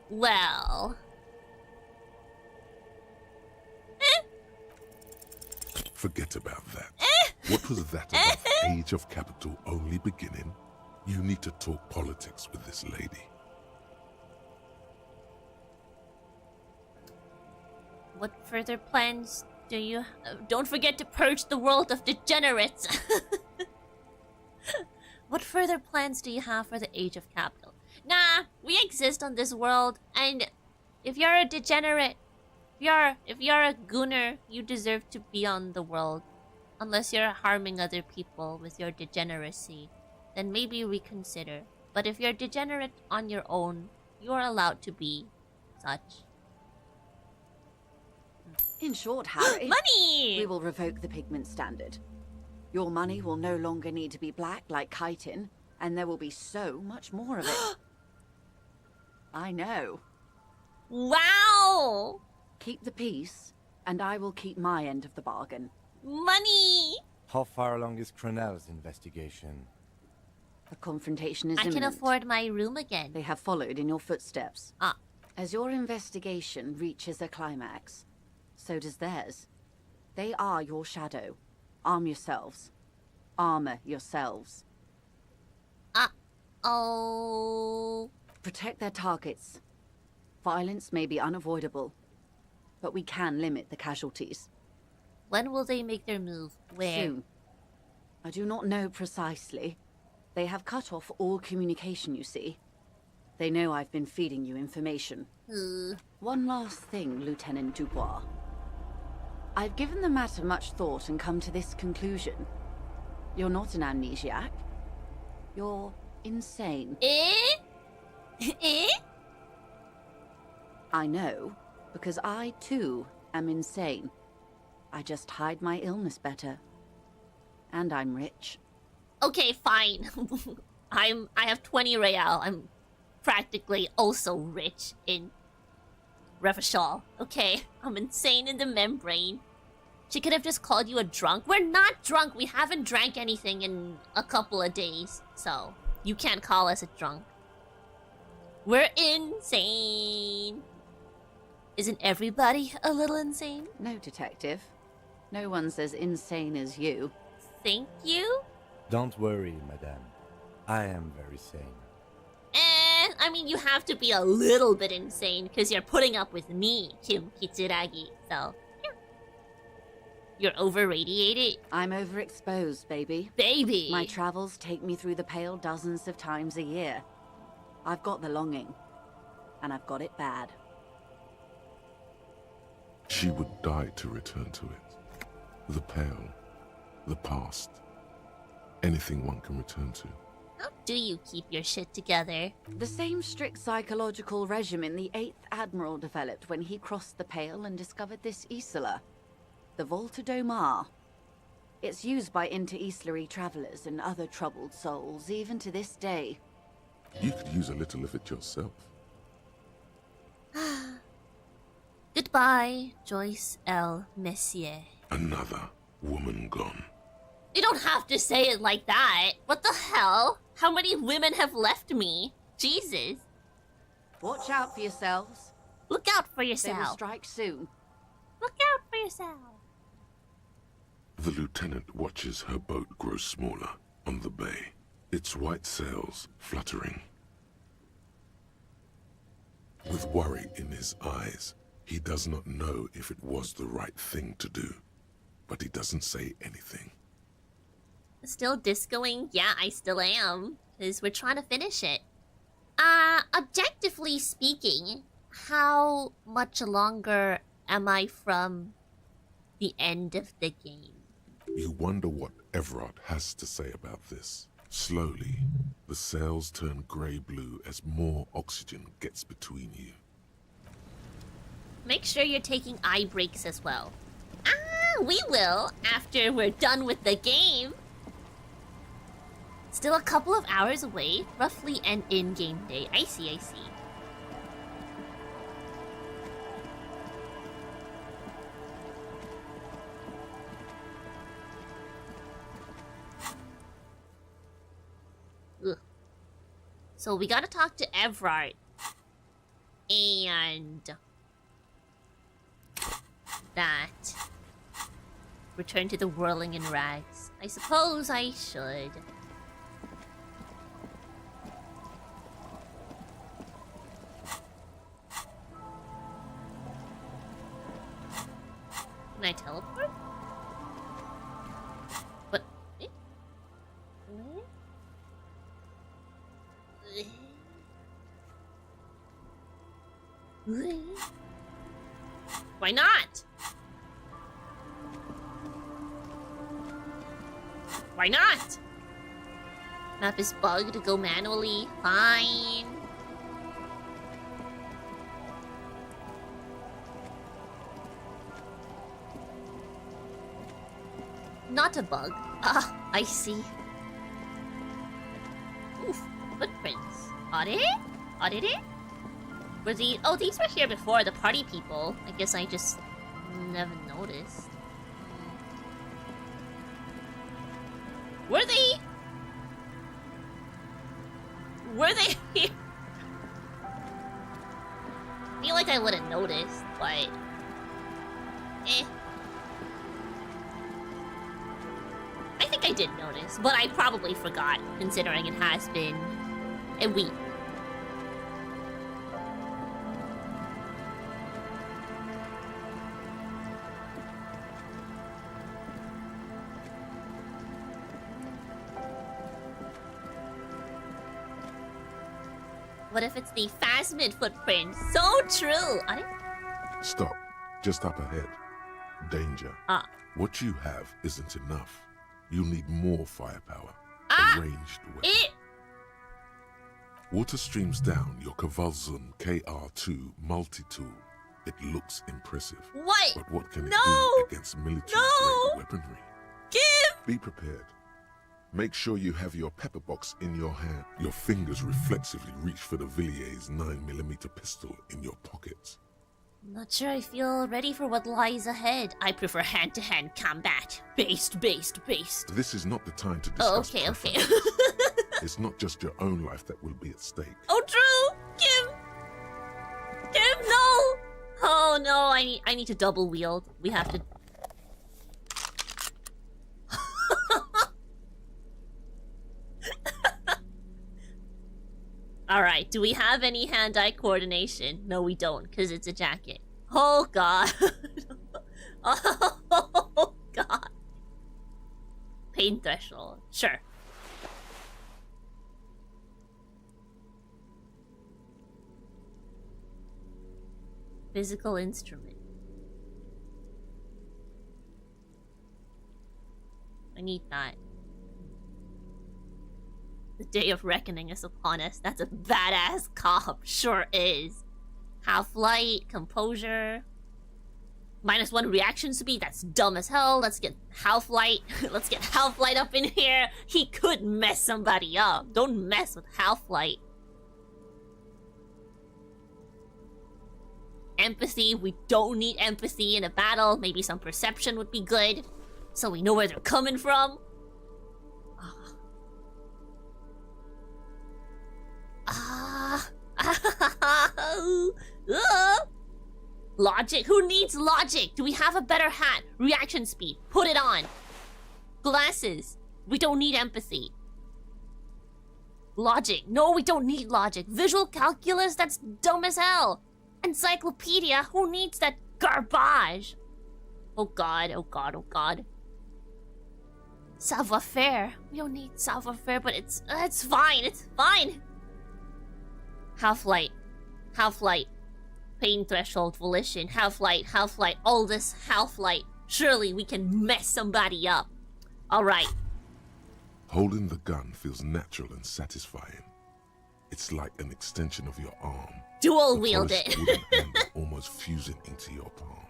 Well... Forget about that. What was that about age of capital only beginning? You need to talk politics with this lady. What further plans do you... don't forget to purge the world of degenerates. What further plans do you have for the Age of Capital? Nah, we exist on this world, and if you're a degenerate, if you're a gooner, you deserve to be on the world. Unless you're harming other people with your degeneracy, then maybe reconsider. But if you're degenerate on your own, you're allowed to be such. In short, Harry, money! We will revoke the pigment standard. Your money will no longer need to be black like chitin, and there will be so much more of it. I know. Wow! Keep the peace, and I will keep my end of the bargain. Money! How far along is Cronell's investigation? The confrontation is I imminent. can afford my room again. They have followed in your footsteps. Ah. As your investigation reaches a climax, so does theirs. They are your shadow. Arm yourselves. Armor yourselves. Oh. Protect their targets. Violence may be unavoidable, but we can limit the casualties. When will they make their move? Where? Soon. I do not know precisely. They have cut off all communication, you see. They know I've been feeding you information. One last thing, Lieutenant Dubois. I've given the matter much thought and come to this conclusion. You're not an amnesiac. You're insane. I know, because I, too, am insane. I just hide my illness better. And I'm rich. Okay, fine. I have 20 real. I'm practically also rich in Revachol. Okay, I'm insane in the membrane. She could have just called you a drunk. We're not drunk. We haven't drank anything in a couple of days. So, you can't call us a drunk. We're insane. Isn't everybody a little insane? No, Detective. No one's as insane as you. Thank you? Don't worry, madame. I am very sane. I mean, you have to be a little bit insane because you're putting up with me, Kim Kitsuragi. So, yeah. You're over-radiated? I'm overexposed, baby. Baby! My travels take me through the Pale dozens of times a year. I've got the longing. And I've got it bad. She would die to return to it. The Pale, the past, anything one can return to. How do you keep your shit together? The same strict psychological regimen the 8th Admiral developed when he crossed the Pale and discovered this Isola, the Volta do Mar. It's used by inter-Islary travelers and other troubled souls, even to this day. You could use a little of it yourself. Goodbye, Joyce L. Messier. Another woman gone. You don't have to say it like that. What the hell? How many women have left me? Jesus. Watch out for yourselves. Look out for yourself. They will strike soon. Look out for yourself. The lieutenant watches her boat grow smaller on the bay, its white sails fluttering. With worry in his eyes, he does not know if it was the right thing to do, but he doesn't say anything. Still discoing? Yeah, I still am. Because we're trying to finish it. Objectively speaking, how much longer am I from the end of the game? You wonder what Everard has to say about this. Slowly, the sails turn grey-blue as more oxygen gets between you. Make sure you're taking eye breaks as well. We will, after we're done with the game. Still a couple of hours away, roughly an in-game day. I see, I see. Ugh. So we gotta talk to Everard. And... that. Return to the whirling in rags. I suppose I should. Can I teleport? What? Why not? Why not? Map is bugged, go manually. Fine. Not a bug. Ah, I see. Oof, footprints. Are they? Are they? Were these? Oh, these were here before, the party people. I guess I just never noticed. Were they? Were they here? I feel like I would have noticed, but... Eh. I think I did notice, but I probably forgot, considering it has been a week. What if it's the Phasmid footprint? So true! Stop. Just up ahead. Danger. Ah. What you have isn't enough. You'll need more firepower. Ah! A ranged weapon. Water streams down your Kavulzun KR2 multi-tool. It looks impressive. What? But what can it No! do against military-grade weaponry? Give! Be prepared. Make sure you have your pepper box in your hand. Your fingers reflexively reach for the Villiers 9mm pistol in your pockets. Not sure I feel ready for what lies ahead. I prefer hand-to-hand combat. Based. This is not the time to discuss Oh, okay. It's not just your own life that will be at stake. Oh, true! Kim! Kim, no! Oh, no, I need to double wield. We have to... Alright, do we have any hand-eye coordination? No, we don't, because it's a jacket. Oh, God. Oh, God. Pain threshold. Sure. Physical instrument. I need that. The day of reckoning is upon us. That's a badass cop. Sure is. Half-light, composure. -1 reaction speed. That's dumb as hell. Let's get half-light. Let's get half-light up in here. He could mess somebody up. Don't mess with half-light. Empathy. We don't need empathy in a battle. Maybe some perception would be good, so we know where they're coming from. Logic? Who needs logic? Do we have a better hat? Reaction speed. Put it on. Glasses. We don't need empathy. Logic. No, we don't need logic. Visual calculus? That's dumb as hell. Encyclopedia? Who needs that garbage? Oh god, oh god, oh god. Savoir-faire. We don't need savoir-faire, but it's fine. It's fine. Half-light. Half-light. Pain threshold, volition, half-light, all this half-light. Surely we can mess somebody up. Alright. Holding the gun feels natural and satisfying. It's like an extension of your arm. Dual wield it. Wooden handle almost fusing into your palm.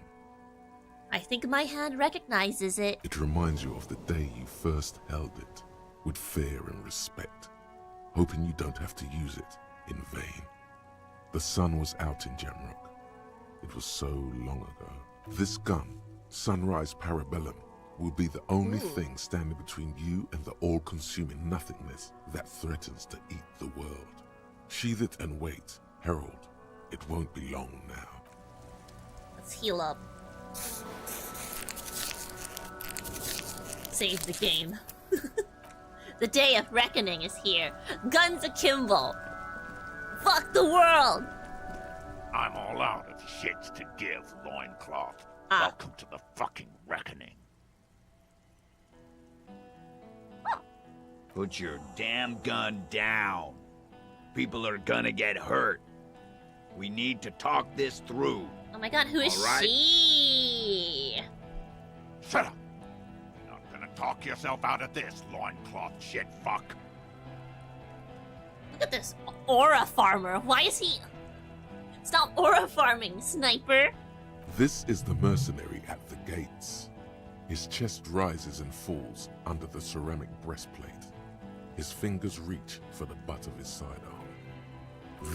I think my hand recognizes it. It reminds you of the day you first held it, with fear and respect, hoping you don't have to use it in vain. The sun was out in Jamrock. It was so long ago. This gun, Sunrise Parabellum, will be the only thing standing between you and the all-consuming nothingness that threatens to eat the world. Sheathe it and wait, Herald. It won't be long now. Let's heal up. Save the game. The day of reckoning is here. Guns akimbo. Fuck the world! I'm all out of shits to give, loincloth. Welcome to the fucking reckoning. Put your damn gun down. People are gonna get hurt. We need to talk this through. Oh my god, who is All right? she? Shut up! You're not gonna talk yourself out of this, loincloth shit fuck. Look at this aura farmer. Why is he... Stop aura farming, sniper. This is the mercenary at the gates. His chest rises and falls under the ceramic breastplate. His fingers reach for the butt of his sidearm.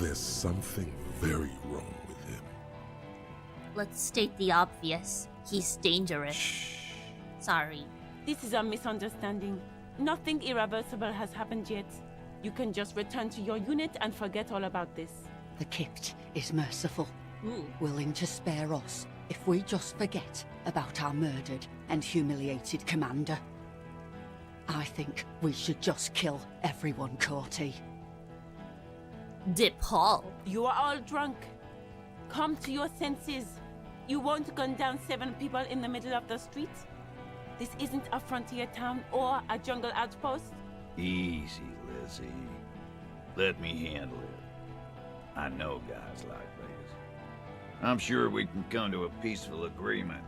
There's something very wrong with him. Let's state the obvious. He's dangerous. Sorry. This is a misunderstanding. Nothing irreversible has happened yet. You can just return to your unit and forget all about this. The Kipt is merciful, Ooh. willing to spare us if we just forget about our murdered and humiliated commander. I think we should just kill everyone, Corty. DePaul. You are all drunk. Come to your senses. You won't gun down 7 people in the middle of the street. This isn't a frontier town or a jungle outpost. Easy, Lizzie. Let me handle it. I know guys like this. I'm sure we can come to a peaceful agreement.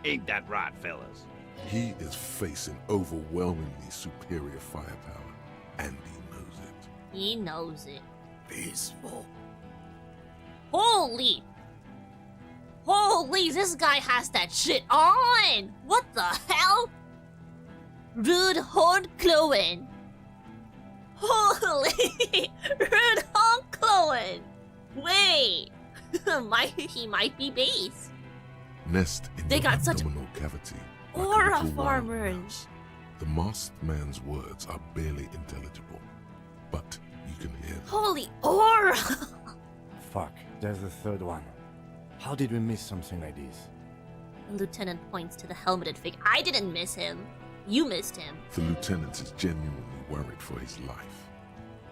Ain't that right, fellas? He is facing overwhelmingly superior firepower, and he knows it. He knows it. Peaceful. Holy! Holy, this guy has that shit on! What the hell? Rude Horn Clowen. Holy! Rude Horn Clowen! Wait! He might be base. Nest in They your got such abdominal cavity. like a aura little wild farmers. mouse. The masked man's words are barely intelligible, but you can hear them. Holy aura! Fuck, there's the third one. How did we miss something like this? The lieutenant points to the helmeted figure. I didn't miss him. You missed him. The lieutenant is genuinely worried for his life.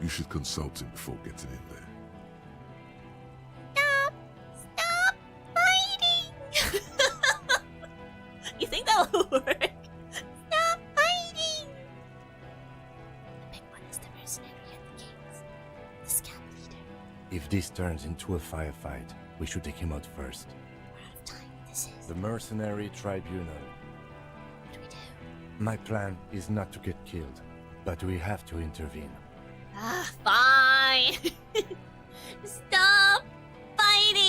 You should consult him before getting in there. Stop fighting! You think that'll work? Stop fighting! The big one is the mercenary at the gates. The scout leader. If this turns into a firefight, we should take him out first. We're out of time. This is... The mercenary tribunal. What do we do? My plan is not to get killed, but we have to intervene. Ah, fine. Stop fighting!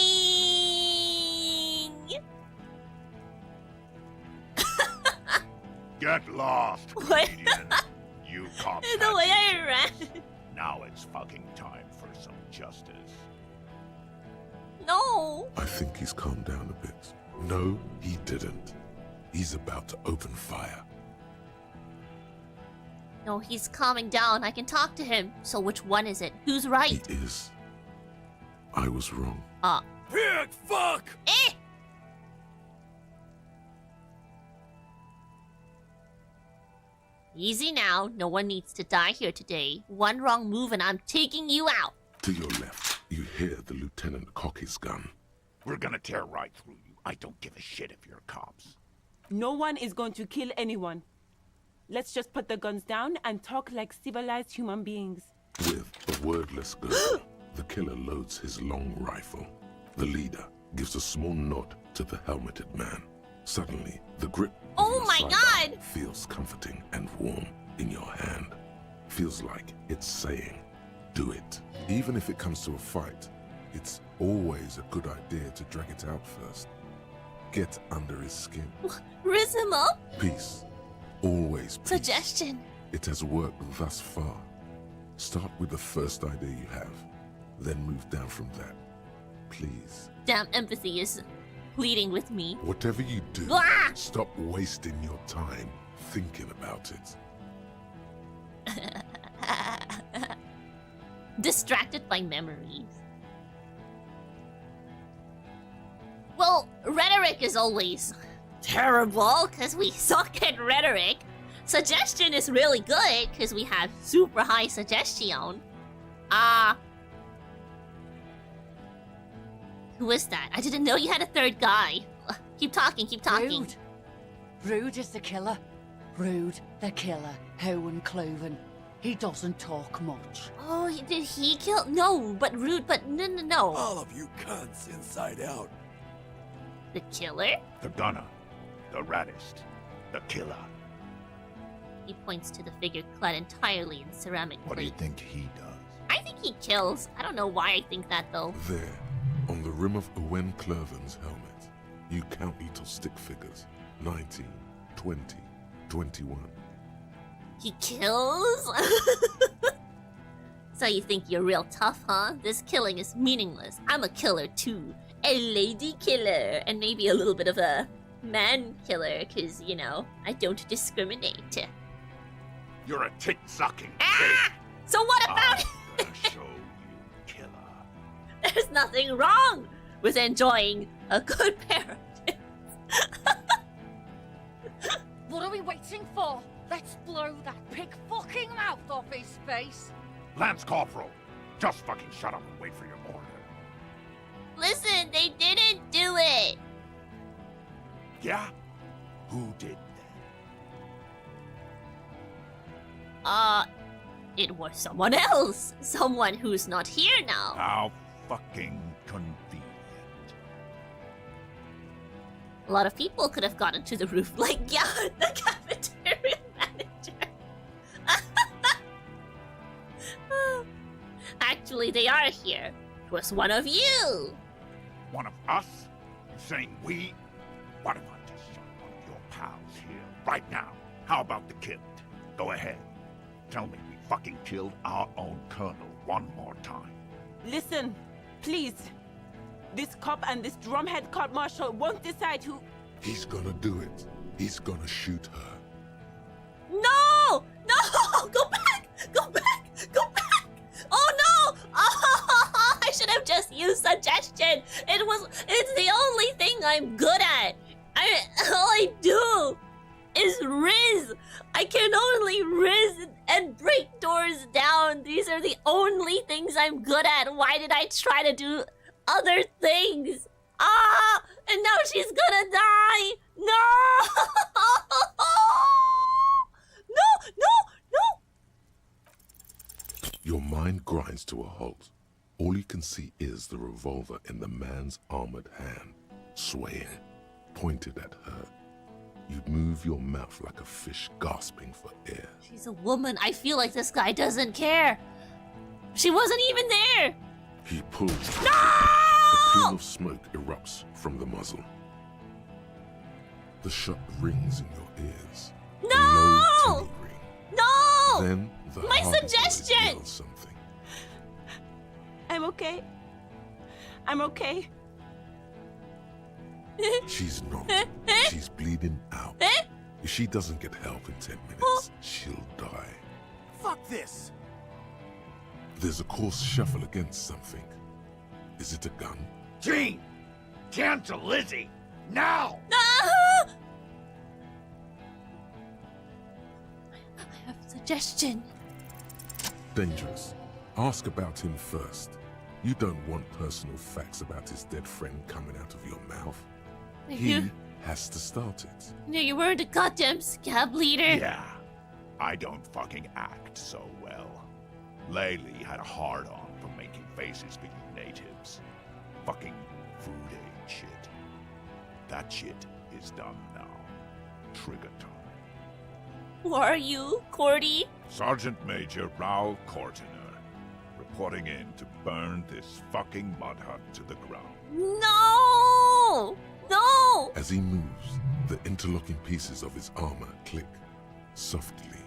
Get lost, What? comedian. You cops The had way me I here. ran. Now it's fucking time for some justice. No. I think he's calmed down a bit. No, he didn't. He's about to open fire. No, he's calming down. I can talk to him. So which one is it? Who's right? He is. I was wrong. Pig fuck! Eh! Easy now. No one needs to die here today. One wrong move and I'm taking you out. To your left, you hear the lieutenant cock his gun. We're gonna tear right through you. I don't give a shit if you're cops. No one is going to kill anyone. Let's just put the guns down and talk like civilized human beings. With a wordless girl, the killer loads his long rifle. The leader gives a small nod to the helmeted man. Suddenly, the grip of Oh your my sidearm god! feels comforting and warm in your hand. Feels like it's saying, do it. Even if it comes to a fight, it's always a good idea to drag it out first. Get under his skin. Riz him up? Peace. Always peace. Suggestion. It has worked thus far. Start with the first idea you have, then move down from that. Please. Damn, empathy is pleading with me. Whatever you do, Ah! stop wasting your time thinking about it. Distracted by memories. Well, rhetoric is always terrible because we suck at rhetoric. Suggestion is really good because we have super high suggestion. Who is that? I didn't know you had a third guy. Keep talking, keep talking. Rude. Rude is the killer. Rude, the killer. Owen Cloven. He doesn't talk much. Oh, did he kill? No, but rude, but no. All of you cunts inside out. The killer? The gunner. The raddest. The killer. He points to the figure clad entirely in ceramic What do you plate. think he does? I think he kills. I don't know why I think that though. There, on the rim of Owen Clerven's helmet, you count little stick figures. 19, 20, 21. He kills? So you think you're real tough, huh? This killing is meaningless. I'm a killer too. A lady killer. And maybe a little bit of a man killer, because, you know, I don't discriminate. You're a tit-sucking Ah! So what about I'm gonna show you, killer. There's nothing wrong with enjoying a good pair of tits. What are we waiting for? Let's blow that pig fucking mouth off his face. Lance Corporal, just fucking shut up and wait for your order. Listen, they didn't do it. Yeah? Who did It was someone else. Someone who's not here now. How fucking convenient. A lot of people could have gotten to the roof. Like, yeah, the cafeteria manager. Actually, they are here. It was one of you. One of us? You saying we? What if I just shot one of your pals here, right now? How about the killed? Go ahead. Tell me we fucking killed our own colonel one more time. Listen, please. This cop and this drumhead cop marshal won't decide who... He's gonna do it. He's gonna shoot her. No! No! Go back! Go back! Go back! Oh no! Oh, I should have just used suggestion. It's the only thing I'm good at. All I do is riz. I can only riz and break doors down. These are the only things I'm good at. Why did I try to do other things? Ah! And now she's gonna die! No! No! No! No! Your mind grinds to a halt. All you can see is the revolver in the man's armored hand, swaying, pointed at her. You move your mouth like a fish gasping for air. She's a woman. I feel like this guy doesn't care. She wasn't even there. He pulls. No! A plume of smoke erupts from the muzzle. The shot rings in your ears. No! A low, tinny ring. No! Then the My heart suggestion! reveals something. I'm okay. I'm okay. She's not. She's bleeding out. If she doesn't get help in 10 minutes, she'll die. Fuck this! There's a coarse shuffle against something. Is it a gun? Gene! Cancel Lizzie! Now! I have a suggestion. Dangerous. Ask about him first. You don't want personal facts about his dead friend coming out of your mouth. He has to start it. No, you weren't a goddamn scab leader. Yeah. I don't fucking act so well. Laylee had a hard-on for making faces for you natives. Fucking food aid shit. That shit is done now. Trigger time. Who are you, Cordy? Sergeant Major Raoul Cortiner, reporting in to burn this fucking mud hut to the ground. No! No! As he moves, the interlocking pieces of his armor click softly.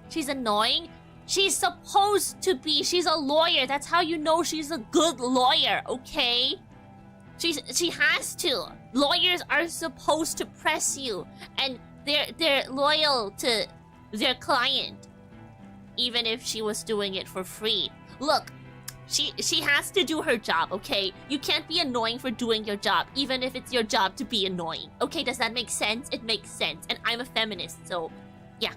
She's annoying. She's supposed to be. She's a lawyer. That's how you know she's a good lawyer, okay? She has to. Lawyers are supposed to press you, and they're loyal to their client, even if she was doing it for free. Look, she has to do her job, okay? You can't be annoying for doing your job, even if it's your job to be annoying. Okay, does that make sense? It makes sense, and I'm a feminist, so yeah.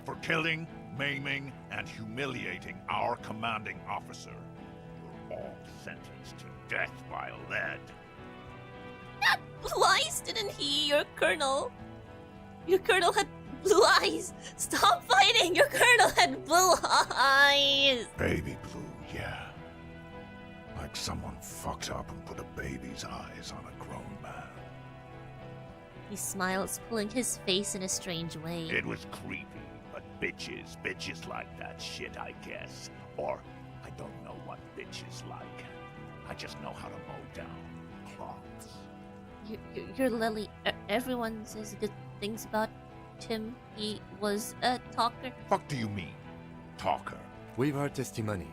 For killing, maiming, and humiliating our commanding officer, you're all sentenced to death by lead. Why didn't he, your colonel? Your colonel had blue eyes! Stop fighting! Your colonel had blue eyes! Baby blue, yeah. Like someone fucked up and put a baby's eyes on a grown man. He smiles, pulling his face in a strange way. It was creepy, but bitches like that shit, I guess. Or, I don't know what bitches like. I just know how to mow down cloths. You're Lily. Everyone says good things about Tim. He was a talker. Fuck do you mean, talker? We've heard testimony.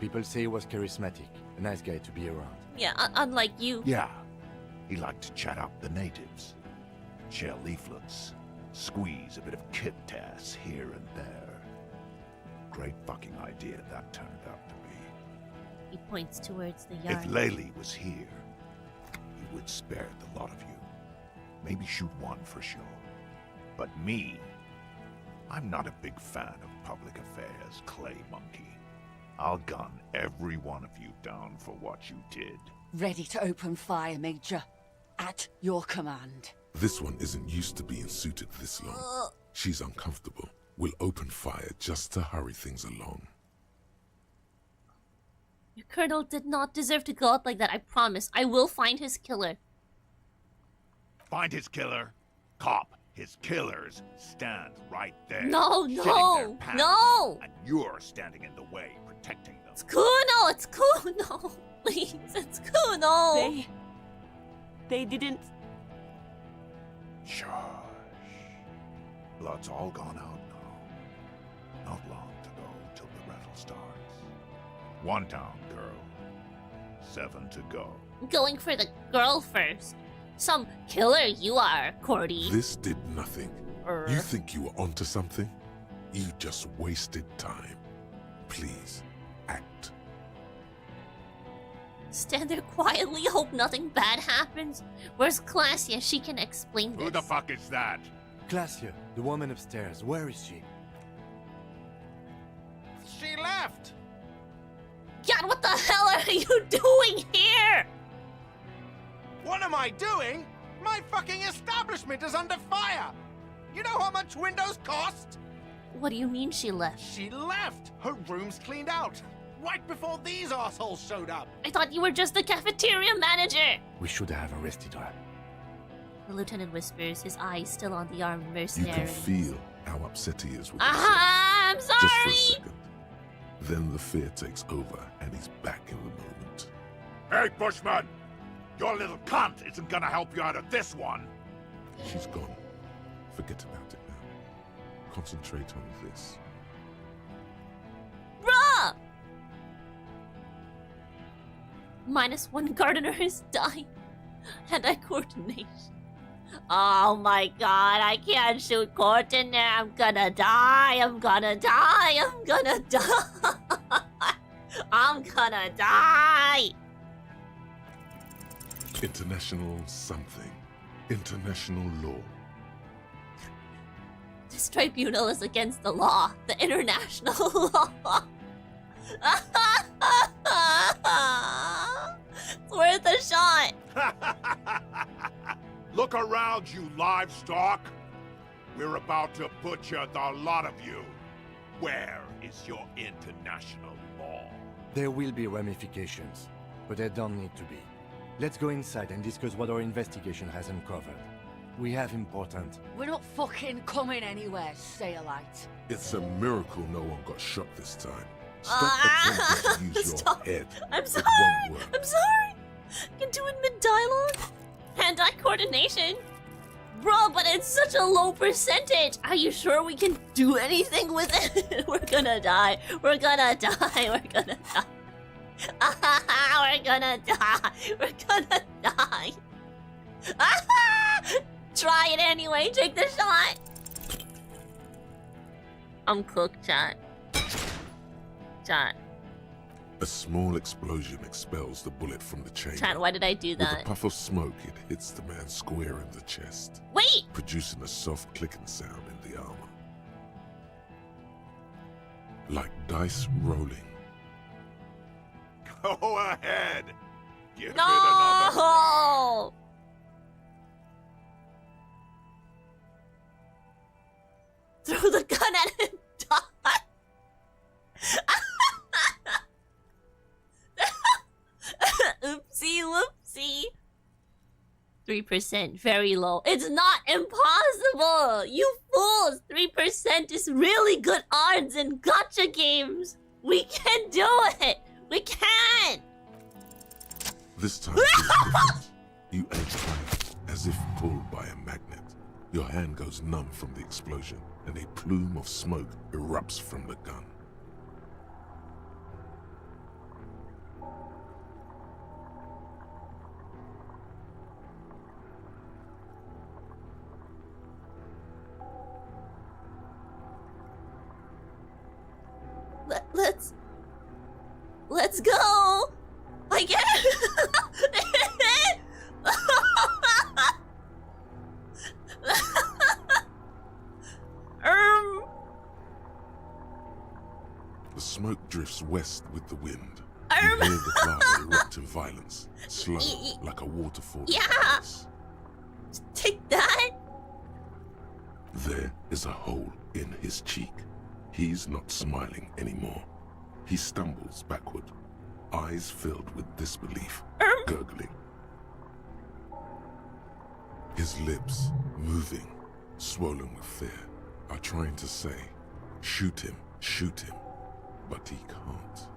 People say he was charismatic, a nice guy to be around. Yeah, unlike you. Yeah, he liked to chat up the natives. Share leaflets, squeeze a bit of kit ass here and there. Great fucking idea that turned out to be. He points towards the yard. If Laylee was here, he would spare the lot of you. Maybe shoot one for sure. But me, I'm not a big fan of public affairs, clay monkey. I'll gun every one of you down for what you did. Ready to open fire, Major. At your command. This one isn't used to being suited this long. She's uncomfortable. We'll open fire just to hurry things along. Your colonel did not deserve to go out like that, I promise. I will find his killer. Find his killer? Cop, his killers stand right there. No, shitting no, their pants, no! And you're standing in the way, protecting them. It's Kuno! It's Kuno! Please, it's Kuno! They didn't... Shush. Blood's all gone out now. Not long to go till the rattle starts. 1 down, girl. 7 to go. Going for the girl first. Some killer you are, Cordy. This did nothing. You think you were onto something? You just wasted time. Please, act. Stand there quietly, hope nothing bad happens. Where's Classia? She can explain this. Who the fuck is that? Classia, the woman upstairs. Where is she? She left! God, what the hell are you doing here? What am I doing? My fucking establishment is under fire! You know how much windows cost? What do you mean she left? She left! Her room's cleaned out! Right before these assholes showed up! I thought you were just the cafeteria manager! We should have arrested her. The lieutenant whispers, his eyes still on the armed You mercenary. can feel how upset he is with I'm himself. Just for a sorry! second. Then the fear takes over and he's back in the moment. Hey, Bushman! Your little cunt isn't gonna help you out of this one! She's gone. Forget about it now. Concentrate on this. Bruh! -1 gardener is dying. Hand-eye coordination. Oh my god, I can't shoot Cortiner. I'm gonna die. I'm gonna die. I'm gonna die. I'm gonna die. International something. International law. This tribunal is against the law. The international law. It's worth a shot. Look around, you livestock! We're about to butcher the lot of you. Where is your international law? There will be ramifications, but there don't need to be. Let's go inside and discuss what our investigation has uncovered. We have important... We're not fucking coming anywhere, Sailite. It's a miracle no one got shot this time. Stop attempting to use Stop. your head. I'm It sorry. won't work. I'm sorry. I can do it mid-dialogue. Hand-eye coordination. Bro, but it's such a low percentage. Are you sure we can do anything with it? We're gonna die. We're gonna die. We're gonna die. We're gonna die. We're gonna die. Try it anyway. Take the shot. I'm cooked, chat. Chat. A small explosion expels the bullet from the chamber. Chat, why did I do With that? a puff of smoke, it hits the man square in the chest. Wait! Producing a soft clicking sound in the armor. Like dice rolling. Go ahead! Give it another... No! Throw the gun at him, die. 3%, very low. It's not impossible! You fools! 3% is really good odds in gacha games! We can do it! We can! This time, it's different. You edge back as if pulled by a magnet. Your hand goes numb from the explosion, and a plume of smoke erupts from the gun. Let's go! I get The smoke drifts west with the wind. You hear the lava erupt in violence, slow, like a waterfall. Yeah! Take that! There is a hole in his cheek. He's not smiling anymore. He stumbles backward, eyes filled with disbelief, gurgling. His lips, moving, swollen with fear, are trying to say, shoot him, but he can't.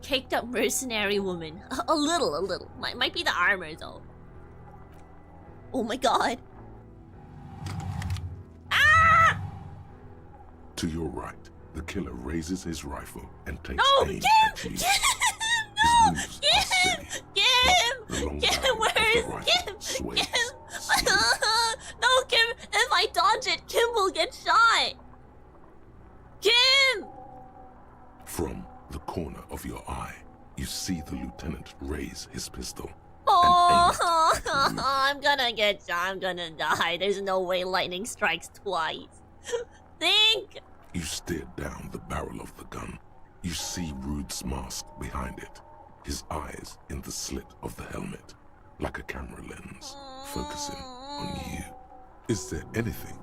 Caked up mercenary woman. A little. Might be the armor though. Oh my god. To your right, the killer raises his rifle and takes aim at you. No! His moves are steady, Kim! Where is Kim? sways No, Kim! If I dodge it, Kim will get shot! Kim! From the corner of your eye, you see the lieutenant raise his pistol. Oh, I'm gonna get shot. I'm gonna die. There's no way lightning strikes twice. Think! You stare down the barrel of the gun. You see Rude's mask behind it, his eyes in the slit of the helmet, like a camera lens, focusing on you. Is there anything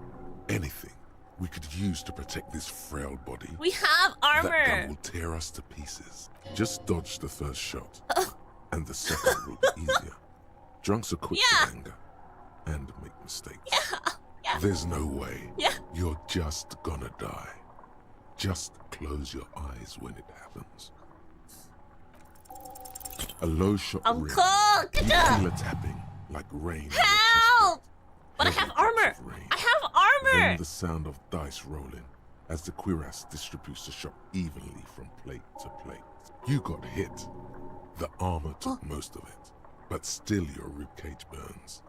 we could use to protect this frail body? We have armor! That gun will tear us to pieces. Just dodge the first shot, and the second will be easier. Drunks are quick to anger, and make mistakes. There's no way. You're just gonna die. Just close your eyes when it happens. A low shot I'm ring. cooked! You feel a tapping like rain. Help! But I have armor! I have armor! Then the sound of dice rolling as the cuirass distributes the shot evenly from plate to plate. You got hit. The armor took most of it, but still your ribcage burns.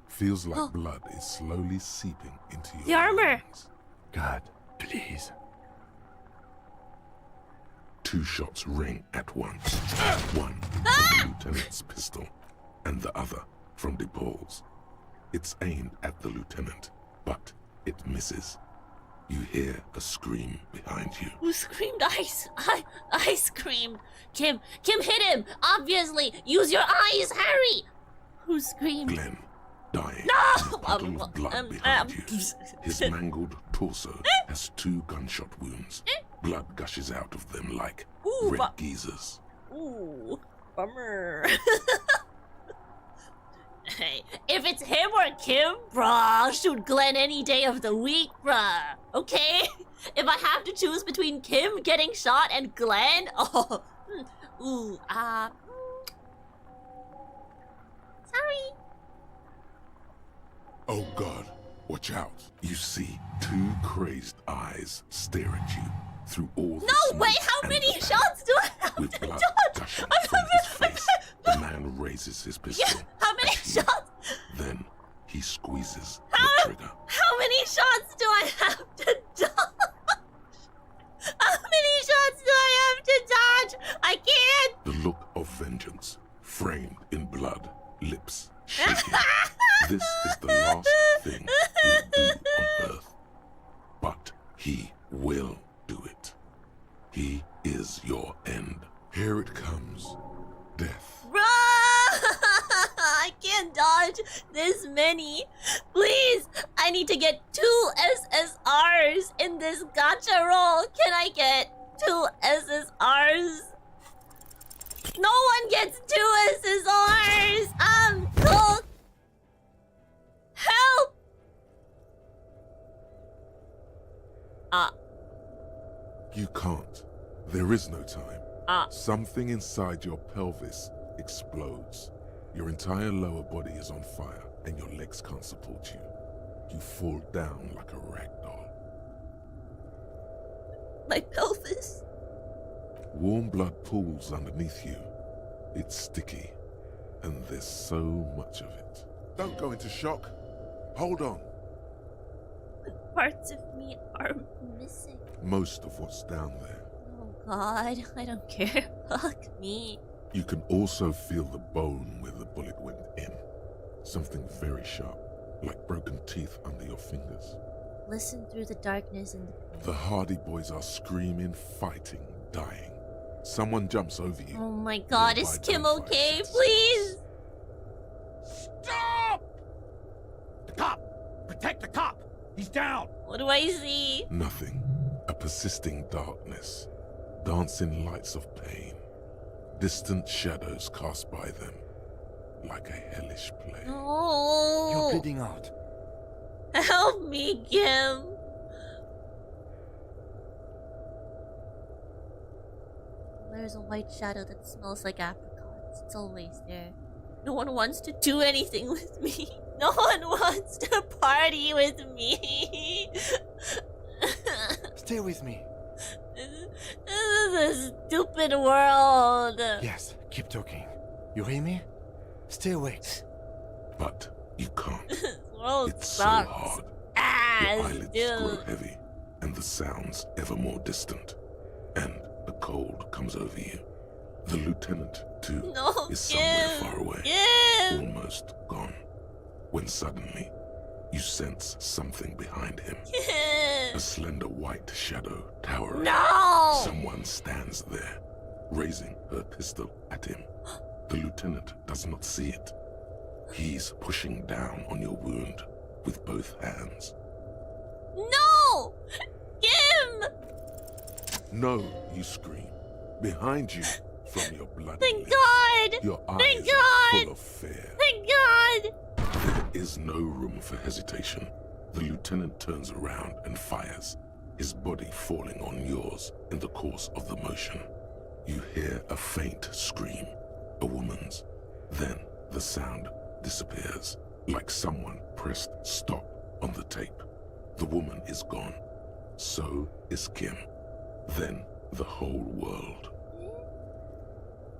Feels like blood is slowly seeping into your The armor! veins. God, please. 2 shots ring at once. One from the lieutenant's pistol, and the other from DePaul's. It's aimed at the lieutenant, but it misses. You hear a scream behind you. Who screamed? I screamed. Kim hit him! Obviously! Use your eyes, Harry! Who screamed? Glenn, dying. No! A puddle of blood behind you. His mangled torso has 2 gunshot wounds. Blood gushes out of them like red geysers. Ooh, bummer. Hey, if it's him or Kim, bruh, I'll shoot Glenn any day of the week, bruh. Okay? If I have to choose between Kim getting shot and Glenn, sorry. Oh God, watch out. You see 2 crazed eyes stare at you through all the No way, smoke how and many the shots do I have With to blood dodge? gushing from his face, the man raises his pistol. How many shots? Then he squeezes the trigger. How many shots do I have to dodge? How many shots do I have to dodge? I can't. The look of vengeance, framed in blood, lips shaking. This is the last thing he'll do on Earth. But he will do it. He is your end. Here it comes. Death. Bruh! I can't dodge this many. Please, I I need to get 2 SSRs in this gacha roll. Can I get 2 SSRs? No one gets 2 SSRs. I'm cooked. Help. You can't. There is no time. Something inside your pelvis explodes. Your entire lower body is on fire, and your legs can't support you. You fall down like a rag doll. My pelvis. Warm blood pools underneath you. It's sticky, and there's so much of it. Don't go into shock. Hold on. Parts of me are missing. Most of what's down there. Oh God, I don't care. Fuck me. You can also feel the bone where the bullet went in. Something very sharp, like broken teeth under your fingers. Listen through the darkness and The Hardy Boys are screaming, fighting, dying. Someone jumps over you. Oh my God, is Kim okay? Please! Stop! The cop! Protect the cop! He's down! What do I see? Nothing. A persisting darkness. Dancing lights of pain. Distant shadows cast by them. Like a hellish play. No! You're bleeding out. Help me, Kim! There's a white shadow that smells like apricots. It's always there. No one wants to do anything with me. No one wants to party with me. Stay with me. This is a stupid world. Yes, keep talking. You hear me? Stay awake. But you can't. This world It's so sucks. hard. Ass, Your eyelids dude. grow heavy, and the sounds ever more distant. And the cold comes over you. The lieutenant, too, No, is somewhere Kim. far away. Kim. Almost gone. When suddenly, you sense something behind him. Kim. A slender white shadow towering. No! Someone stands there, raising her pistol at him. The lieutenant does not see it. He's pushing down on your wound with both hands. No! Kim! No, you scream. Behind you, from your bloody Thank lips, God! your eyes Thank are God! full of fear. Thank God! There is no room for hesitation. The lieutenant turns around and fires, his body falling on yours in the course of the motion. You hear a faint scream, a woman's. Then the sound disappears, like someone pressed stop on the tape. The woman is gone. So is Kim. Then the whole world.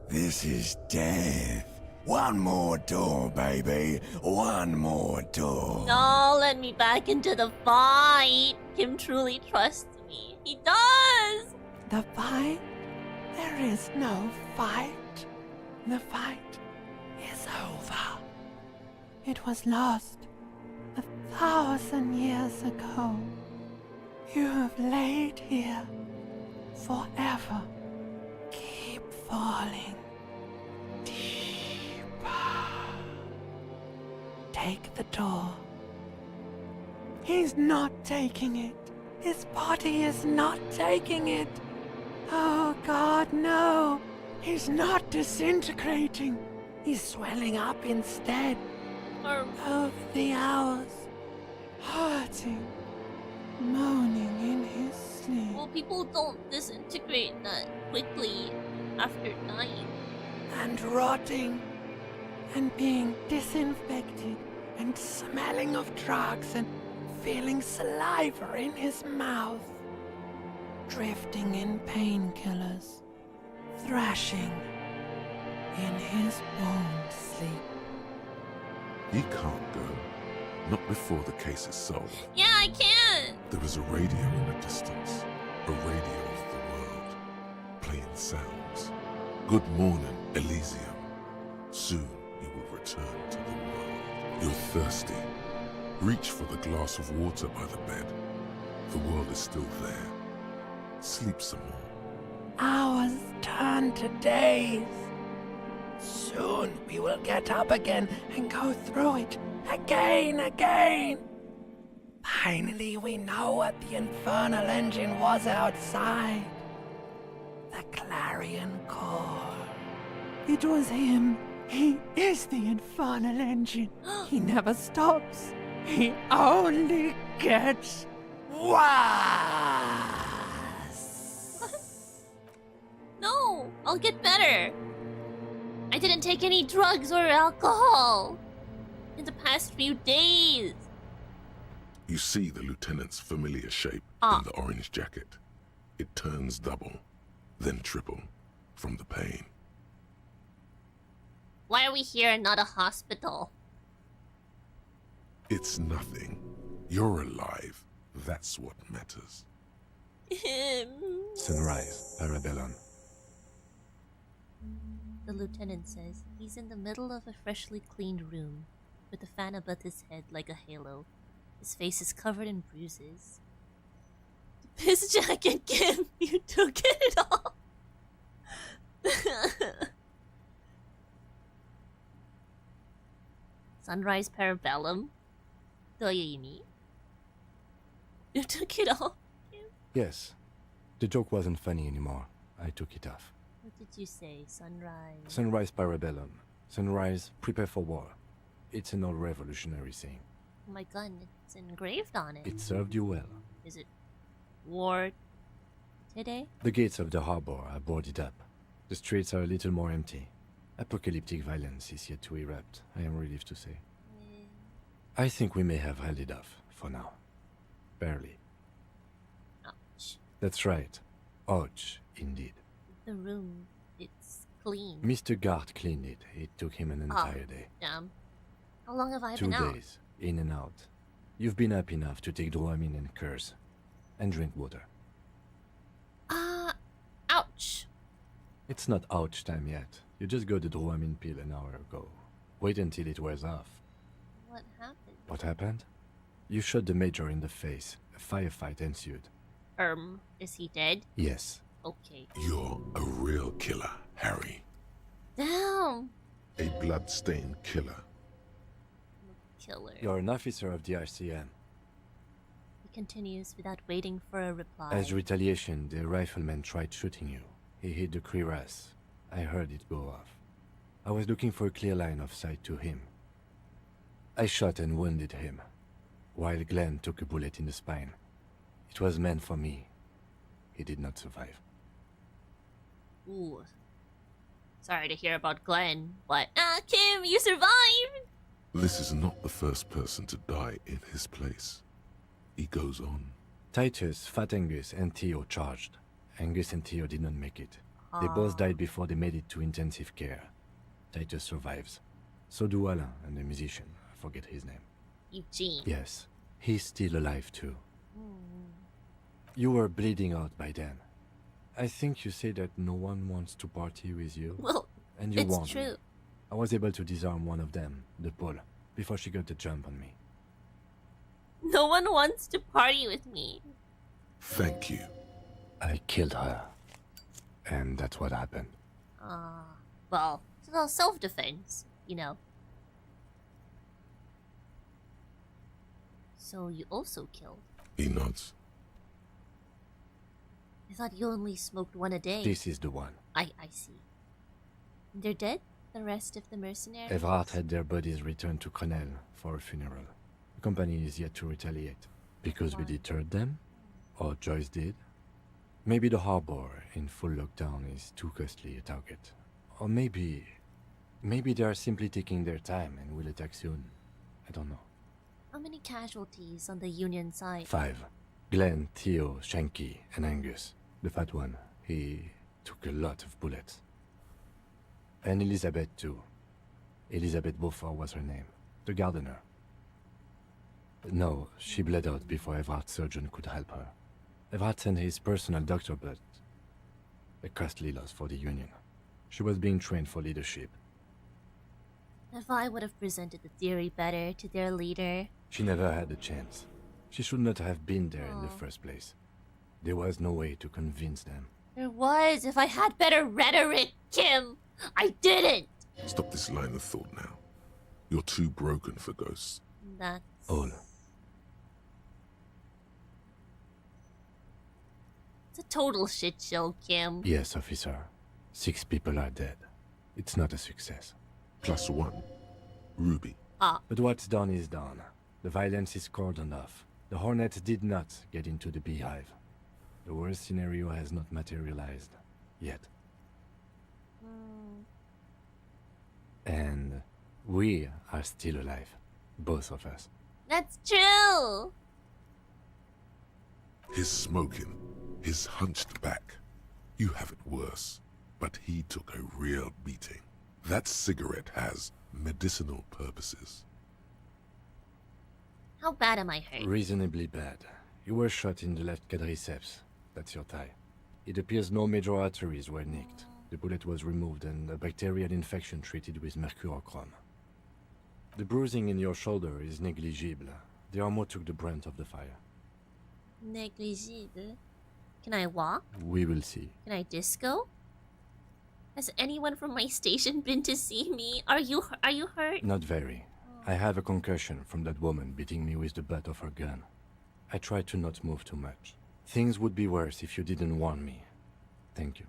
This is death. One more door, baby. One more door. No, let me back into the fight. Kim truly trusts me. He does! The fight? There is no fight. The fight is over. It was lost 1,000 years ago. You have laid here forever. Keep falling deeper. Take the door. He's not taking it. His body is not taking it. Oh God, no. He's not disintegrating. He's swelling up instead. Over the hours. Hurting. Moaning in his sleep. Well, people don't disintegrate that quickly after dying. And rotting. And being disinfected. And smelling of drugs and feeling saliva in his mouth. Drifting in painkillers. Thrashing in his wound sleep. He can't go. Not before the case is solved. Yeah, I can! There is a radio in the distance. A radio of the world. Playing sounds. Good morning, Elysium. Soon you will return to the world. You're thirsty. Reach for the glass of water by the bed. The world is still there. Sleep some more. Hours turn to days. Soon we will get up again and go through it again. Finally, we know what the infernal engine was outside. The Clarion Core. It was him. He is the infernal engine. He never stops. He only gets worse. No, I'll get better. I didn't take any drugs or alcohol in the past few days. You see the lieutenant's familiar shape in the orange jacket. It turns double, then triple, from the pain. Why are we here and not a hospital? It's nothing. You're alive. That's what matters. Sunrise, Parabellum. The lieutenant says he's in the middle of a freshly cleaned room, with a fan above his head like a halo. His face is covered in bruises. The piss jacket, Kim! You took it off! Sunrise Parabellum? Doyoimi? You took it off? Yes. The joke wasn't funny anymore. I took it off. What did you say? Sunrise? Sunrise Parabellum. Sunrise, prepare for war. It's an old revolutionary saying. Oh my god, it's engraved on it. It served you well. Is it war today? The gates of the harbor are boarded up. The streets are a little more empty. Apocalyptic violence is yet to erupt, I am relieved to say. I think we may have held it off, for now. Barely. Ouch. That's right. Ouch, indeed. The room, it's clean. Mr. Gart cleaned it. It took him an entire day. Damn. How long have I 2 been out? days, in and out. You've been up enough to take Dramamine and curse. And drink water. Ouch. It's not ouch time yet. You just got the Dramamine pill an hour ago. Wait until it wears off. What happened? What happened? You shot the major in the face. A firefight ensued. Is he dead? Yes. Okay. You're a real killer, Harry. Damn. A blood-stained killer. Killer. You're an officer of the RCM. He continues without waiting for a reply. As retaliation, the rifleman tried shooting you. He hit the cuirass. I heard it go off. I was looking for a clear line of sight to him. I shot and wounded him, while Glenn took a bullet in the spine. It was meant for me. He did not survive. Ooh. Sorry to hear about Glenn, but Kim, you survived! This is not the first person to die in his place. He goes on. Titus, Fat Angus, and Theo charged. Angus and Theo did not make it. They both died before they made it to intensive care. Titus survives. So do Alain and the musician. I forget his name. Eugene. Yes, he's still alive too. You were bleeding out by then. I think you say that no one wants to party with you. Well, and you it's won. true. I was able to disarm one of them, the Pole, before she got the jump on me. No one wants to party with me. Thank you. I killed her. And that's what happened. Well, self-defense, you know. So you also killed. He nods. I thought you only smoked one a day. This is the one. I see. They're dead? The rest of the mercenaries? Evrard had their bodies returned to Crenel for a funeral. The company is yet to retaliate. Because we deterred them? Or Joyce did? Maybe the harbor in full lockdown is too costly a target. Or maybe they are simply taking their time and will attack soon. I don't know. How many casualties on the Union side? 5. Glenn, Theo, Shanky, and Angus. The fat one. He took a lot of bullets. And Elizabeth too. Elizabeth Beaufort was her name. The gardener. No, she bled out before Evrard's surgeon could help her. Evrard sent his personal doctor, but a costly loss for the Union. She was being trained for leadership. If I would have presented the theory better to their leader... She never had a chance. She should not have been there in the first place. There was no way to convince them. There was if I had better rhetoric, Kim! I didn't! Stop this line of thought now. You're too broken for ghosts. That's... All. It's a total shit show, Kim. Yes, officer. 6 people are dead. It's not a success. +1. Ruby. But what's done is done. The violence is cordoned off. The Hornets did not get into the beehive. The worst scenario has not materialized. Yet. And we are still alive. Both of us. That's true! His smoking, his hunched back. You have it worse, but he took a real beating. That cigarette has medicinal purposes. How bad am I hurt? Reasonably bad. You were shot in the left quadriceps. That's your thigh. It appears no major arteries were nicked. The bullet was removed and a bacterial infection treated with mercurochrome. The bruising in your shoulder is negligible. The armor took the brunt of the fire. Negligible. Can I walk? We will see. Can I disco? Has anyone from my station been to see me? Are you hurt? Not very. I have a concussion from that woman beating me with the butt of her gun. I tried to not move too much. Things would be worse if you didn't warn me. Thank you.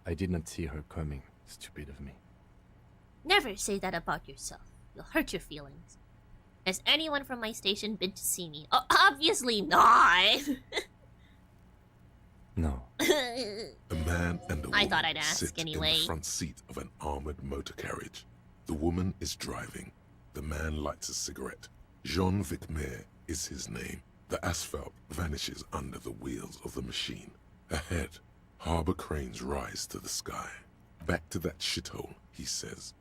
I did not see her coming. Stupid of me. Never say that about yourself. You'll hurt your feelings. Has anyone from my station been to see me? Oh, obviously not! No. A man and a woman I thought I'd ask sit anyway. in the front seat of an armored motor carriage. The woman is driving. The man lights a cigarette. Jean Vicmer is his name. The asphalt vanishes under the wheels of the machine. Ahead, harbor cranes rise to the sky. Back to that shithole, he says.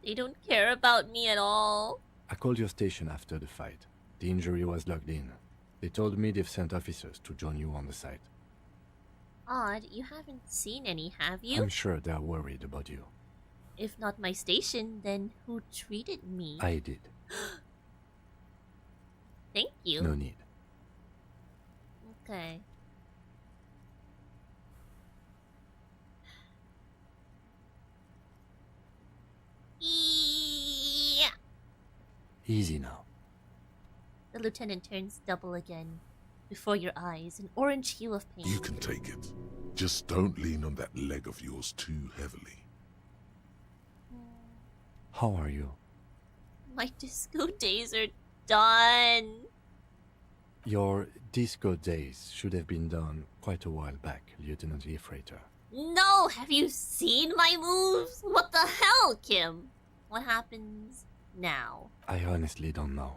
They don't care about me at all. I called your station after the fight. The injury was logged in. They told me they've sent officers to join you on the site. Odd, you haven't seen any, have you? I'm sure they're worried about you. If not my station, then who treated me? I did. Thank you. No need. Okay. Yeah. Easy now. The lieutenant turns double again. Before your eyes, an orange hue of pain. You can take it. Just don't lean on that leg of yours too heavily. How are you? My disco days are done. Your disco days should have been done quite a while back, Lieutenant Freighter. No, have you seen my moves? What the hell, Kim? What happens now? I honestly don't know.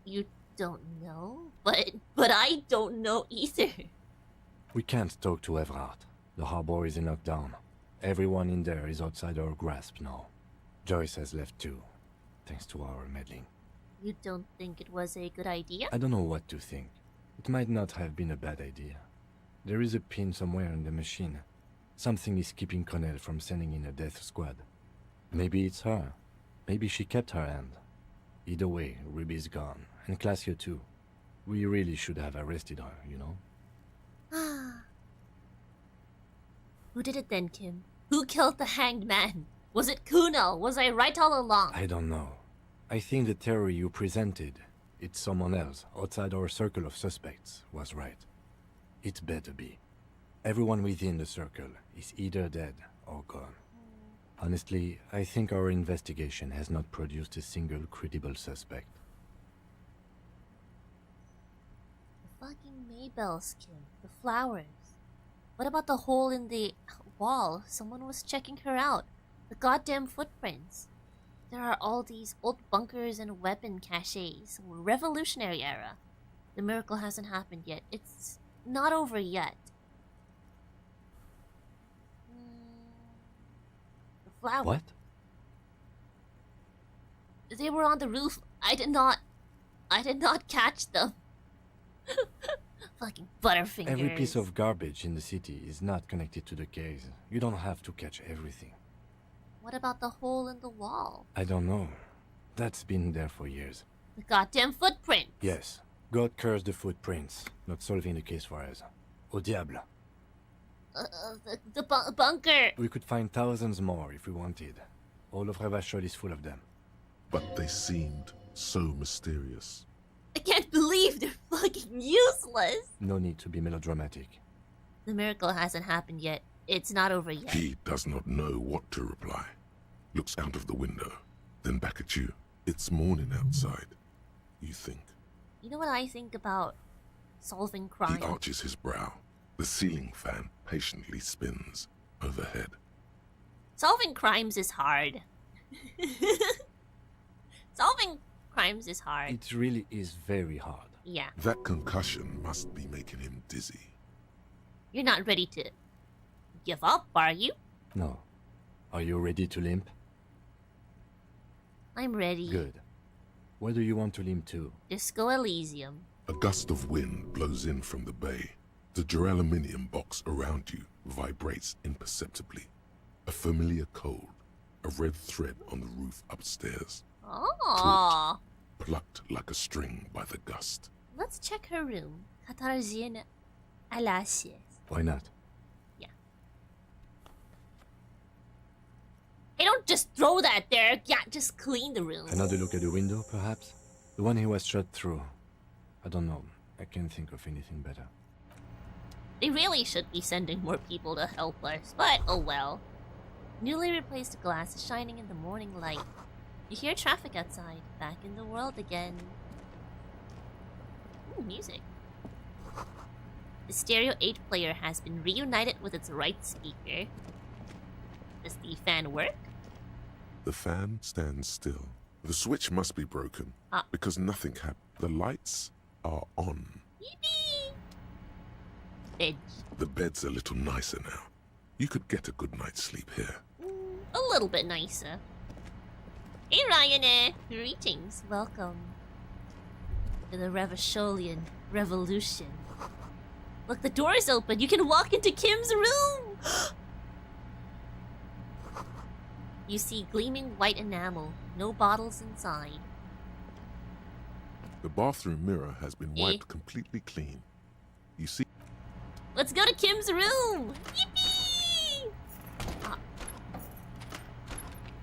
You don't know? But I don't know either. We can't talk to Everard. The harbor is in lockdown. Everyone in there is outside our grasp now. Joyce has left too, thanks to our meddling. You don't think it was a good idea? I don't know what to think. It might not have been a bad idea. There is a pin somewhere in the machine. Something is keeping Connell from sending in a death squad. Maybe it's her. Maybe she kept her hand. Either way, Ruby's gone, and Classio too. We really should have arrested her, you know? Who did it then, Kim? Who killed the hanged man? Was it Kuno? Was I right all along? I don't know. I think the theory you presented, it's someone else, outside our circle of suspects, was right. It better be. Everyone within the circle is either dead or gone. Honestly, I think our investigation has not produced a single credible suspect. The fucking Maybells, Kim. The flowers. What about the hole in the wall? Someone was checking her out. The goddamn footprints. There are all these old bunkers and weapon caches. Revolutionary era. The miracle hasn't happened yet. It's not over yet. The flowers. What? They were on the roof. I did not catch them. Fucking butterfingers. Every piece of garbage in the city is not connected to the case. You don't have to catch everything. What about the hole in the wall? I don't know. That's been there for years. The goddamn footprint. Yes. God curse the footprints. Not solving the case for us. Au diable. The bunker. We could find thousands more if we wanted. All of Revachol is full of them. But they seemed so mysterious. I can't believe they're fucking useless. No need to be melodramatic. The miracle hasn't happened yet. It's not over yet. He does not know what to reply. Looks out of the window, then back at you. It's morning outside. You think. You know what I think about solving crime? He arches his brow. The ceiling fan patiently spins overhead. Solving crimes is hard. Solving crimes is hard. It really is very hard. Yeah. That concussion must be making him dizzy. You're not ready to give up, are you? No. Are you ready to limp? I'm ready. Good. Where do you want to limp to? Disco Elysium. A gust of wind blows in from the bay. The duraluminium box around you vibrates imperceptibly. A familiar cold, a red thread on the roof upstairs. Oh. Plucked like a string by the gust. Let's check her room. 14 à la sieste. Why not? Yeah. Hey, don't just throw that there. Yeah, just clean the room. Another look at the window, perhaps? The one he was shot through. I don't know. I can't think of anything better. They really should be sending more people to help us, but oh well. Newly replaced glass is shining in the morning light. You hear traffic outside. Back in the world again. Ooh, music. The stereo 8 player has been reunited with its right speaker. Does the fan work? The fan stands still. The switch must be broken because nothing happened. The lights are on. Yippee! Bed. The bed's a little nicer now. You could get a good night's sleep here. A little bit nicer. Hey Ryanair! Greetings. Welcome to the Revacholian Revolution. Look, the door is open. You can walk into Kim's room! You see gleaming white enamel. No bottles inside. The bathroom mirror has been wiped completely clean. You see... Let's go to Kim's room! Yippee!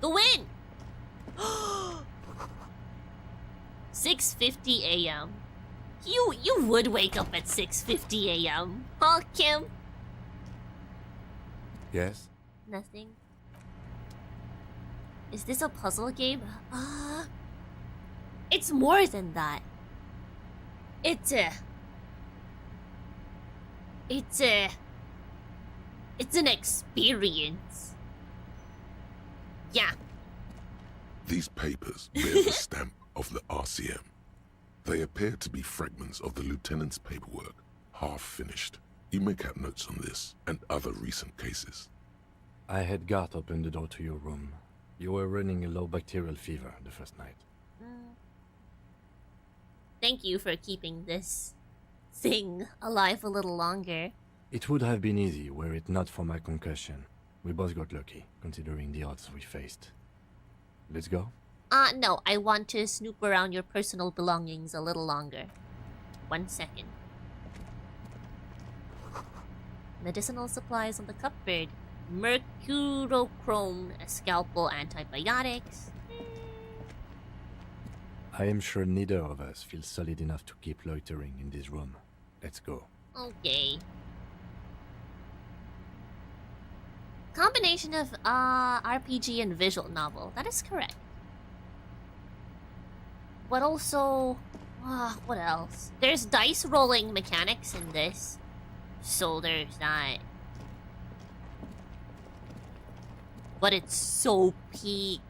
Go in! 6:50 a.m. You would wake up at 6:50 a.m. Huh, Kim? Yes? Nothing. Is this a puzzle game? It's more than that. It's an experience. Yeah. These papers bear the stamp of the RCM. They appear to be fragments of the lieutenant's paperwork, half finished. You make out notes on this and other recent cases. I had Garth open the door to your room. You were running a low bacterial fever the first night. Thank you for keeping this thing alive a little longer. It would have been easy were it not for my concussion. We both got lucky, considering the odds we faced. Let's go? No, I want to snoop around your personal belongings a little longer. 1 second. Medicinal supplies on the cupboard. Mercurochrome, a scalpel, antibiotics. I am sure neither of us feels solid enough to keep loitering in this room. Let's go. Okay. Combination of RPG and visual novel. That is correct. But also, what else? There's dice rolling mechanics in this, so there's that. But it's so peak.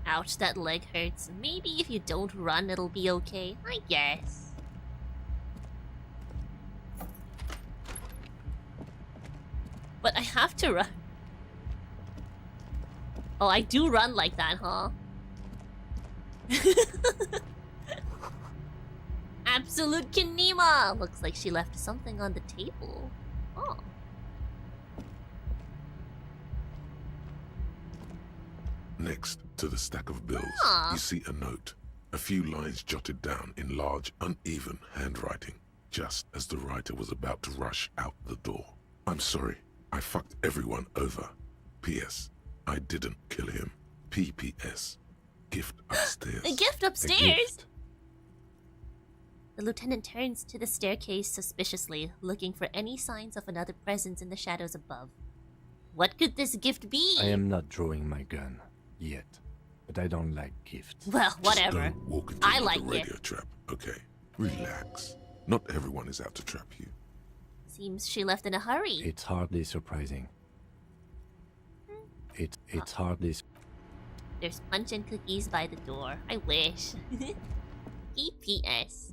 Ouch, that leg hurts. Maybe if you don't run, it'll be okay. I guess. But I have to run. Oh, I do run like that, huh? Absolute Kinema! Looks like she left something on the table. Oh. Next to the stack of bills, you see a note. A few lines jotted down in large, uneven handwriting, just as the writer was about to rush out the door. I'm sorry. I fucked everyone over. P.S. I didn't kill him. PPS. Gift upstairs. A gift A upstairs? gift. The lieutenant turns to the staircase suspiciously, looking for any signs of another presence in the shadows above. What could this gift be? I am not drawing my gun yet, but I don't like gifts. Well, whatever. Just don't walk into I another like radio it. trap, okay? Relax. Not everyone is out to trap you. Seems she left in a hurry. It's hardly surprising. It's hardly. There's punch and cookies by the door. I wish. EPS.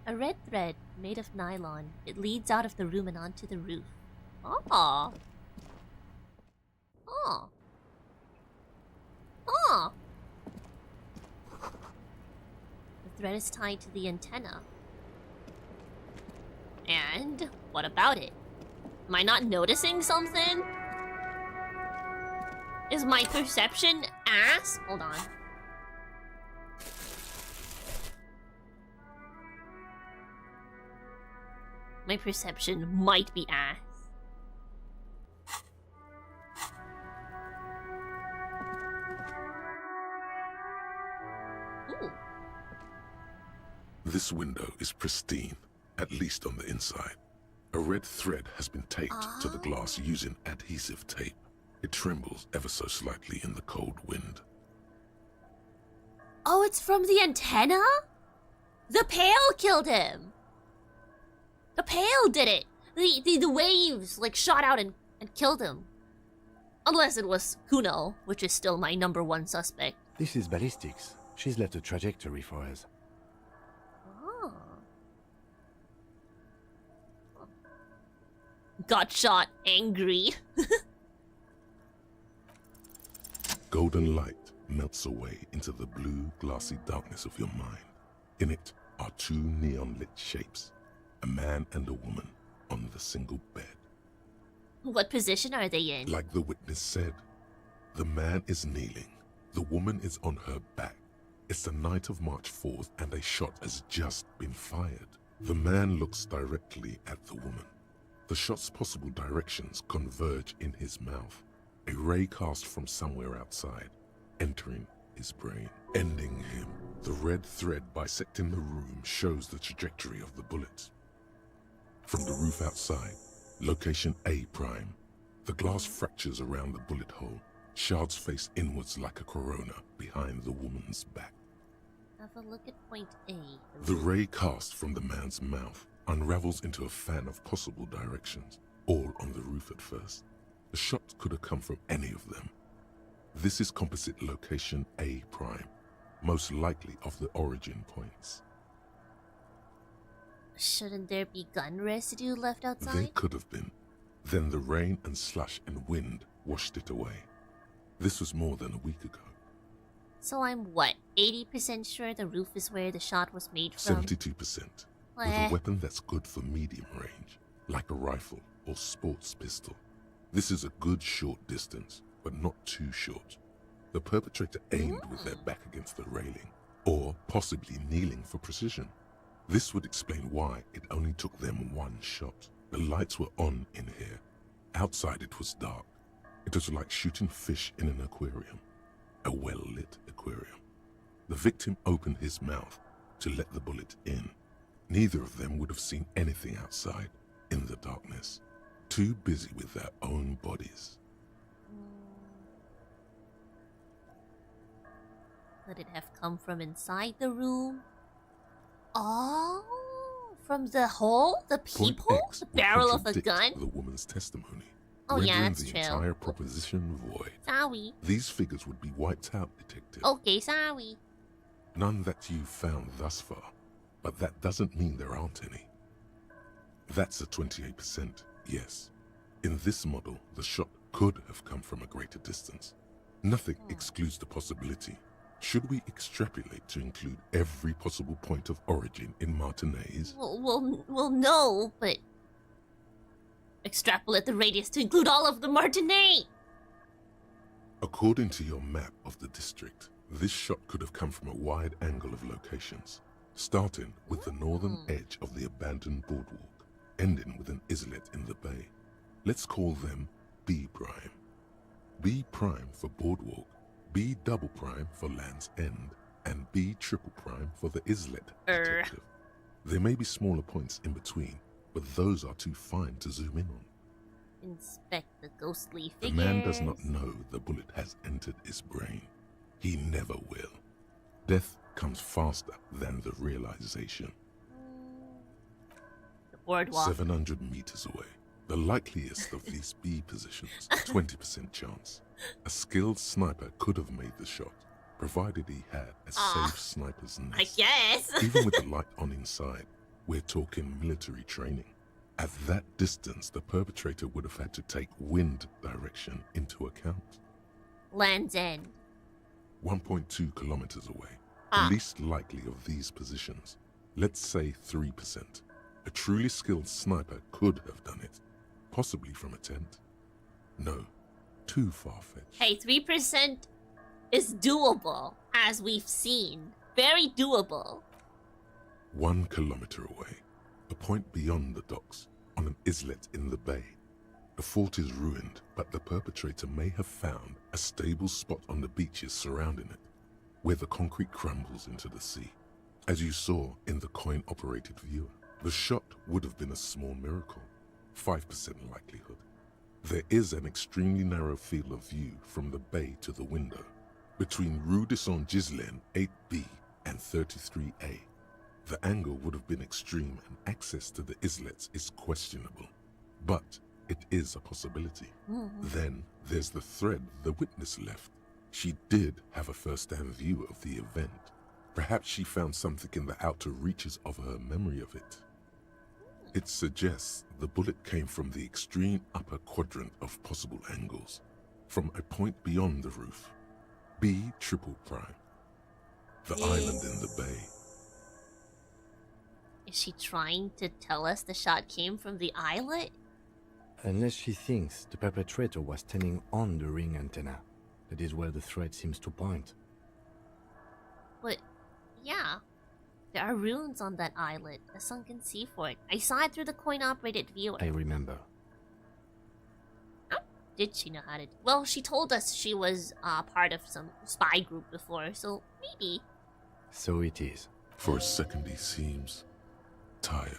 A red thread made of nylon. It leads out of the room and onto the roof. Oh. Oh. Oh. The thread is tied to the antenna. And what about it? Am I not noticing something? Is my perception ass? Hold on. My perception might be ass. Ooh. This window is pristine, at least on the inside. A red thread has been taped to the glass using adhesive tape. It trembles ever so slightly in the cold wind. Oh, it's from the antenna? The pail killed him! The pail did it! The waves, like, shot out and killed him. Unless it was Kuno, which is still my #1 suspect. This is ballistics. She's left a trajectory for us. Oh. Got shot angry. Golden light melts away into the blue, glassy darkness of your mind. In it are two neon-lit shapes, a man and a woman on the single bed. What position are they in? Like the witness said, the man is kneeling, the woman is on her back. It's the night of March 4th and a shot has just been fired. The man looks directly at the woman. The shot's possible directions converge in his mouth. A ray cast from somewhere outside, entering his brain, ending him. The red thread bisecting the room shows the trajectory of the bullet. From the roof outside, location A prime. The glass fractures around the bullet hole. Shards face inwards like a corona behind the woman's back. Have a look at point A. The ray cast from the man's mouth unravels into a fan of possible directions, all on the roof at first. The shot could have come from any of them. This is composite location A prime, most likely of the origin points. Shouldn't there be gun residue left They outside? could have been. Then the rain and slush and wind washed it away. This was more than a week ago. So I'm what, 80% sure the roof is where the shot was made from? 72%. With a weapon that's good for medium range, like a rifle or sports pistol. This is a good short distance, but not too short. The perpetrator aimed with their back against the railing, or possibly kneeling for precision. This would explain why it only took them one shot. The lights were on in here. Outside it was dark. It was like shooting fish in an aquarium. A well-lit aquarium. The victim opened his mouth to let the bullet in. Neither of them would have seen anything outside, in the darkness. Too busy with their own bodies. Could it have come from inside the room? Oh, from the hole? The Point peephole? X The would barrel of a contradict gun? the woman's testimony, Oh yeah, rendering that's the true. entire proposition void. Sorry. These figures would be wiped out, detective. Okay, sorry. None that you've found thus far, but that doesn't mean there aren't any. That's a 28%, yes. In this model, the shot could have come from a greater distance. Nothing excludes the possibility. Should we extrapolate to include every possible point of origin in Martinez? Well, no, but extrapolate the radius to include all of the Martinet. According to your map of the district, this shot could have come from a wide angle of locations, starting with the northern edge of the abandoned boardwalk, ending with an islet in the bay. Let's call them B prime. B prime for Boardwalk, B double prime for Land's End, and B triple prime for the Islet Detective. There may be smaller points in between, but those are too fine to zoom in on. Inspect the ghostly The figures. man does not know the bullet has entered his brain. He never will. Death comes faster than the realization. The boardwalk. 700 meters away. The likeliest of these B positions, 20% chance. A skilled sniper could have made the shot, provided he had a safe sniper's nest. I guess. Even with the light on inside, we're talking military training. At that distance, the perpetrator would have had to take wind direction into account. Land's End. 1.2 kilometers away. The least likely of these positions. Let's say 3%. A truly skilled sniper could have done it. Possibly from a tent. No, too far-fetched. Hey, 3% is doable, as we've seen. Very doable. 1 kilometer away. A point beyond the docks, on an islet in the bay. The fort is ruined, but the perpetrator may have found a stable spot on the beaches surrounding it, where the concrete crumbles into the sea. As you saw in the coin-operated viewer, the shot would have been a small miracle, 5% likelihood. There is an extremely narrow field of view from the bay to the window, between Rue de Saint-Ghislain 8B and 33A. The angle would have been extreme and access to the islets is questionable, but it is a possibility. Then there's the thread the witness left. She did have a first-hand view of the event. Perhaps she found something in the outer reaches of her memory of it. It suggests the bullet came from the extreme upper quadrant of possible angles, from a point beyond the roof. B triple prime. The island in the bay. Is she trying to tell us the shot came from the islet? Unless she thinks the perpetrator was standing on the ring antenna. That is where the thread seems to point. But, yeah. There are ruins on that islet, a sunken sea fort. I saw it through the coin-operated viewer. I remember. How did she know how to... Well, she told us she was part of some spy group before, so maybe. So it is. For a second he seems tired.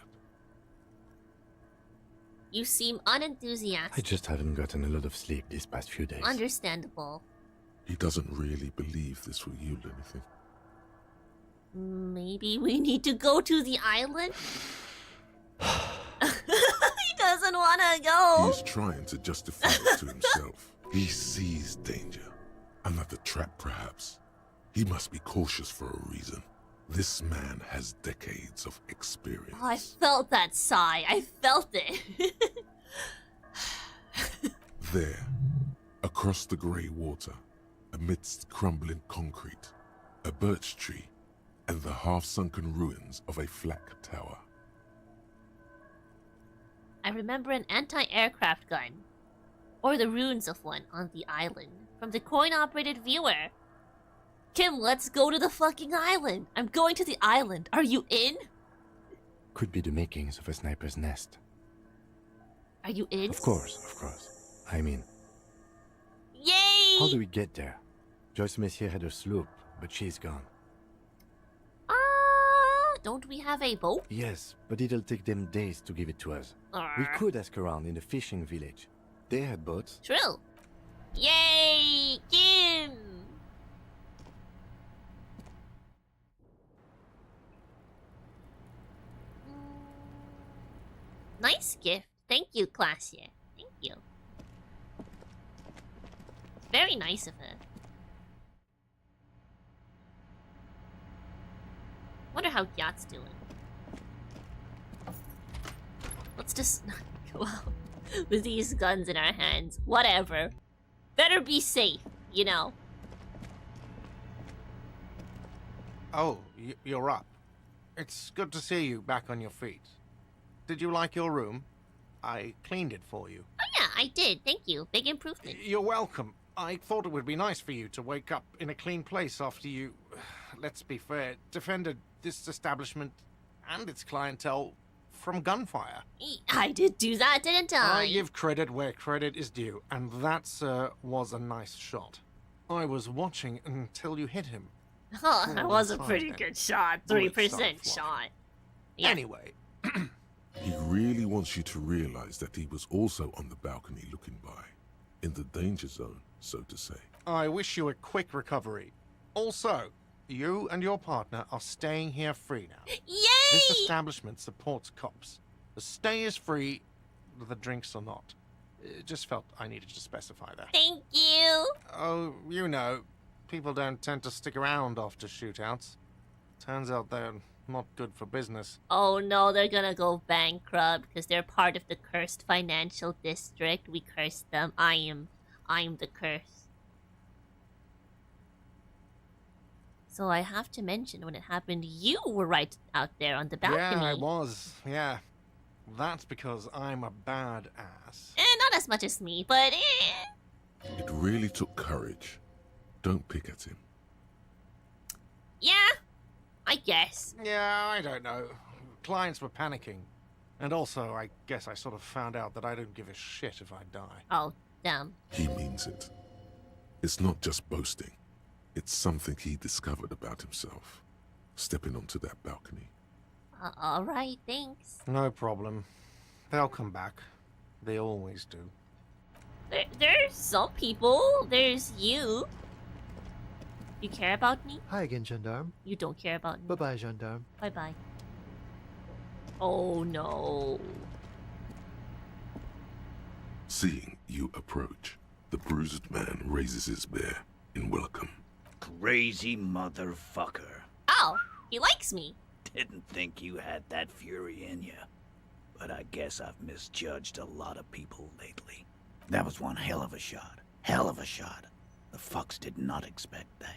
You seem unenthusiastic. I just haven't gotten a lot of sleep these past few days. Understandable. He doesn't really believe this will yield anything. Maybe we need to go to the island? He doesn't want to go. He is trying to justify it to himself. He sees danger. Another trap, perhaps. He must be cautious for a reason. This man has decades of experience. Oh, I felt that sigh. I felt it. There, across the grey water, amidst crumbling concrete, a birch tree, and the half-sunken ruins of a flak tower. I remember an anti-aircraft gun. Or the ruins of one on the island. From the coin-operated viewer. Kim, let's go to the fucking island. I'm going to the island. Are you in? Could be the makings of a sniper's nest. Are you in? Of course, of course. I'm in. Yay! How do we get there? Joyce Messier had her sloop, but she's gone. Don't we have a boat? Yes, but it'll take them days to give it to us. We could ask around in the fishing village. They had boats. True. Yay! Kim! Nice gift. Thank you, Classier. Thank you. Very nice of her. Wonder how Gyat's doing. Let's just not go out with these guns in our hands. Whatever. Better be safe, you know. Oh, you're up. It's good to see you back on your feet. Did you like your room? I cleaned it for you. Oh yeah, I did. Thank you. Big improvement. You're welcome. I thought it would be nice for you to wake up in a clean place after you, let's be fair, defended this establishment and its clientele from gunfire. I did do that, didn't I? I give credit where credit is due, and that, sir, was a nice shot. I was watching until you hit him. Oh, that was a pretty good shot. 3% shot. Yeah. Anyway. He really wants you to realize that he was also on the balcony looking by. In the danger zone, so to say. I wish you a quick recovery. Also, you and your partner are staying here free now. Yay! This establishment supports cops. The stay is free, the drinks are not. Just felt I needed to specify that. Thank you. Oh, you know, people don't tend to stick around after shootouts. Turns out they're not good for business. Oh no, they're gonna go bankrupt because they're part of the cursed financial district. We cursed them. I am the curse. So I have to mention, when it happened, you were right out there on the balcony. Yeah, I was. Yeah. That's because I'm a badass. Not as much as me, but It really took courage. Don't pick at him. yeah, I guess. Yeah, I don't know. Clients were panicking. And also, I guess I sort of found out that I don't give a shit if I die. Oh, damn. He means it. It's not just boasting. It's something he discovered about himself. Stepping onto that balcony. Alright, thanks. No problem. They'll come back. They always do. There's some people. There's you. You care about me? Hi again, Gendarme. You don't care about me. Bye-bye, Gendarme. Bye-bye. Oh, no. Seeing you approach, the bruised man raises his bear in welcome. Crazy motherfucker. Oh, he likes me. Didn't think you had that fury in you. But I guess I've misjudged a lot of people lately. That was one hell of a shot. Hell of a shot. The fucks did not expect that.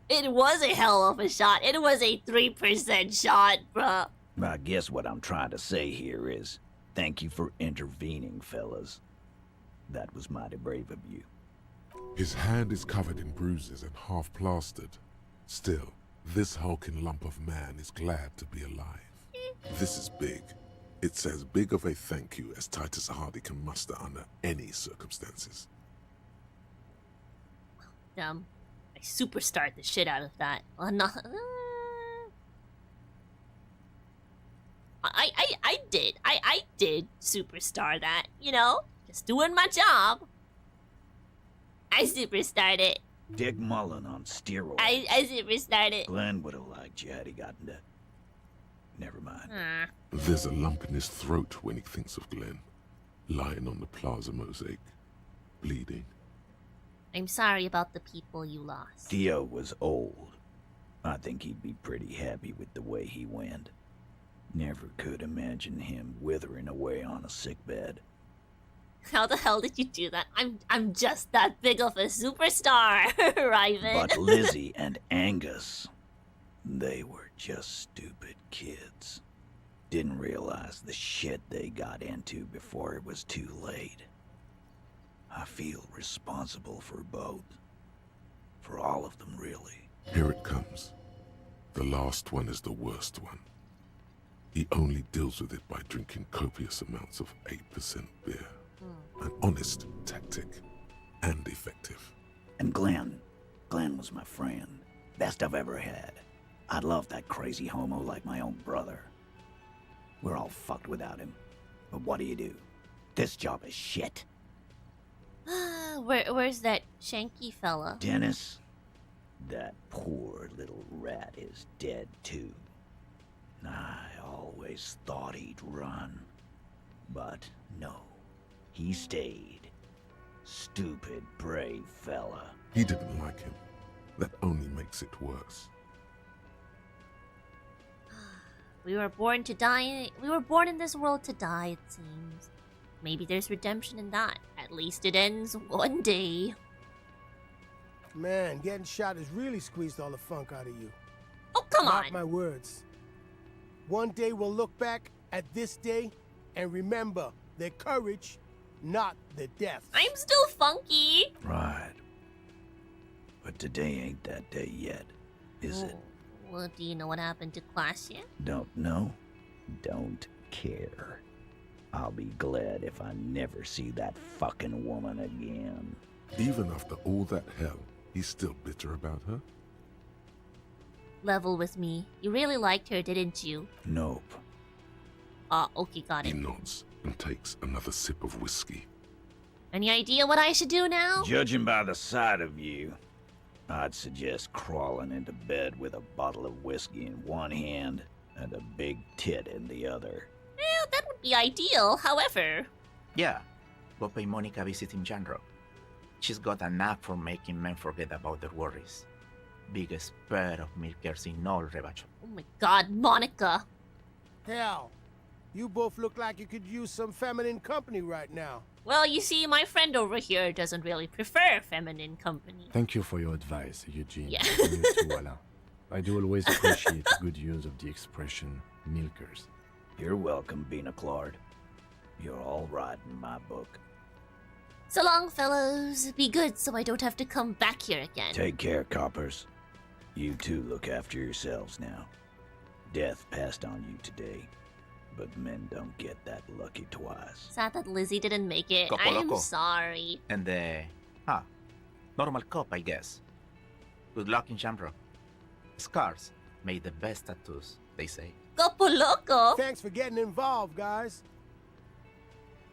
It was a hell of a shot. It was a 3% shot, bruh. I guess what I'm trying to say here is, thank you for intervening, fellas. That was mighty brave of you. His hand is covered in bruises and half plastered. Still, this hulking lump of man is glad to be alive. This is big. It's as big of a thank you as Titus Hardy can muster under any circumstances. Damn. I superstarred the shit out of that. I did superstar that, you know? Just doing my job. I superstarred it. Dick Mullen on steroids. I superstarred it. Glenn would have liked you had he gotten to... Never mind. There's a lump in his throat when he thinks of Glenn, lying on the plaza mosaic, bleeding. I'm sorry about the people you lost. Theo was old. I think he'd be pretty happy with the way he went. Never could imagine him withering away on a sickbed. How the hell did you do that? I'm just that big of a superstar, Ryven. But Lizzie and Angus, they were just stupid kids. Didn't realize the shit they got into before it was too late. I feel responsible for both. For all of them, really. Here it comes. The last one is the worst one. He only deals with it by drinking copious amounts of 8% beer. An honest tactic, and effective. And Glenn was my friend. Best I've ever had. I'd love that crazy homo like my own brother. We're all fucked without him. But what do? This job is shit. Where's that shanky fella? Dennis, that poor little rat is dead too. I always thought he'd run. But no. He stayed. Stupid, brave fella. He didn't like him. That only makes it worse. We were born to die. We were born in this world to die, it seems. Maybe there's redemption in that. At least it ends one day. Man, getting shot has really squeezed all the funk out of you. Oh, come on. Mark my words. One day we'll look back at this day and remember their courage, not the death. I'm still funky. Right. But today ain't that day yet, is it? Well, do you know what happened to Klaasje? Don't know? Don't care. I'll be glad if I never see that fucking woman again. Even after all that hell, he's still bitter about her? Level with me. You really liked her, didn't you? Nope. Okay, got it. He nods and takes another sip of whiskey. Any idea what I should do now? Judging by the sight of you, I'd suggest crawling into bed with a bottle of whiskey in one hand and a big tit in the other. Well, that would be ideal, however. Yeah, go pay Monica a visit in Janro. She's got a knack for making men forget about their worries. Biggest pair of milkers in all Rebacho. Oh my god, Monica. Hell, you both look like you could use some feminine company right now. Well, you see, my friend over here doesn't really prefer feminine company. Thank you for your advice, Eugene. Yeah. And you too, Alain. I do always appreciate a good use of the expression milkers. You're welcome, Bina Claude. You're all right in my book. So long, fellows. Be good so I don't have to come back here again. Take care, coppers. You two look after yourselves now. Death passed on you today, but men don't get that lucky twice. Sad that Lizzie didn't make it. Copo I'm loco. sorry. And normal cop, I guess. Good luck in Shamrock. Scars made the best tattoos, they say. Copo loco. Thanks for getting involved, guys.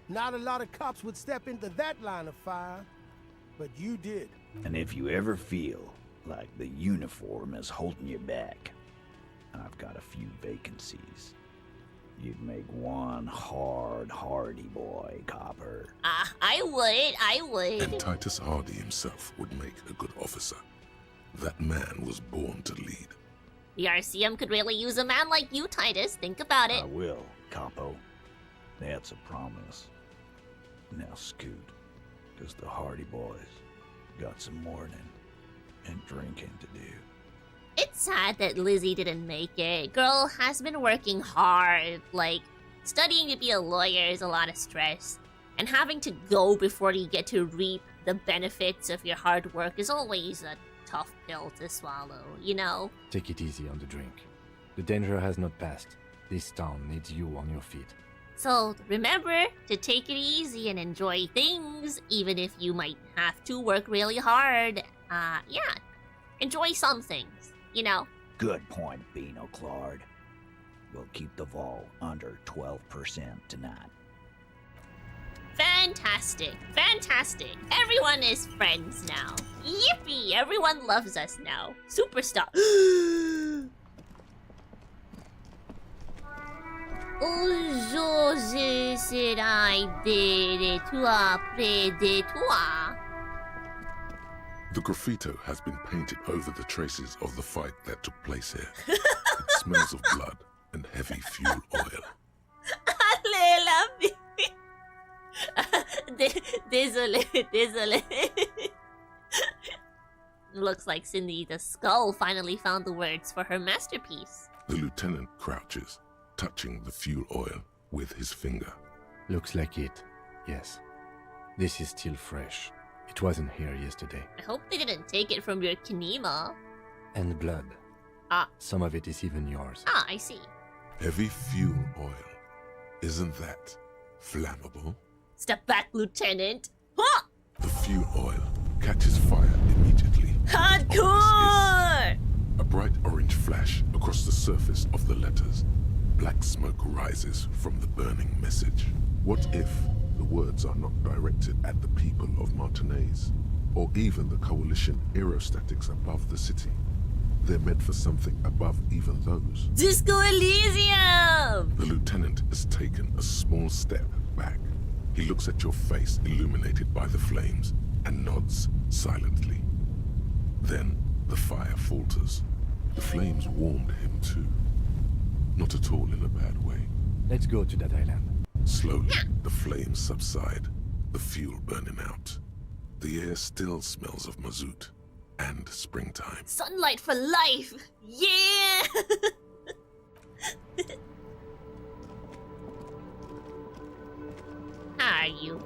Not a lot of cops would step into that line of fire, but you did. And if you ever feel like the uniform is holding you back, I've got a few vacancies. You'd make one hardy boy, copper. I would. And Titus Hardy himself would make a good officer. That man was born to lead. The RCM could really use a man like you, Titus. Think about it. I will, Capo. That's a promise. Now scoot, because the Hardy boys got some mourning and drinking to do. It's sad that Lizzie didn't make it. Girl has been working hard. Like, studying to be a lawyer is a lot of stress. And having to go before you get to reap the benefits of your hard work is always a tough pill to swallow, you know? Take it easy on the drink. The danger has not passed. This town needs you on your feet. So remember to take it easy and enjoy things, even if you might have to work really hard. Yeah, enjoy some things, you know? Good point, Bino Claude. We'll keep the vol under 12% tonight. Fantastic, fantastic. Everyone is friends now. Yippee, everyone loves us now. Superstar. Aujourd'hui serai de toi près de toi. The graffito has been painted over the traces of the fight that took place here. It smells of blood and heavy fuel oil. Désolé. Looks like Cindy the Skull finally found the words for her masterpiece. The lieutenant crouches, touching the fuel oil with his finger. Looks like it, yes. This is still fresh. It wasn't here yesterday. I hope they didn't take it from your kinema. And blood. Some of it is even yours. I see. Heavy fuel oil. Isn't that flammable? Step back, Lieutenant. Huh! The fuel oil catches fire immediately. Hardcore! A bright orange flash across the surface of the letters. Black smoke rises from the burning message. What if the words are not directed at the people of Martinez, or even the coalition aerostatics above the city? They're meant for something above even those. Disco Elysium! The lieutenant has taken a small step back. He looks at your face illuminated by the flames and nods silently. Then the fire falters. The flames warmed him too. Not at all in a bad way. Let's go to that island. Slowly, the flames subside, the fuel burning out. The air still smells of mazout and springtime. Sunlight for life! Yeah! How are you?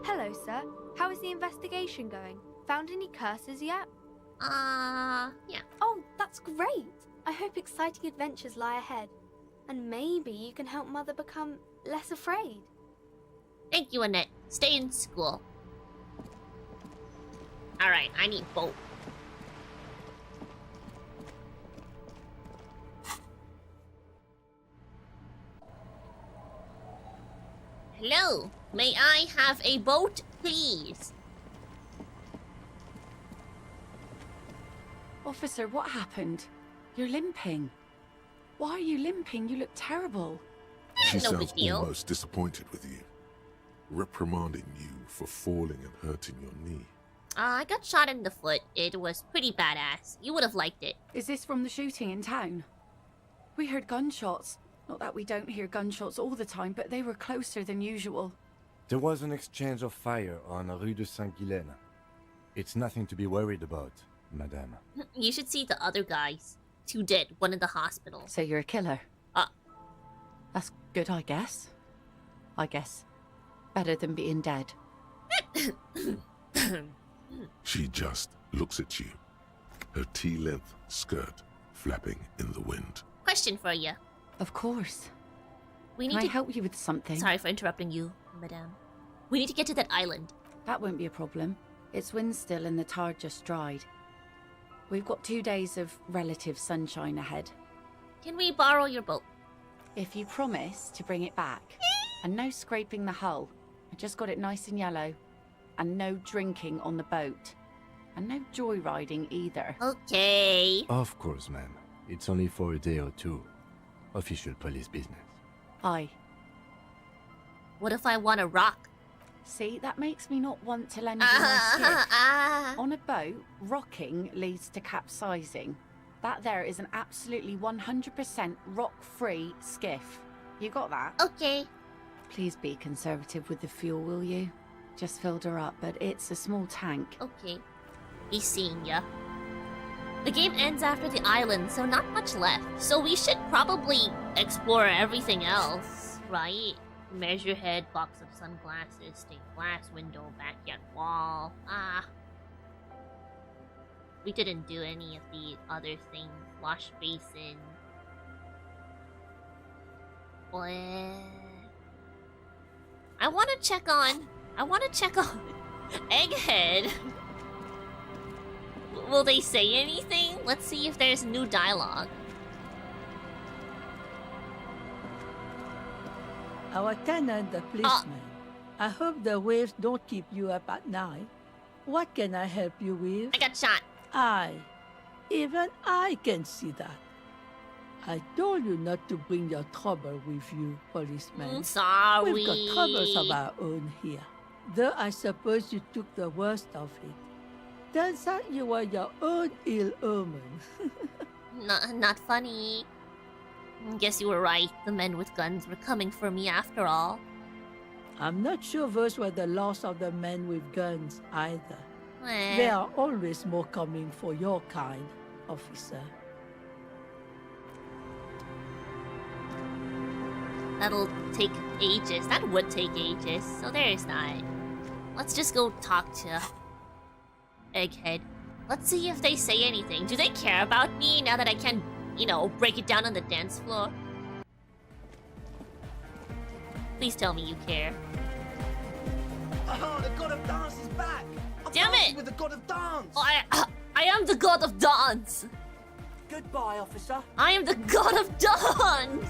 Hello, sir. How is the investigation going? Found any curses yet? Yeah. Oh, that's great. I hope exciting adventures lie ahead. And maybe you can help Mother become less afraid. Thank you, Annette. Stay in school. Alright, I need boat. Hello, may I have a boat, please? Officer, what happened? You're limping. Why are you limping? You look terrible. She No sounds big deal. almost disappointed with you, reprimanding you for falling and hurting your knee. I got shot in the foot. It was pretty badass. You would have liked it. Is this from the shooting in town? We heard gunshots. Not that we don't hear gunshots all the time, but they were closer than usual. There was an exchange of fire on Rue de Saint-Guylaine. It's nothing to be worried about, madame. You should see the other guys. 2 dead, 1 in the hospital. So you're a killer? That's good, I guess. Better than being dead. She just looks at you, her tea-length skirt flapping in the wind. Question for you. Of course. We need Can I to help you with something? Sorry for interrupting you, madame. We need to get to that island. That won't be a problem. It's wind still and the tar just dried. We've got 2 days of relative sunshine ahead. Can we borrow your boat? If you promise to bring it back. And no scraping the hull. I just got it nice and yellow. And no drinking on the boat. And no joyriding either. Okay. Of course, ma'am. It's only for a day or two. Official police business. Aye. What if I want to rock? See, that makes me not want to lend you my skiff. On a boat, rocking leads to capsizing. That there is an absolutely 100% rock-free skiff. You got that? Okay. Please be conservative with the fuel, will you? Just filled her up, but it's a small tank. Okay. Be seeing ya. The game ends after the island, so not much left. So we should probably explore everything else, right? Measure head, box of sunglasses, stained glass window, backyard wall. We didn't do any of the other things. Wash basin. What? I want to check on Egghead. Will they say anything? Let's see if there's new dialogue. Our tenant, the policeman. I hope the waves don't keep you up at night. What can I help you with? I got shot. Even I can see that. I told you not to bring your trouble with you, policeman. Sorry. We've got troubles of our own here. Though I suppose you took the worst of it. Turns out you were your own ill omen. Not funny. Guess you were right. The men with guns were coming for me after all. I'm not sure those were the loss of the men with guns either. Eh. There are always more coming for your kind, officer. That'll take ages. That would take ages. So there's that. Let's just go talk to Egghead. Let's see if they say anything. Do they care about me now that I can, break it down on the dance floor? Please tell me you care. Oh, the god of dance is back! I'm Damn dancing it! with the god of dance! Oh, I am the god of dance! Goodbye, officer. I am the god of dance!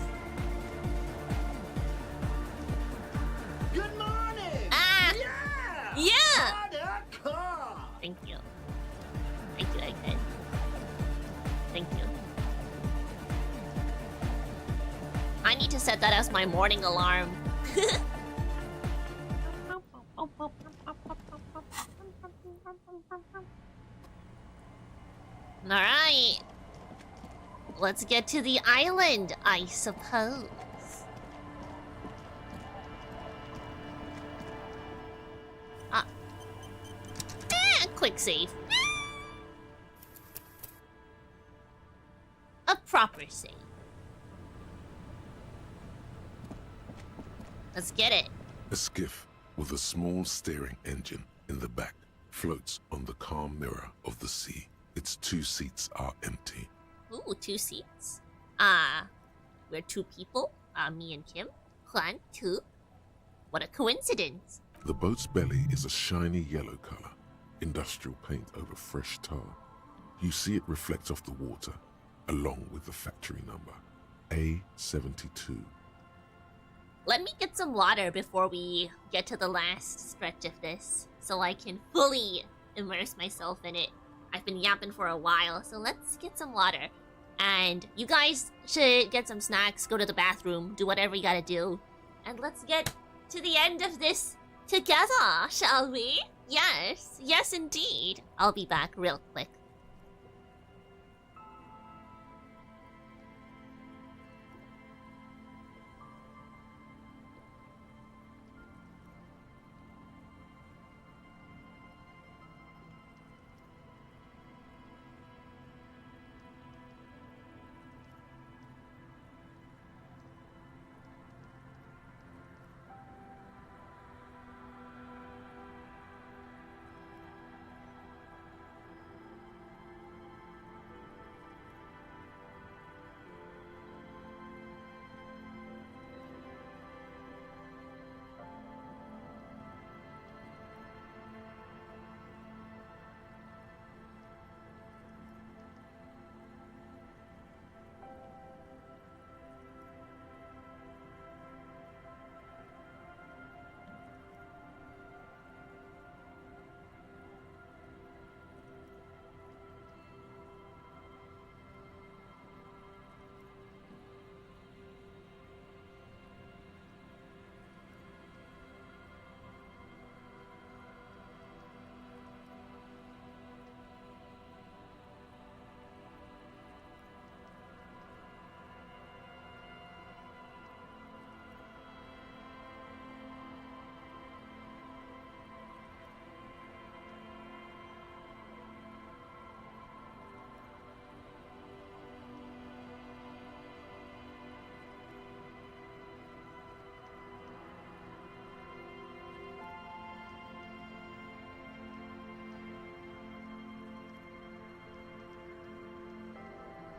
Good morning! Yeah! Yeah! Car. Thank you. Thank you, Egghead. Thank you. I need to set that as my morning alarm. Alright. Let's get to the island, I suppose. Quick save. A proper save. Let's get it. A skiff with a small steering engine in the back floats on the calm mirror of the sea. Its 2 seats are empty. Ooh, 2 seats. We're 2 people. Me and Kim. 1, 2. What a coincidence. The boat's belly is a shiny yellow color, industrial paint over fresh tar. You see it reflect off the water, along with the factory number, A72. Let me get some water before we get to the last stretch of this, so I can fully immerse myself in it. I've been yapping for a while, so let's get some water. And you guys should get some snacks, go to the bathroom, do whatever you gotta do. And let's get to the end of this together, shall we? Yes, yes indeed. I'll be back real quick.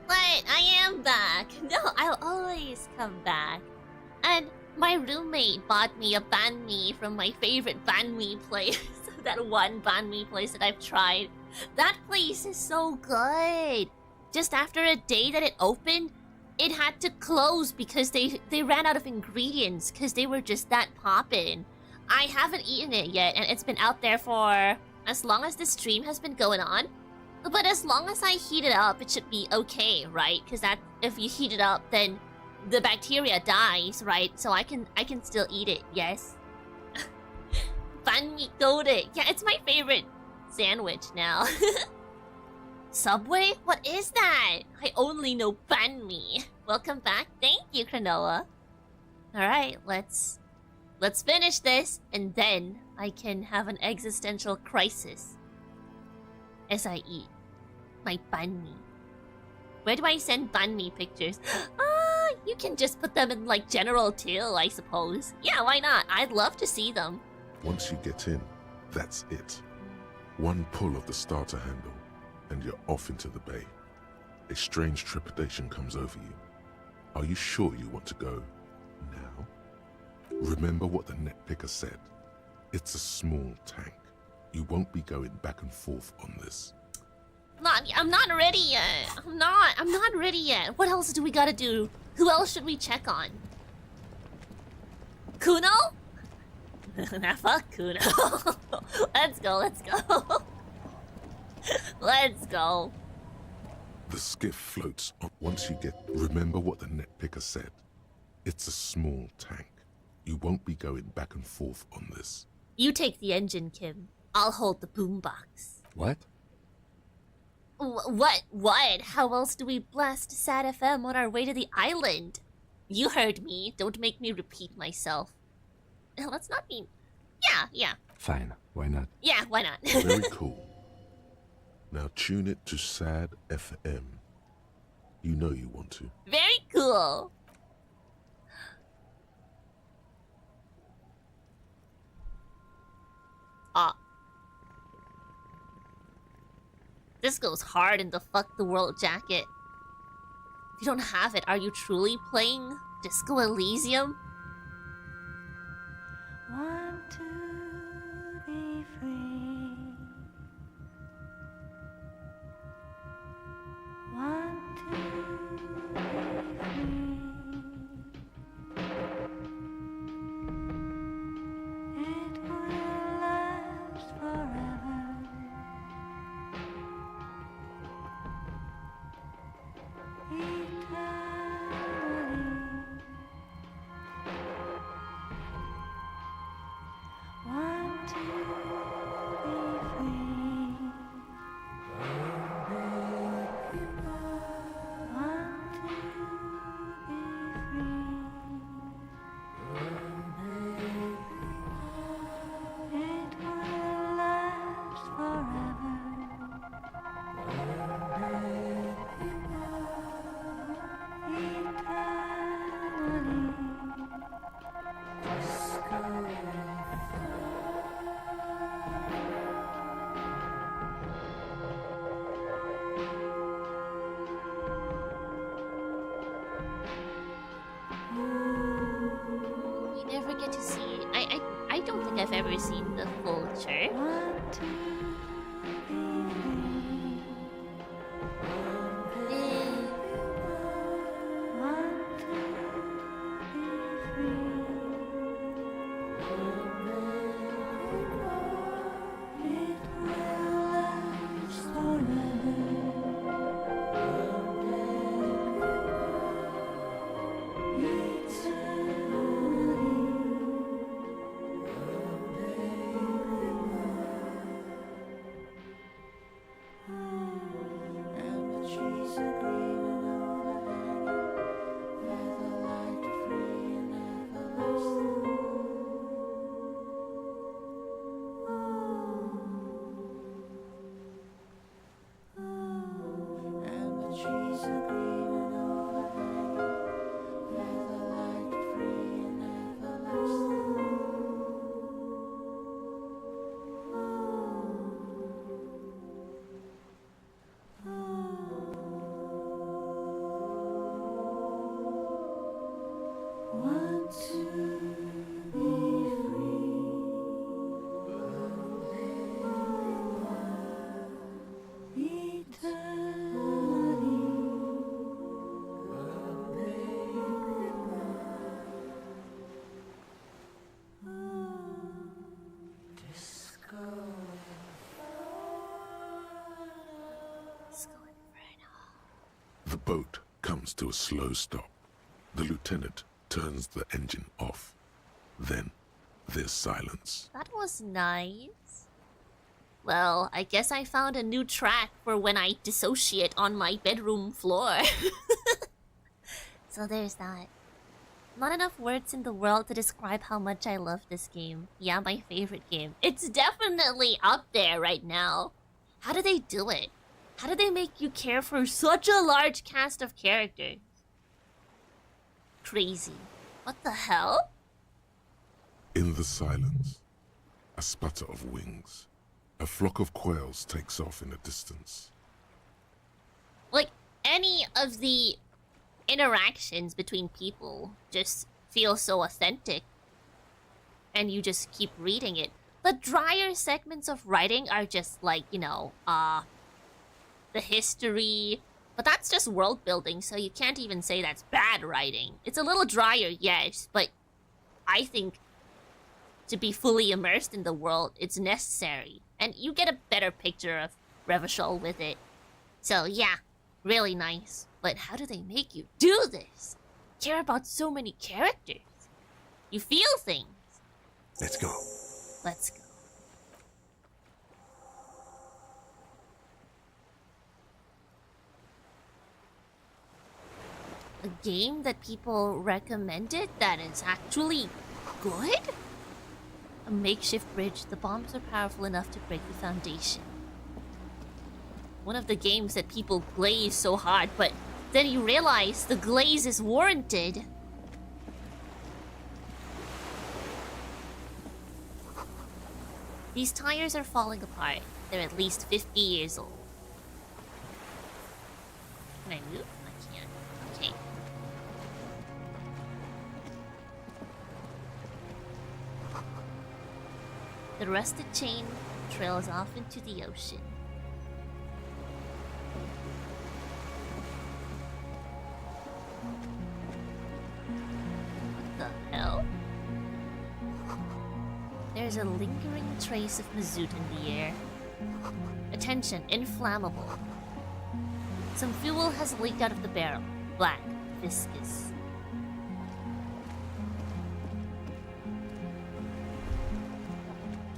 But I am back. No, I'll always come back. And my roommate bought me a banh mi from my favorite banh mi place. That one banh mi place that I've tried. That place is so good. Just after a day that it opened, it had to close because they ran out of ingredients because they were just that poppin'. I haven't eaten it yet, and it's been out there for as long as the stream has been going on. But as long as I heat it up, it should be okay, right? Because that if you heat it up, then the bacteria dies, right? So I can still eat it, yes. Banh mi goated. Yeah, it's my favorite sandwich now. Subway? What is that? I only know banh mi. Welcome back. Thank you, Cronoa. Alright, let's finish this, and then I can have an existential crisis as I eat my banh mi. Where do I send banh mi pictures? You can just put them in like general too, I suppose. Yeah, why not? I'd love to see them. Once you get in, that's it. One pull of the starter handle, and you're off into the bay. A strange trepidation comes over you. Are you sure you want to go now? Remember what the net picker said. It's a small tank. You won't be going back and forth on this. I'm not ready yet. I'm not ready yet. What else do we gotta do? Who else should we check on? Kuno? Nah, fuck Kuno. Let's go. Let's go. The skiff floats on. Once you get... Remember what the net picker said. It's a small tank. You won't be going back and forth on this. You take the engine, Kim. I'll hold the boombox. What? What? How else do we blast Sad FM on our way to the island? You heard me. Don't make me repeat myself. Let's not be... Yeah. Fine, why not? Yeah, why not? Very cool. Now tune it to Sad FM. You know you want to. Very cool. This goes hard in the fuck the world jacket. If you don't have it, are you truly playing Disco Elysium? Want to be free. Want to be free. It will last forever. Eternally. Want to be free. Want to be free. It will last forever. You never get to see. I don't think I've ever seen the full church. The boat comes to a slow stop. The lieutenant turns the engine off. Then there's silence. That was nice. Well, I guess I found a new track for when I dissociate on my bedroom floor. So there's that. Not enough words in the world to describe how much I love this game. Yeah, my favorite game. It's definitely up there right now. How do they do it? How do they make you care for such a large cast of characters? Crazy. What the hell? In the silence, a sputter of wings. A flock of quails takes off in the distance. Like, any of the interactions between people just feel so authentic. And you just keep reading it. The drier segments of writing are just like, you know, the history, but that's just world building, so you can't even say that's bad writing. It's a little drier, yes, but I think to be fully immersed in the world, it's necessary. And you get a better picture of Revachol with it. So yeah, really nice. But how do they make you do this? Care about so many characters. You feel things. Let's go. Let's go. A game that people recommended that is actually good? A makeshift bridge. The bombs are powerful enough to break the foundation. One of the games that people glaze so hard, but then you realize the glaze is warranted. These tires are falling apart. They're at least 50 years old. Can I move? I can't. Okay. The rusted chain trails off into the ocean. What the hell? There's a lingering trace of mazout in the air. Attention, inflammable. Some fuel has leaked out of the barrel. Black, viscous.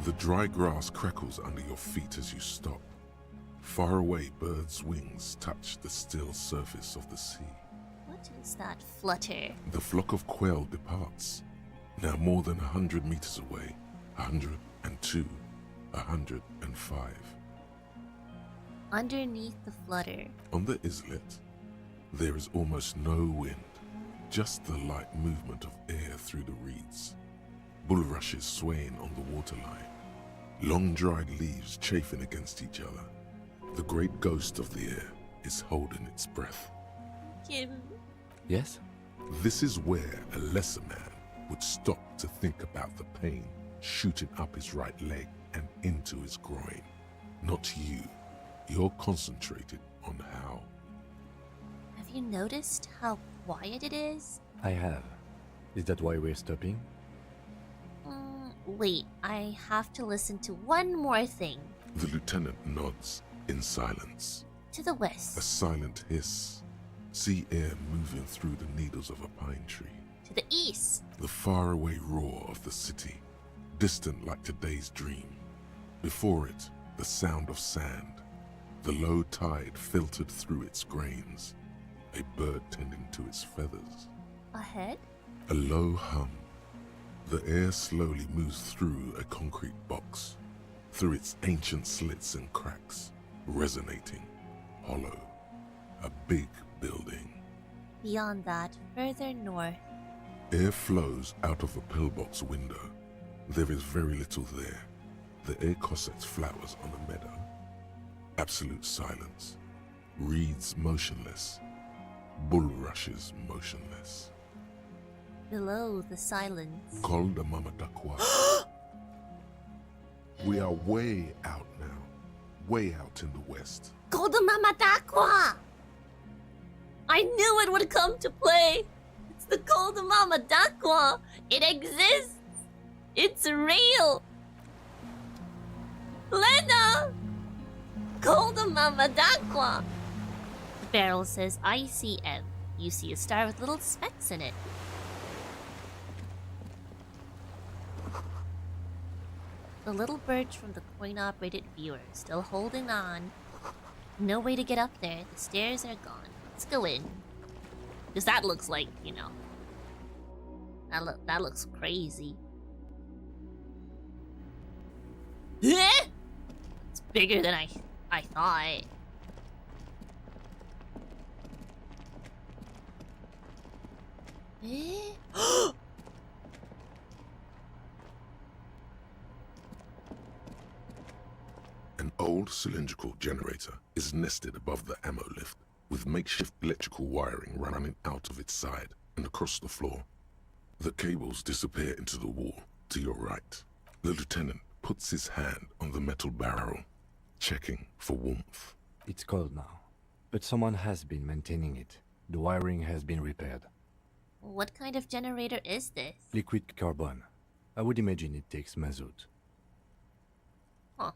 The dry grass crackles under your feet as you stop. Far away, birds' wings touch the still surface of the sea. What is that flutter? The flock of quail departs, now more than 100 meters away. 102, 105. Underneath the flutter. On the islet, there is almost no wind, just the light movement of air through the reeds. Bulrushes swaying on the waterline. Long dried leaves chafing against each other. The great ghost of the air is holding its breath. Kim. Yes? This is where a lesser man would stop to think about the pain shooting up his right leg and into his groin. Not you. You're concentrated on how. Have you noticed how quiet it is? I have. Is that why we're stopping? Wait, I have to listen to one more thing. The lieutenant nods in silence. To the west. A silent hiss. Sea air moving through the needles of a pine tree. To the east. The faraway roar of the city, distant like today's dream. Before it, the sound of sand. The low tide filtered through its grains. A bird tending to its feathers. Ahead? A low hum. The air slowly moves through a concrete box, through its ancient slits and cracks, resonating, hollow. A big building. Beyond that, further north. Air flows out of a pillbox window. There is very little there. The air cossets flowers on a meadow. Absolute silence. Reeds motionless. Bulrushes motionless. Below the silence. Col de Mamadakwa. We are way out now. Way out in the west. Col de Mamadakwa! I knew it would come to play! It's the Col de Mamadakwa! It exists! It's real! Lena! Col de Mamadakwa! The barrel says ICM. You see a star with little specks in it. The little birch from the coin-operated viewer, still holding on. No way to get up there. The stairs are gone. Let's go in. Because that looks like, you know... That looks crazy. It's bigger than I thought. An old cylindrical generator is nested above the ammo lift, with makeshift electrical wiring running out of its side and across the floor. The cables disappear into the wall to your right. The lieutenant puts his hand on the metal barrel, checking for warmth. It's cold now, but someone has been maintaining it. The wiring has been repaired. What kind of generator is this? Liquid carbon. I would imagine it takes mazout. Huh.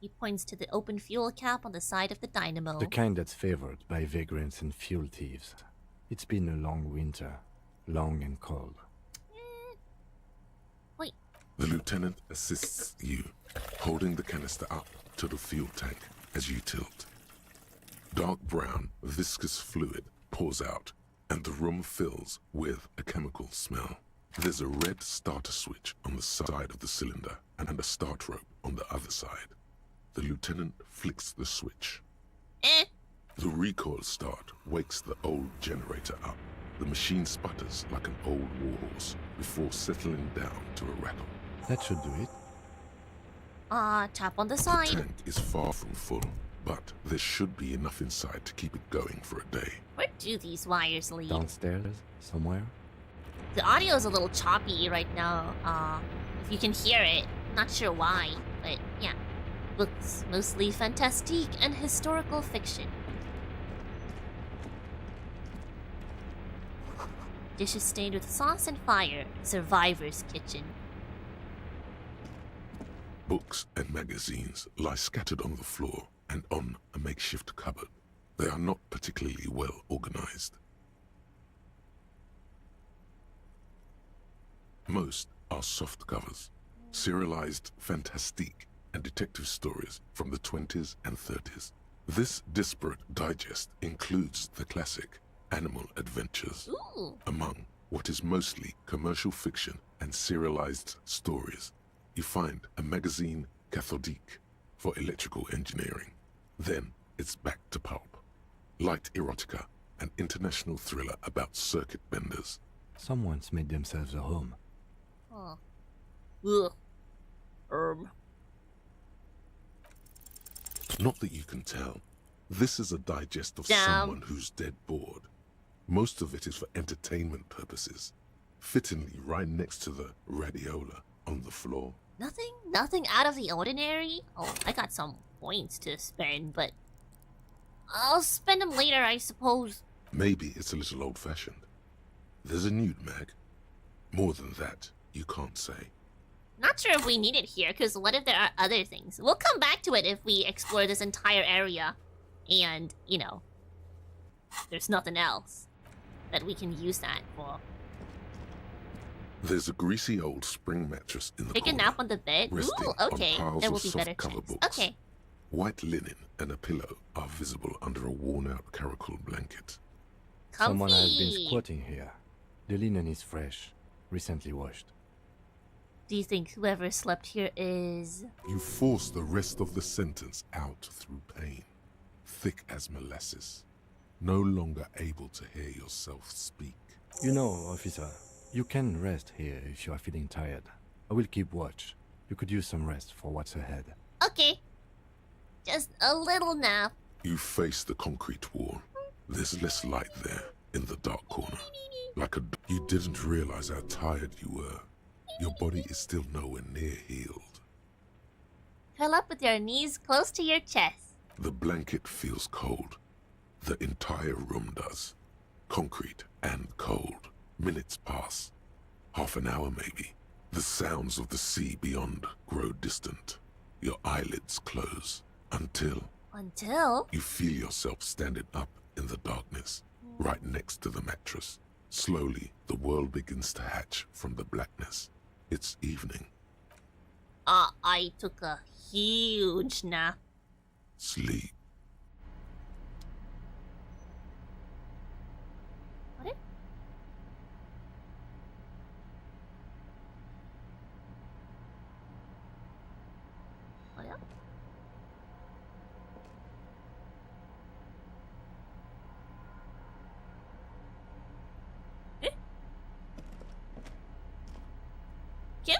He points to the open fuel cap on the side of the dynamo. The kind that's favored by vagrants and fuel thieves. It's been a long winter. Long and cold. Wait. The lieutenant assists you, holding the canister up to the fuel tank as you tilt. Dark brown, viscous fluid pours out, and the room fills with a chemical smell. There's a red starter switch on the side of the cylinder and a start rope on the other side. The lieutenant flicks the switch. The recoil start wakes the old generator up. The machine sputters like an old warhorse before settling down to a rattle. That should do it. Tap on the The side. tank is far from full, but there should be enough inside to keep it going for a day. We're do these wires lead? Downstairs, somewhere? The audio is a little choppy right now. If you can hear it, not sure why, but yeah. Books, mostly fantastique and historical fiction. Dishes stained with sauce and fire. Survivor's kitchen. Books and magazines lie scattered on the floor and on a makeshift cupboard. They are not particularly well organized. Most are soft covers, serialized fantastique and detective stories from the 20s and 30s. This disparate digest includes the classic Animal Adventures, among what is mostly commercial fiction and serialized stories. You find a magazine cathodique for electrical engineering. Then it's back to pulp. Light erotica, an international thriller about circuit benders. Someone's made themselves a home. Huh. Ugh. Not that you can tell. This is a digest of Damn. someone who's dead bored. Most of it is for entertainment purposes. Fittingly right next to the radiola on the floor. Nothing out of the ordinary? Oh, I got some points to spend, but I'll spend them later, I suppose. Maybe it's a little old-fashioned. There's a nude mag. More than that, you can't say. Not sure if we need it here, because what if there are other things? We'll come back to it if we explore this entire area. And, you know, there's nothing else that we can use that for. There's a greasy old spring mattress in the Take a corner, nap on the bed? resting Ooh, okay. on piles There of will be better soft-cover chance. books. Okay. White linen and a pillow are visible under a worn-out caracal blanket. Someone has been Comfy. squatting here. The linen is fresh, recently washed. Do you think whoever slept here is... You force the rest of the sentence out through pain, thick as molasses, no longer able to hear yourself speak. You know, officer, you can rest here if you are feeling tired. I will keep watch. You could use some rest for what's ahead. Okay. Just a little nap. You face the concrete wall. There's less light there, in the dark corner. You didn't realize how tired you were. Your body is still nowhere near healed. Curl up with your knees close to your chest. The blanket feels cold. The entire room does. Concrete and cold. Minutes pass. Half an hour maybe. The sounds of the sea beyond grow distant. Your eyelids close. Until you feel yourself standing up in the darkness, right next to the mattress. Slowly, the world begins to hatch from the blackness. It's evening. I took a huge nap. Sleep. What? What else? Kim?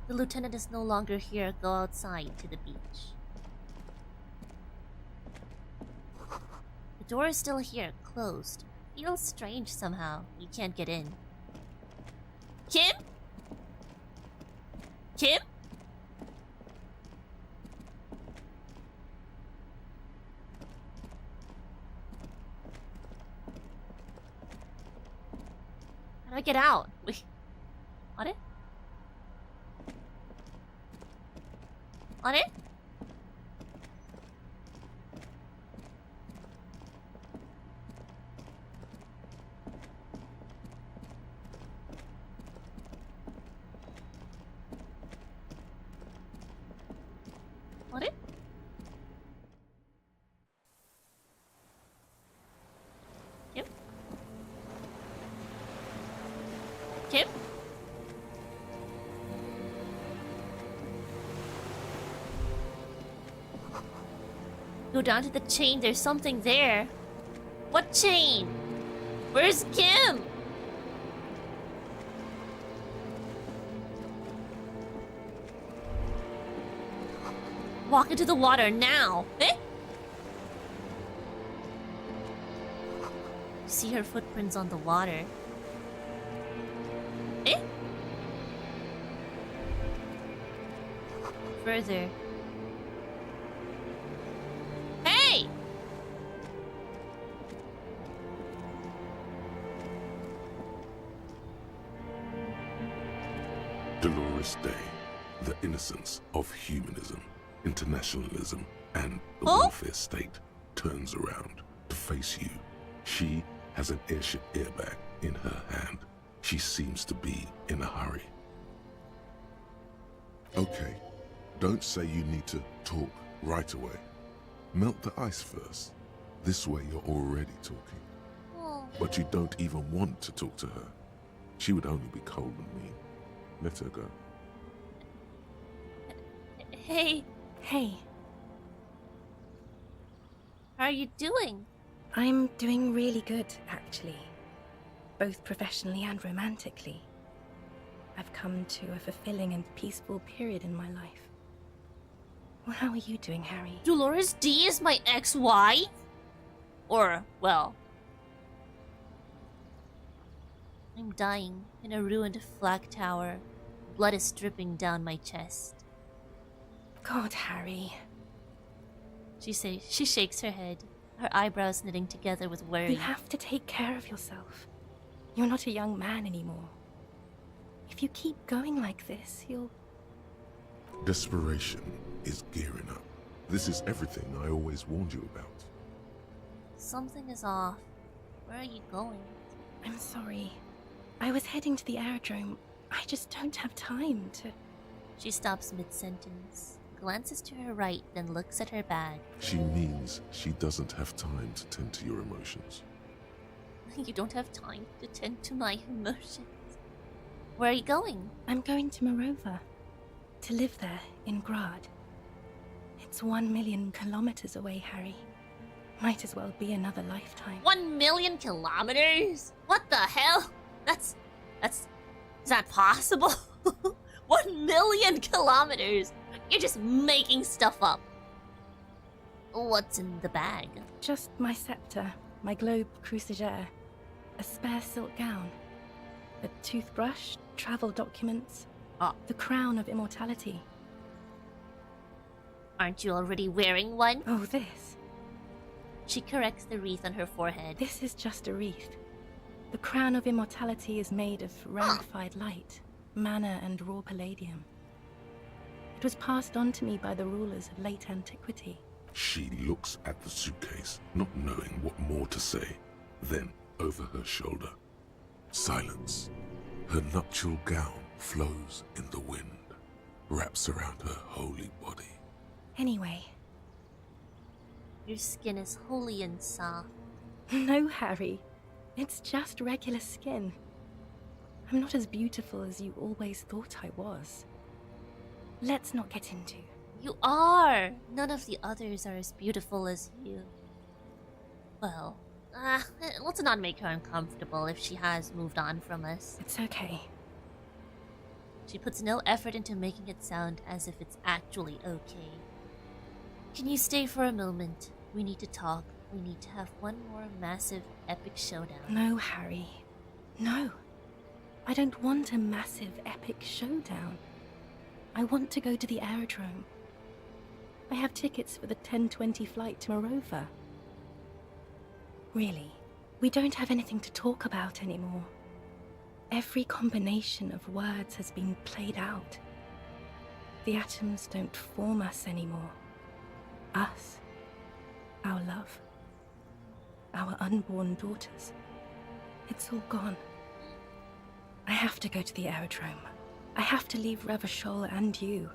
The lieutenant is no longer here. Go outside to the beach. The door is still here, closed. Feels strange somehow. You can't get in. Kim? Kim? How do I get out? Wait. What it? What it? What it? Yep. Kim? Go down to the chain, there's something there. What chain? Where's Kim? Walk into the water now. Eh? see her footprints on the water. Eh? Further. Hey! Dolores Day, the innocence of humanism, internationalism, and the Huh? welfare state turns around to face you. She has an airship airbag in her hand. She seems to be in a hurry. Okay, don't say you need to talk right away. Melt the ice first. This way you're already talking. Oh. But you don't even want to talk to her. She would only be cold and mean. Let her go. Hey, Hey, how are you doing? I'm doing really good, actually. Both professionally and romantically. I've come to a fulfilling and peaceful period in my life. Well, how are you doing, Harry? Dolores D is my ex-wife? Or, well... I'm dying in a ruined flak tower. Blood is dripping down my chest. God, Harry. She shakes her head, her eyebrows knitting together with worry. You have to take care of yourself. You're not a young man anymore. If you keep going like this, you'll... Desperation is gearing up. This is everything I always warned you about. Something is off. Where are you going? I'm sorry. I was heading to the aerodrome. I just don't have time to... She stops mid-sentence, glances to her right, then looks at her bag. She means she doesn't have time to tend to your emotions. You don't have time to tend to my emotions. Where are you going? I'm going to Morova. To live there, in Grad. It's 1 million kilometers away, Harry. Might as well be another lifetime. 1 million kilometers? What the hell? Is that possible? 1 million kilometers? You're just making stuff up. What's in the bag? Just my scepter, my globe cruciger, a spare silk gown, a toothbrush, travel documents, the crown of immortality. Aren't you already wearing one? Oh, this. She corrects the wreath on her forehead. This is just a wreath. The crown of immortality is made of rarefied light, mana and raw palladium. It was passed on to me by the rulers of late antiquity. She looks at the suitcase, not knowing what more to say. Then, over her shoulder, silence. Her nuptial gown flows in the wind, wraps around her holy body. Anyway. Your skin is holy and soft. No, Harry. It's just regular skin. I'm not as beautiful as you always thought I was. Let's not get into... You are! None of the others are as beautiful as you. Well, let's not make her uncomfortable if she has moved on from us. It's okay. She puts no effort into making it sound as if it's actually okay. Can you stay for a moment? We need to talk. We need to have one more massive, epic showdown. No, Harry. No. I don't want a massive, epic showdown. I want to go to the aerodrome. I have tickets for the 10:20 flight to Morova. Really, we don't have anything to talk about anymore. Every combination of words has been played out. The atoms don't form us anymore. Us. Our love. Our unborn daughters. It's all gone. I have to go to the aerodrome. I have to leave Revachol and you.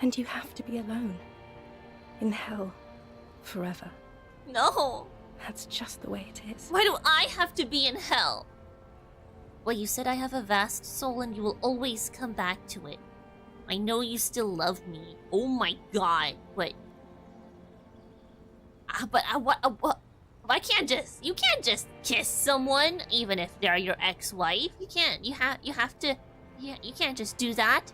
And you have to be alone. In hell. Forever. No! That's just the way it is. Why do I have to be in hell? Well, you said I have a vast soul and you will always come back to it. I know you still love me. Oh my god, but... what? I can't just... You can't just kiss someone, even if they're your ex-wife. You can't. You have to... You can't just do that.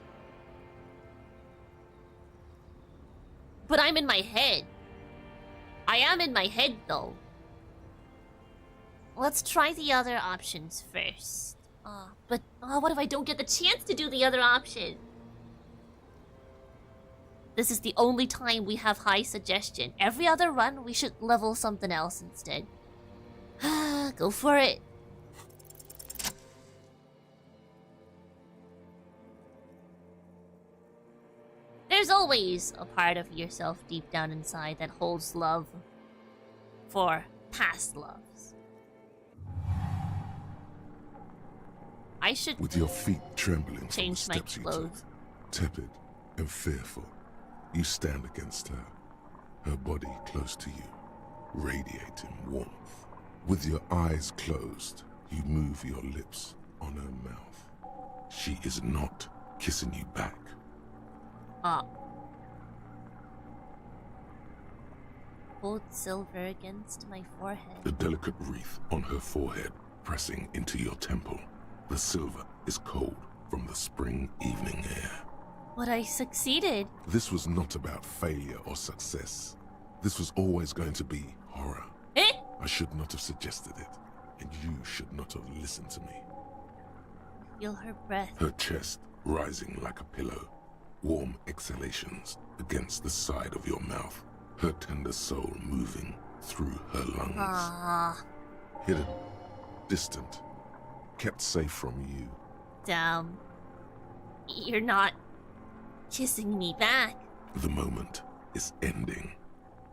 But I'm in my head. I am in my head, though. let's try the other options first. But what if I don't get the chance to do the other option? This is the only time we have high suggestion. Every other run, we should level something else instead. Go for it. There's always a part of yourself deep down inside that holds love for past loves. I should With your feet trembling change from my the steps you clothes. took, tepid and fearful, you stand against her, her body close to you, radiating warmth. With your eyes closed, you move your lips on her mouth. She is not kissing you back. Hold silver against my forehead. A delicate wreath on her forehead, pressing into your temple. The silver is cold from the spring evening air. But I succeeded. This was not about failure or success. This was always going to be horror. Eh? I should not have suggested it, and you should not have listened to me. Feel her breath. Her chest rising like a pillow, warm exhalations against the side of your mouth, her tender soul moving through her lungs. Hidden, distant, kept safe from you. Damn. You're not kissing me back. The moment is ending.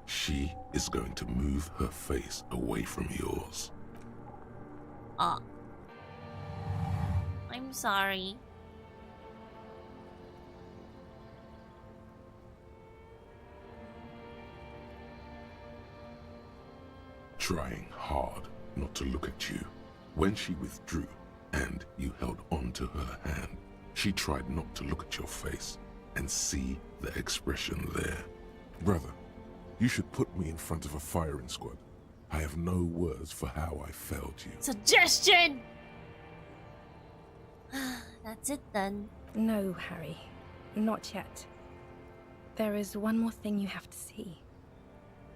She is going to move her face away from yours. I'm sorry. Trying hard not to look at you. When she withdrew and you held on to her hand, she tried not to look at your face and see the expression there. Brother, you should put me in front of a firing squad. I have no words for how I failed you. Suggestion! That's it then. No, Harry. Not yet. There is one more thing you have to see.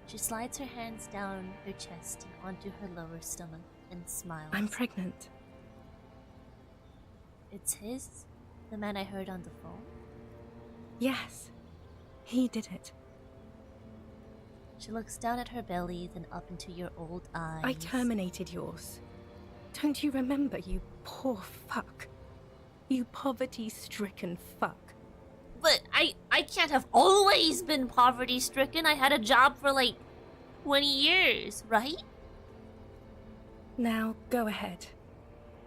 She slides her hands down her chest and onto her lower stomach and smiles. I'm pregnant. It's his? The man I heard on the phone? Yes. He did it. She looks down at her belly, then up into your old eyes. I terminated yours. Don't you remember, you poor fuck? You poverty-stricken fuck. But I can't have always been poverty-stricken. I had a job for like 20 years, right? Now, go ahead.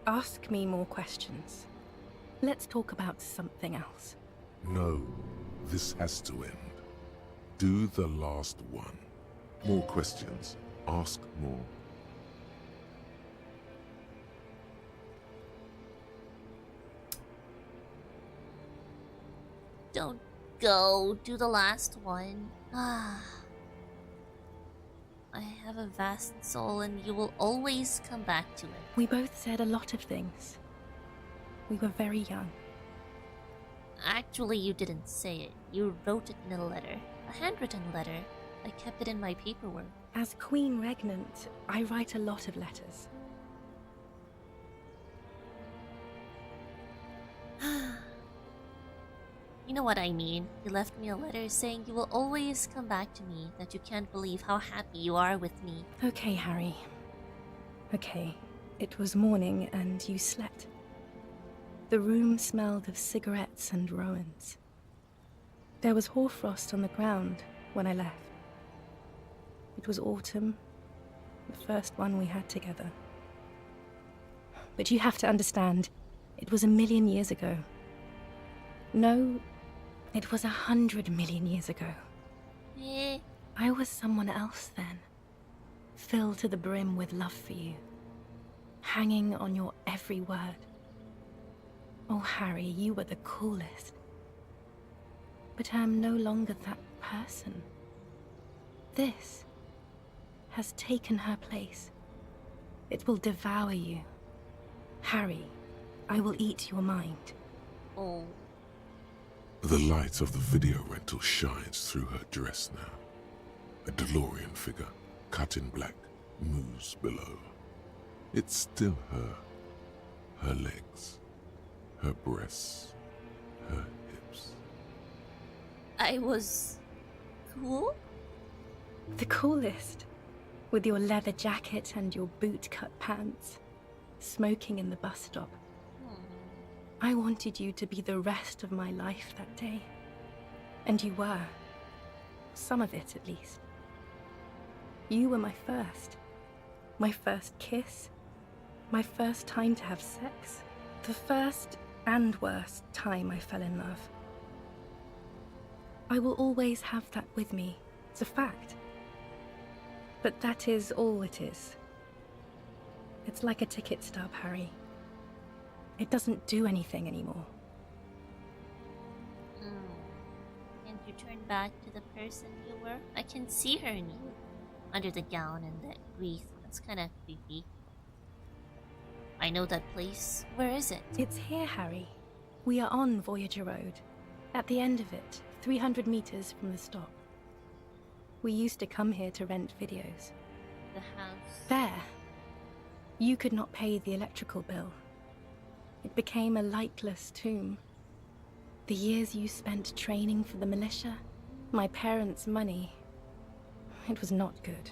Ask me more questions. Let's talk about something else. No, this has to end. Do the last one. More questions. Ask more. Don't go. Do the last one. I have a vast soul and you will always come back to it. We both said a lot of things. We were very young. Actually, you didn't say it. You wrote it in a letter. A handwritten letter. I kept it in my paperwork. As Queen Regnant, I write a lot of letters. You know what I mean. You left me a letter saying you will always come back to me, that you can't believe how happy you are with me. Okay, Harry. Okay. It was morning and you slept. The room smelled of cigarettes and Rowans. There was hoarfrost on the ground when I left. It was autumn, the first one we had together. But you have to understand, it was 1,000,000 years ago. No, it was 100 million years ago. I was someone else then, filled to the brim with love for you, hanging on your every word. Oh, Harry, you were the coolest. But I am no longer that person. This has taken her place. It will devour you. Harry, I will eat your mind. Oh. The light of the video rental shines through her dress now. A DeLorean figure, cut in black, moves below. It's still her. Her legs, her breasts, her hips. I was cool? The coolest. With your leather jacket and your boot-cut pants. Smoking in the bus stop. I wanted you to be the rest of my life that day. And you were. Some of it, at least. You were my first. My first kiss. My first time to have sex. The first and worst time I fell in love. I will always have that with me. It's a fact. But that is all it is. It's like a ticket stub, Harry. It doesn't do anything anymore. Can't you turn back to the person you were? I can see her in you. Under the gown and that wreath. That's kind of creepy. I know that place. Where is it? It's here, Harry. We are on Voyager Road. At the end of it, 300 meters from the stop. We used to come here to rent videos. The house. There. You could not pay the electrical bill. It became a lightless tomb. The years you spent training for the militia, my parents' money, it was not good.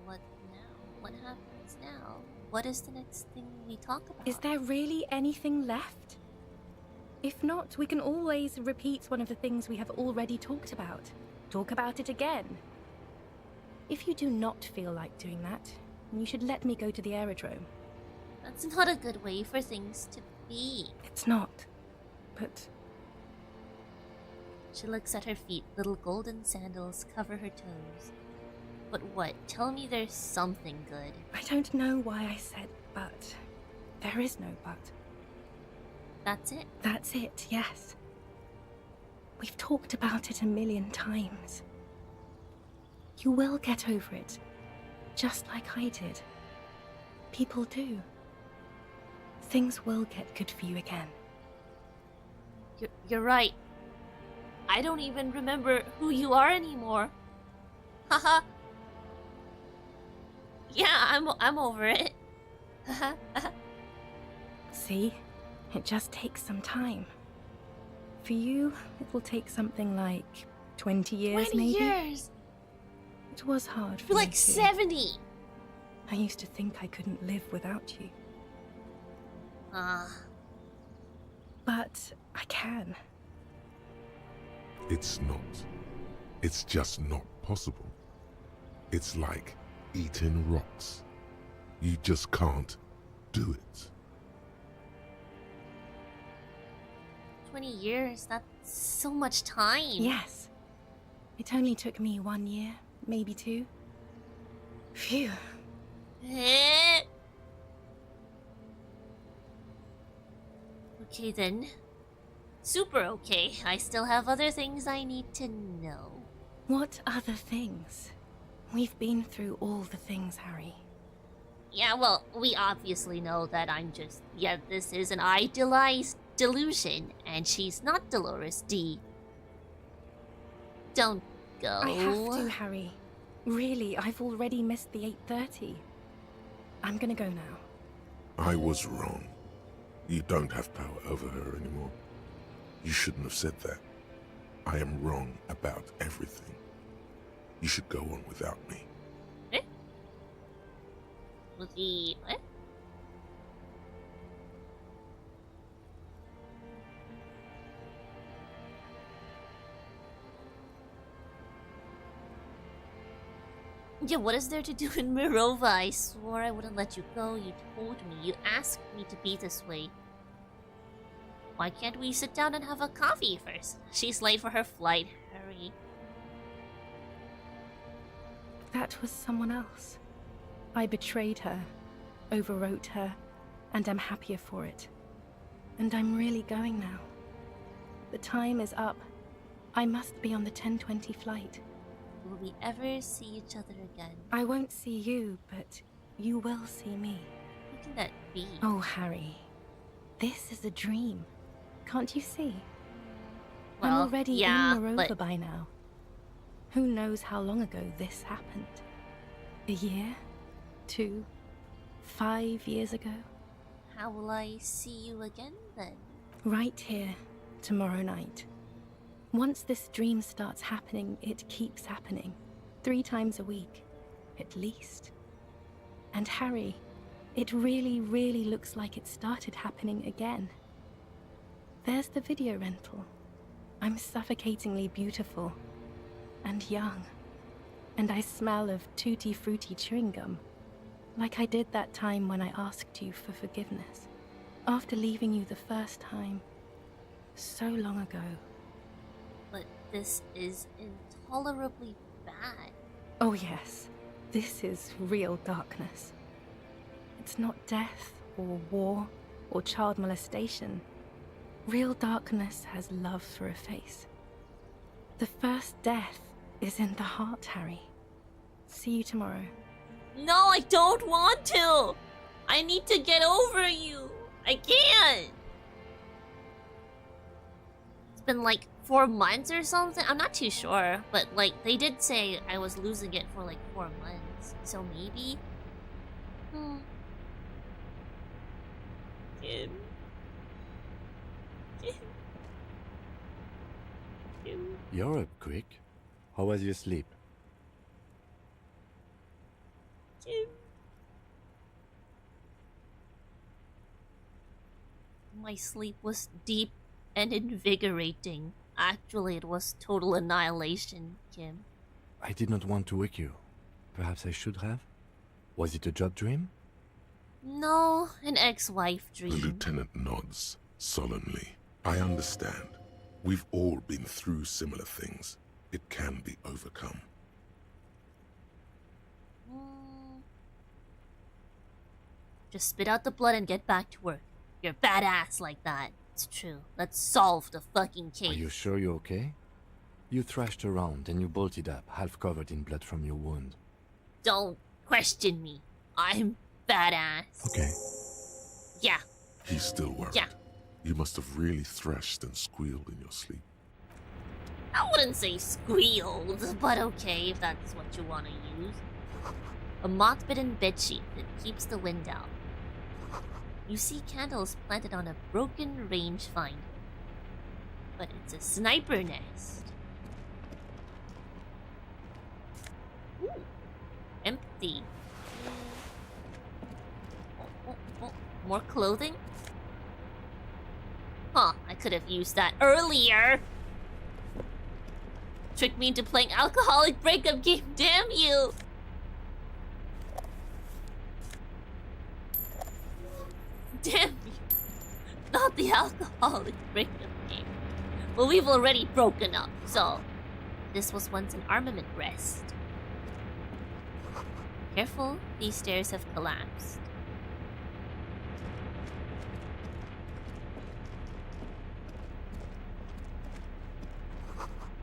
What now? What happens now? What is the next thing we talk about? Is there really anything left? If not, we can always repeat one of the things we have already talked about. Talk about it again. If you do not feel like doing that, you should let me go to the aerodrome. That's not a good way for things to be. It's not. But... She looks at her feet. Little golden sandals cover her toes. But what? Tell me there's something good. I don't know why I said but. There is no but. That's it? That's it, yes. We've talked about it a million times. You will get over it. Just like I did. People do. Things will get good for you again. You're right. I don't even remember who you are anymore. Haha. Yeah, I'm over it. See? It just takes some time. For you, it will take something like 20 years, 20 maybe? years? It was hard for You're me like too. 70! I used to think I couldn't live without you. But I can. It's not. It's just not possible. It's like eating rocks. You just can't do it. 20 years, that's so much time. Yes. It only took me 1 year, maybe 2. Phew. Okay then. Super okay. I still have other things I need to know. What other things? We've been through all the things, Harry. Yeah, well, we obviously know that I'm just... Yeah, this is an idealized delusion, and she's not Dolores D. Don't go. I have to, Harry. Really, I've already missed the 8:30. I'm gonna go now. I was wrong. You don't have power over her anymore. You shouldn't have said that. I am wrong about everything. You should go on without me. With the... What? Yeah, what is there to do in Mirova? I swore I wouldn't let you go. You told me. You asked me to be this way. Why can't we sit down and have a coffee first? She's late for her flight. Hurry. That was someone else. I betrayed her, overwrote her, and I'm happier for it. And I'm really going now. The time is up. I must be on the 10:20 flight. Will we ever see each other again? I won't see you, but you will see me. How can that be? Oh, Harry. This is a dream. Can't you see? Well, I'm already yeah, in Morova but... by now. Who knows how long ago this happened? A year? 2, 5 years ago. How will I see you again then? Right here, tomorrow night. Once this dream starts happening, it keeps happening. 3 times a week, at least. And Harry, it really, really looks like it started happening again. There's the video rental. I'm suffocatingly beautiful and young. And I smell of tutti frutti chewing gum, like I did that time when I asked you for forgiveness, after leaving you the first time, so long ago. But this is intolerably bad. Oh yes, this is real darkness. It's not death, or war, or child molestation. Real darkness has love for a face. The first death is in the heart, Harry. See you tomorrow. No, I don't want to! I need to get over you! I can't! It's been like 4 months or something? I'm not too sure, but like, they did say I was losing it for like 4 months. So maybe? Kim. You're up quick. How was your sleep? My sleep was deep and invigorating. Actually, it was total annihilation, Kim. I did not want to wake you. Perhaps I should have? Was it a job dream? No, an ex-wife dream. The lieutenant nods solemnly. I understand. We've all been through similar things. It can be overcome. Just spit out the blood and get back to work. You're badass like that. It's true. Let's solve the fucking case. Are you sure you're okay? You thrashed around and you bolted up, half covered in blood from your wound. Don't question me. I'm badass. Okay. Yeah. He's still worried. Yeah. You must have really thrashed and squealed in your sleep. I wouldn't say squealed, but okay if that's what you want to use. A moth-bitten bedsheet that keeps the wind out. You see candles planted on a broken rangefinder. But it's a sniper nest. Ooh. Empty. Oh. More clothing? Huh, I could have used that earlier. Tricked me into playing alcoholic breakup game, damn you! Damn you. Not the alcoholic breakup game. Well, we've already broken up, so... This was once an armament rest. Careful, these stairs have collapsed.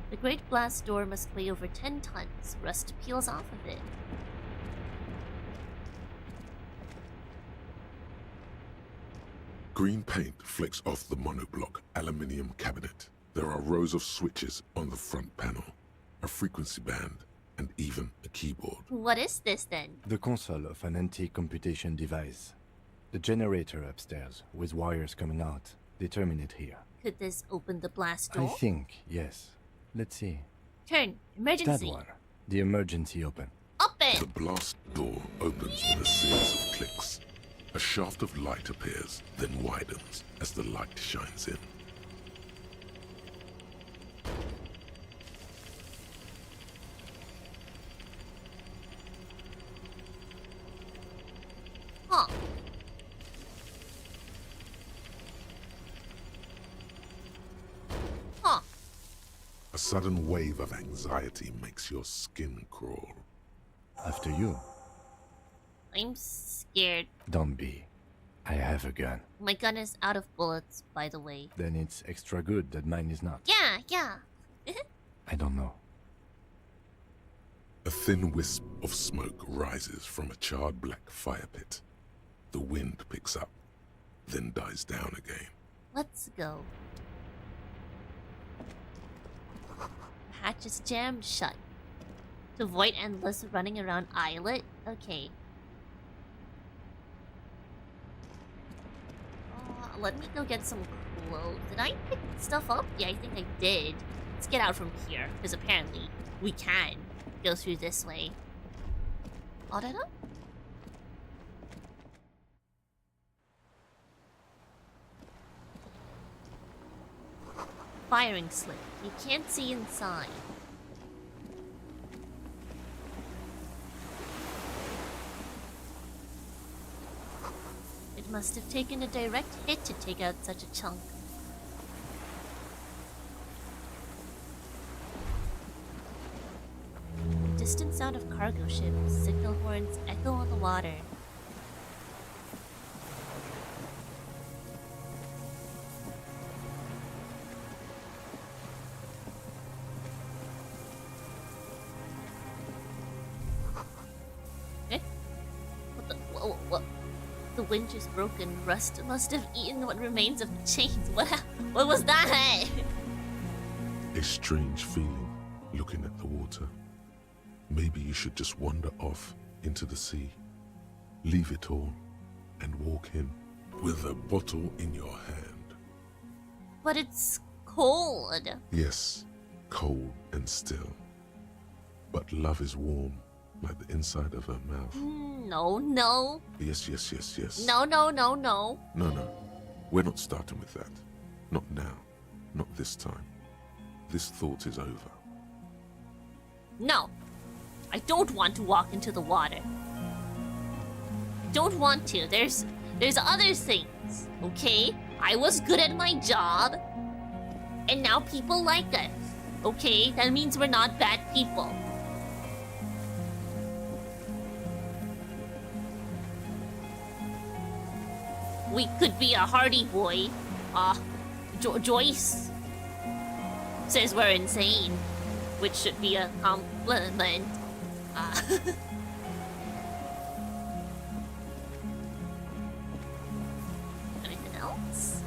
The great blast door must weigh over 10 tons. Rust peels off of it. Green paint flicks off the monoblock aluminium cabinet. There are rows of switches on the front panel, a frequency band, and even a keyboard. What is this then? The console of an anti-computation device. The generator upstairs, with wires coming out. They terminate here. Could this open the blast door? I think, yes. Let's see. Turn. Emergency. That one. The emergency open. Open! The blast door opens with a series of clicks. A shaft of light appears, then widens as the light shines in. Huh. Huh. A sudden wave of anxiety makes your skin crawl. After you. I'm scared. Don't be. I have a gun. My gun is out of bullets, by the way. Then it's extra good that mine is not. Yeah. I don't know. A thin wisp of smoke rises from a charred black fire pit. The wind picks up, then dies down again. Let's go. The hatch is jammed shut. To avoid endless running around Islet? Okay. let me go get some clothes. Did I pick stuff up? Yeah, I think I did. Let's get out from here, because apparently we can go through this way. All that up? Firing slip. You can't see inside. It must have taken a direct hit to take out such a chunk. Distant sound of cargo ships, signal horns echo on the water. Eh? What? The winch is broken. Rust must have eaten what remains of the chains. What was that? A strange feeling looking at the water. Maybe you should just wander off into the sea. Leave it all and walk in with a bottle in your hand. But it's cold. Yes, cold and still. But love is warm like the inside of her mouth. No. Yes. No. No. We're not starting with that. Not now. Not this time. This thought is over. No. I don't want to walk into the water. Don't want to. There's other things, okay? I was good at my job, and now people like us, okay? That means we're not bad people. We could be a hardy boy. Joyce says we're insane, which should be a compliment. Anything else?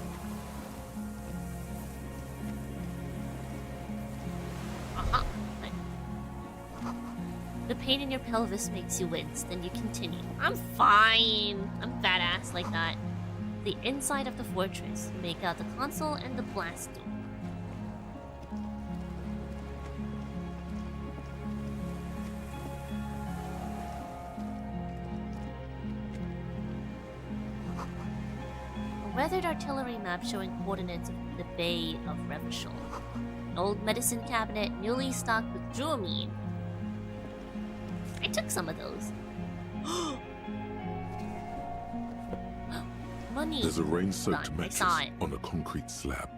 The pain in your pelvis makes you wince, then you continue. I'm fine. I'm badass like that. The inside of the fortress. You make out the console and the blast door. Weathered artillery map showing coordinates of the Bay of Revachol. An old medicine cabinet newly stocked with dramamine. I took some of those. Money. There's a rain-soaked Done. mattress on a concrete slab,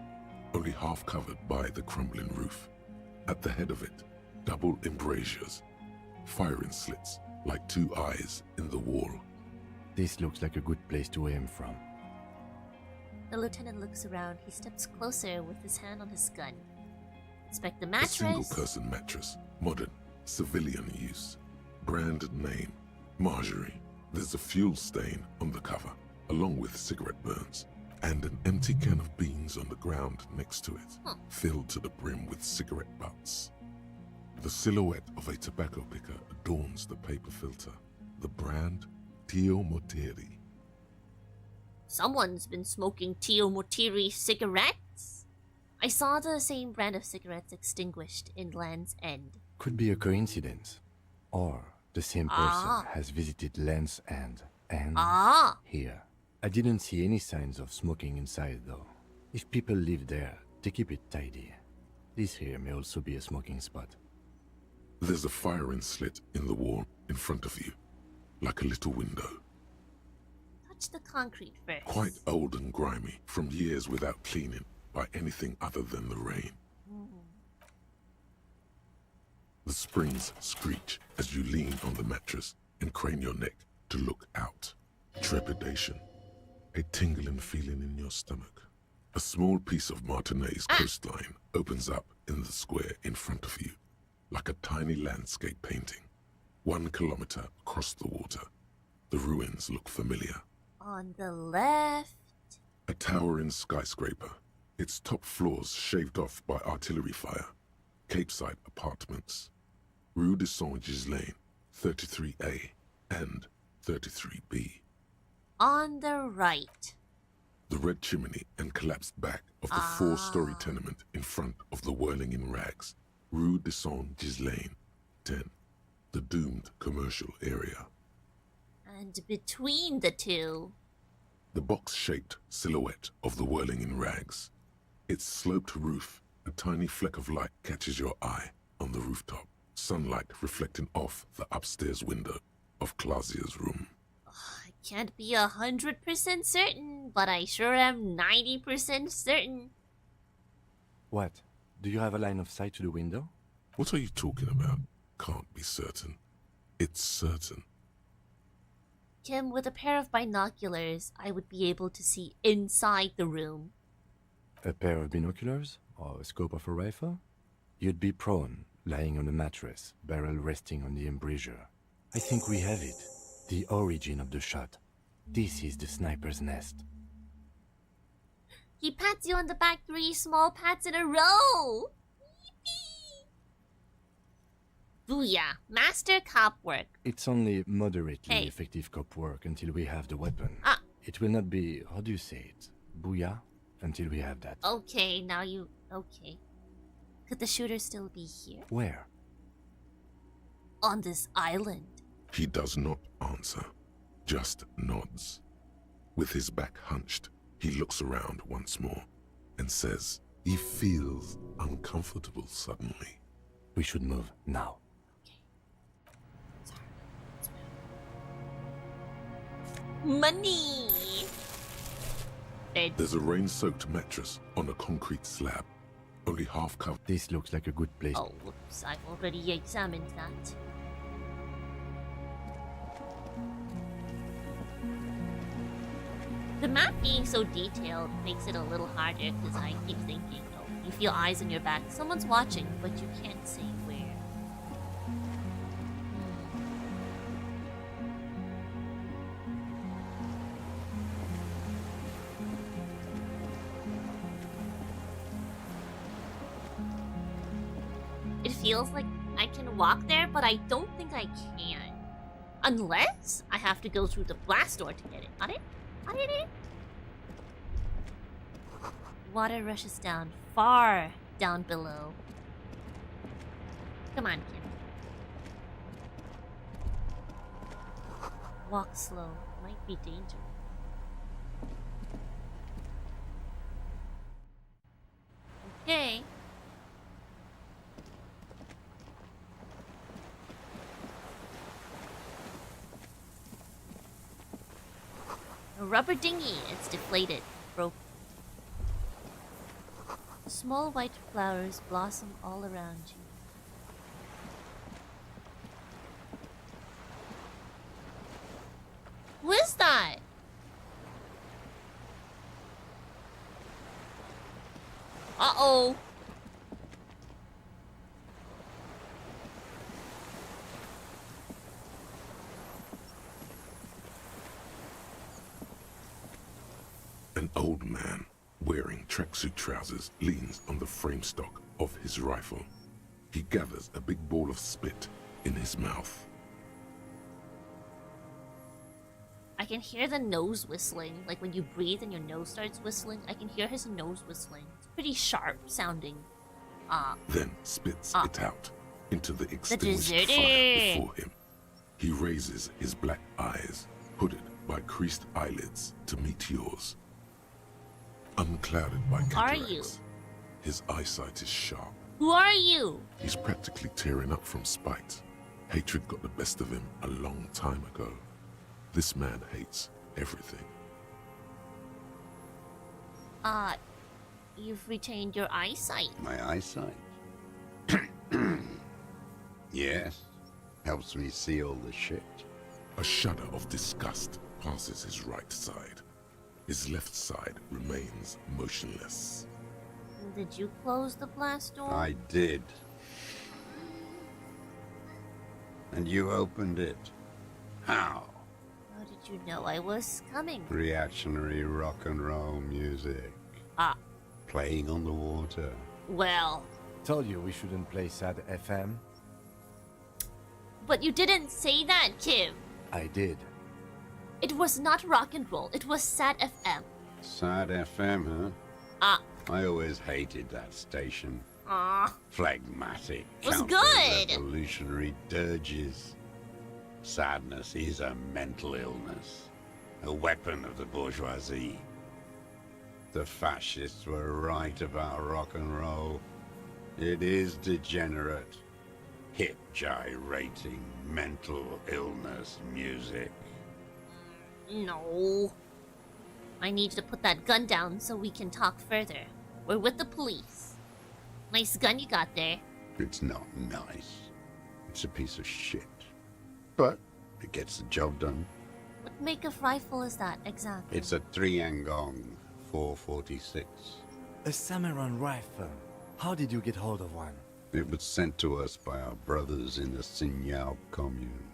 only half covered by the crumbling roof. At the head of it, double embrasures, firing slits like two eyes in the wall. This looks like a good place to aim from. The lieutenant looks around. He steps closer with his hand on his gun. Inspect the A mattress. single-person mattress, modern, civilian use. Brand name, Marjorie. There's a fuel stain on the cover, along with cigarette burns, and an empty can of beans on the ground next to it, filled to the brim with cigarette butts. The silhouette of a tobacco picker adorns the paper filter. The brand, Tio Moteri. Someone's been smoking Tio Motiri cigarettes. I saw the same brand of cigarettes extinguished in Land's End. Could be a coincidence. Or the same person has visited Land's End and here. I didn't see any signs of smoking inside though. If people live there, they keep it tidy. This here may also be a smoking spot. There's a firing slit in the wall in front of you, like a little window. Touch the concrete first. Quite old and grimy, from years without cleaning by anything other than the rain. The springs screech as you lean on the mattress and crane your neck to look out. Trepidation. A tingling feeling in your stomach. A small piece of Martinez coastline opens up in the square in front of you, like a tiny landscape painting. 1 kilometer across the water. The ruins look familiar. On the left. A towering skyscraper, its top floors shaved off by artillery fire. Capeside apartments. Rue de Saint-Ghislain, 33A and 33B. On the right. The red chimney and collapsed back of the four-story tenement in front of the Whirling in Rags, Rue de Saint-Ghislain, 10, the doomed commercial area. And between the two... The box-shaped silhouette of the Whirling in Rags. Its sloped roof, a tiny fleck of light catches your eye on the rooftop, sunlight reflecting off the upstairs window of Clausia's room. I can't be 100% certain, but I sure am 90% certain. What? Do you have a line of sight to the window? What are you talking about? Can't be certain. It's certain. Kim, with a pair of binoculars, I would be able to see inside the room. A pair of binoculars? Or a scope of a rifle? You'd be prone, lying on a mattress, barrel resting on the embrasure. I think we have it. The origin of the shot. This is the sniper's nest. He pats you on the back 3 small pats in a row! Yippee! Booyah! Master cop work. It's only moderately effective cop work until we have the weapon. It will not be, how do you say it? Booyah? Until we have that. Okay, now you... Okay. Could the shooter still be here? Where? On this island. He does not answer, just nods. With his back hunched, he looks around once more and says he feels uncomfortable suddenly. We should move now. Money! There's a rain-soaked mattress on a concrete slab, only half covered. This looks like a good place. Oh, whoops, I've already examined that. The map being so detailed makes it a little harder because I keep thinking, oh, you feel eyes on your back. Someone's watching, but you can't say where. It feels like I can walk there, but I don't think I can. Unless I have to go through the blast door to get it. Got it? Got it? Water rushes down, far down below. Come on, Kim. Walk slow. Might be dangerous. Okay. A rubber dinghy. It's deflated. Broke. Small white flowers blossom all around you. Who is that? Uh-oh. An old man, wearing tracksuit trousers, leans on the frame stock of his rifle. He gathers a big ball of spit in his mouth. I can hear the nose whistling. Like when you breathe and your nose starts whistling, I can hear his nose whistling. It's pretty sharp sounding. Then spits it out into the extinguished deserter. fire before him. He raises his black eyes, hooded by creased eyelids, to meet yours. Unclouded by cataracts. Are you? His eyesight is sharp. Who are you? He's practically tearing up from spite. Hatred got the best of him a long time ago. This man hates everything. You've retained your eyesight. My eyesight? Yes. Helps me see all the shit. A shudder of disgust passes his right side. His left side remains motionless. Did you close the blast door? I did. And you opened it. How? How did you know I was coming? Reactionary rock and roll music. Playing on the water. Well. Told you we shouldn't play sad FM. But you didn't say that, Kim. I did. It was not rock and roll. It was sad FM. Sad FM, huh? Ah. I always hated that station. Ah. Phlegmatic, Was good. Revolutionary dirges. Sadness is a mental illness, a weapon of the bourgeoisie. The fascists were right about rock and roll. It is degenerate, hip gyrating, mental illness music. No. I need you to put that gun down so we can talk further. We're with the police. Nice gun you got there. It's not nice. It's a piece of shit. But it gets the job done. What make of rifle is that exactly? It's a 3-Angong 446. A samurai rifle. How did you get hold of one? It was sent to us by our brothers in the Xinyao commune.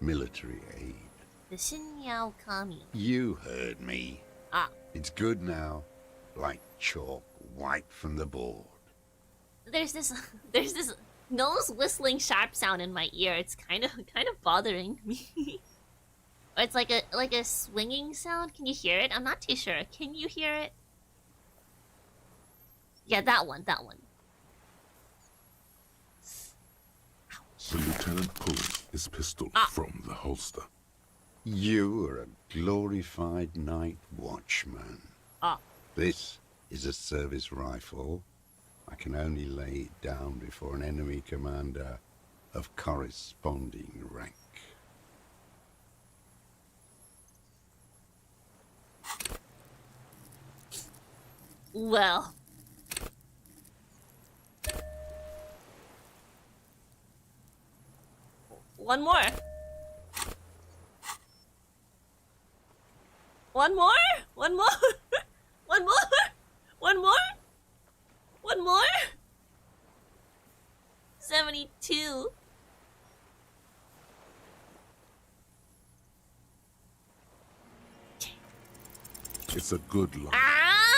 Military aid. The Xinyao commune. You heard me. Ah. It's good now. Like chalk, wiped from the board. There's this nose whistling sharp sound in my ear. It's kind of bothering me. Or it's like a swinging sound. Can you hear it? I'm not too sure. Can you hear it? Yeah, that one. The lieutenant pulls his pistol from the holster. You are a glorified night watchman. This is a service rifle. I can only lay it down before an enemy commander of corresponding rank. Well. One more. One more? One more? One more? One more? One more? 72. It's a good line,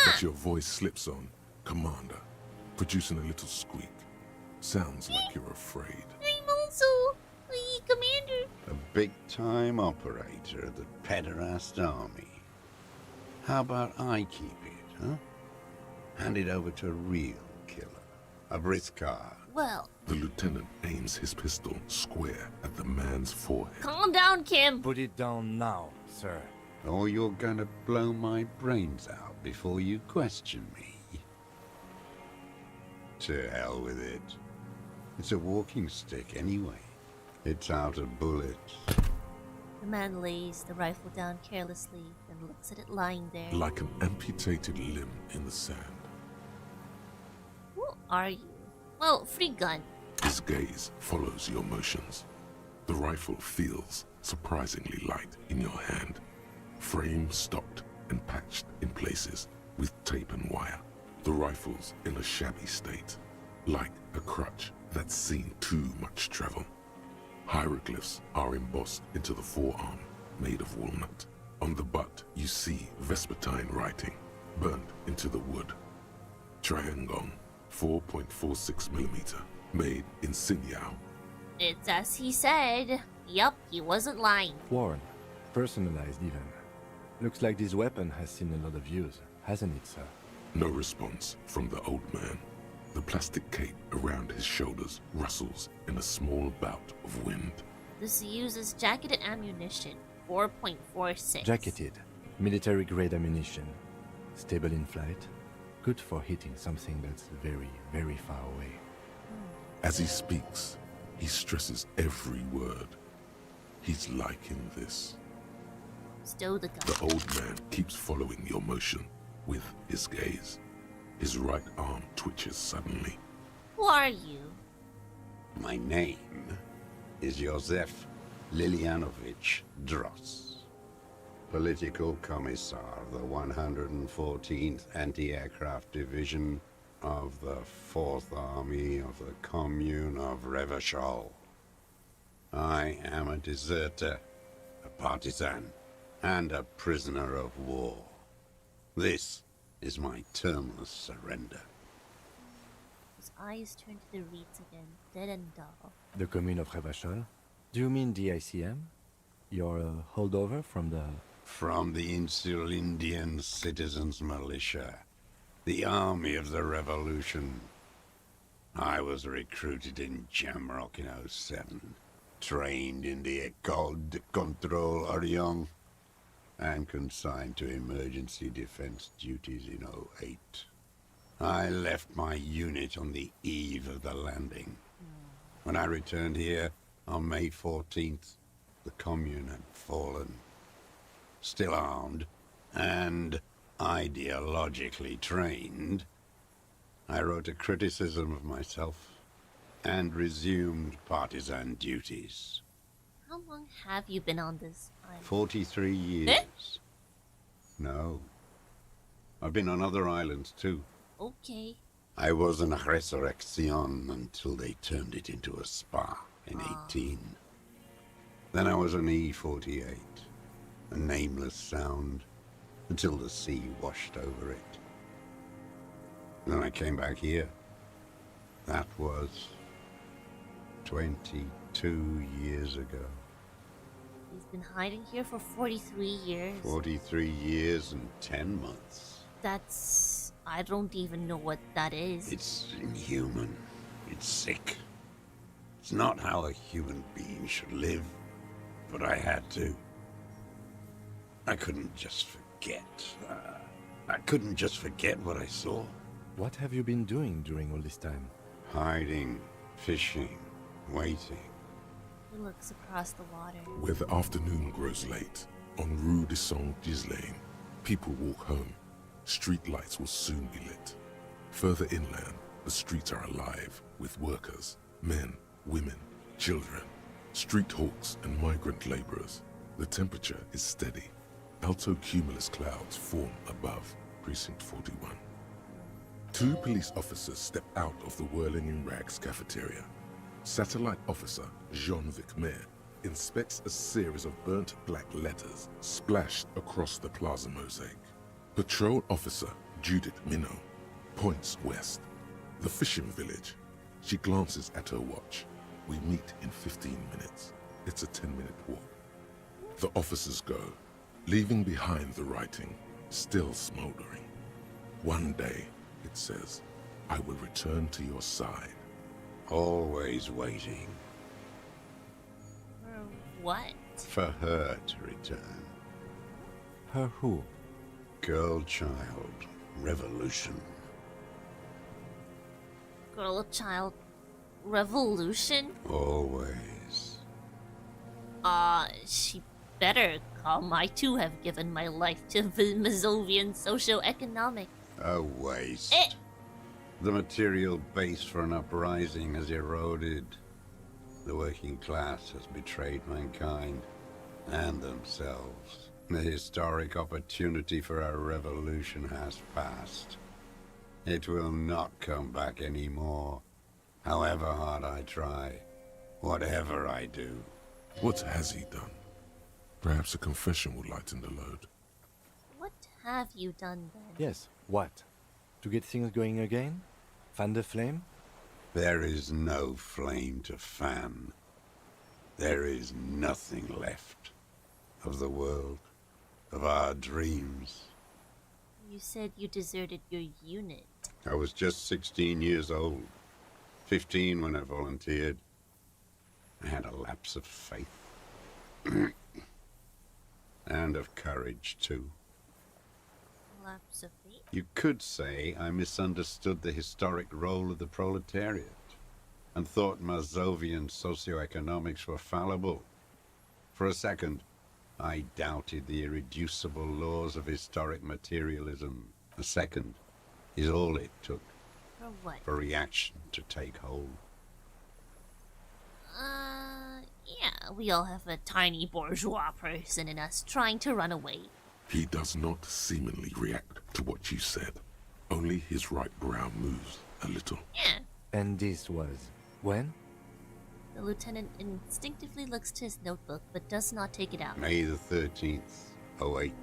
but your voice slips on, Commander, producing a little squeak. Sounds like you're afraid. I'm also the commander. A big-time operator of the pederast army. How about I keep it, huh? Hand it over to a real killer. A Briskar. Well. The lieutenant aims his pistol square at the man's forehead. Calm down, Kim. Put it down now, sir. Or you're gonna blow my brains out before you question me. To hell with it. It's a walking stick anyway. It's out of bullets. The man lays the rifle down carelessly and looks at it lying there. Like an amputated limb in the sand. Who are you? Well, free gun. His gaze follows your motions. The rifle feels surprisingly light in your hand. Frame stocked and patched in places with tape and wire. The rifle's in a shabby state, like a crutch that's seen too much travel. Hieroglyphs are embossed into the forearm, made of walnut. On the butt, you see Vespertine writing, burned into the wood. Triangong, 4.46mm, made in Xinyao. It's as he said. Yup, he wasn't lying. Worn. Personalized even. Looks like this weapon has seen a lot of use, hasn't it, sir? No response from the old man. The plastic cape around his shoulders rustles in a small bout of wind. This uses jacketed ammunition, 4.46. Jacketed. Military-grade ammunition. Stable in flight. Good for hitting something that's very, very far away. As he speaks, he stresses every word. He's liking this. Stow the gun. The old man keeps following your motion with his gaze. His right arm twitches suddenly. Who are you? My name is Josef Lilianovich Dross, Political Commissar of the 114th Anti-Aircraft Division of the 4th Army of the Commune of Revachol. I am a deserter, a partisan, and a prisoner of war. This is my terminus surrender. His eyes turn to the reeds again, dead and dull. The commune of Revachol? Do you mean the ICM? You're a holdover from the From the Insular Indian Citizens Militia, the army of the revolution. I was recruited in Jamrock in '07, trained in the École de Contrôle Orient, and consigned to emergency defense duties in '08. I left my unit on the eve of the landing. When I returned here on May 14th, the Commune had fallen. Still armed and ideologically trained, I wrote a criticism of myself and resumed partisan duties. How long have you been on this island? 43 years. Eh? No. I've been on other islands too. Okay. I was an resurrection until they turned it into a spa in 18. Then I was an E-48, a nameless sound, until the sea washed over it. Then I came back here. That was 22 years ago. He's been hiding here for 43 years. 43 years and 10 months. That's... I don't even know what that is. It's inhuman. It's sick. It's not how a human being should live, but I had to. I couldn't just forget. I couldn't just forget what I saw. What have you been doing during all this time? Hiding, fishing, waiting. He looks across the water. Where the afternoon grows late, on Rue de Saint-Ghislain, people walk home. Street lights will soon be lit. Further inland, the streets are alive with workers, men, women, children, street hawks and migrant laborers. The temperature is steady. Alto cumulus clouds form above Precinct 41. 2 police officers step out of the Whirling in Rags cafeteria. Satellite officer Jean-Vic Mayer inspects a series of burnt black letters splashed across the plaza mosaic. Patrol officer Judith Minot points west. The fishing village. She glances at her watch. We meet in 15 minutes. It's a 10-minute walk. The officers go, leaving behind the writing, still smoldering. One day, it says, I will return to your side. Always waiting. For what? For her to return. Her who? Girl, child, revolution. Girl, child, revolution? Always. She better come. I too have given my life to the Mazovian socio-economic. A waste. The material base for an uprising has eroded. The working class has betrayed mankind and themselves. The historic opportunity for a revolution has passed. It will not come back anymore, however hard I try, whatever I do. What has he done? Perhaps a confession will lighten the load. What have you done then? Yes, what? To get things going again? Fan the flame? There is no flame to fan. There is nothing left of the world, of our dreams. You said you deserted your unit. I was just 16 years old, 15 when I volunteered. I had a lapse of faith. And of courage, too. Lapse of faith? You could say I misunderstood the historic role of the proletariat and thought Mazovian socioeconomics were fallible. For a second, I doubted the irreducible laws of historic materialism. A second is all it took For what? for reaction to take hold. Yeah, we all have a tiny bourgeois person in us trying to run away. He does not seemingly react to what you said. Only his right brow moves a little. Yeah. And this was when? The lieutenant instinctively looks to his notebook, but does not take it out. May the 13th, 08,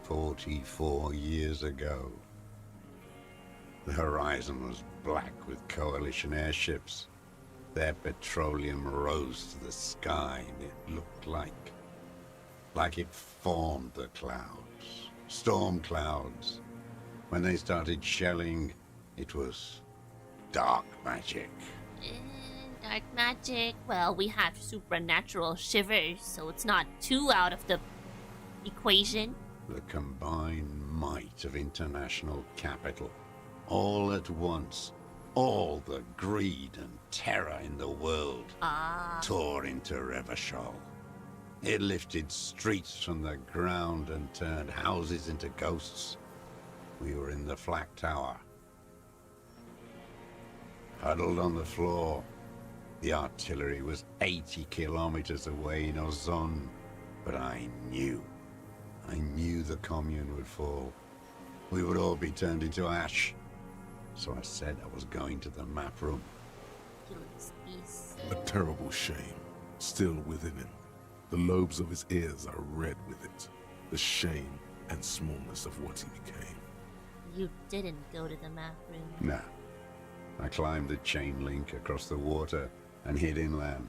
44 years ago. The horizon was black with coalition airships. Their petroleum rose to the sky, and it looked like like it formed the clouds. Storm clouds. When they started shelling, it was dark magic. Dark magic. Well, we have supernatural shivers, so it's not too out of the equation. The combined might of international capital. All at once. All the greed and terror in the world tore into Revachol. It lifted streets from the ground and turned houses into ghosts. We were in the Flak Tower. Huddled on the floor. The artillery was 80 kilometers away in Ozon. But I knew the commune would fall. We would all be turned into ash. So I said I was going to the map room. A terrible shame still within him. The lobes of his ears are red with it. The shame and smallness of what he became. You didn't go to the map room. Nah. I climbed the chain link across the water and hid inland.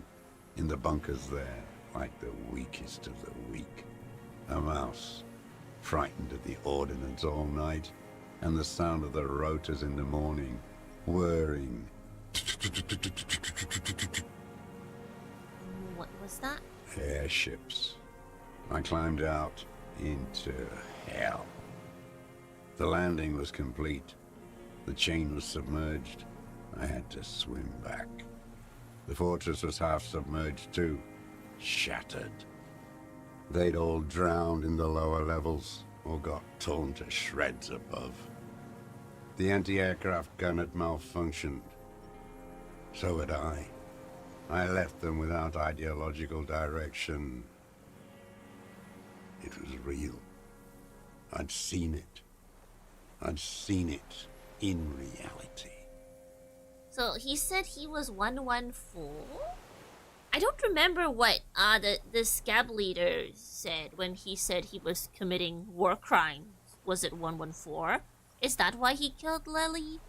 In the bunkers there, like the weakest of the weak. A mouse, frightened at the ordnance all night, and the sound of the rotors in the morning, whirring. What was that? Airships. I climbed out into hell. The landing was complete. The chain was submerged. I had to swim back. The fortress was half submerged too, shattered. They'd all drowned in the lower levels, or got torn to shreds above. The anti-aircraft gun had malfunctioned. So had I. I left them without ideological direction. It was real. I'd seen it. I'd seen it in reality. So he said he was 114? I don't remember what the scab leader said when he said he was committing war crimes. Was it 114? Is that why he killed Lily?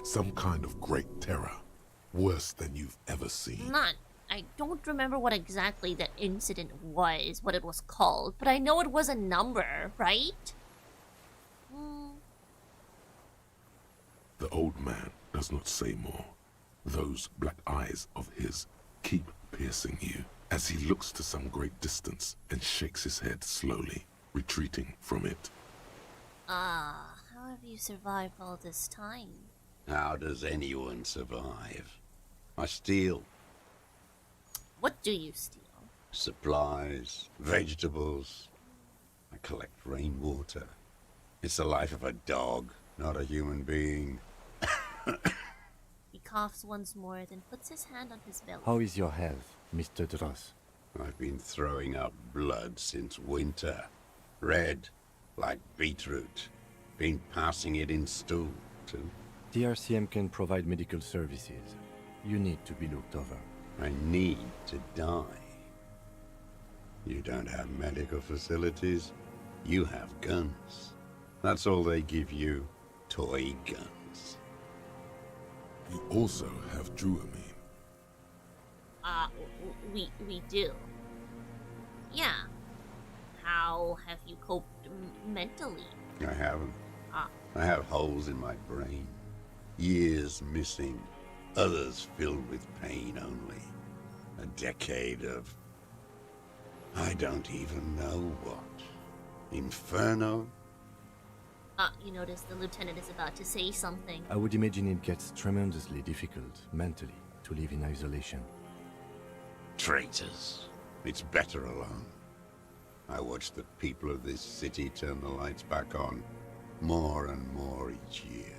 Some kind of great terror. Worse than you've ever seen. I don't remember what exactly that incident was, what it was called, but I know it was a number, right? The old man does not say more. Those black eyes of his keep piercing you as he looks to some great distance and shakes his head slowly, retreating from it. How have you survived all this time? How does anyone survive? I steal. What do you steal? Supplies, vegetables. I collect rainwater. It's the life of a dog, not a human being. He coughs once more, then puts his hand on his belly. How is your health, Mr. Dross? I've been throwing up blood since winter. Red, like beetroot. Been passing it in stool, too. The RCM can provide medical services. You need to be looked over. I need to die. You don't have medical facilities. You have guns. That's all they give you. Toy guns. You also have Druamine. We do. Yeah. How have you coped mentally? I haven't. I have holes in my brain. Years missing. Others filled with pain only. A decade of... I don't even know what. Inferno? You notice the lieutenant is about to say something. I would imagine it gets tremendously difficult, mentally, to live in isolation. Traitors. It's better alone. I watch the people of this city turn the lights back on, more and more each year.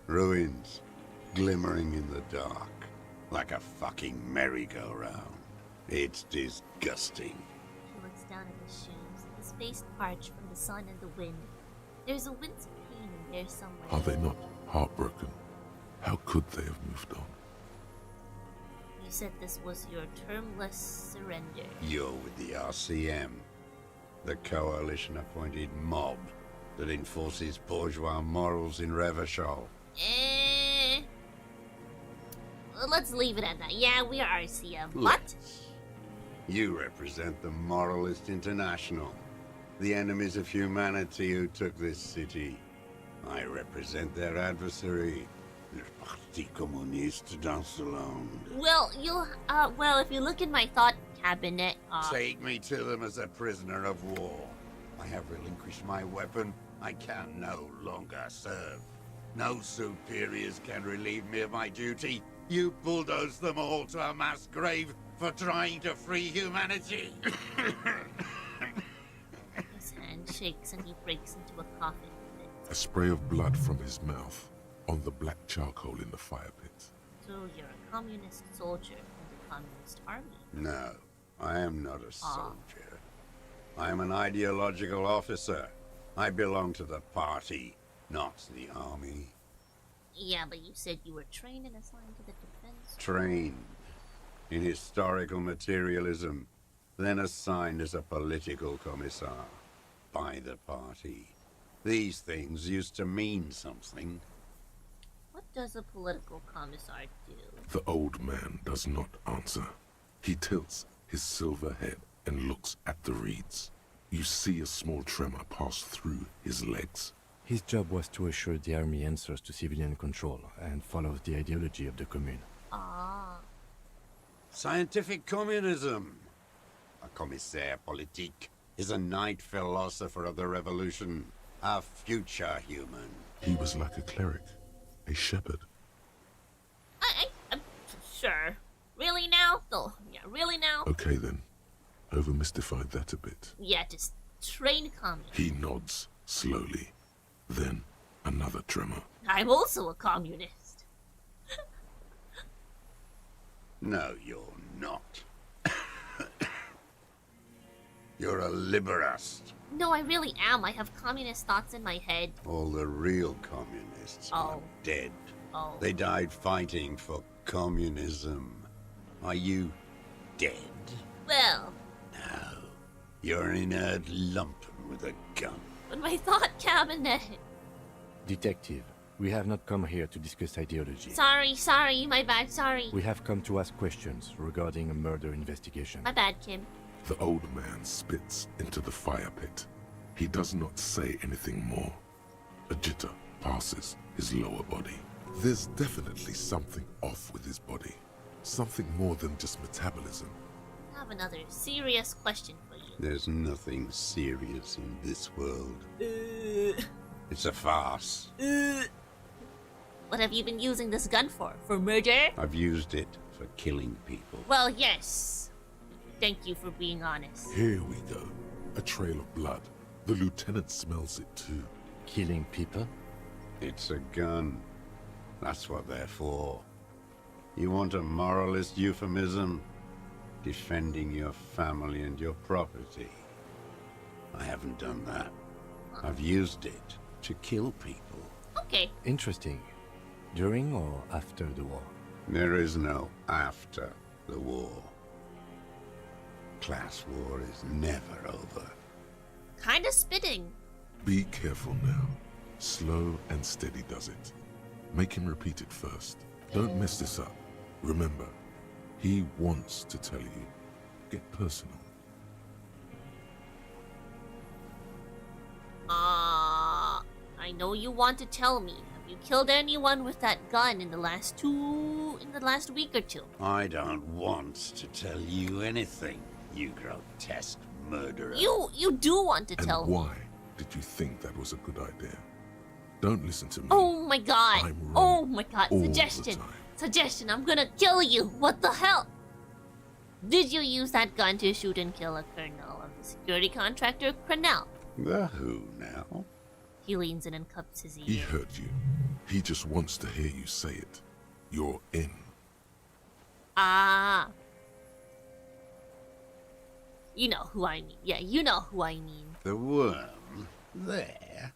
Ruins, glimmering in the dark, like a fucking merry-go-round. It's disgusting. He looks down at his shoes, his face parched from the sun and the wind. There's a wince of pain in there somewhere. Are they not heartbroken? How could they have moved on? You said this was your termless surrender. You're with the RCM, the coalition-appointed mob that enforces bourgeois morals in Revachol. Let's leave it at that. Yeah, we are RCM. What? You represent the Moralist International, the enemies of humanity who took this city. I represent their adversary, the Parti Communiste d'Ancelon. Well, well, if you look in my thought cabinet, Take me to them as a prisoner of war. I have relinquished my weapon. I can no longer serve. No superiors can relieve me of my duty. You bulldoze them all to a mass grave for trying to free humanity. His hand shakes and he breaks into a coughing fit. A spray of blood from his mouth on the black charcoal in the fire pit. So you're a communist soldier in the communist army? No, I am not a soldier. I am an ideological officer. I belong to the party, not the army. Yeah, but you said you were trained and assigned to the defense. Trained in historical materialism, then assigned as a political commissar by the party. These things used to mean something. What does a political commissar do? The old man does not answer. He tilts his silver head and looks at the reeds. You see a small tremor pass through his legs. His job was to assure the army answers to civilian control and follows the ideology of the commune. Ah. Scientific communism. A commissaire politique is a knight philosopher of the revolution, a future human. He was like a cleric, a shepherd. I'm sure. Really now? Oh, yeah, really now? Okay then. Over-mystified that a bit. Yeah, just trained communist. He nods slowly. Then another tremor. I'm also a communist. No, you're not. You're a liberast. No, I really am. I have communist thoughts in my head. All the real communists are dead. Oh. They died fighting for communism. Are you dead? Well. No. You're an inert lump with a gun. But my thought cabinet. Detective, we have not come here to discuss ideology. Sorry, my bad, sorry. We have come to ask questions regarding a murder investigation. My bad, Kim. The old man spits into the fire pit. He does not say anything more. A jitter passes his lower body. There's definitely something off with his body. Something more than just metabolism. I have another serious question for you. There's nothing serious in this world. It's a farce. What have you been using this gun for? For murder? I've used it for killing people. Well, yes. Thank you for being honest. Here we go. A trail of blood. The lieutenant smells it too. Killing people? It's a gun. That's what they're for. You want a moralist euphemism? Defending your family and your property. I haven't done that. I've used it to kill people. Okay. Interesting. During or after the war? There is no after the war. Class war is never over. Kinda spitting. Be careful now. Slow and steady does it. Make him repeat it first. Don't mess this up. Remember, he wants to tell you. Get personal. I know you want to tell me. Have you killed anyone with that gun in the last week or two? I don't want to tell you anything, you grotesque murderer. You do want to tell me. Why did you think that was a good idea? Don't listen to me. Oh my god. I'm wrong Oh my god. all the Suggestion. time. Suggestion. I'm gonna kill you. What the hell? Did you use that gun to shoot and kill a colonel of the security contractor, Crenell? The who now? He leans in and cups his ear. He heard you. He just wants to hear you say it. You're in. Ah. You know who I mean. Yeah, you know who I mean. The worm there?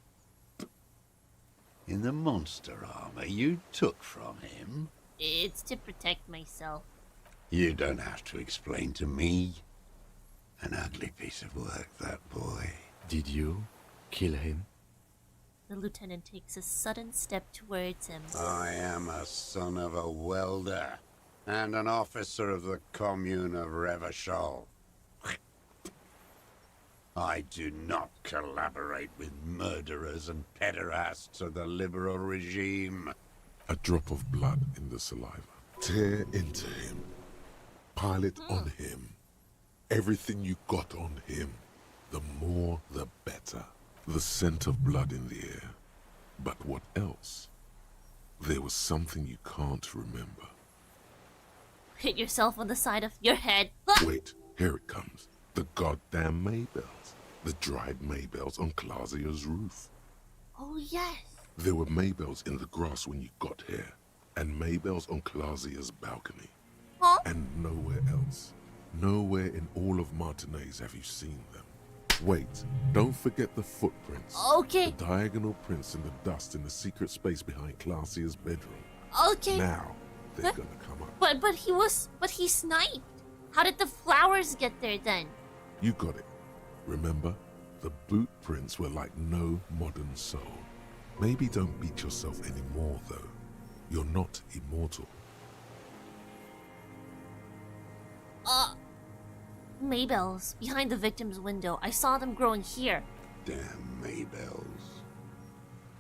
In the monster armor you took from him? It's to protect myself. You don't have to explain to me. An ugly piece of work, that boy. Did you kill him? The lieutenant takes a sudden step towards him. I am a son of a welder and an officer of the commune of Revachol. I do not collaborate with murderers and pederasts of the liberal regime. A drop of blood in the saliva. Tear into him. Pile it on him. Everything you got on him. The more, the better. The scent of blood in the air. But what else? There was something you can't remember. Hit yourself on the side of your head. Wait, here it comes. The goddamn Maybells. The dried Maybells on Clausia's roof. Oh, yes. There were Maybells in the grass when you got here. And Maybells on Clausia's balcony. Huh? And nowhere else. Nowhere in all of Martinez have you seen them. Wait, don't forget the footprints. Okay. The diagonal prints in the dust in the secret space behind Clausia's bedroom. Okay. Now, they're gonna come up. But he sniped. How did the flowers get there then? You got it. Remember? The boot prints were like no modern soul. Maybe don't beat yourself anymore, though. You're not immortal. Maybells, behind the victim's window. I saw them growing here. Damn Maybells.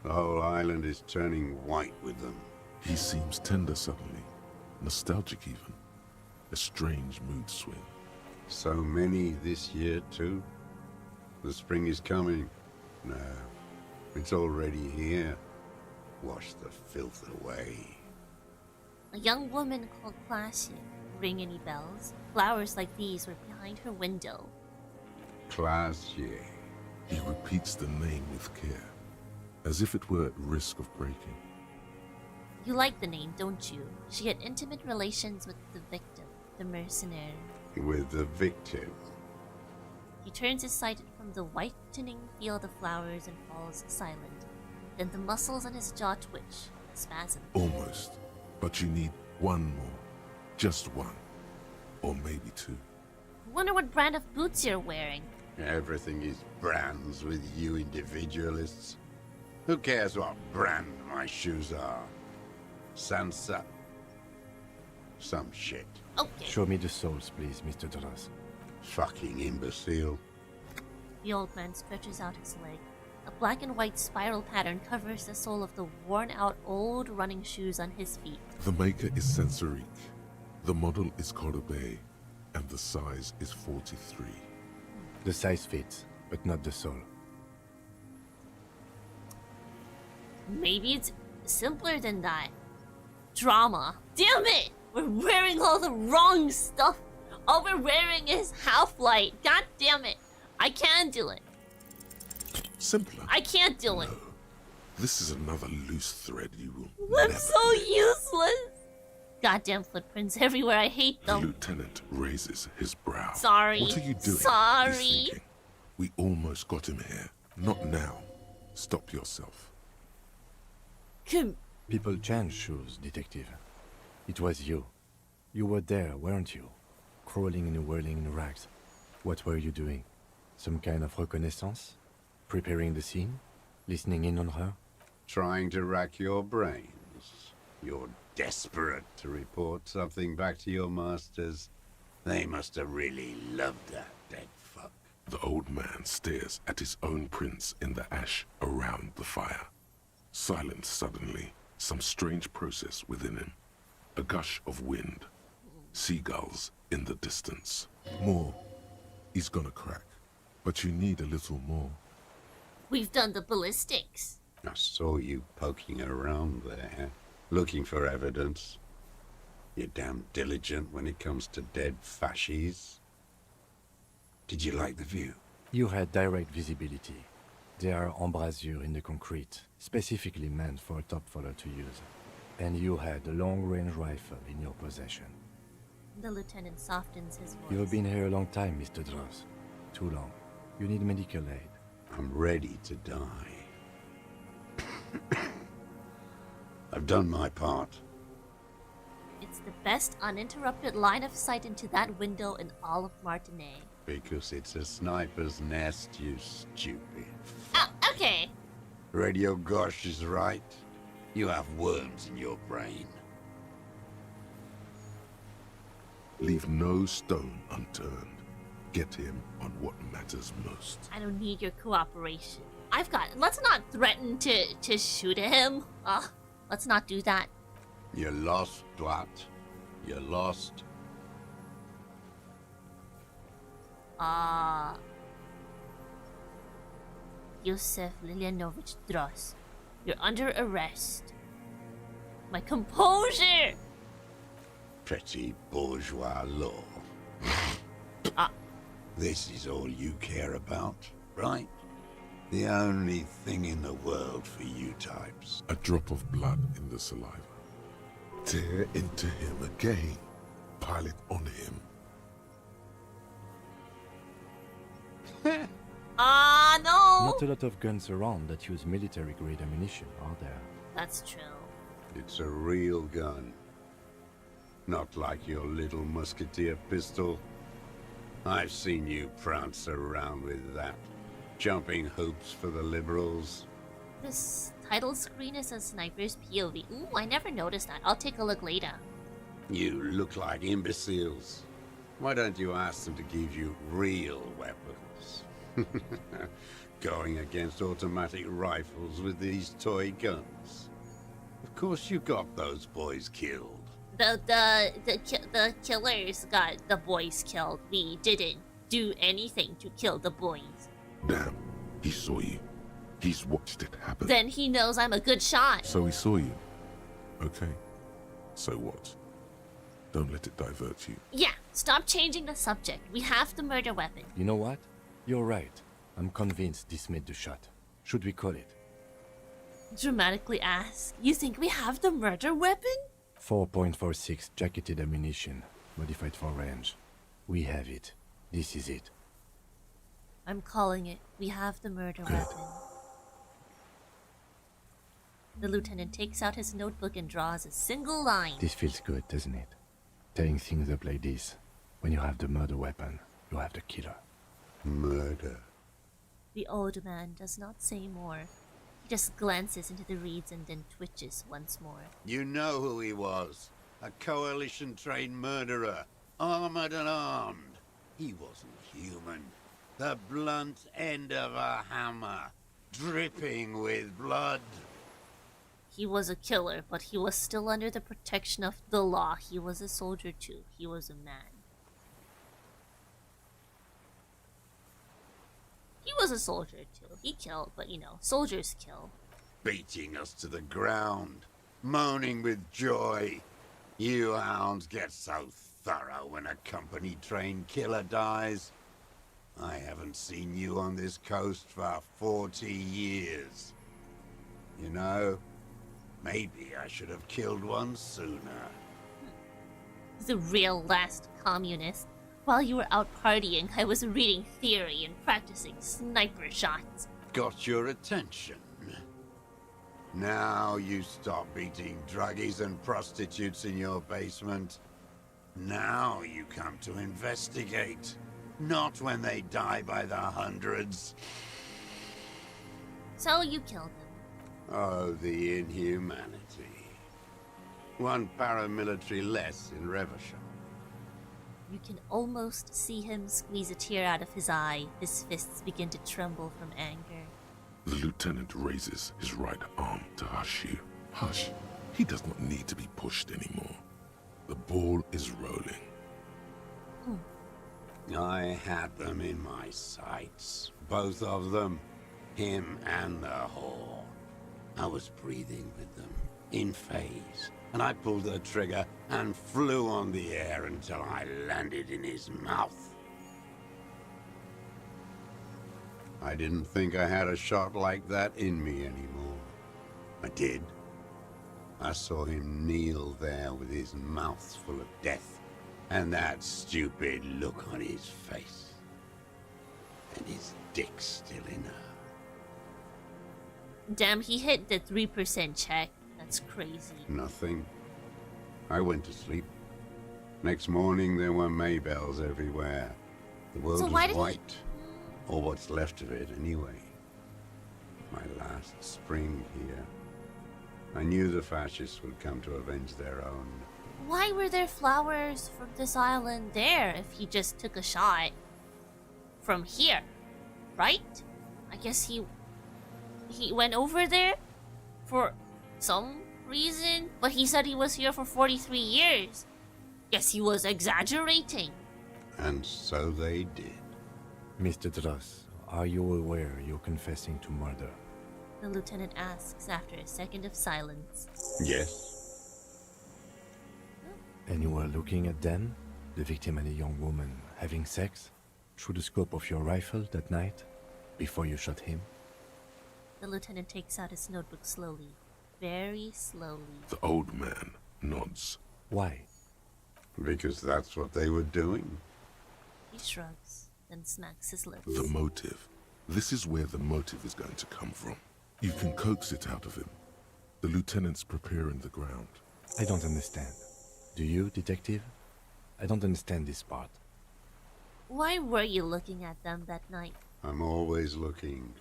The whole island is turning white with them. He seems tender suddenly. Nostalgic even. A strange mood swing. So many this year, too? The spring is coming. No, it's already here. Wash the filth away. A young woman called Clausia. Ring any bells? Flowers like these were behind her window. Clausia. He repeats the name with care, as if it were at risk of breaking. You like the name, don't you? She had intimate relations with the victim, the mercenary. With the victim? He turns his sight from the whitening field of flowers and falls silent. Then the muscles on his jaw twitch, spasm. Almost. But you need one more. Just one. Or maybe two. Wonder what brand of boots you're wearing. Everything is brands with you individualists. Who cares what brand my shoes are? Sansa. Some shit. Okay. Show me the soles, please, Mr. Dras. Fucking imbecile. The old man stretches out his leg. A black and white spiral pattern covers the sole of the worn-out old running shoes on his feet. The maker is Sensorique. The model is Cordobe, and the size is 43. The size fits, but not the sole. Maybe it's simpler than that. Drama. Damn it! We're wearing all the wrong stuff. All we're wearing is Half-Light. God damn it. I can't do it. Simpler. I can't do it. This is another loose thread you will I'm never so useless. Goddamn footprints everywhere. I hate The them. lieutenant raises his brow. Sorry. What are you doing? Sorry. He's thinking. We almost got him here. Not now. Stop yourself. People change shoes, detective. It was you. You were there, weren't you? Crawling and whirling in rags. What were you doing? Some kind of reconnaissance? Preparing the scene? Listening in on her? Trying to rack your brains. You're desperate to report something back to your masters. They must have really loved that dead fuck. The old man stares at his own prints in the ash around the fire. Silent suddenly, some strange process within him. A gush of wind. Seagulls in the distance. More. He's gonna crack. But you need a little more. We've done the ballistics. I saw you poking around there, looking for evidence. You're damn diligent when it comes to dead fascies. Did you like the view? You had direct visibility. There are embrasures in the concrete, specifically meant for a top follower to use. And you had a long-range rifle in your possession. The lieutenant softens his voice. You have been here a long time, Mr. Dras. Too long. You need medical aid. I'm ready to die. I've done my part. It's the best uninterrupted line of sight into that window in all of Martinez. Because it's a sniper's nest, you stupid. Okay. Radio Gosh is right. You have worms in your brain. Leave no stone unturned. get him on what matters most. I don't need your cooperation. Let's not threaten to shoot him. Let's not do that. You're lost, Dwat. You're lost. Yosef Lilianovich Dross, you're under arrest. My composure! Pretty bourgeois law. This is all you care about, right? The only thing in the world for you types. A drop of blood in the saliva. Tear into him again. Pile it on him. No! Not a lot of guns around that use military-grade ammunition, are there? That's true. It's a real gun. Not like your little musketeer pistol. I've seen you prance around with that. Jumping hoops for the liberals. This title screen is a sniper's POV. Ooh, I never noticed that. I'll take a look later. You look like imbeciles. Why don't you ask them to give you real weapons? Going against automatic rifles with these toy guns. Of course you got those boys killed. The killers got the boys killed. We didn't do anything to kill the boys. Damn, he saw you. He's watched it happen. Then he knows I'm a good shot. So he saw you. Okay. So what? Don't let it divert you. Yeah, stop changing the subject. We have the murder weapon. You know what? You're right. I'm convinced this made the shot. Should we call it? Dramatically ask. You think we have the murder weapon? 4.46 jacketed ammunition, modified for range. We have it. This is it. I'm calling it. We have the murder weapon. The lieutenant takes out his notebook and draws a single line. This feels good, doesn't it? Tearing things up like this. When you have the murder weapon, you have the killer. Murder. The old man does not say more. He just glances into the reeds and then twitches once more. You know who he was. A coalition-trained murderer. Armored and armed. He wasn't human. The blunt end of a hammer. Dripping with blood. He was a killer, but he was still under the protection of the law. He was a soldier too. He was a man. He was a soldier too. He killed, but you know, soldiers kill. Beating us to the ground. Moaning with joy. You hounds get so thorough when a company-trained killer dies. I haven't seen you on this coast for 40 years. You know, maybe I should have killed one sooner. He's a real last communist. While you were out partying, I was reading theory and practicing sniper shots. Got your attention. Now you stop beating druggies and prostitutes in your basement. Now you come to investigate. Not when they die by the hundreds. So you killed him. Oh, the inhumanity. One paramilitary less in Revachol. You can almost see him squeeze a tear out of his eye. His fists begin to tremble from anger. The lieutenant raises his right arm to hush you. Hush. He does not need to be pushed anymore. The ball is rolling. I had them in my sights. Both of them. Him and the whore. I was breathing with them. In phase. And I pulled the trigger and flew on the air until I landed in his mouth. I didn't think I had a shot like that in me anymore. I did. I saw him kneel there with his mouth full of death, and that stupid look on his face. And his dick still in her. Damn, he hit the 3% check. That's crazy. Nothing. I went to sleep. Next morning there were Maybells everywhere. The world So why was did white. Or what's left of it anyway. My last spring here. I knew the fascists would come to avenge their own. Why were there flowers from this island there if he just took a shot? from here, right? I guess he went over there for some reason, but he said he was here for 43 years. Guess he was exaggerating. And so they did. Mr. Dross, are you aware you're confessing to murder? The lieutenant asks after a second of silence. Yes. And you were looking at them, the victim and a young woman, having sex, through the scope of your rifle that night, before you shot him? The lieutenant takes out his notebook slowly, very slowly. The old man nods. Why? Because that's what they were doing. He shrugs, then smacks his lips. The motive. This is where the motive is going to come from. You can coax it out of him. The lieutenant's preparing the ground. I don't understand. Do you, detective? I don't understand this part. Why were you looking at them that night? I'm always looking.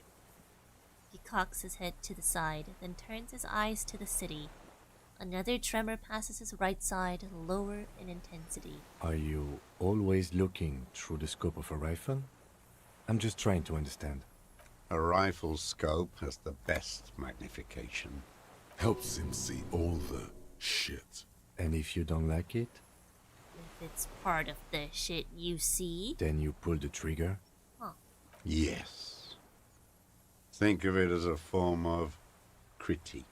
He cocks his head to the side, then turns his eyes to the city. Another tremor passes his right side, lower in intensity. Are you always looking through the scope of a rifle? I'm just trying to understand. A rifle scope has the best magnification. Helps him see all the shit. And if you don't like it? If it's part of the shit you see? Then you pull the trigger? Huh. Yes. Think of it as a form of critique.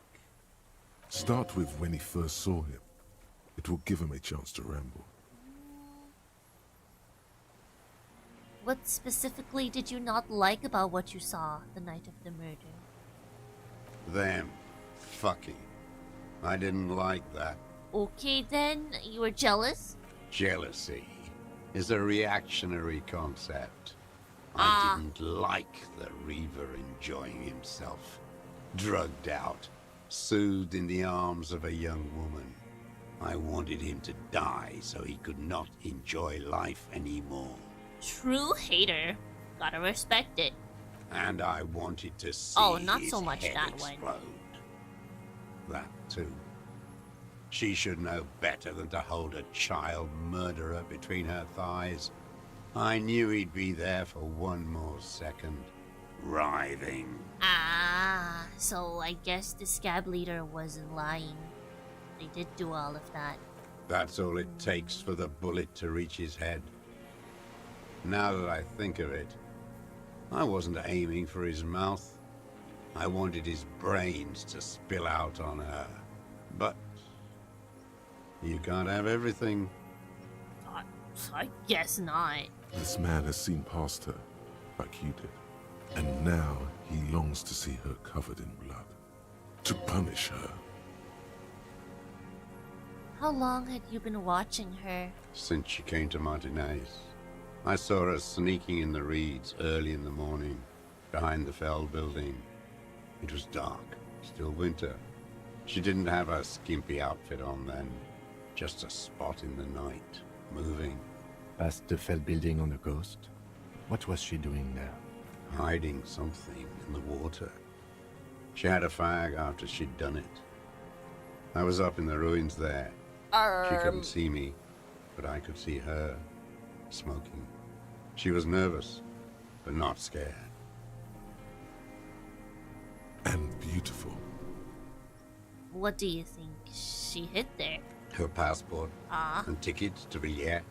Start with when he first saw him. It will give him a chance to ramble. What specifically did you not like about what you saw the night of the murder? Them fucking. I didn't like that. Okay then, you were jealous? Jealousy is a reactionary concept. I didn't like the Reaver enjoying himself. Drugged out, soothed in the arms of a young woman. I wanted him to die so he could not enjoy life anymore. True hater. Gotta respect it. And I wanted to see not his so much head that explode. one. That too. She should know better than to hold a child murderer between her thighs. I knew he'd be there for one more second, writhing. Ah, so I guess the scab leader wasn't lying. They did do all of that. That's all it takes for the bullet to reach his head. Now that I think of it, I wasn't aiming for his mouth. I wanted his brains to spill out on her. But you can't have everything. I guess not. This man has seen past her, like you did. And now he longs to see her covered in blood. To punish her. How long had you been watching her? Since she came to Martinez. I saw her sneaking in the reeds early in the morning, behind the Fell building. It was dark, still winter. She didn't have her skimpy outfit on then, just a spot in the night, moving. Past the Fell building on the coast? What was she doing there? Hiding something in the water. She had a fag after she'd done it. I was up in the ruins there. She couldn't see me, but I could see her, smoking. She was nervous, but not scared. And beautiful. What do you think she hid there? Her passport and tickets to Villiers.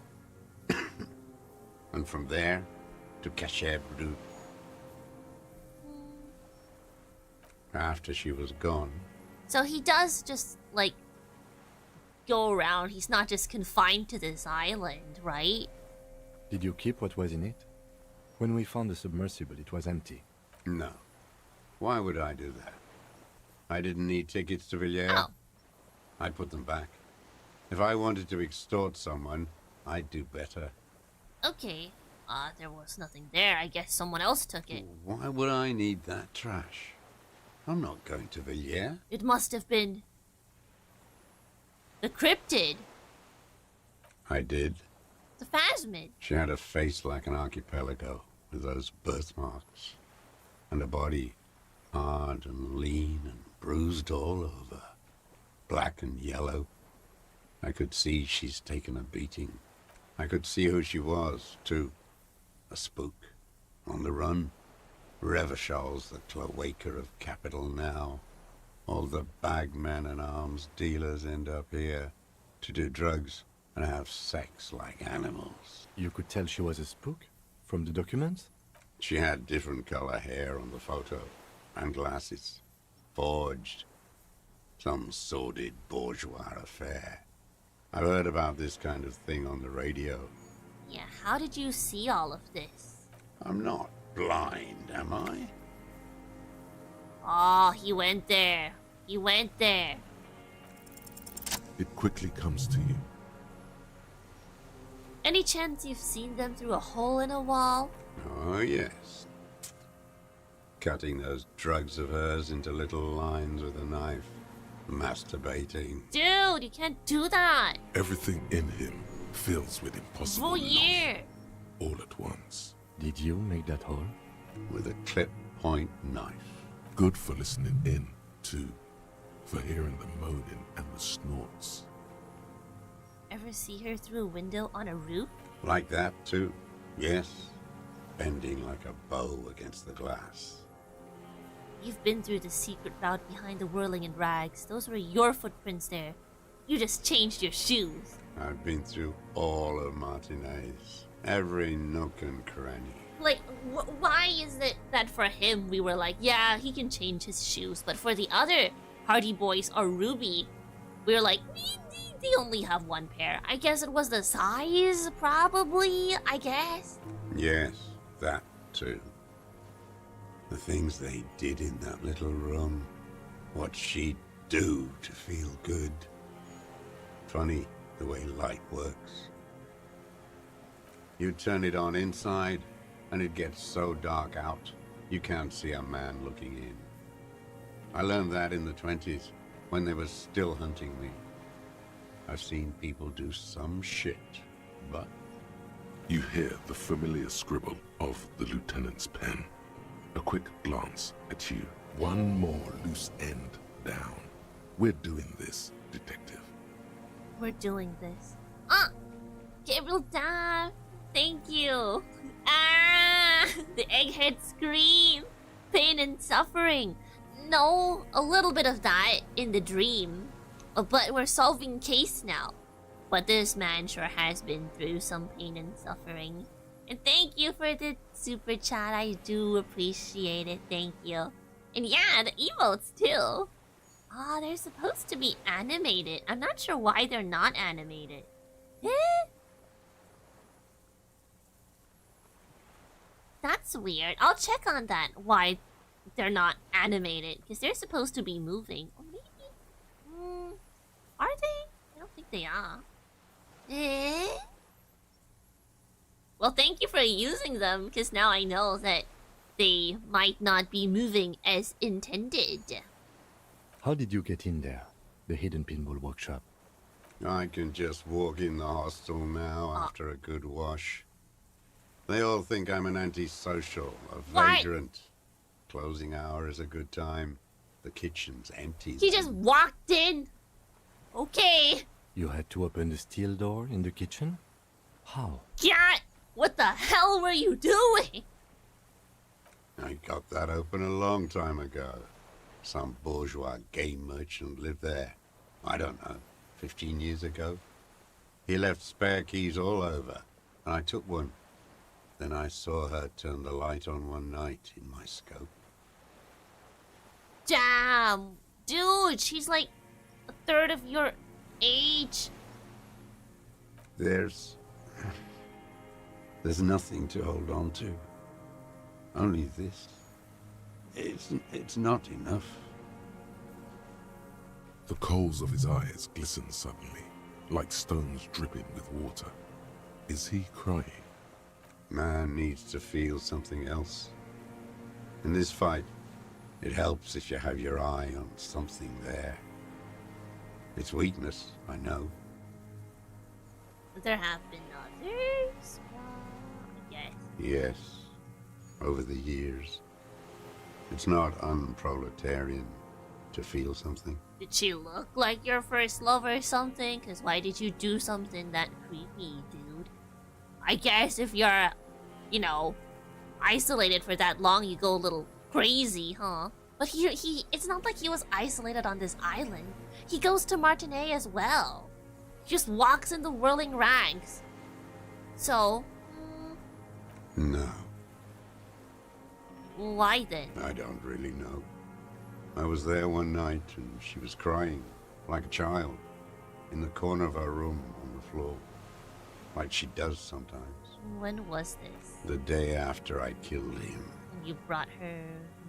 And from there to Cachet Brut. After she was gone. So he does just, like, go around. He's not just confined to this island, right? Did you keep what was in it? When we found the submersible, it was empty. No. Why would I do that? I didn't need tickets to Villiers. Oh. I'd put them back. If I wanted to extort someone, I'd do better. Okay. There was nothing there. I guess someone else took it. Why would I need that trash? I'm not going to Villiers. It must have been the cryptid. I did. The phasmid. She had a face like an archipelago, with those birthmarks. And a body hard and lean and bruised all over. Black and yellow. I could see she's taken a beating. I could see who she was, too. A spook. On the run. Revershal's the cloaca of capital now. All the bagmen and arms dealers end up here to do drugs and have sex like animals. You could tell she was a spook from the documents? She had different color hair on the photo, and glasses. Forged. Some sordid bourgeois affair. I've heard about this kind of thing on the radio. Yeah, how did you see all of this? I'm not blind, am I? Oh, he went there. He went there. It quickly comes to you. Any chance you've seen them through a hole in a wall? Oh, yes. Cutting those drugs of hers into little lines with a knife. Masturbating. Dude, you can't do that. Everything in him fills with impossible Oh, yeah. love, all at once. Did you make that hole? With a clip point knife. Good for listening in, too. For hearing the moaning and the snorts. Ever see her through a window on a roof? Like that, too. Yes. Bending like a bow against the glass. You've been through the secret route behind the whirling in rags. Those were your footprints there. You just changed your shoes. I've been through all of Martinez. Every nook and cranny. Like, why is it that for him we were like, yeah, he can change his shoes, but for the other Hardy Boys or Ruby, we were like, they only have one pair. I guess it was the size, probably, I guess. Yes, that too. The things they did in that little room. What she'd do to feel good. Funny the way light works. You turn it on inside, and it gets so dark out, you can't see a man looking in. I learned that in the 20s, when they were still hunting me. I've seen people do some shit, but... You hear the familiar scribble of the lieutenant's pen. A quick glance at you. One more loose end down. We're doing this, detective. We're doing this. Gabriel Dad, thank you. The egghead scream. Pain and suffering. No, a little bit of that in the dream. But we're solving case now. But this man sure has been through some pain and suffering. And thank you for the super chat. I do appreciate it. Thank you. And yeah, the emotes too. They're supposed to be animated. I'm not sure why they're not animated. That's weird. I'll check on that. Why they're not animated. Because they're supposed to be moving. Or maybe... are they? I don't think they are. Well, thank you for using them. Because now I know that they might not be moving as intended. How did you get in there? The hidden pinball workshop. I can just walk in the hostel now after a good wash. They all think I'm an antisocial, a vagrant. Closing hour is a good time. The kitchen's empty. He just walked in. Okay. You had to open the steel door in the kitchen? How? God, what the hell were you doing? I got that open a long time ago. Some bourgeois game merchant lived there. I don't know, 15 years ago. He left spare keys all over, and I took one. Then I saw her turn the light on one night in my scope. Damn, dude, she's like a third of your age. There's nothing to hold on to. Only this. It's not enough. The coals of his eyes glisten suddenly, like stones dripping with water. Is he crying? Man needs to feel something else. In this fight, it helps if you have your eye on something there. It's weakness, I know. There have been others, I guess. Yes, over the years. It's not unproletarian to feel something. Did she look like your first love or something? Because why did you do something that creepy, dude? I guess if you're, you know, isolated for that long, you go a little crazy, huh? But it's not like he was isolated on this island. He goes to Martinet as well. He just walks in the whirling rags. So, No, why then? I don't really know. I was there one night and she was crying, like a child, in the corner of our room on the floor, like she does sometimes. When was this? The day after I killed him. You brought her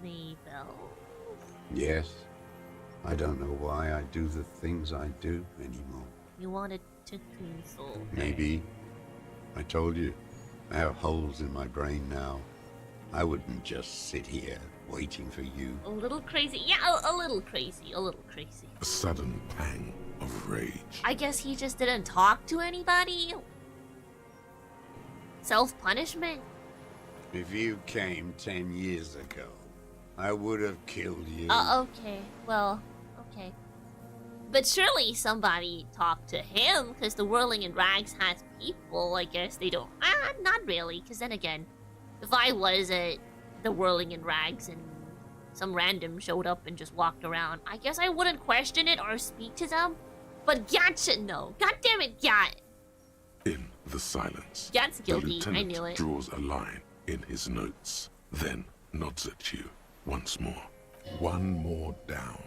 Maybell? Yes. I don't know why I do the things I do anymore. You wanted to console her. Maybe. I told you, I have holes in my brain now. I wouldn't just sit here waiting for you. A little crazy. Yeah, a little crazy. A little crazy. A sudden pang of rage. I guess he just didn't talk to anybody. Self-punishment. If you came 10 years ago, I would have killed you. Okay. Well, okay. But surely somebody talked to him, because the Whirling in Rags has people. I guess they don't. Not really, because then again, if I was at the Whirling in Rags and some random showed up and just walked around, I guess I wouldn't question it or speak to them. But Gat should know. God damn it, Gat. In the silence, Gat's the guilty. lieutenant I knew it. draws a line in his notes, then nods at you once more. One more down.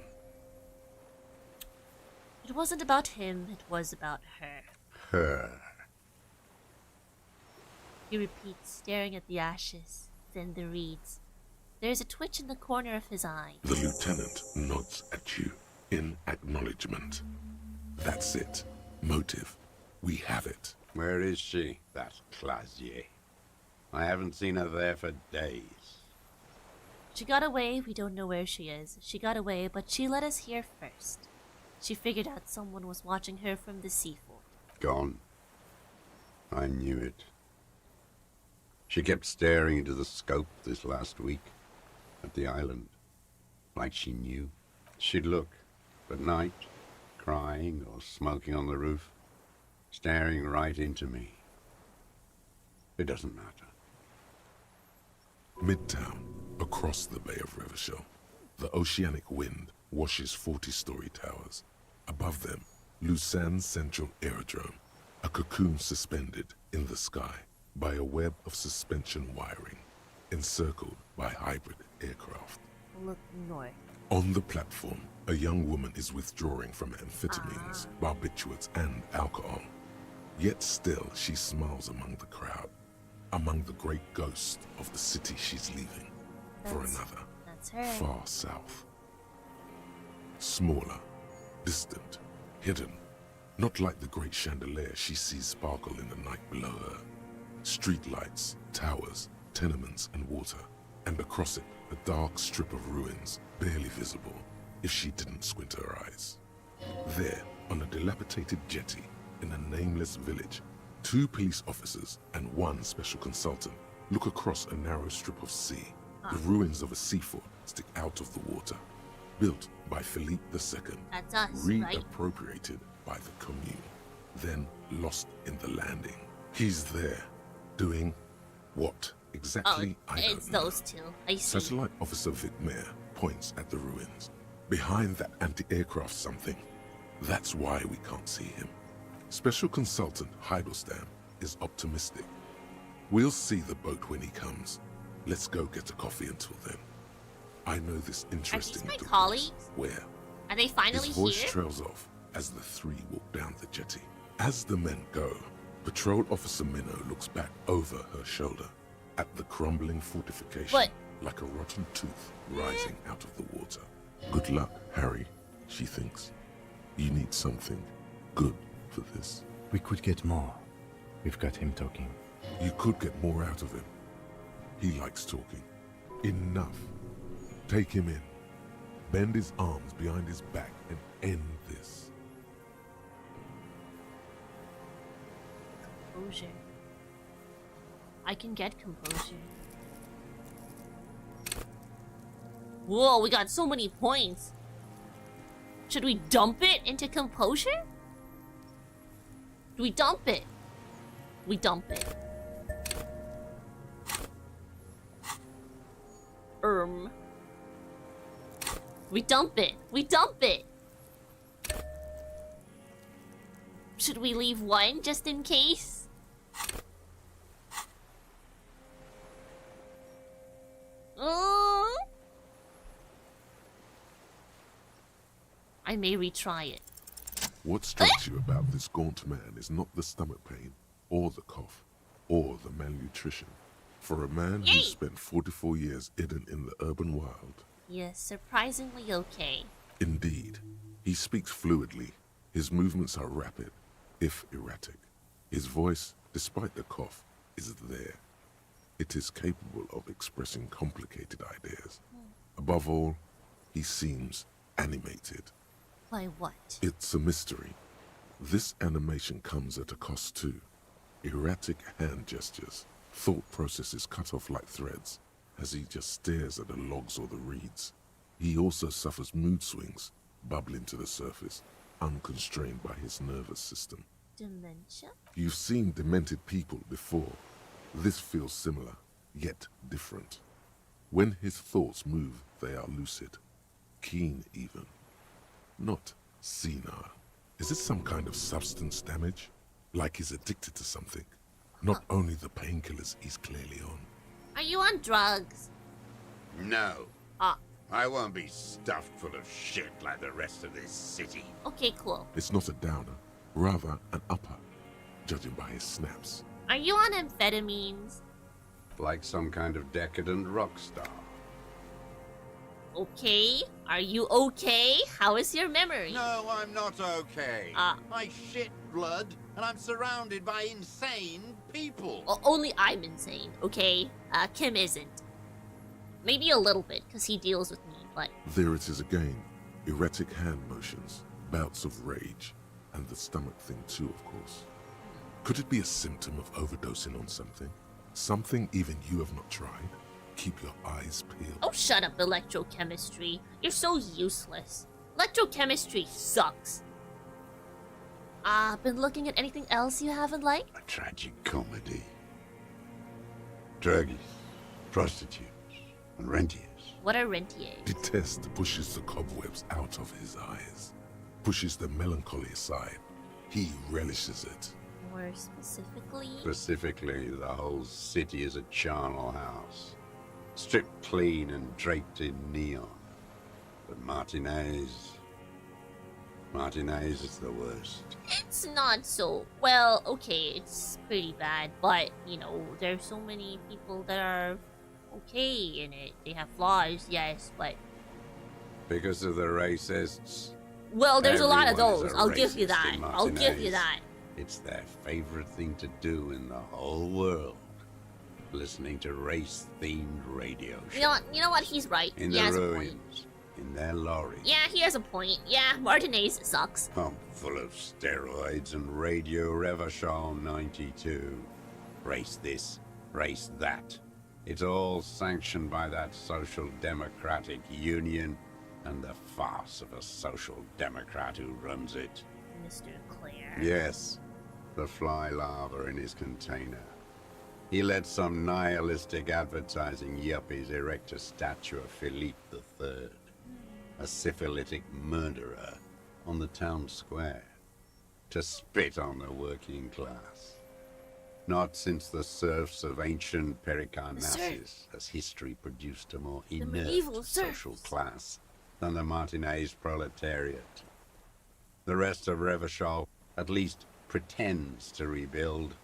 It wasn't about him, it was about her. Her. He repeats, staring at the ashes, then the reeds. There's a twitch in the corner of his eye. The lieutenant nods at you in acknowledgement. That's it. Motive. We have it. Where is she, that Clasier? I haven't seen her there for days. She got away, we don't know where she is. She got away, but she let us hear first. She figured out someone was watching her from the seafort. Gone. I knew it. She kept staring into the scope this last week, at the island, like she knew. She'd look, at night, crying or smoking on the roof, staring right into me. It doesn't matter. Midtown, across the Bay of Revachol, the oceanic wind washes 40-story towers. Above them, Lucerne Central Aerodrome, a cocoon suspended in the sky by a web of suspension wiring, encircled by hybrid aircraft. Look north. On the platform, a young woman is withdrawing from amphetamines, barbiturates, and alcohol. Yet still, she smiles among the crowd, among the great ghosts of the city she's leaving, for another, That's her. far south. Smaller, distant, hidden, not like the great chandelier she sees sparkle in the night below her. Streetlights, towers, tenements, and water, and across it, a dark strip of ruins, barely visible if she didn't squint her eyes. There, on a dilapidated jetty in a nameless village, 2 police officers and 1 special consultant look across a narrow strip of sea. The ruins of a seafort stick out of the water, built by Philippe II, That's us, right? reappropriated by the commune, then lost in the landing. He's there, doing what exactly, I don't it's know. those two. I see. Satellite Officer Vicmer points at the ruins. Behind that anti-aircraft something. That's why we can't see him. Special Consultant Heidelstam is optimistic. We'll see the boat when he comes. Let's go get a coffee until then. I know this interesting my little colleagues? place where Are they finally his voice here? trails off as the 3 walk down the jetty. As the men go, Patrol Officer Minnow looks back over her shoulder at the crumbling fortification What? like a rotten tooth rising out of the water. Good luck, Harry, she thinks. You need something good for this. We could get more. We've got him talking. You could get more out of him. He likes talking. Enough. Take him in. Bend his arms behind his back and end this. Composure. I can get composure. Whoa, we got so many points. Should we dump it into composure? Do we dump it? We dump it. We dump it. We dump it. Should we leave one just in case? I may retry it. What strikes you about this gaunt man is not the stomach pain, or the cough, or the malnutrition. For a man who spent 44 years hidden in the urban wild. Yes, surprisingly okay. Indeed. He speaks fluidly. His movements are rapid, if erratic. His voice, despite the cough, is there. It is capable of expressing complicated ideas. Above all, he seems animated. By what? It's a mystery. This animation comes at a cost too. Erratic hand gestures, thought processes cut off like threads, as he just stares at the logs or the reeds. He also suffers mood swings, bubbling to the surface, unconstrained by his nervous system. Dementia? You've seen demented people before. This feels similar, yet different. When his thoughts move, they are lucid, keen even. Not senile. Is it some kind of substance damage? Like he's addicted to something? Not only the painkillers he's clearly on. Are you on drugs? No. Ah. I won't be stuffed full of shit like the rest of this city. Okay, cool. It's not a downer, rather an upper, judging by his snaps. Are you on amphetamines? Like some kind of decadent rock star. Okay. Are you okay? How is your memory? No, I'm not okay. I shit blood, and I'm surrounded by insane people. Well, only I'm insane, okay? Kim isn't. Maybe a little bit, because he deals with me, but... There it is again. Erratic hand motions, bouts of rage, and the stomach thing too, of course. Could it be a symptom of overdosing on something? Something even you have not tried? Keep your eyes peeled. Oh, shut up, electrochemistry. You're so useless. Electrochemistry sucks. Been looking at anything else you haven't liked? A tragic comedy. Druggies, prostitutes, and rentiers. What are rentiers? Detest pushes the cobwebs out of his eyes. Pushes the melancholy aside. He relishes it. More specifically? Specifically, the whole city is a charnel house. Stripped clean and draped in neon. But Martinez is the worst. It's not so... Well, okay, it's pretty bad, but, you know, there's so many people that are okay in it. They have flaws, yes, but... Because of the racists? Well, there's a lot of Everyone is those. a I'll give you racist that. in I'll give you Martinez. that. It's their favorite thing to do in the whole world. Listening to race-themed radio shows. You know what? He's right. In He the has a point. ruins, in their lorries. Yeah, he has a point. Yeah, Martinez sucks. Pumped full of steroids and Radio Revachol 92. Race this, race that. It's all sanctioned by that Social Democratic Union and the farce of a Social Democrat who runs it. Mr. Clare. Yes, the fly larva in his container. He let some nihilistic advertising yuppies erect a statue of Philippe III, a syphilitic murderer, on the town square, to spit on the working class. Not since the serfs of ancient Pericarnassus has history produced a more inert social class than the Martinez proletariat. The rest of Revachol at least pretends to rebuild.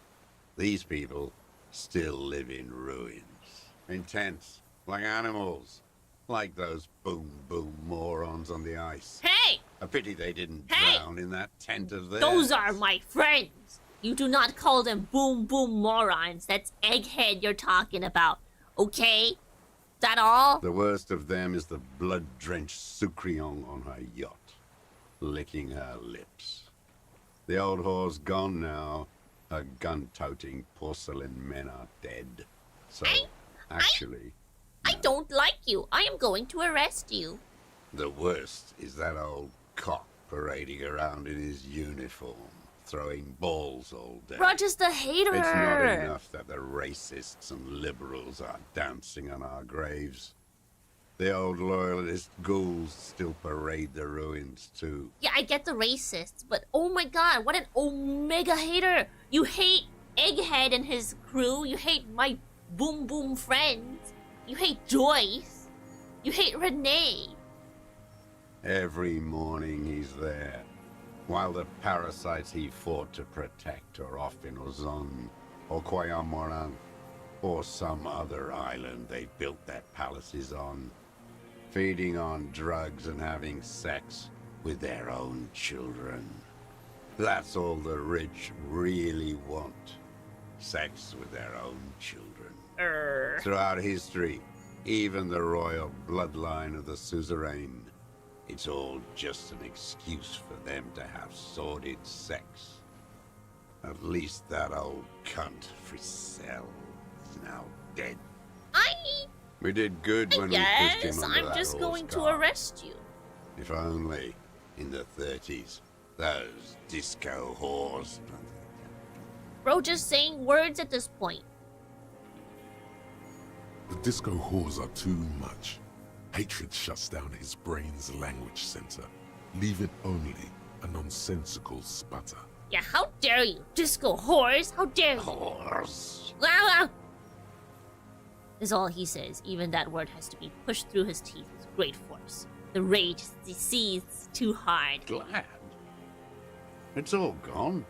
These people still live in ruins. In tents, like animals. Like those boom-boom morons on the ice. Hey! A pity they didn't drown in that tent of theirs. Those are my friends. You do not call them boom-boom morons. That's egghead you're talking about. Okay? That all? The worst of them is the blood-drenched Sucrion on her yacht, licking her lips. The old whore's gone now. Her gun-toting porcelain men are dead. So, actually... I don't like you. I am going to arrest you. The worst is that old cock parading around in his uniform, throwing balls all day. Roger's the hater. It's not enough that the racists and liberals are dancing on our graves. The old loyalist ghouls still parade the ruins too. Yeah, I get the racists, but oh my god, what an omega hater! You hate Egghead and his crew, you hate my boom boom friends, you hate Joyce, you hate Renee. Every morning he's there, while the parasites he fought to protect are off in Ozon, or Quayamoran, or some other island they built their palaces on, feeding on drugs and having sex with their own children. That's all the rich really want. Sex with their own children. Throughout history, even the royal bloodline of the suzerain, it's all just an excuse for them to have sordid sex. At least that old cunt Frisell is now dead. We did good when we pushed him under I'm that just horse going to cart. arrest you. If only, in the 30s, those disco whores. Bro, just saying words at this point. The disco whores are too much. Hatred shuts down his brain's language center, leaving only a nonsensical sputter. Yeah, how dare you? Disco whores? How dare you? Whores. Is all he says. Even that word has to be pushed through his teeth with great force. The rage seethes too hard. Glad. It's all gone.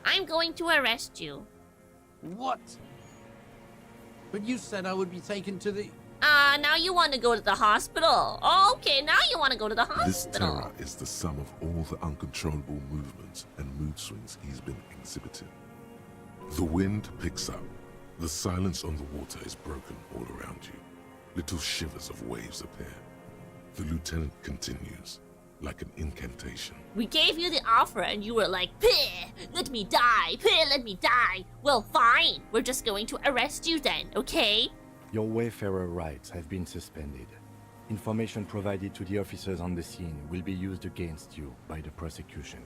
I'm going to arrest you. What? But you said I would be taken to the... Now you want to go to the hospital. Okay, now you want to go to the This hospital. terror is the sum of all the uncontrollable movements and mood swings he's been exhibiting. The wind picks up. The silence on the water is broken all around you. Little shivers of waves appear. The lieutenant continues, like an incantation. We gave you the offer and you were like, "Peh, let me die, peh, let me die." Well, fine. We're just going to arrest you then, okay? Your Wayfarer rights have been suspended. Information provided to the officers on the scene will be used against you by the prosecution.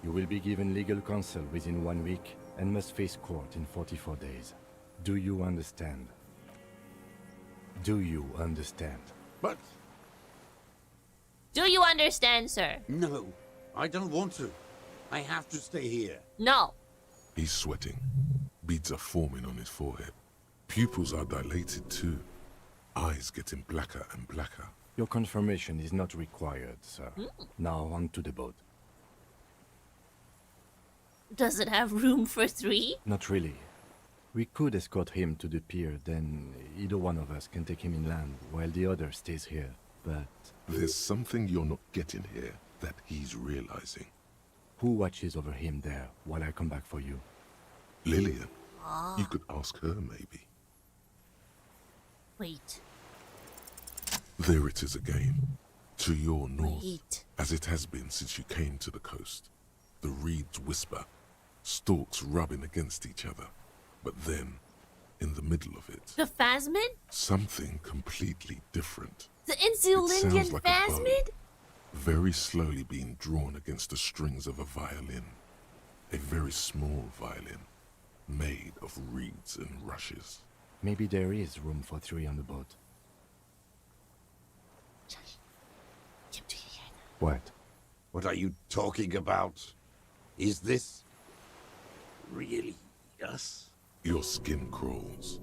You will be given legal counsel within 1 week and must face court in 44 days. Do you understand? Do you understand? But... Do you understand, sir? No, I don't want to. I have to stay here. No. He's sweating. Beads are forming on his forehead. Pupils are dilated too. Eyes getting blacker and blacker. Your confirmation is not required, sir. Now on to the boat. Does it have room for 3? Not really. We could escort him to the pier, then either one of us can take him inland while the other stays here, but... There's something you're not getting here that he's realizing. Who watches over him there while I come back for you? Lillian. You could ask her, maybe. Wait. There it is again. To your north. Wait. As it has been since you came to the coast. The reeds whisper. Stalks rubbing against each other. But then, in the middle of it... The Phasmid? Something completely different. The Insulindian like a bow, Phasmid? very slowly being drawn against the strings of a violin. A very small violin, made of reeds and rushes. Maybe there is room for 3 on the boat. What? What are you talking about? Is this... really us? Your skin crawls.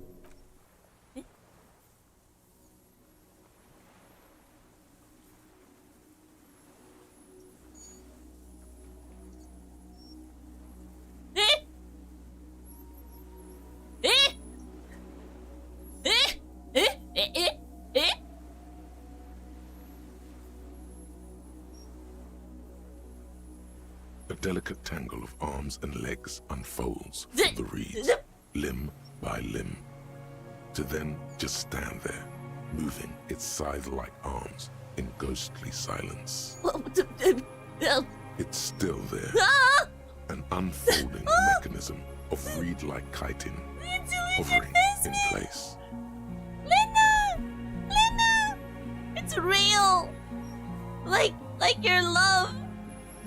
A delicate tangle of arms and legs unfolds from the reeds, limb by limb, to then just stand there, moving its scythe-like arms in ghostly silence. It's still there, an unfolding mechanism of reed-like chitin, hovering in place. Linda! Linda! It's real! Like your love.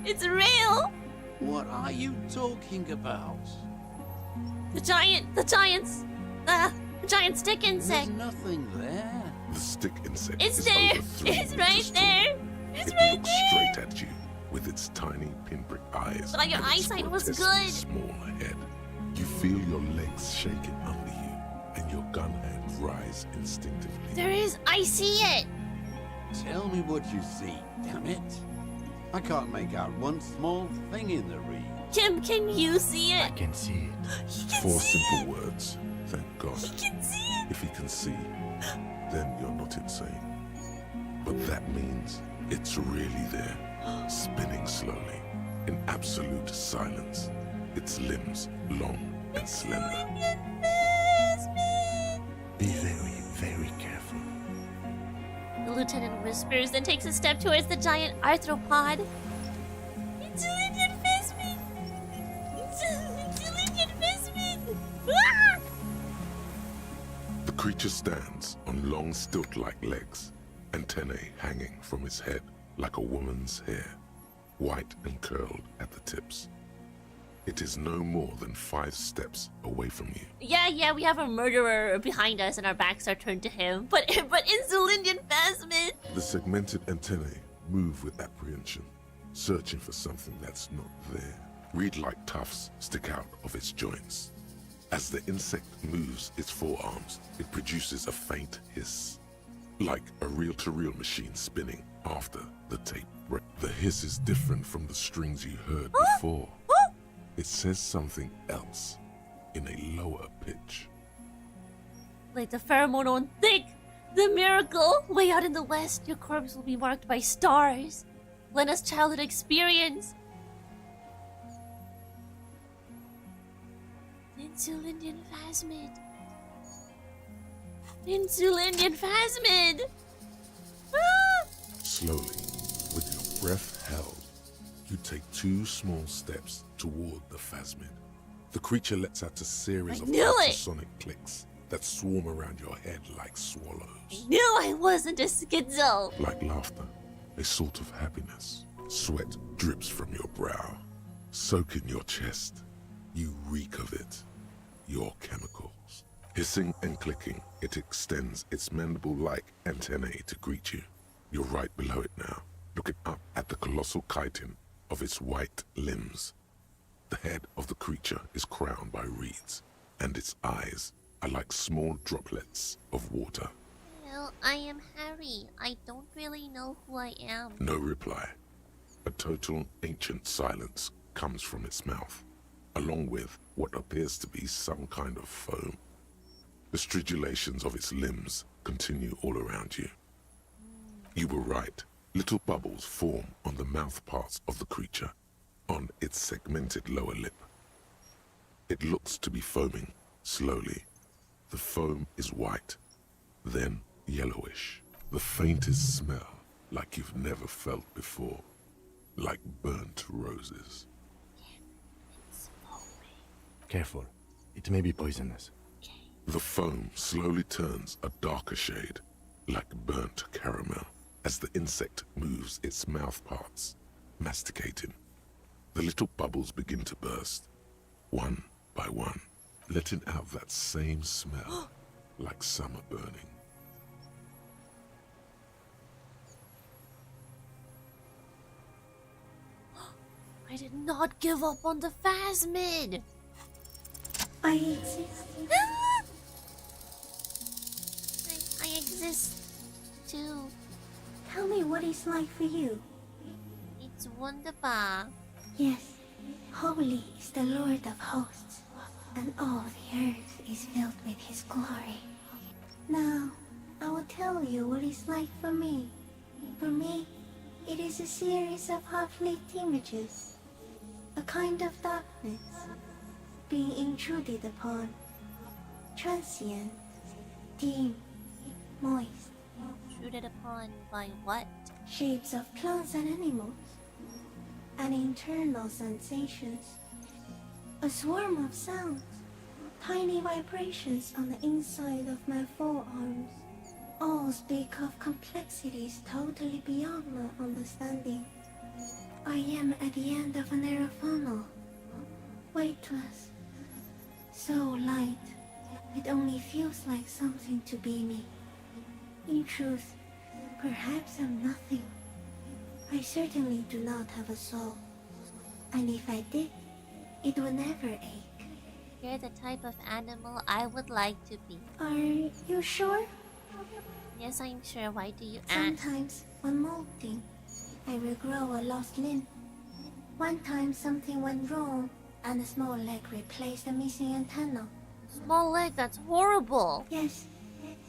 It's real! What are you talking about? The giant stick insect. There's nothing there. The stick insect It's is there. over 3 It's meters right tall. there. It's It right looks there. straight at you with its tiny pinprick eyes But your and its eyesight was grotesquely good. small head. You feel your legs shaking under you and your gun hand rise instinctively. There is. I see it. Tell me what you see, damn it. I can't make out one small thing in the reed. Jim, can you see it? I can see it. He can 4 see simple words. Thank God. He can see it. If he can see, then you're not insane. But that means it's really there, spinning slowly, in absolute silence. Its limbs long and slender. Be very, very careful. The lieutenant whispers, then takes a step towards the giant arthropod. It's a Indian phasmid! It's an Indian phasmid! Ah! The creature stands on long stilt-like legs, antennae hanging from its head like a woman's hair, white and curled at the tips. It is no more than 5 steps away from you. Yeah, we have a murderer behind us and our backs are turned to him. But it's the Indian phasmid! The segmented antennae move with apprehension, searching for something that's not there. Reed-like tufts stick out of its joints. As the insect moves its forearms, it produces a faint hiss, like a reel-to-reel machine spinning after the tape break. The hiss is different from the strings you heard before. It says something else in a lower pitch. Like the pheromone on thick! The miracle! Way out in the west, your corpse will be marked by stars. Lena's childhood experience. Insulindian phasmid. Insulindian phasmid! Ah! Slowly, with your breath held, you take 2 small steps toward the phasmid. The creature lets out a series I of knew it! ultrasonic clicks that swarm around your head like swallows. I knew I wasn't a schizo! Like laughter, a sort of happiness. Sweat drips from your brow, soaking your chest. You reek of it, your chemicals. Hissing and clicking, it extends its mandible-like antennae to greet you. You're right below it now, looking up at the colossal chitin of its white limbs. The head of the creature is crowned by reeds, and its eyes are like small droplets of water. Well, I am Harry. I don't really know who I am. No reply. A total ancient silence comes from its mouth, along with what appears to be some kind of foam. The stridulations of its limbs continue all around you. You were right. Little bubbles form on the mouth parts of the creature, on its segmented lower lip. It looks to be foaming, slowly. The foam is white, then yellowish. The faintest smell, like you've never felt before, like burnt roses. Careful. It may be poisonous. The foam slowly turns a darker shade, like burnt caramel, as the insect moves its mouth parts, masticating. The little bubbles begin to burst, one by one, letting out that same smell, like summer burning. I did not give up on the phasmid! I exist. I exist too. Tell me what it's like for you. It's wonderful. Yes, holy is the Lord of hosts, and all the earth is filled with his glory. Now, I will tell you what it's like for me. For me, it is a series of half-lit images, a kind of darkness, being intruded upon, transient, dim, moist. Intruded upon by what? Shapes of plants and animals, and internal sensations. A swarm of sounds, tiny vibrations on the inside of my forearms. All speak of complexities totally beyond my understanding. I am at the end of a narrow funnel, weightless, so light, it only feels like something to be me. In truth, perhaps I'm nothing. I certainly do not have a soul. And if I did, it would never ache. You're the type of animal I would like to be. Are you sure? Yes, I'm sure. Why do you ask? Sometimes, when molting, I will grow a lost limb. One time something went wrong, and a small leg replaced the missing antenna. Small leg? That's horrible. Yes,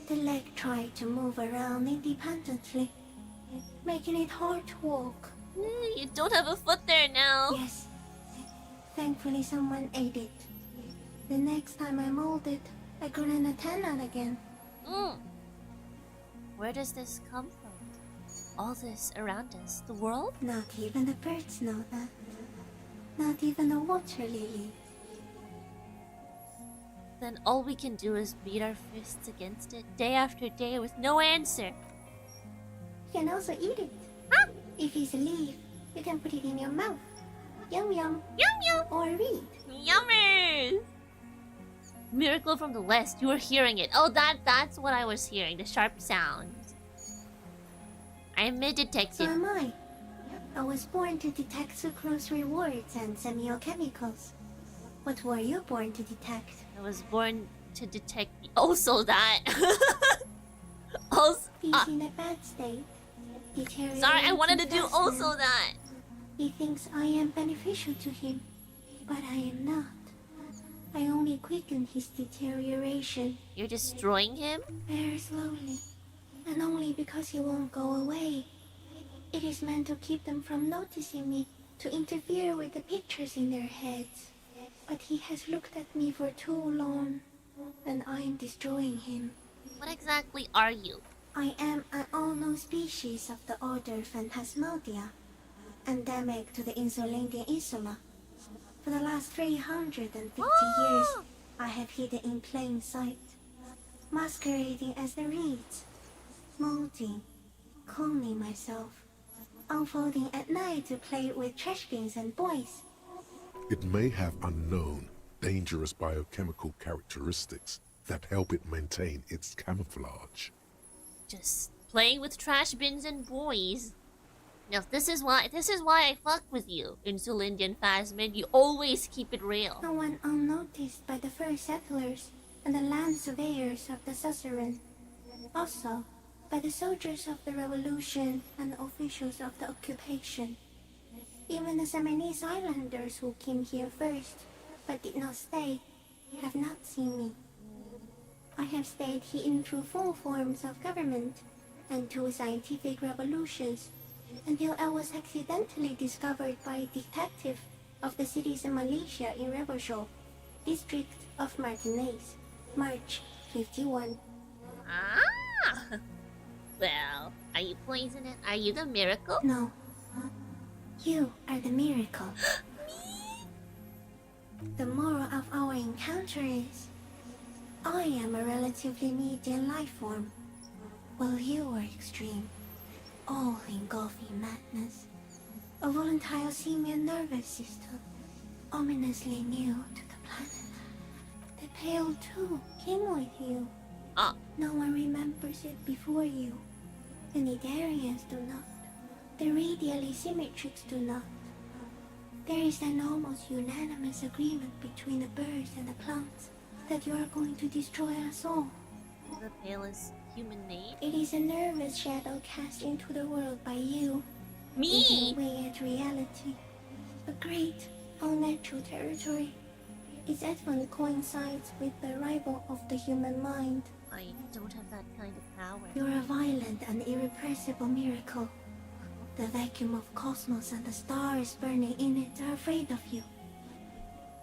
the leg tried to move around independently, making it hard to walk. You don't have a foot there now. Yes. Thankfully someone ate it. The next time I molded, I got an antenna again. Where does this come from? All this around us, the world? Not even the birds know that. Not even a water lily. Then all we can do is beat our fists against it day after day with no answer. You can also eat it. If it's a leaf, you can put it in your mouth. Yum yum. Yum yum. Or read. Yummers! Miracle from the West, you were hearing it. Oh, that's what I was hearing, the sharp sound. I am a detective. So am I. I was born to detect sucrose rewards and semiochemicals. What were you born to detect? I was born to detect also that. Also, He's in a bad state. sorry, I wanted to do also that. He thinks I am beneficial to him, but I am not. I only quicken his deterioration. You're destroying him? Very slowly, and only because he won't go away. It is meant to keep them from noticing me, to interfere with the pictures in their heads. But he has looked at me for too long, and I am destroying him. What exactly are you? I am an unknown species of the order Phantasmodia, endemic to the Insulindian Insula. For the last 350 years, I have hidden in plain sight, masquerading as the reeds, molding, cloning myself, unfolding at night to play with trash bins and boys. It may have unknown, dangerous biochemical characteristics that help it maintain its camouflage. Just playing with trash bins and boys. Now this is why I fuck with you, Insulindian Phasmid. You always keep it real. No one unnoticed by the first settlers and the land surveyors of the suzerain. Also, by the soldiers of the revolution and the officials of the occupation. Even the Seminese islanders who came here first, but did not stay, have not seen me. I have stayed hidden through 4 forms of government and 2 scientific revolutions, until I was accidentally discovered by a detective of the citizen militia in Revelshore, district of Martinez, March 51. Ah! Well, are you poisonous? Are you the miracle? No. You are the miracle. The moral of our encounter is, I am a relatively medium life form, while you are extreme, all-engulfing madness. A volatile simian nervous system, ominously new to the planet. The Pale too came with you. No one remembers it before you. The Nidarians do not. The radially symmetrics do not. There is an almost unanimous agreement between the birds and the plants that you are going to destroy us all. The Pale is human-made? It is a nervous shadow cast into the world by you. Me? Eating away at reality. A great, unnatural territory. Its advent coincides with the arrival of the human mind. I don't have that kind of power. You're a violent and irrepressible miracle. The vacuum of cosmos and the stars burning in it are afraid of you.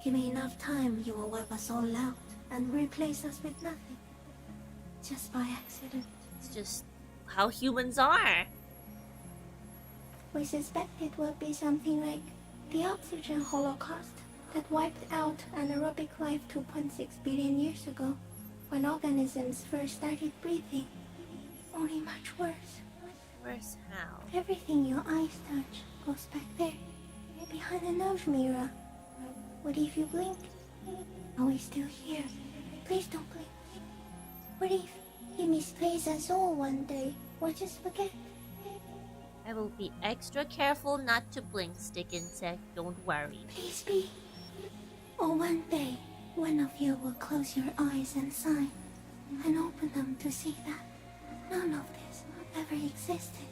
Give me enough time, you will wipe us all out and replace us with nothing. Just by accident. It's just how humans are. We suspect it will be something like the oxygen holocaust that wiped out anaerobic life 2.6 billion years ago, when organisms first started breathing. Only much worse. Worse how? Everything your eyes touch goes back there, behind the nose mirror. What if you blink? Are we still here? Please don't blink. What if you misplace us all one day, or just forget. I will be extra careful not to blink, stick insect. Don't worry. Please be. Or one day, one of you will close your eyes and sigh, and open them to see that none of this ever existed.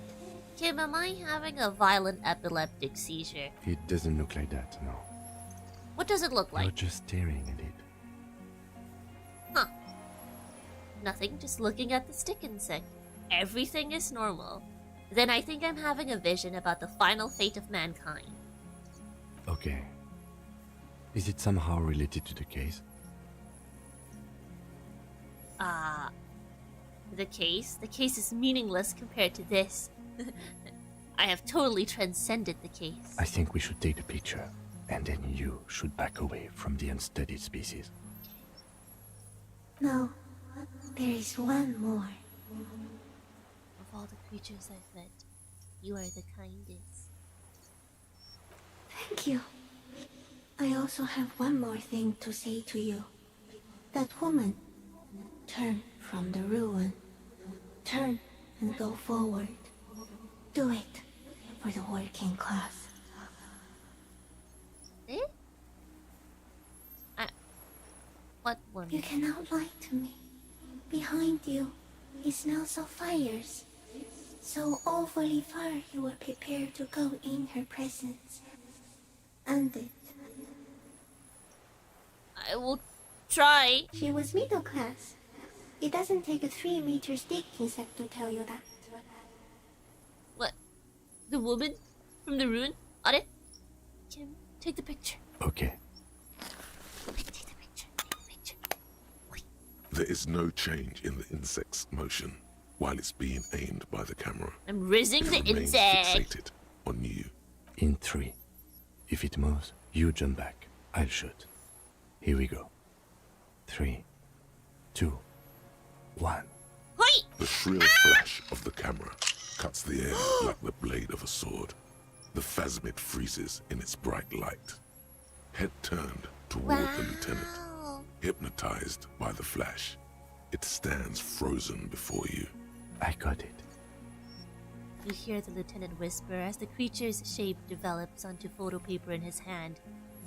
Kim, am I having a violent epileptic seizure? It doesn't look like that, no. What does it look like? You're just staring at it. Huh. Nothing, just looking at the stick insect. Everything is normal. Then I think I'm having a vision about the final fate of mankind. Okay. Is it somehow related to the case? The case? The case is meaningless compared to this. I have totally transcended the case. I think we should take the picture, and then you should back away from the unstudied species. No, there is one more. Of all the creatures I've met, you are the kindest. Thank you. I also have one more thing to say to you. That woman, turn from the ruin. Turn and go forward. Do it for the working class. Eh? What woman? You cannot lie to me. Behind you, it smells of fires. So awfully far you were prepared to go in her presence. And it. I will try. She was middle class. It doesn't take a 3-meter stick insect to tell you that. What? The woman from the ruin? Are Kim, take the picture. Okay. There is no change in the insect's motion while it's being aimed by the camera. I'm rizzing It the remains insect. fixated on you. In 3. If it moves, you jump back. I'll shoot. Here we go. 3, 2, 1. The shrill flash of the camera cuts the air like the blade of a sword. The phasmid freezes in its bright light. Head turned toward the lieutenant. Hypnotized by the flash, it stands frozen before you. I got it. You hear the lieutenant whisper as the creature's shape develops onto photo paper in his hand.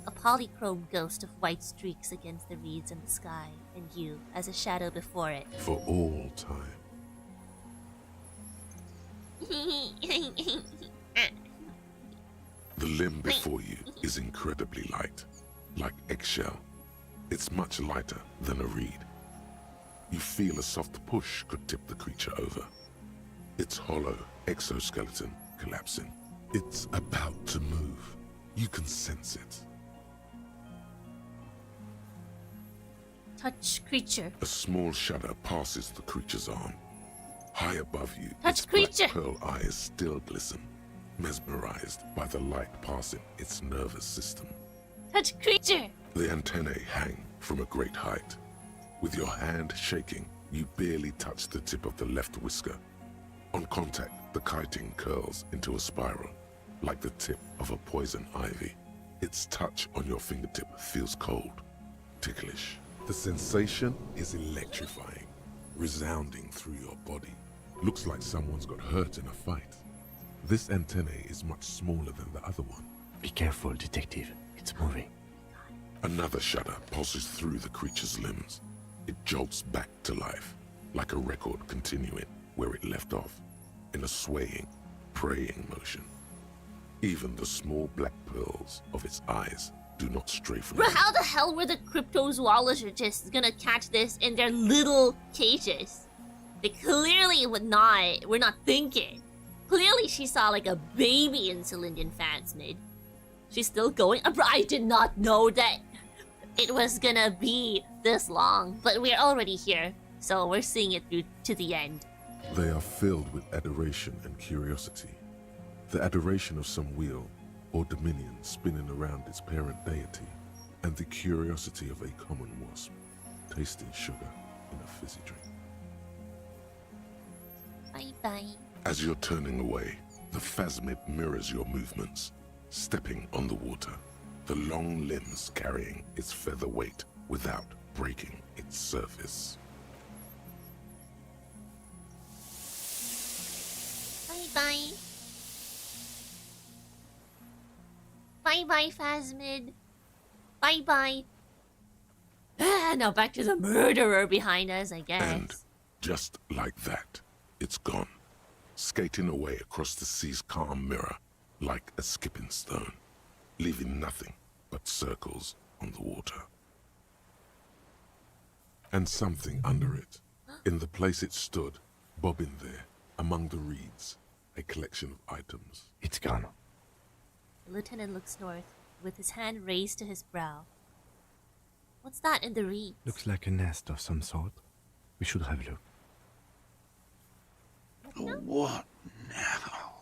A polychrome ghost of white streaks against the reeds in the sky, and you as a shadow before it. For all time. The limb before you is incredibly light, like eggshell. It's much lighter than a reed. You feel a soft push could tip the creature over. Its hollow exoskeleton collapsing. It's about to move. You can sense it. Touch creature. A small shudder passes the creature's arm. High above you, Touch its creature. black pearl eyes still glisten, mesmerized by the light passing its nervous system. Touch creature. The antennae hang from a great height. With your hand shaking, you barely touch the tip of the left whisker. On contact, the chitin curls into a spiral, like the tip of a poison ivy. Its touch on your fingertip feels cold, ticklish. The sensation is electrifying, resounding through your body. Looks like someone's got hurt in a fight. This antennae is much smaller than the other one. Be careful, detective. It's moving. Another shudder pulses through the creature's limbs. It jolts back to life, like a record continuing where it left off, in a swaying, praying motion. Even the small black pearls of its eyes do not stray from Bro, you. how the hell were the cryptozoologists just gonna catch this in their little cages? They clearly would not. We're not thinking. Clearly she saw like a baby in Celindian Phasmid. She's still going? Bro, I did not know that it was gonna be this long. But we're already here, so we're seeing it through to the end. They are filled with adoration and curiosity. The adoration of some wheel or dominion spinning around its parent deity, and the curiosity of a common wasp tasting sugar in a fizzy drink. Bye-bye. As you're turning away, the phasmid mirrors your movements, stepping on the water, the long limbs carrying its feather weight without breaking its surface. bye. Bye bye, Phasmid. Bye bye. Now back to the murderer behind us, I guess. And just like that, it's gone. Skating away across the sea's calm mirror like a skipping stone, leaving nothing but circles on the water. And something under it, in the place it stood, bobbing there, among the reeds, a collection of items. It's gone. The lieutenant looks north, with his hand raised to his brow. What's that in the reeds? Looks like a nest of some sort. We should have a look. What now?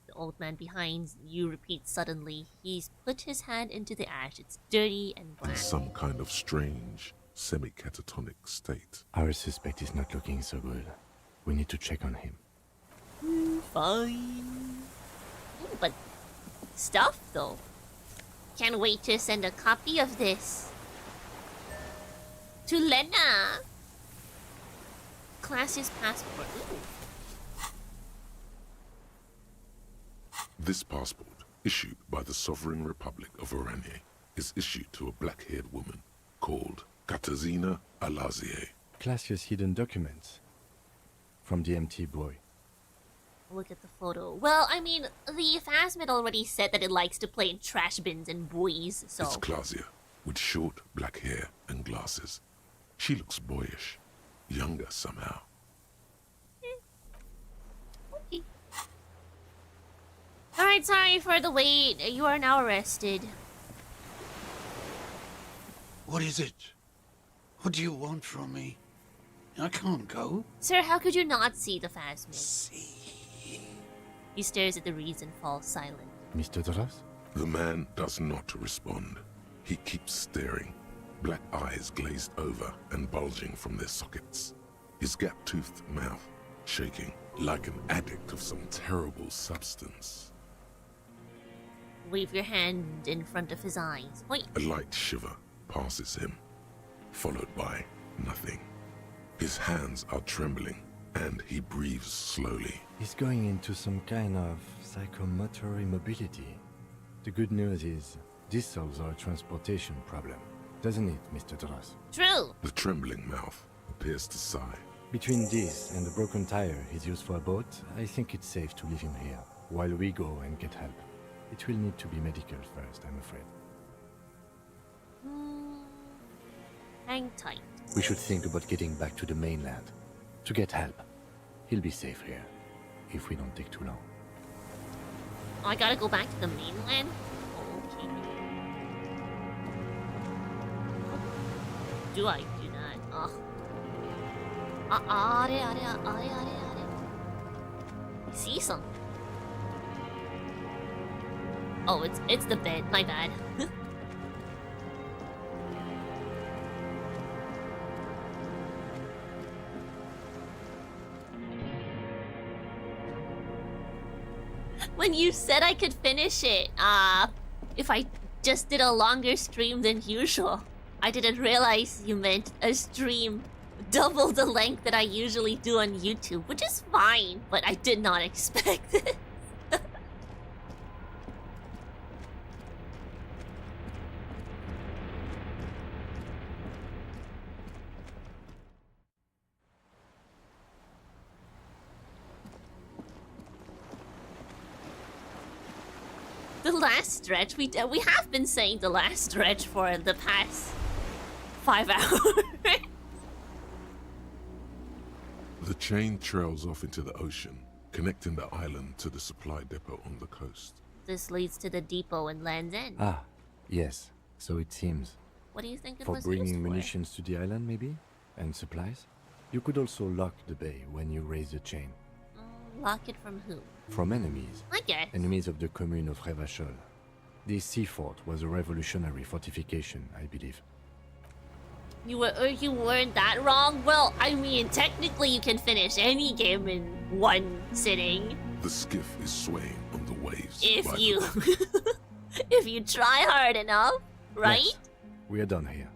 The old man behind you repeats suddenly. He's put his hand into the ash. It's dirty and black. In some kind of strange, semi-catatonic state. Our suspect is not looking so good. We need to check on him. Fine. But stuff, though. Can't wait to send a copy of this to Lena. Class's passport. Ooh. This passport, issued by the Sovereign Republic of Oranje, is issued to a black-haired woman called Katarzyna Alazie. Classia's hidden documents from the empty boy. Look at the photo. Well, I mean, the Phasmid already said that it likes to play in trash bins and buoys, so... It's Klasia, with short black hair and glasses. She looks boyish, younger somehow. Okay. Alright, sorry for the wait. You are now arrested. What is it? What do you want from me? I can't go. Sir, how could you not see the Phasmid? He stares at the reeds and falls silent. Mr. Dras? The man does not respond. He keeps staring, black eyes glazed over and bulging from their sockets. His gap-toothed mouth shaking like an addict of some terrible substance. Wave your hand in front of his eyes. Wait. A light shiver passes him, followed by nothing. His hands are trembling, and he breathes slowly. He's going into some kind of psychomotor immobility. The good news is, this solves our transportation problem, doesn't it, Mr. Dras? True! The trembling mouth appears to sigh. Between this and the broken tire he's used for a boat, I think it's safe to leave him here, while we go and get help. It will need to be medical first, I'm afraid. Hang tight. We should think about getting back to the mainland, to get help. He'll be safe here, if we don't take too long. Oh, I gotta go back to the mainland? Okay. Do I do that? Ugh. I see something. Oh, it's the bed. My bad. When you said I could finish it, if I just did a longer stream than usual. I didn't realize you meant a stream double the length that I usually do on YouTube, which is fine, but I did not expect it. The last stretch, we have been saying the last stretch for the past 5 hours. The chain trails off into the ocean, connecting the island to the supply depot on the coast. This leads to the depot in Land's End. Ah, yes, so it seems. What do you think it for was bringing used for? munitions to the island, maybe? And supplies? You could also lock the bay when you raise the chain. Lock it from who? From enemies. I guess. Enemies of the commune of Revachol. This sea fort was a revolutionary fortification, I believe. You weren't that wrong? Well, I mean, technically you can finish any game in one sitting. The skiff is swaying on the waves. If you... if you try hard enough, right? Yes, we are done here.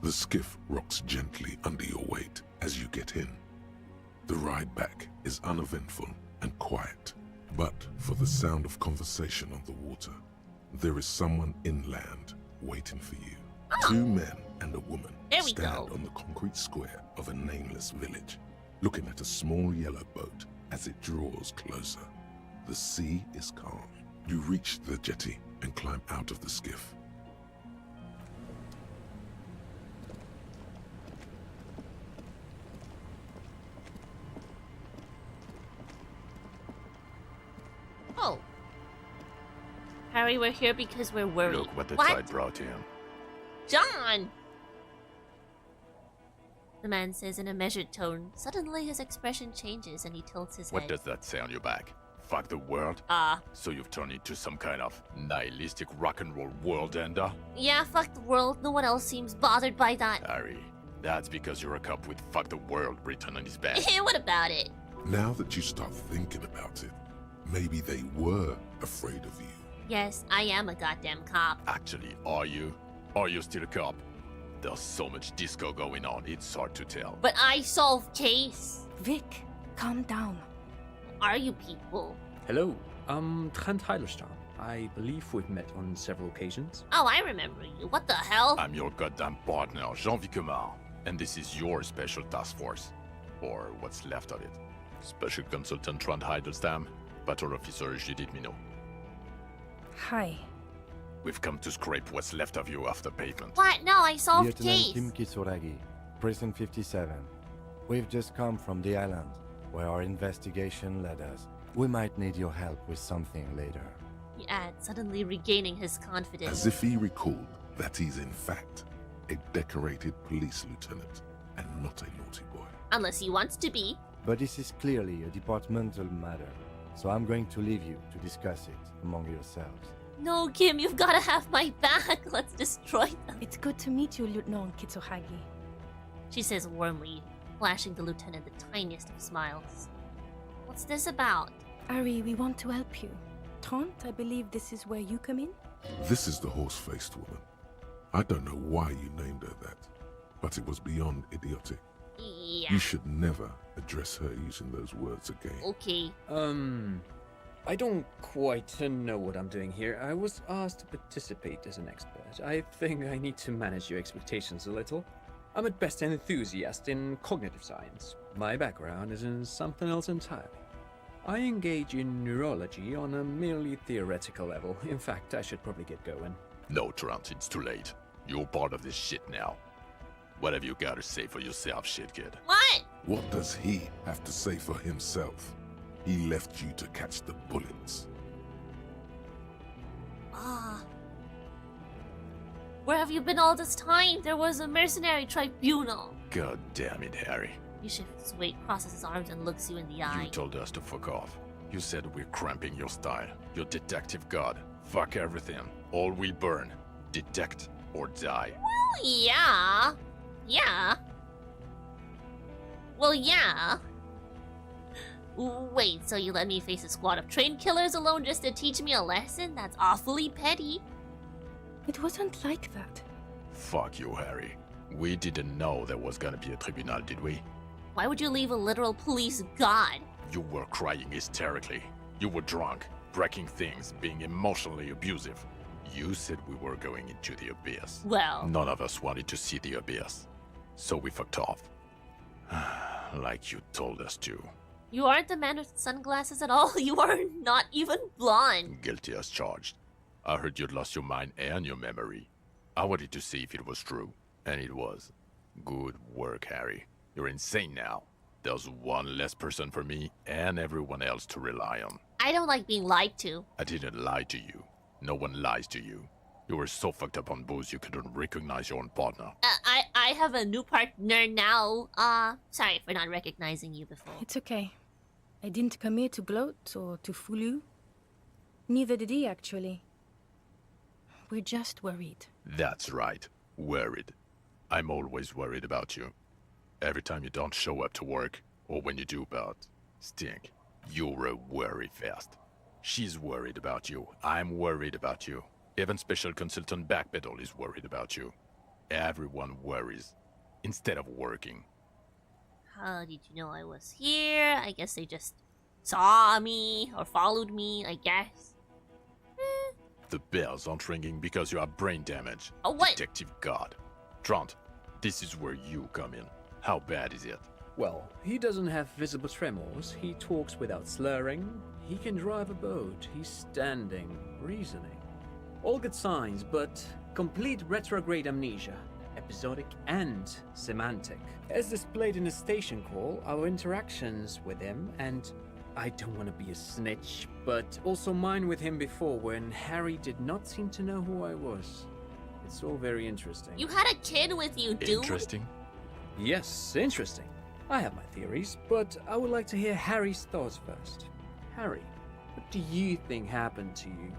The skiff rocks gently under your weight as you get in. The ride back is uneventful and quiet, but for the sound of conversation on the water, there is someone inland waiting for you. Two men and a woman stand on the concrete square of a nameless village, looking at a small yellow boat as it draws closer. The sea is calm. You reach the jetty and climb out of the skiff. Oh. Harry, we're here because we're worried. Look what the tide brought him. John! The man says in a measured tone. Suddenly his expression changes and he tilts his What head. does that say on your back? Fuck the world? So you've turned into some kind of nihilistic rock and roll world ender? Yeah, fuck the world. No one else seems bothered by that. Harry, that's because you're a cop with fuck the world written on his back. What about it? Now that you start thinking about it, maybe they were afraid of you. Yes, I am a goddamn cop. Actually, are you? Are you still a cop? There's so much disco going on, it's hard to tell. But I solve case. Vic, calm down. Are you people? Hello, Trent Heidelstein. I believe we've met on several occasions. Oh, I remember you. What the hell? I'm your goddamn partner, Jean-Vic Mar, and this is your special task force. Or what's left of it. Special Consultant Trent Heidelstein, Patrol Officer Judith Minot. Hi. We've come to scrape what's left of you off the pavement. What? No, I solved Lieutenant case. Kim Kitsuragi, Prison 57. We've just come from the island, where our investigation led us. We might need your help with something later. He adds, suddenly regaining his confidence. As if he recalled that he's in fact a decorated police lieutenant and not a naughty boy. Unless he wants to be. But this is clearly a departmental matter, so I'm going to leave you to discuss it among yourselves. No, Kim, you've got to have my back. Let's destroy them. It's good to meet you, Lieutenant Kitsuhagi. She says warmly, flashing the lieutenant the tiniest of smiles. What's this about? Ari, we want to help you. Trent, I believe this is where you come in? This is the horse-faced woman. I don't know why you named her that, but it was beyond idiotic. Yeah. You should never address her using those words again. Okay. I don't quite know what I'm doing here. I was asked to participate as an expert. I think I need to manage your expectations a little. I'm at best an enthusiast in cognitive science. My background is in something else entirely. I engage in neurology on a merely theoretical level. In fact, I should probably get going. No, Trent, it's too late. You're part of this shit now. What have you got to say for yourself, shit kid? What? What does he have to say for himself? He left you to catch the bullets. Where have you been all this time? There was a mercenary tribunal. God damn it, Harry. He shifts his weight, crosses his arms, and looks you in the eye. You told us to fuck off. You said we're cramping your style. Your detective god. Fuck everything. All will burn. Detect or die. Well, yeah. Yeah. Well, yeah. Wait, so you let me face a squad of trained killers alone just to teach me a lesson? That's awfully petty. It wasn't like that. Fuck you, Harry. We didn't know there was gonna be a tribunal, did we? Why would you leave a literal police god? You were crying hysterically. You were drunk, breaking things, being emotionally abusive. You said we were going into the abyss. Well... None of us wanted to see the abyss. So we fucked off. Like you told us to. You aren't the man with sunglasses at all. You are not even blonde. Guilty as charged. I heard you'd lost your mind and your memory. I wanted to see if it was true. And it was. Good work, Harry. You're insane now. There's one less person for me and everyone else to rely on. I don't like being lied to. I didn't lie to you. No one lies to you. You were so fucked up on booze you couldn't recognize your own partner. I have a new partner now. Sorry for not recognizing you before. It's okay. I didn't come here to gloat or to fool you. Neither did he, actually. We're just worried. That's right. Worried. I'm always worried about you. Every time you don't show up to work, or when you do but stink, you're a worry fest. She's worried about you. I'm worried about you. Even Special Consultant Backpedal is worried about you. Everyone worries, instead of working. How did you know I was here? I guess they just saw me or followed me, I guess. The bells aren't ringing because you have brain damage. Oh, what? Detective God. Trant, this is where you come in. How bad is it? Well, he doesn't have visible tremors, he talks without slurring, he can drive a boat, he's standing, reasoning. All good signs, but complete retrograde amnesia, episodic and semantic. As displayed in the station call, our interactions with him, and I don't want to be a snitch, but also mine with him before when Harry did not seem to know who I was. It's all very interesting. You had a kid with you, dude. Interesting? Yes, interesting. I have my theories, but I would like to hear Harry's thoughts first. Harry, what do you think happened to you?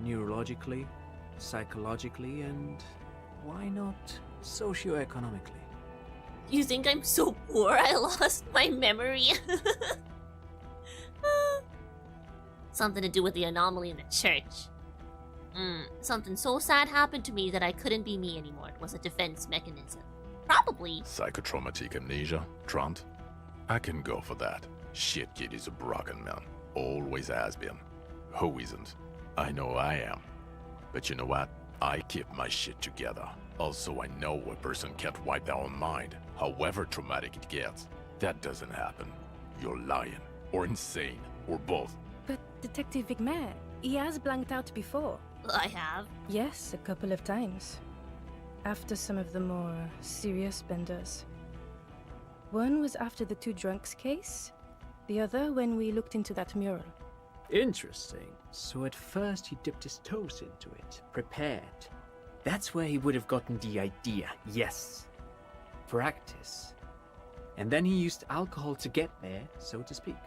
Neurologically, psychologically, and why not socioeconomically? You think I'm so poor I lost my memory? Something to do with the anomaly in the church. Something so sad happened to me that I couldn't be me anymore. It was a defense mechanism. Probably. Psychotraumatic amnesia, Trant? I can go for that. Shit kid is a broken man. Always has been. Who isn't? I know I am. But you know what? I keep my shit together. Also, I know a person can't wipe their own mind, however traumatic it gets. That doesn't happen. You're lying, or insane, or both. But Detective Vigmer, he has blanked out before. I have. Yes, a couple of times. After some of the more serious benders. One was after the two drunks case, the other when we looked into that mural. Interesting. So at first he dipped his toes into it, prepared. That's where he would have gotten the idea, yes. Practice. And then he used alcohol to get there, so to speak.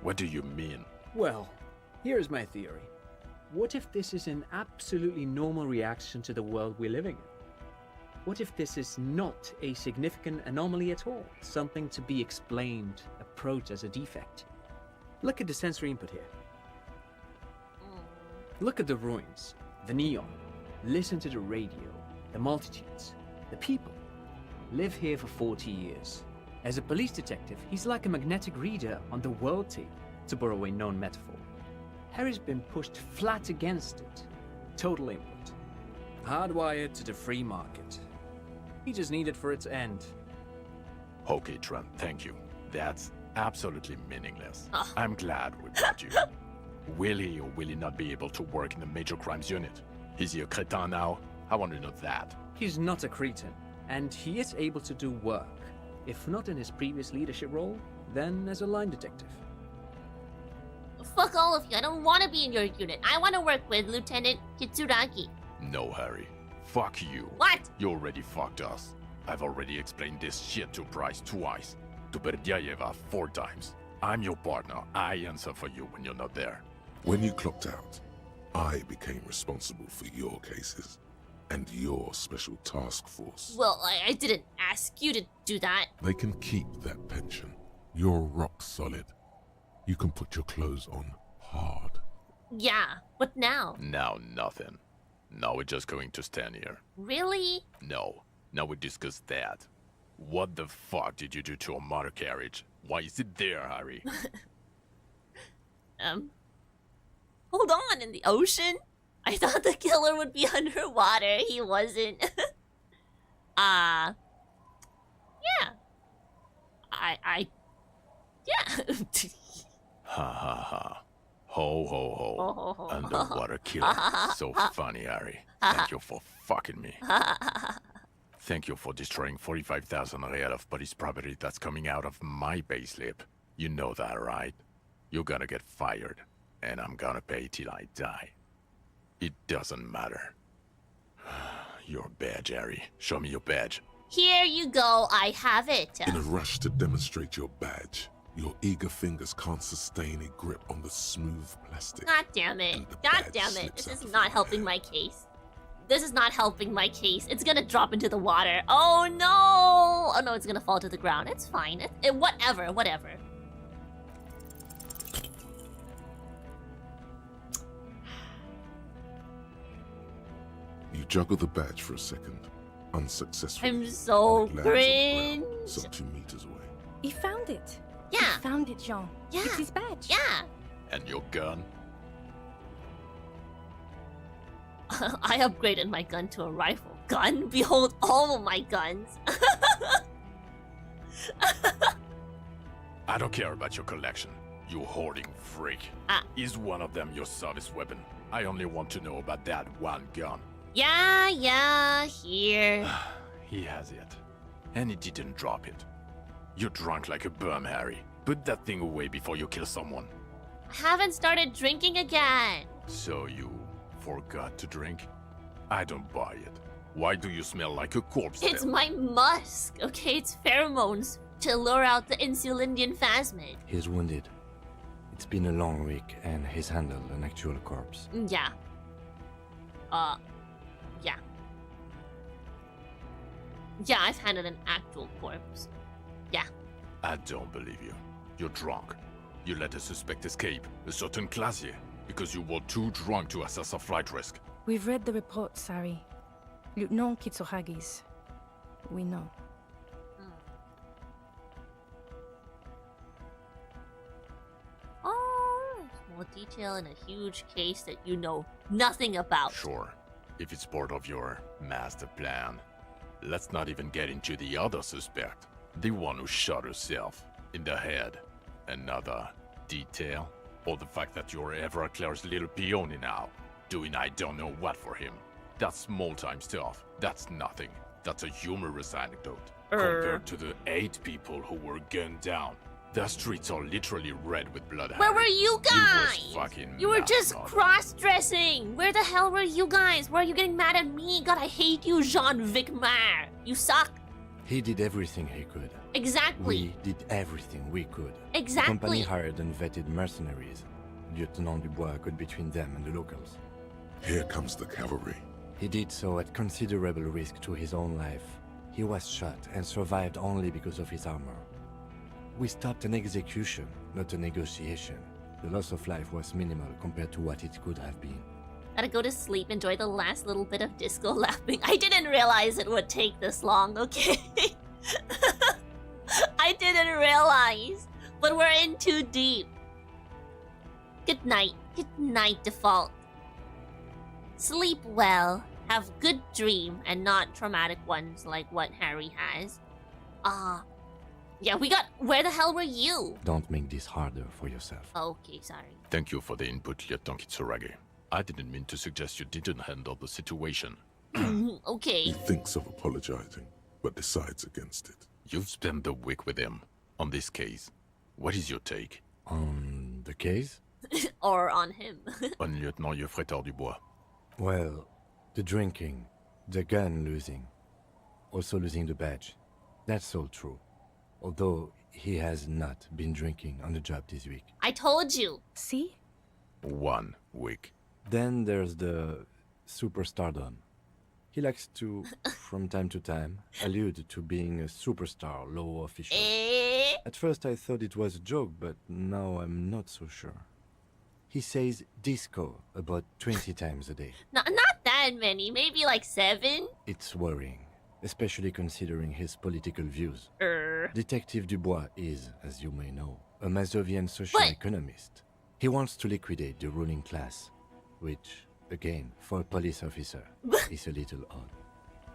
What do you mean? Well, here's my theory. What if this is an absolutely normal reaction to the world we're living in? What if this is not a significant anomaly at all? Something to be explained, approached as a defect? Look at the sensory input here. Look at the ruins, the neon. Listen to the radio, the multitudes, the people. Live here for 40 years. As a police detective, he's like a magnetic reader on the world tape, to borrow a known metaphor. Harry's been pushed flat against it. Total input. Hardwired to the free market. He just needed for it to end. Okay, Trent, thank you. That's absolutely meaningless. I'm glad we got you. Will he or will he not be able to work in the major crimes unit? Is he a cretin now? I want to know that. He's not a cretin, and he is able to do work. If not in his previous leadership role, then as a line detective. Fuck all of you. I don't want to be in your unit. I want to work with Lieutenant Kitsuragi. No, Harry. Fuck you. What? You already fucked us. I've already explained this shit to Bryce twice. To Berdyayeva 4 times. I'm your partner. I answer for you when you're not there. When you clocked out, I became responsible for your cases and your special task force. Well, I didn't ask you to do that. They can keep that pension. You're rock solid. You can put your clothes on hard. Yeah, what now? Now nothing. Now we're just going to stand here. Really? No. Now we discuss that. What the fuck did you do to a motor carriage? Why is it there, Harry? Hold on, in the ocean? I thought the killer would be underwater. He wasn't. Yeah. Yeah. Ha ha ha. Ho ho ho. Ho, ho, ho. Underwater killer. So funny, Harry. Thank you for fucking me. Thank you for destroying 45,000 real of police property that's coming out of my payslip. You know that, right? You're gonna get fired, and I'm gonna pay till I die. It doesn't matter. Your badge, Harry. Show me your badge. Here you go. I have it. In a rush to demonstrate your badge, your eager fingers can't sustain a grip on the smooth plastic. God damn it. God damn it. This is not helping my case. This is not helping my case. It's gonna drop into the water. Oh no! Oh no, it's gonna fall to the ground. It's fine. Whatever. You juggle the badge for a second, unsuccessfully. I'm so and it lands on the ground. cringe. Some 2 meters away. He found it. Yeah. He found it, Jean. Yeah. It's his badge. Yeah. And your gun? I upgraded my gun to a rifle. Gun? Behold all of my guns. I don't care about your collection, you hoarding freak. Is one of them your service weapon? I only want to know about that one gun. Yeah, here. He has it. And he didn't drop it. You're drunk like a bum, Harry. Put that thing away before you kill someone. I haven't started drinking again. So you forgot to drink? I don't buy it. Why do you smell like a corpse? It's then? my musk, okay? It's pheromones to lure out the Insulindian phasmid. He's wounded. It's been a long week, and he's handled an actual corpse. Yeah. Yeah. Yeah, I've handled an actual corpse. Yeah. I don't believe you. You're drunk. You let a suspect escape, a certain classier, because you were too drunk to assess a flight risk. We've read the report, Sari. Lieutenant Kitsuhagi's. We know. Oh, more detail in a huge case that you know nothing about. Sure, if it's part of your master plan. Let's not even get into the other suspect, the one who shot herself in the head. Another detail, or the fact that you're Everclear's little peony now, doing I don't know what for him. That's small-time stuff. That's nothing. That's a humorous anecdote compared to the 8 people who were gunned down. The streets are literally red with blood. Where Harry. were you It was guys? fucking You were just nothing. cross-dressing. Where the hell were you guys? Why are you getting mad at me? God, I hate you, Jean-Vic Mar. You suck. He did everything he could. Exactly. We did everything we could. Exactly. The company hired and vetted mercenaries. Lieutenant Dubois got between them and the locals. Here comes the cavalry. He did so at considerable risk to his own life. He was shot and survived only because of his armor. We stopped an execution, not a negotiation. The loss of life was minimal compared to what it could have been. Gotta go to sleep, enjoy the last little bit of disco laughing. I didn't realize it would take this long, okay? I didn't realize. But we're in too deep. Good night. Good night, Default. Sleep well. Have good dream and not traumatic ones like what Harry has. Yeah, we got... Where the hell were you? Don't make this harder for yourself. Okay, sorry. Thank you for the input, Lieutenant Kitsuragi. I didn't mean to suggest you didn't handle the situation. Okay. He thinks of apologizing, but decides against it. You've spent the week with him on this case. What is your take? On the case? Or on him. On Lieutenant Geoffrey Dubois. Well, the drinking, the gun losing, also losing the badge. That's all true. Although he has not been drinking on the job this week. I told you. See? 1 week. Then there's the superstardom. He likes to, from time to time, allude to being a superstar law official. At first I thought it was a joke, but now I'm not so sure. He says disco about 20 times a day. Not that many, maybe like 7. It's worrying, especially considering his political views. Detective Dubois is, as you may know, a Mazovian social economist. He wants to liquidate the ruling class, which, again, for a police officer, is a little odd.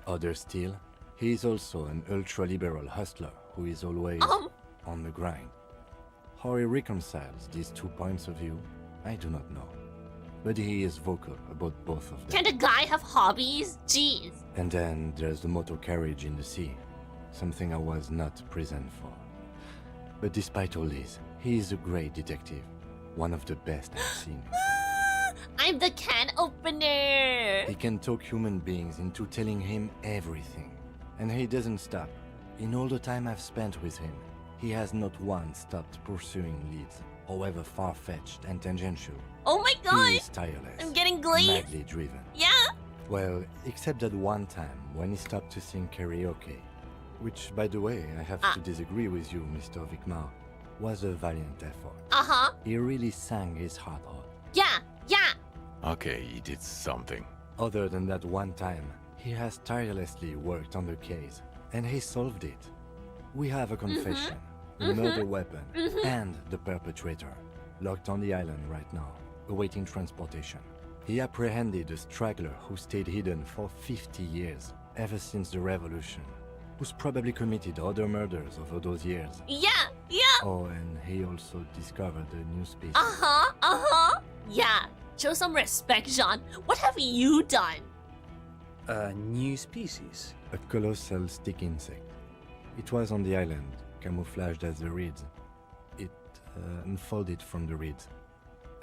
Other still, he is also an ultra-liberal hustler who is always on the grind. How he reconciles these 2 points of view, I do not know. But he is vocal about both of them. Can't a guy have hobbies? Jeez. And then there's the motor carriage in the sea, something I was not present for. But despite all this, he is a great detective, one of the best I've seen. I'm the can opener. He can talk human beings into telling him everything, and he doesn't stop. In all the time I've spent with him, he has not once stopped pursuing leads, however far-fetched and tangential. Oh my god! He is tireless, I'm getting glazed. madly driven. Yeah? Well, except that one time when he stopped to sing karaoke, which, by the way, I have to disagree with you, Mr. Vicmar, was a valiant effort. He really sang his heart out. Yeah. Okay, he did something. Other than that one time, he has tirelessly worked on the case, and he solved it. We have a confession, a murder weapon, and the perpetrator, locked on the island right now, awaiting transportation. He apprehended a straggler who stayed hidden for 50 years, ever since the revolution, who's probably committed other murders over those years. Yeah. Oh, and he also discovered a new species. Yeah. Show some respect, Jean. What have you done? A new species? A colossal stick insect. It was on the island, camouflaged as the reeds. It unfolded from the reeds.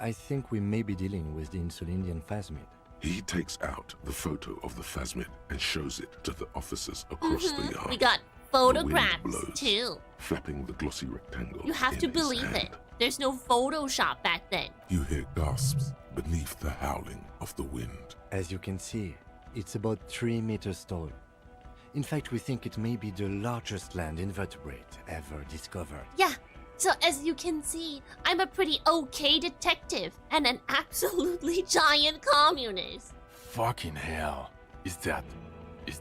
I think we may be dealing with the Insulindian phasmid. He takes out the photo of the phasmid and shows it to the officers across the yard. We got photographs too. Flapping the glossy rectangle. You have to believe it. There's no Photoshop back then. You hear gasps beneath the howling of the wind. As you can see, it's about 3 meters tall. In fact, we think it may be the largest land invertebrate ever discovered. Yeah. So as you can see, I'm a pretty okay detective and an absolutely giant communist. Fucking hell. Is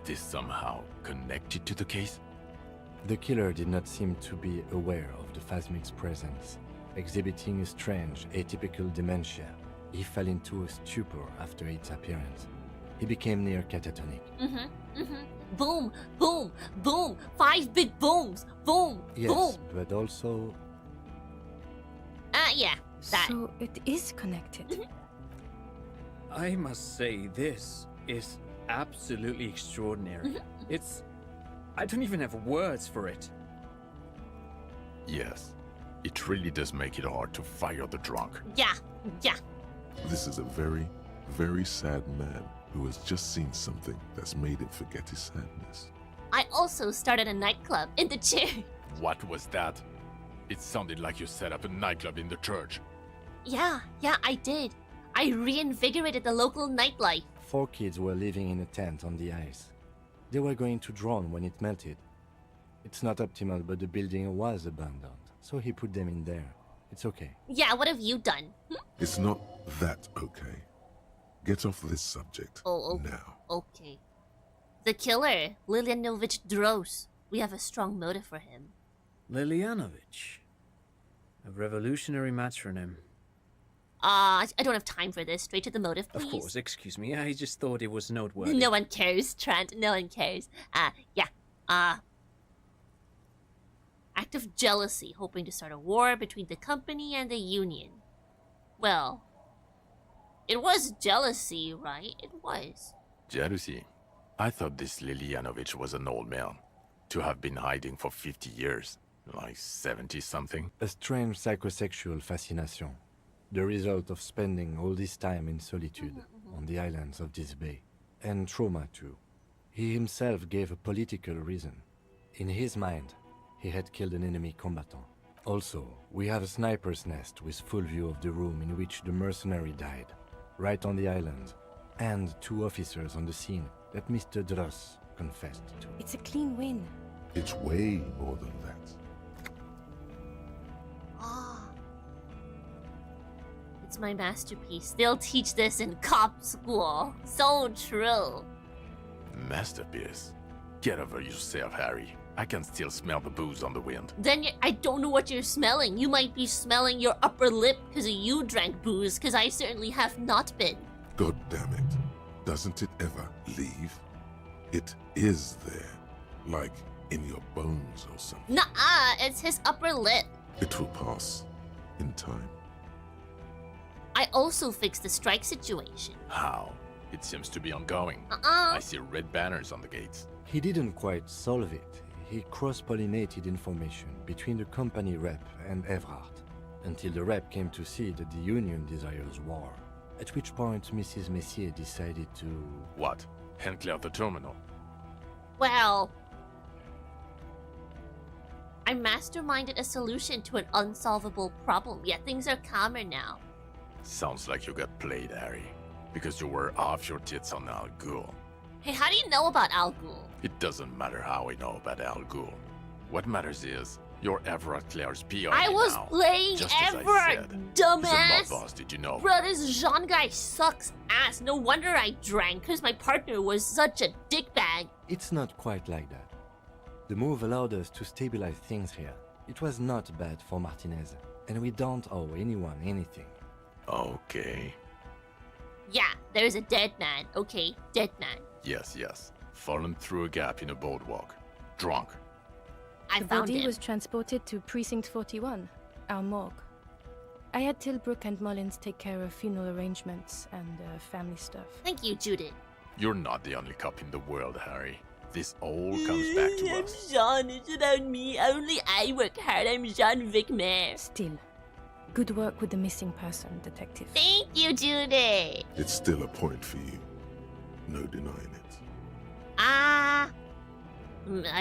this somehow connected to the case? The killer did not seem to be aware of the phasmid's presence. Exhibiting a strange, atypical dementia, he fell into a stupor after its appearance. He became near catatonic. Boom, boom, boom. 5 big booms. Boom, Yes, boom. but also... Yeah, that. So it is connected. I must say, this is absolutely extraordinary. I don't even have words for it. Yes. It really does make it hard to fire the drunk. Yeah. This is a very, very sad man who has just seen something that's made him forget his sadness. I also started a nightclub in the chair. What was that? It sounded like you set up a nightclub in the church. Yeah, I did. I reinvigorated the local nightlife. 4 kids were living in a tent on the ice. They were going to drown when it melted. It's not optimal, but the building was abandoned, so he put them in there. It's okay. Yeah, what have you done? It's not that okay. Get off this subject now. Okay. The killer, Lilianovich Dros. We have a strong motive for him. Lilianovich. A revolutionary matronym. I don't have time for this. Straight to the motive, please. Of course, excuse me. I just thought it was noteworthy. No one cares, Trent. No one cares. Act of jealousy, hoping to start a war between the company and the union. Well, it was jealousy, right? It was. Jealousy? I thought this Lilianovich was an old man. To have been hiding for 50 years. Like 70-something. A strange psychosexual fascination. The result of spending all this time in solitude on the islands of this bay. And trauma too. He himself gave a political reason. In his mind, he had killed an enemy combatant. Also, we have a sniper's nest with full view of the room in which the mercenary died. Right on the island. And 2 officers on the scene that Mr. Dross confessed to. It's a clean win. It's way more than that. It's my masterpiece. They'll teach this in cop school. So true. Masterpiece? Get over yourself, Harry. I can still smell the booze on the wind. Then I don't know what you're smelling. You might be smelling your upper lip because you drank booze, because I certainly have not been. God damn it. Doesn't it ever leave? It is there. Like in your bones or something. Nuh-uh, it's his upper lip. It will pass in time. I also fixed the strike situation. How? It seems to be ongoing. I see red banners on the gates. He didn't quite solve it. He cross-pollinated information between the company rep and Everhart, until the rep came to see that the Union desires war. At which point Mrs. Messier decided to... What? Hand clear the terminal? Well... I masterminded a solution to an unsolvable problem, yet things are calmer now. Sounds like you got played, Harry. Because you were off your tits on Al Ghul. Hey, how do you know about Al Ghul? It doesn't matter how I know about Al Ghul. What matters is, you're Everett Claire's PI I was now. playing Just as I Everett, said. dumbass! He's a mob boss, did you know? Bro, this Jean guy sucks ass. No wonder I drank, because my partner was such a dickbag. It's not quite like that. The move allowed us to stabilize things here. It was not bad for Martinez, and we don't owe anyone anything. Okay. Yeah, there's a dead man. Okay, dead man. Yes. Fallen through a gap in a boardwalk. Drunk. I The found body him. was transported to Precinct 41, our morgue. I had Tilbrook and Mullins take care of funeral arrangements and family stuff. Thank you, Judith. You're not the only cop in the world, Harry. This all comes back to us. Jean, it's about me. Only I work hard. I'm Jean-Vic Maire. Still, good work with the missing person, Detective. Thank you, Judith. It's still a point for you. No denying it. I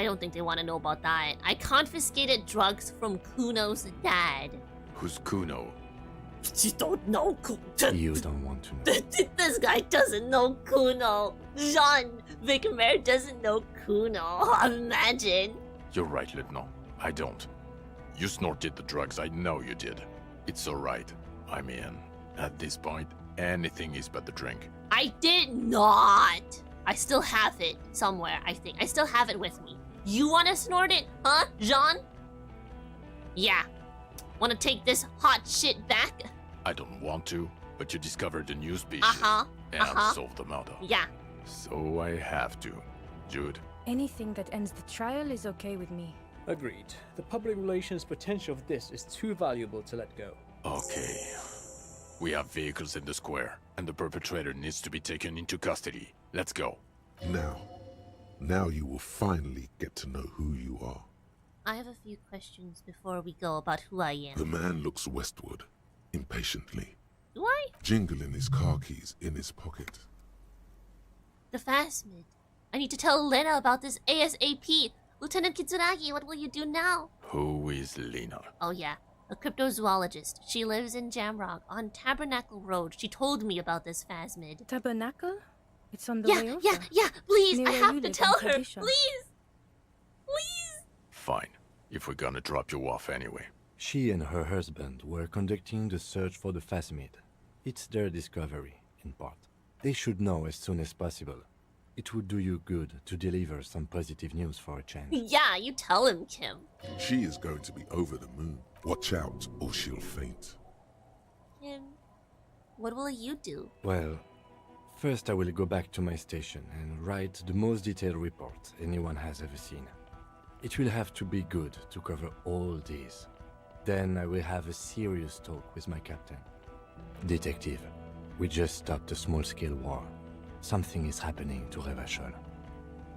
don't think they want to know about that. I confiscated drugs from Kuno's dad. Who's Kuno? You don't know You don't want to know. This guy doesn't know Kuno. Jean-Vic Maire doesn't know Kuno. Imagine. You're right, Lieutenant. I don't. You snorted the drugs, I know you did. It's alright. I'm in. At this point, anything is but the drink. I did not. I still have it somewhere, I think. I still have it with me. You want to snort it, huh, Jean? Yeah. Want to take this hot shit back? I don't want to, but you discovered a new species. And solved the murder. Yeah. So I have to. Jude. Anything that ends the trial is okay with me. Agreed. The public relations potential of this is too valuable to let go. Okay. We have vehicles in the square, and the perpetrator needs to be taken into custody. Let's go. Now you will finally get to know who you are. I have a few questions before we go about who I am. The man looks westward, impatiently. Do I? Jingling his car keys in his pocket. The Phasmid. I need to tell Lena about this ASAP. Lieutenant Kitsuragi, what will you do now? Who is Lena? Oh yeah, a cryptozoologist. She lives in Jamrock on Tabernacle Road. She told me about this Phasmid. Tabernacle? It's on the Yeah, way over. yeah, please, Near I where have you to live tell in her. Tradition. Please! Please! Fine, if we're gonna drop you off anyway. She and her husband were conducting the search for the Phasmid. It's their discovery, in part. They should know as soon as possible. It would do you good to deliver some positive news for a change. Yeah, you tell him, Kim. She is going to be over the moon. Watch out, or she'll faint. Kim, what will you do? Well, first I will go back to my station and write the most detailed report anyone has ever seen. It will have to be good to cover all these. Then I will have a serious talk with my captain. Detective, we just stopped a small-scale war. Something is happening to Revachol.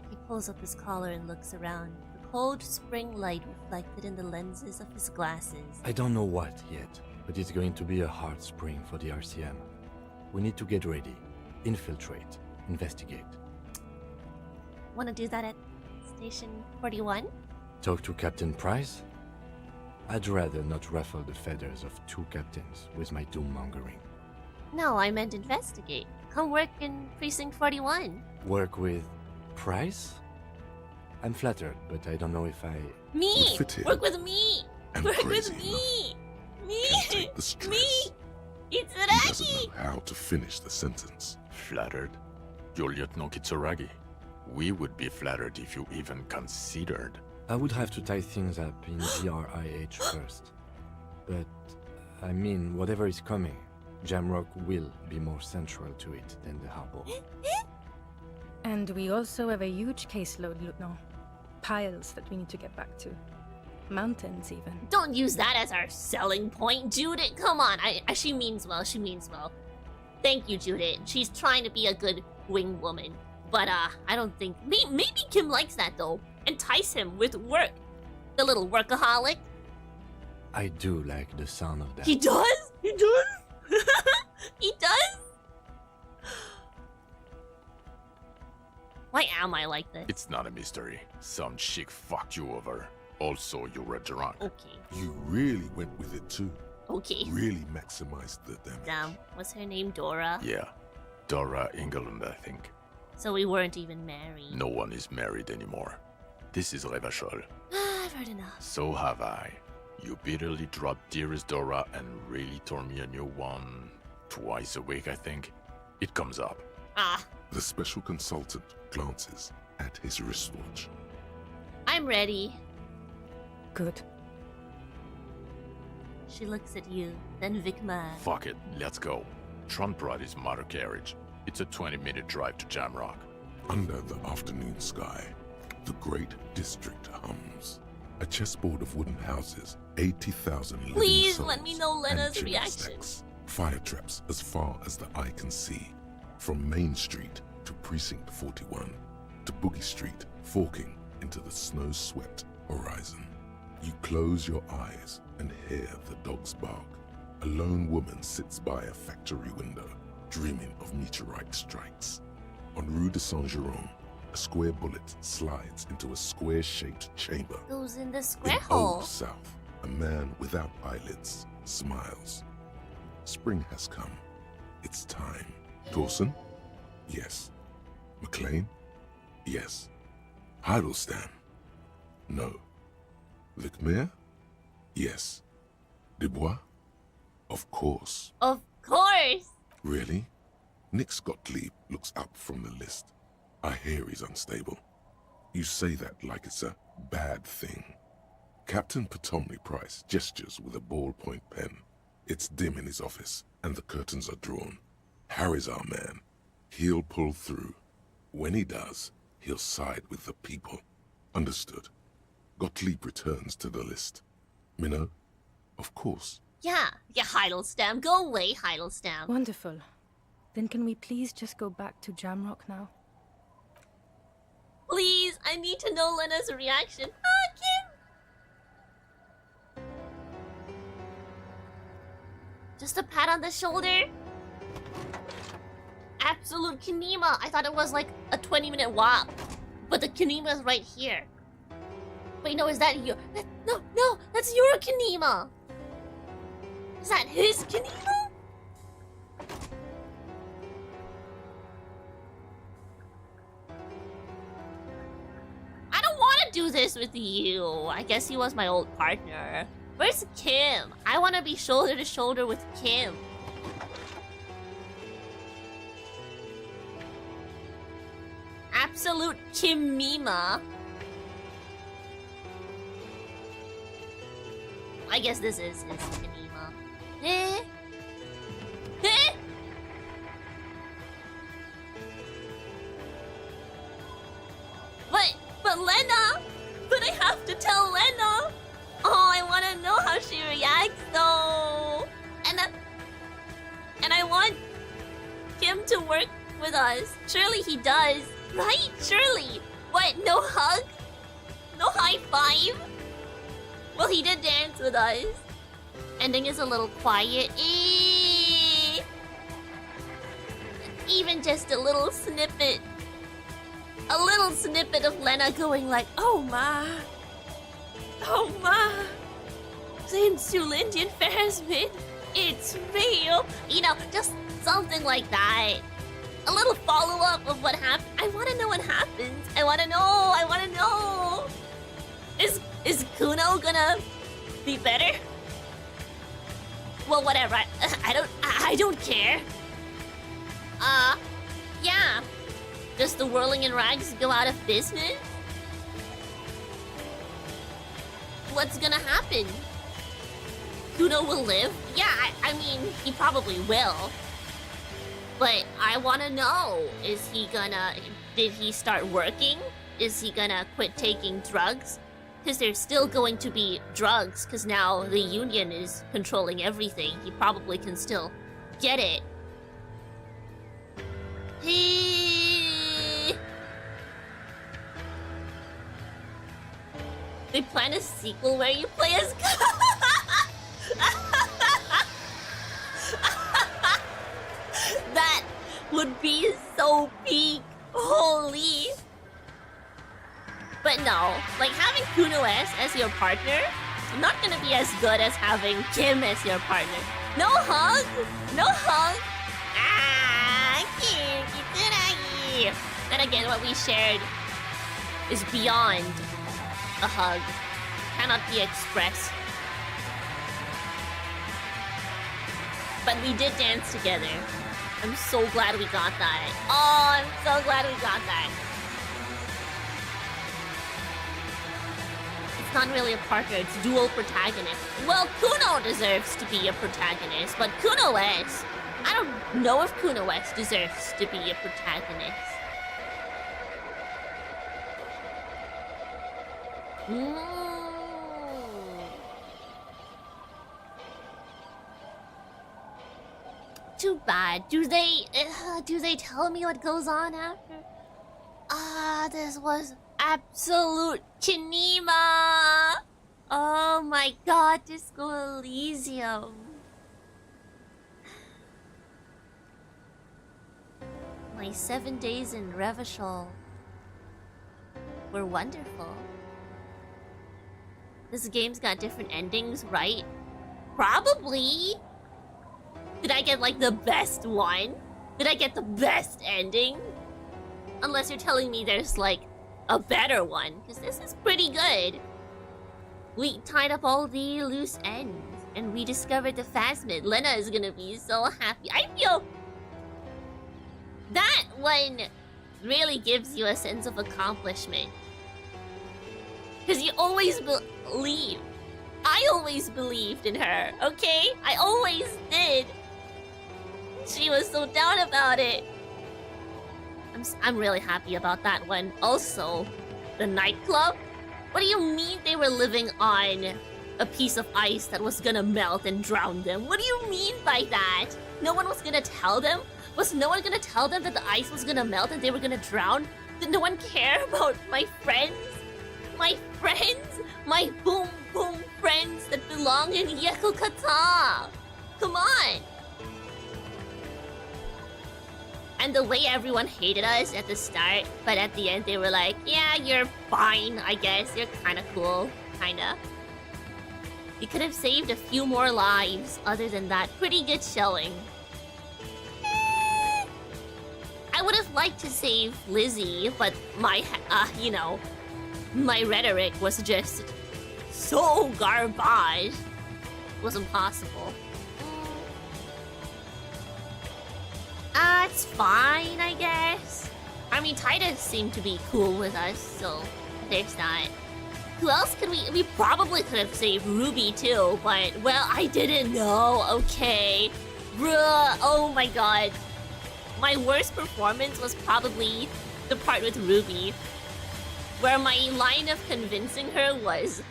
He pulls up his collar and looks around, the cold spring light reflected in the lenses of his glasses. I don't know what yet, but it's going to be a hard spring for the RCM. We need to get ready, infiltrate, investigate. Want to do that at Station 41? Talk to Captain Price? I'd rather not ruffle the feathers of two captains with my doom-mongering. No, I meant investigate. Come work in Precinct 41. Work with Price? I'm flattered, but I don't know if I... Me! Fit in. Work with me! And Work crazy with me! Me! Take the stress. Me! He Itsuragi! doesn't know how to finish the sentence. Flattered? You're Lieutenant Kitsuragi. We would be flattered if you even considered. I would have to tie things up in GRIH first. But, I mean, whatever is coming, Jamrock will be more central to it than the harbor. And we also have a huge caseload, Lieutenant. Piles that we need to get back to. Mountains, even. Don't use that as our selling point, Judith. Come on, she means well, she means well. Thank you, Judith. She's trying to be a good wing woman. But, I don't think... Maybe Kim likes that, though. Entice him with work. The little workaholic. I do like the sound of that. He does? He does? He does? Why am I like this? It's not a mystery. Some chick fucked you over. Also, you were drunk. Okay. You really went with it too. Okay. Really maximized the damage. Damn. Was her name Dora? Yeah. Dora England, I think. So we weren't even married. No one is married anymore. This is Revachol. I've heard enough. So have I. You bitterly dropped Dearest Dora and really tore me a new one twice a week, I think. It comes up. Ah. The special consultant glances at his wristwatch. I'm ready. Good. She looks at you, then Vikman. Fuck it, let's go. Trond brought his motor carriage. It's a 20-minute drive to Jamrock. Under the afternoon sky, the great district hums. A chessboard of wooden houses, 80,000 living Please souls, let me know Lena's and reaction. stacks. Fire traps as far as the eye can see. From Main Street to Precinct 41 to Boogie Street, forking into the snow-swept horizon. You close your eyes and hear the dogs bark. A lone woman sits by a factory window, dreaming of meteorite strikes. On Rue de Saint-Jérôme, a square bullet slides into a square-shaped chamber. Goes in the square In hole. Old South, a man without eyelids smiles. Spring has come. It's time. Dawson? Yes. McLean? Yes. Heidelstein? No. Vicmere? Yes. Dubois? Of course. Of course. Really? Nick Gottlieb looks up from the list. I hear he's unstable. You say that like it's a bad thing. Captain Potomny Price gestures with a ballpoint pen. It's dim in his office, and the curtains are drawn. Harry's our man. He'll pull through. When he does, he'll side with the people. Understood. Gottlieb returns to the list. Minnow? Of course. Yeah, Heidelstein. Go away, Heidelstein. Wonderful. Then can we please just go back to Jamrock now? Please, I need to know Lena's reaction. Ah, Kim! Just a pat on the shoulder? Absolute Kinema. I thought it was like a 20-minute walk. But the Kinema's right here. Wait, no, is that your... No, that's your Kinema. Is that his Kinema? I don't want to do this with you. I guess he was my old partner. Where's Kim? I want to be shoulder to shoulder with Kim. Absolute Kimima. I guess this is his Kinema. Eh? Eh? But Lena! But I have to tell Lena! Oh, I want to know how she reacts though! And I want Kim to work with us. Surely he does. Right? Surely. What? No hug? No high five? Well, he did dance with us. Ending is a little quiet. Even just a little snippet. A little snippet of Lena going like, oh my. Oh my. Since Indian Ferrisman, it's real. You know, just something like that. A little follow-up of what happened. I want to know what happens. I want to know. Is Kuno gonna be better? Well, whatever. I don't care. Yeah. Does the Whirling in Rags go out of business? What's gonna happen? Kuno will live? Yeah, I mean, he probably will. But I wanna know, did he start working? Is he gonna quit taking drugs? Because there's still going to be drugs, because now the Union is controlling everything. He probably can still get it. They plan a sequel where you play as... That would be so peak. Holy. But no, like having Kuno S as your partner, not gonna be as good as having Kim as your partner. No hug? No hug? Kim, Kitsuragi. And again, what we shared is beyond a hug. Cannot be expressed. But we did dance together. I'm so glad we got that. Oh, I'm so glad we got that. it's not really a partner, it's dual protagonist. Well, Kuno deserves to be a protagonist, but Kuno S, I don't know if Kuno S deserves to be a protagonist. Too bad. Do they tell me what goes on after? This was absolute kinema. Oh my god, Disco Elysium. My 7 days in Revachol were wonderful. This game's got different endings, right? Probably. Did I get like the best one? Did I get the best ending? Unless you're telling me there's like a better one, because this is pretty good. We tied up all the loose ends, and we discovered the Phasmid. Lena is gonna be so happy. I feel that one really gives you a sense of accomplishment. Because you always believe. I always believed in her, okay? I always did. She was so down about it. I'm really happy about that one. Also, the nightclub? What do you mean they were living on a piece of ice that was gonna melt and drown them? What do you mean by that? No one was gonna tell them? Was no one gonna tell them that the ice was gonna melt and they were gonna drown? Did no one care about my friends? My friends? My boom boom friends that belong in Yekokata? Come on! And the way everyone hated us at the start, but at the end they were like, yeah, you're fine, I guess. You're kinda cool. Kinda. You could have saved a few more lives. Other than that, pretty good showing. I would have liked to save Lizzie, but my, you know, my rhetoric was just so garbage. It was impossible. It's fine, I guess. I mean, Titus seemed to be cool with us, so there's that. Who else could we probably could have saved Ruby too, but, well, I didn't know, okay. Bruh, oh my god. My worst performance was probably the part with Ruby, where my line of convincing her was,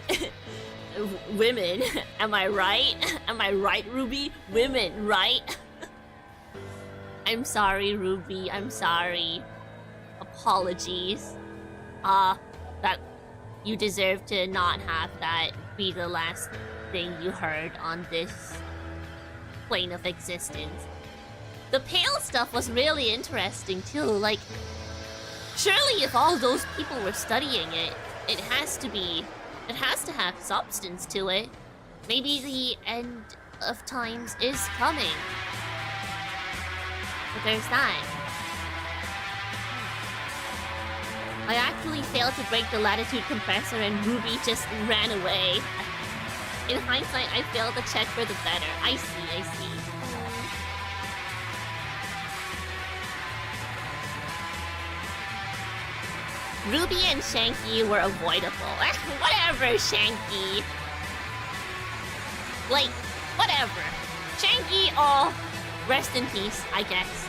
women, am I right? Am I right, Ruby? Women, right? I'm sorry, Ruby. I'm sorry. Apologies. That you deserve to not have that be the last thing you heard on this plane of existence. The pale stuff was really interesting too. Like, surely if all those people were studying it, it has to have substance to it. Maybe the end of times is coming. But there's that. I actually failed to break the latitude compressor and Ruby just ran away. In hindsight, I failed to check for the better. I see. Ruby and Shanky were avoidable. Whatever, Shanky. Like, whatever. Shanky, oh, rest in peace, I guess.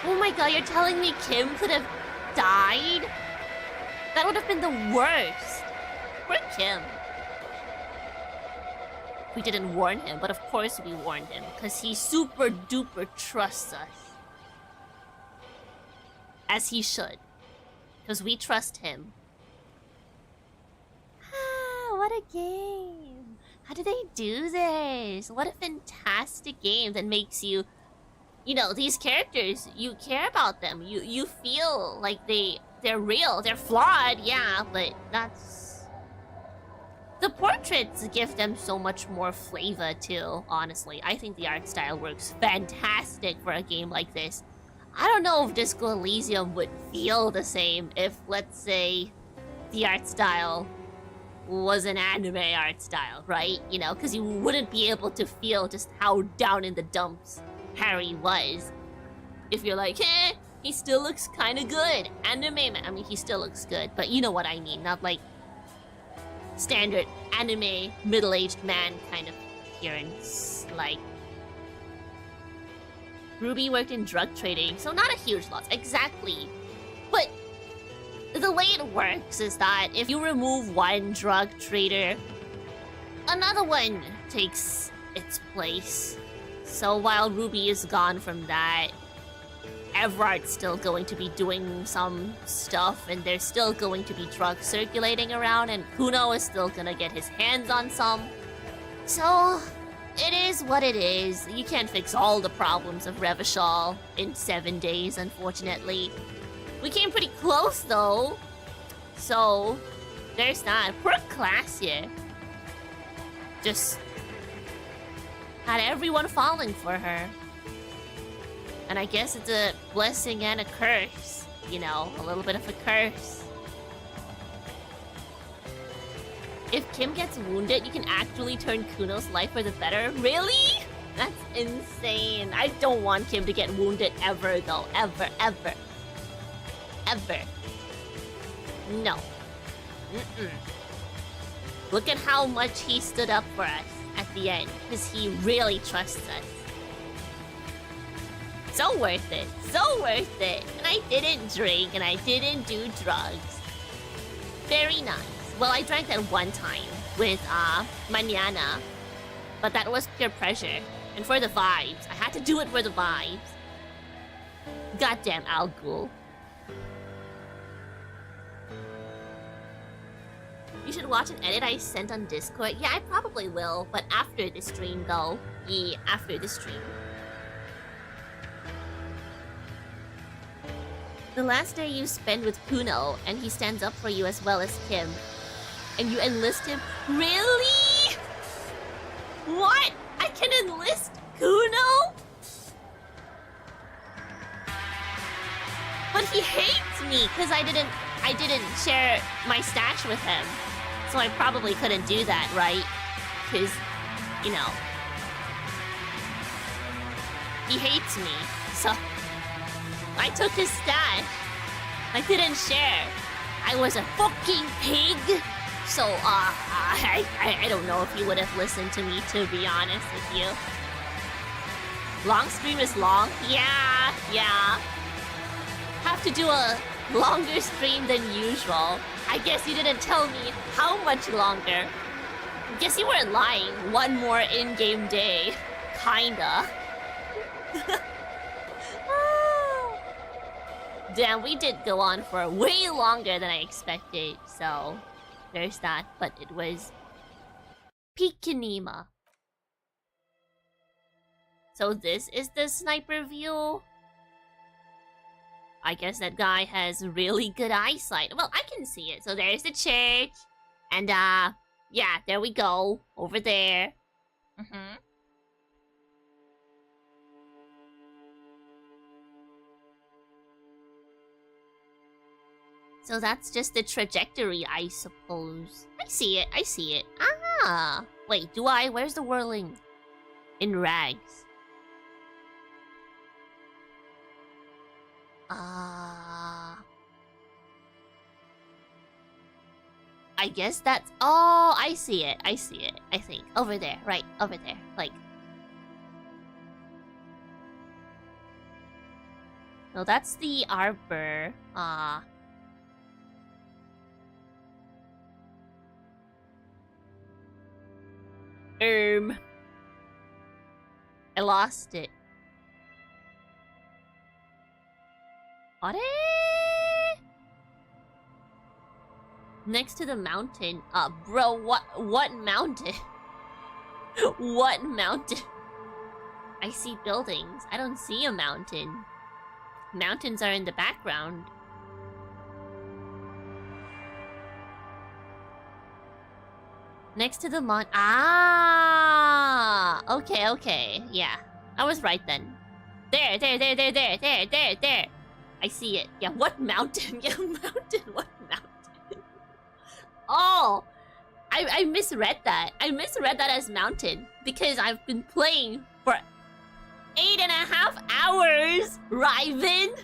Oh my god, you're telling me Kim could have died? That would have been the worst. Poor Kim. We didn't warn him, but of course we warned him, because he super duper trusts us. As he should. Because we trust him. What a game. How do they do this? What a fantastic game that makes you... You know, these characters, you care about them. You feel like they're real. They're flawed, yeah, but that's... The portraits give them so much more flavor, too, honestly. I think the art style works fantastic for a game like this. I don't know if Disco Elysium would feel the same if, let's say, the art style was an anime art style, right? You know, because you wouldn't be able to feel just how down in the dumps Harry was. If you're like, he still looks kind of good. Anime man, I mean, he still looks good, but you know what I mean. Not like standard anime middle-aged man kind of appearance. Like, Ruby worked in drug trading, so not a huge loss. Exactly. But the way it works is that if you remove one drug trader, another one takes its place. So while Ruby is gone from that, Everard's still going to be doing some stuff, and there's still going to be drugs circulating around, and Kuno is still gonna get his hands on some. So, it is what it is. You can't fix all the problems of Revachol in 7 days, unfortunately. We came pretty close, though. So, there's that. Poor class here. Just had everyone falling for her. And I guess it's a blessing and a curse. You know, a little bit of a curse. If Kim gets wounded, you can actually turn Kuno's life for the better. Really? That's insane. I don't want Kim to get wounded ever, though. Ever, ever. Ever. No. Mm-mm. Look at how much he stood up for us at the end, because he really trusts us. So worth it. So worth it. And I didn't drink and I didn't do drugs. Very nice. Well, I drank that one time with Manana, but that was pure pressure. And for the vibes. I had to do it for the vibes. Goddamn Al Ghul. You should watch an edit I sent on Discord. Yeah, I probably will, but after the stream though. Yeah, after the stream. The last day you spend with Kuno, and he stands up for you as well as Kim. And you enlist him. Really? What? I can enlist Kuno? But he hates me because I didn't share my stash with him. So I probably couldn't do that, right? Because, you know, he hates me. So I took his stash. I didn't share. I was a fucking pig. So, I don't know if he would have listened to me, to be honest with you. Long stream is long? Yeah. Have to do a longer stream than usual. I guess you didn't tell me how much longer. Guess you weren't lying. One more in-game day. Kinda. Damn, we did go on for way longer than I expected, so there's that. But it was Pikinima. So this is the sniper view. I guess that guy has really good eyesight. Well, I can see it. So there's the church. And, yeah, there we go. Over there. So that's just the trajectory, I suppose. I see it. Ah! Wait, do I? Where's the whirling? In rags. I guess that's... Oh, I see it. I think. Over there. Right, over there. Like... No, that's the arbor. I lost it. Are? Next to the mountain. Bro, what mountain? What mountain? I see buildings. I don't see a mountain. Mountains are in the background. Next to the okay. Yeah. I was right then. There. I see it. Yeah, what mountain? Yeah, mountain. What mountain? Oh! I misread that. I misread that as mountain. Because I've been playing for 8.5 hours, Riven.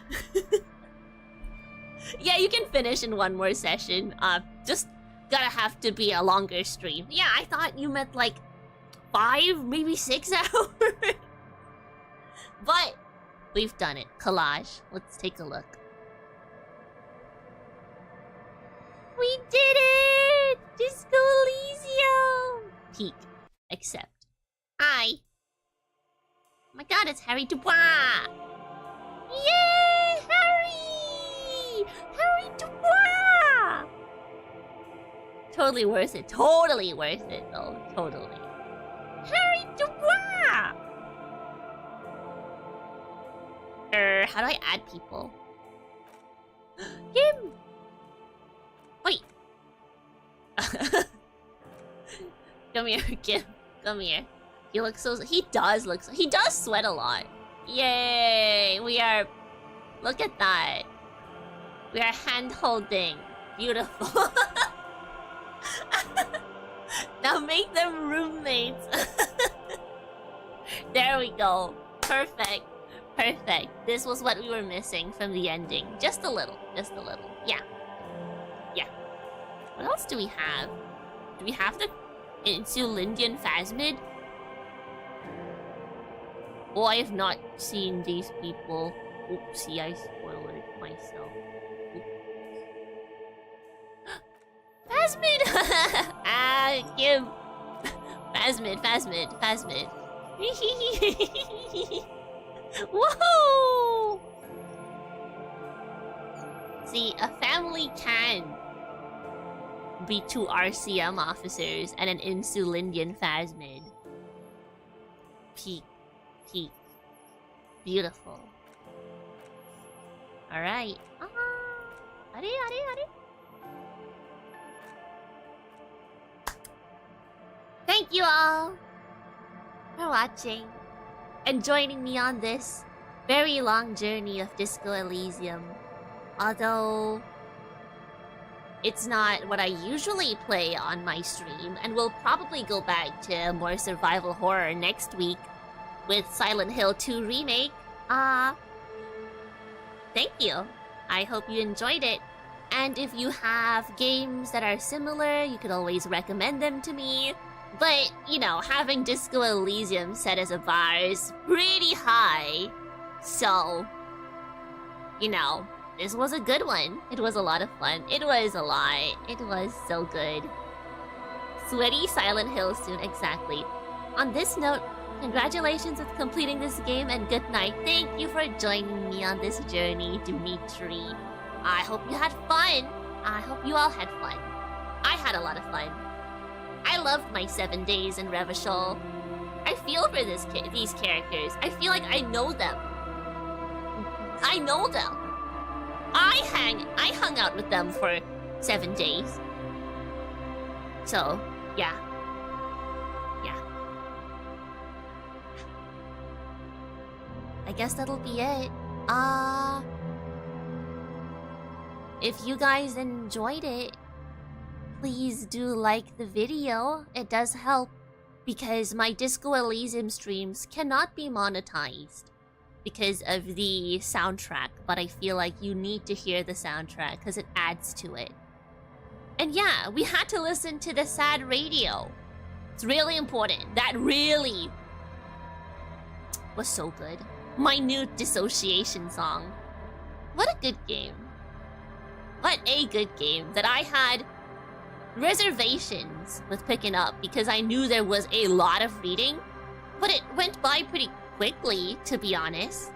Yeah, you can finish in one more session. Just gotta have to be a longer stream. Yeah, I thought you meant like 5, maybe 6 hours. But we've done it. Collage. Let's take a look. We did it! Disco Elysium! Peak. Accept. Hi. Oh my god, it's Harry Dubois! Yay! Harry! Harry Dubois! Totally worth it. Totally worth it, though. Totally. Harry Dubois! How do I add people? Him! Wait. Come here, Kim. Come here. He looks so... He does look so... He does sweat a lot. Yay! We are... Look at that. We are hand-holding. Beautiful. Now make them roommates. There we go. Perfect. Perfect. This was what we were missing from the ending. Just a little. Just a little. Yeah. Yeah. What else do we have? Do we have the Insulindian Phasmid? Oh, I have not seen these people. Oopsie, I spoiled it myself. Phasmid! Ah, Kim. Phasmid, Phasmid, Phasmid. Whoa! See, a family can be 2 RCM officers and an Insulindian Phasmid. Peak. Peak. Beautiful. Alright. Are. Thank you all for watching and joining me on this very long journey of Disco Elysium. Although it's not what I usually play on my stream, and we'll probably go back to more survival horror next week with Silent Hill 2 Remake. Thank you. I hope you enjoyed it. And if you have games that are similar, you could always recommend them to me. But, you know, having Disco Elysium set as a bar is pretty high. So, you know, this was a good one. It was a lot of fun. It was a lot. It was so good. Sweaty Silent Hill soon, exactly. On this note, congratulations with completing this game and good night. Thank you for joining me on this journey, Dimitri. I hope you had fun. I hope you all had fun. I had a lot of fun. I loved my 7 days in Revachol. I feel for these characters. I feel like I know them. I know them. I hung out with them for 7 days. So, yeah. Yeah. I guess that'll be it. If you guys enjoyed it, please do like the video. It does help because my Disco Elysium streams cannot be monetized because of the soundtrack, but I feel like you need to hear the soundtrack because it adds to it. And yeah, we had to listen to the sad radio. It's really important. That really was so good. Minute Dissociation song. What a good game. What a good game that I had reservations with picking up because I knew there was a lot of reading, but it went by pretty quickly, to be honest.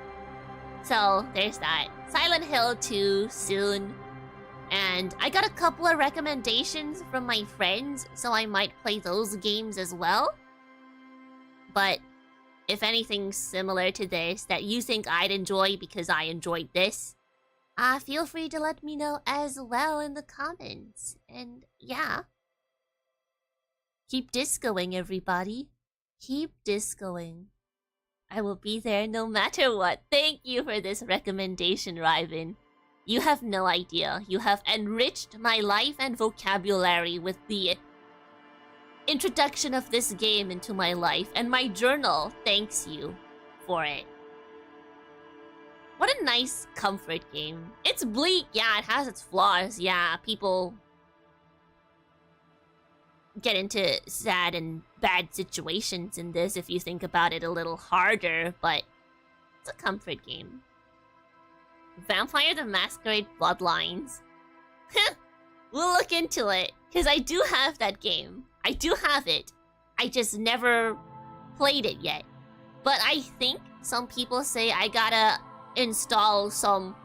So there's that. Silent Hill 2 soon. And I got a couple of recommendations from my friends, so I might play those games as well. But if anything similar to this that you think I'd enjoy because I enjoyed this, feel free to let me know as well in the comments. And yeah. Keep discoing, everybody. Keep discoing. I will be there no matter what. Thank you for this recommendation, Riven. You have no idea. You have enriched my life and vocabulary with the introduction of this game into my life. And my journal thanks you for it. What a nice comfort game. It's bleak, yeah, it has its flaws, yeah. People get into sad and bad situations in this if you think about it a little harder, but it's a comfort game. Vampire the Masquerade Bloodlines. We'll look into it, because I do have that game. I do have it. I just never played it yet. But I think some people say I gotta install some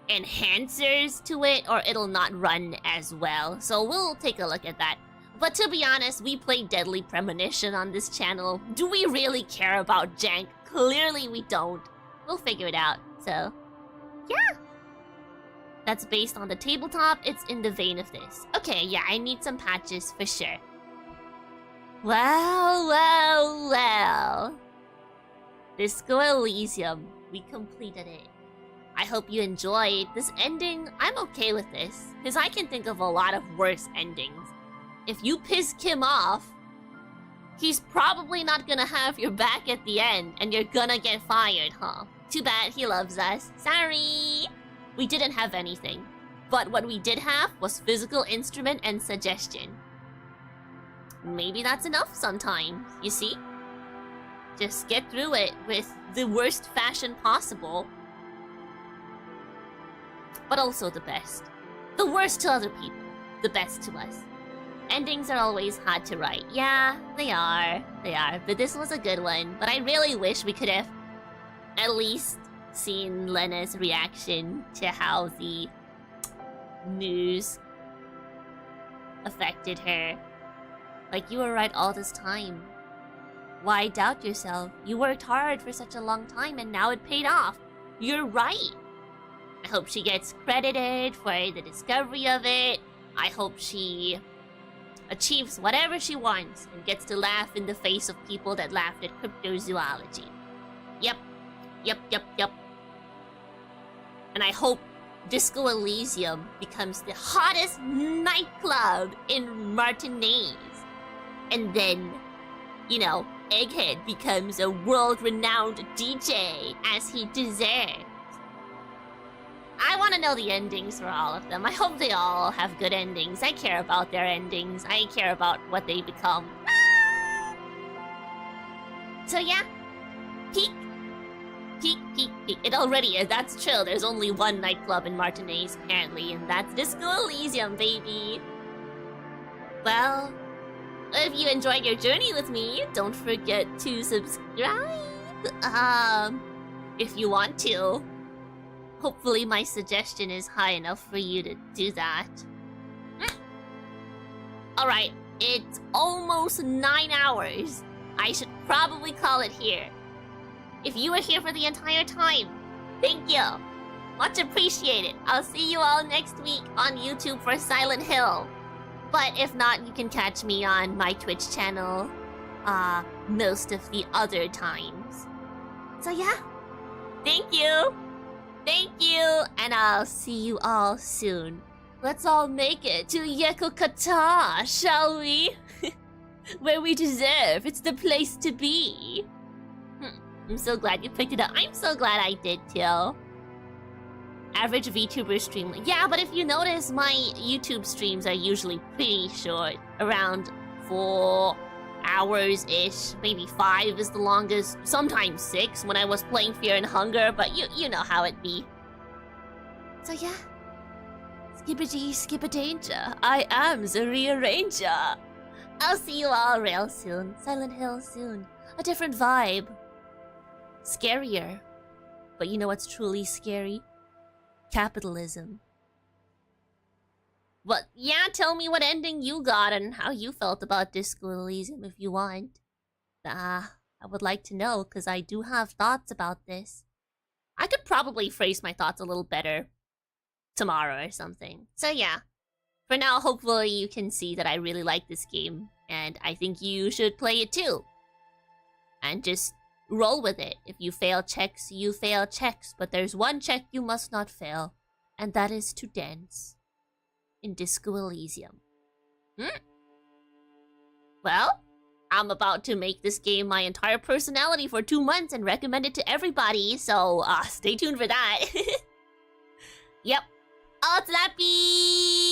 enhancers to it or it'll not run as well. So we'll take a look at that. But to be honest, we play Deadly Premonition on this channel. Do we really care about jank? Clearly we don't. We'll figure it out. So, yeah. That's based on the tabletop. It's in the vein of this. Okay, yeah, I need some patches for sure. Well, well, well. Disco Elysium. We completed it. I hope you enjoyed this ending. I'm okay with this, because I can think of a lot of worse endings. If you piss Kim off, he's probably not gonna have your back at the end, and you're gonna get fired, huh? Too bad, he loves us. Sorry! We didn't have anything. But what we did have was physical instrument and suggestion. Maybe that's enough sometimes, you see? Just get through it with the worst fashion possible. But also the best. The worst to other people, the best to us. Endings are always hard to write. Yeah, they are. They are. But this was a good one. But I really wish we could have at least seen Lena's reaction to how the news affected her. Like, you were right all this time. Why doubt yourself? You worked hard for such a long time and now it paid off. You're right. I hope she gets credited for the discovery of it. I hope she achieves whatever she wants and gets to laugh in the face of people that laughed at cryptozoology. Yep. Yep, yep, yep. And I hope Disco Elysium becomes the hottest nightclub in Martinez. And then, you know, Egghead becomes a world-renowned DJ as he deserves. I want to know the endings for all of them. I hope they all have good endings. I care about their endings. I care about what they become. So yeah, peek. Peek, peek, peek. It already is. That's chill. There's only one nightclub in Martinez, apparently, and that's Disco Elysium, baby. Well, if you enjoyed your journey with me, don't forget to subscribe. If you want to. Hopefully my suggestion is high enough for you to do that. Alright, it's almost 9 hours. I should probably call it here. If you were here for the entire time, thank you. Much appreciated. I'll see you all next week on YouTube for Silent Hill. But if not, you can catch me on my Twitch channel most of the other times. So yeah, thank you. Thank you, and I'll see you all soon. Let's all make it to Yekokata, shall we? Where we deserve. It's the place to be. I'm so glad you picked it up. I'm so glad I did too. Average VTuber stream. Yeah, but if you notice, my YouTube streams are usually pretty short. Around 4 hours-ish. Maybe 5 is the longest. Sometimes 6 when I was playing Fear and Hunger, but you know how it be. So yeah. Skippity skip-a-danger. I am the rearranger. I'll see you all real soon. Silent Hill soon. A different vibe. Scarier. But you know what's truly scary? Capitalism. But yeah, tell me what ending you got and how you felt about Disco Elysium if you want. I would like to know, because I do have thoughts about this. I could probably phrase my thoughts a little better tomorrow or something. So yeah, for now, hopefully you can see that I really like this game, and I think you should play it too. And just roll with it. If you fail checks, you fail checks, but there's one check you must not fail, and that is to dance in Disco Elysium. Well, I'm about to make this game my entire personality for 2 months and recommend it to everybody. So stay tuned for that. Yep. All slappy!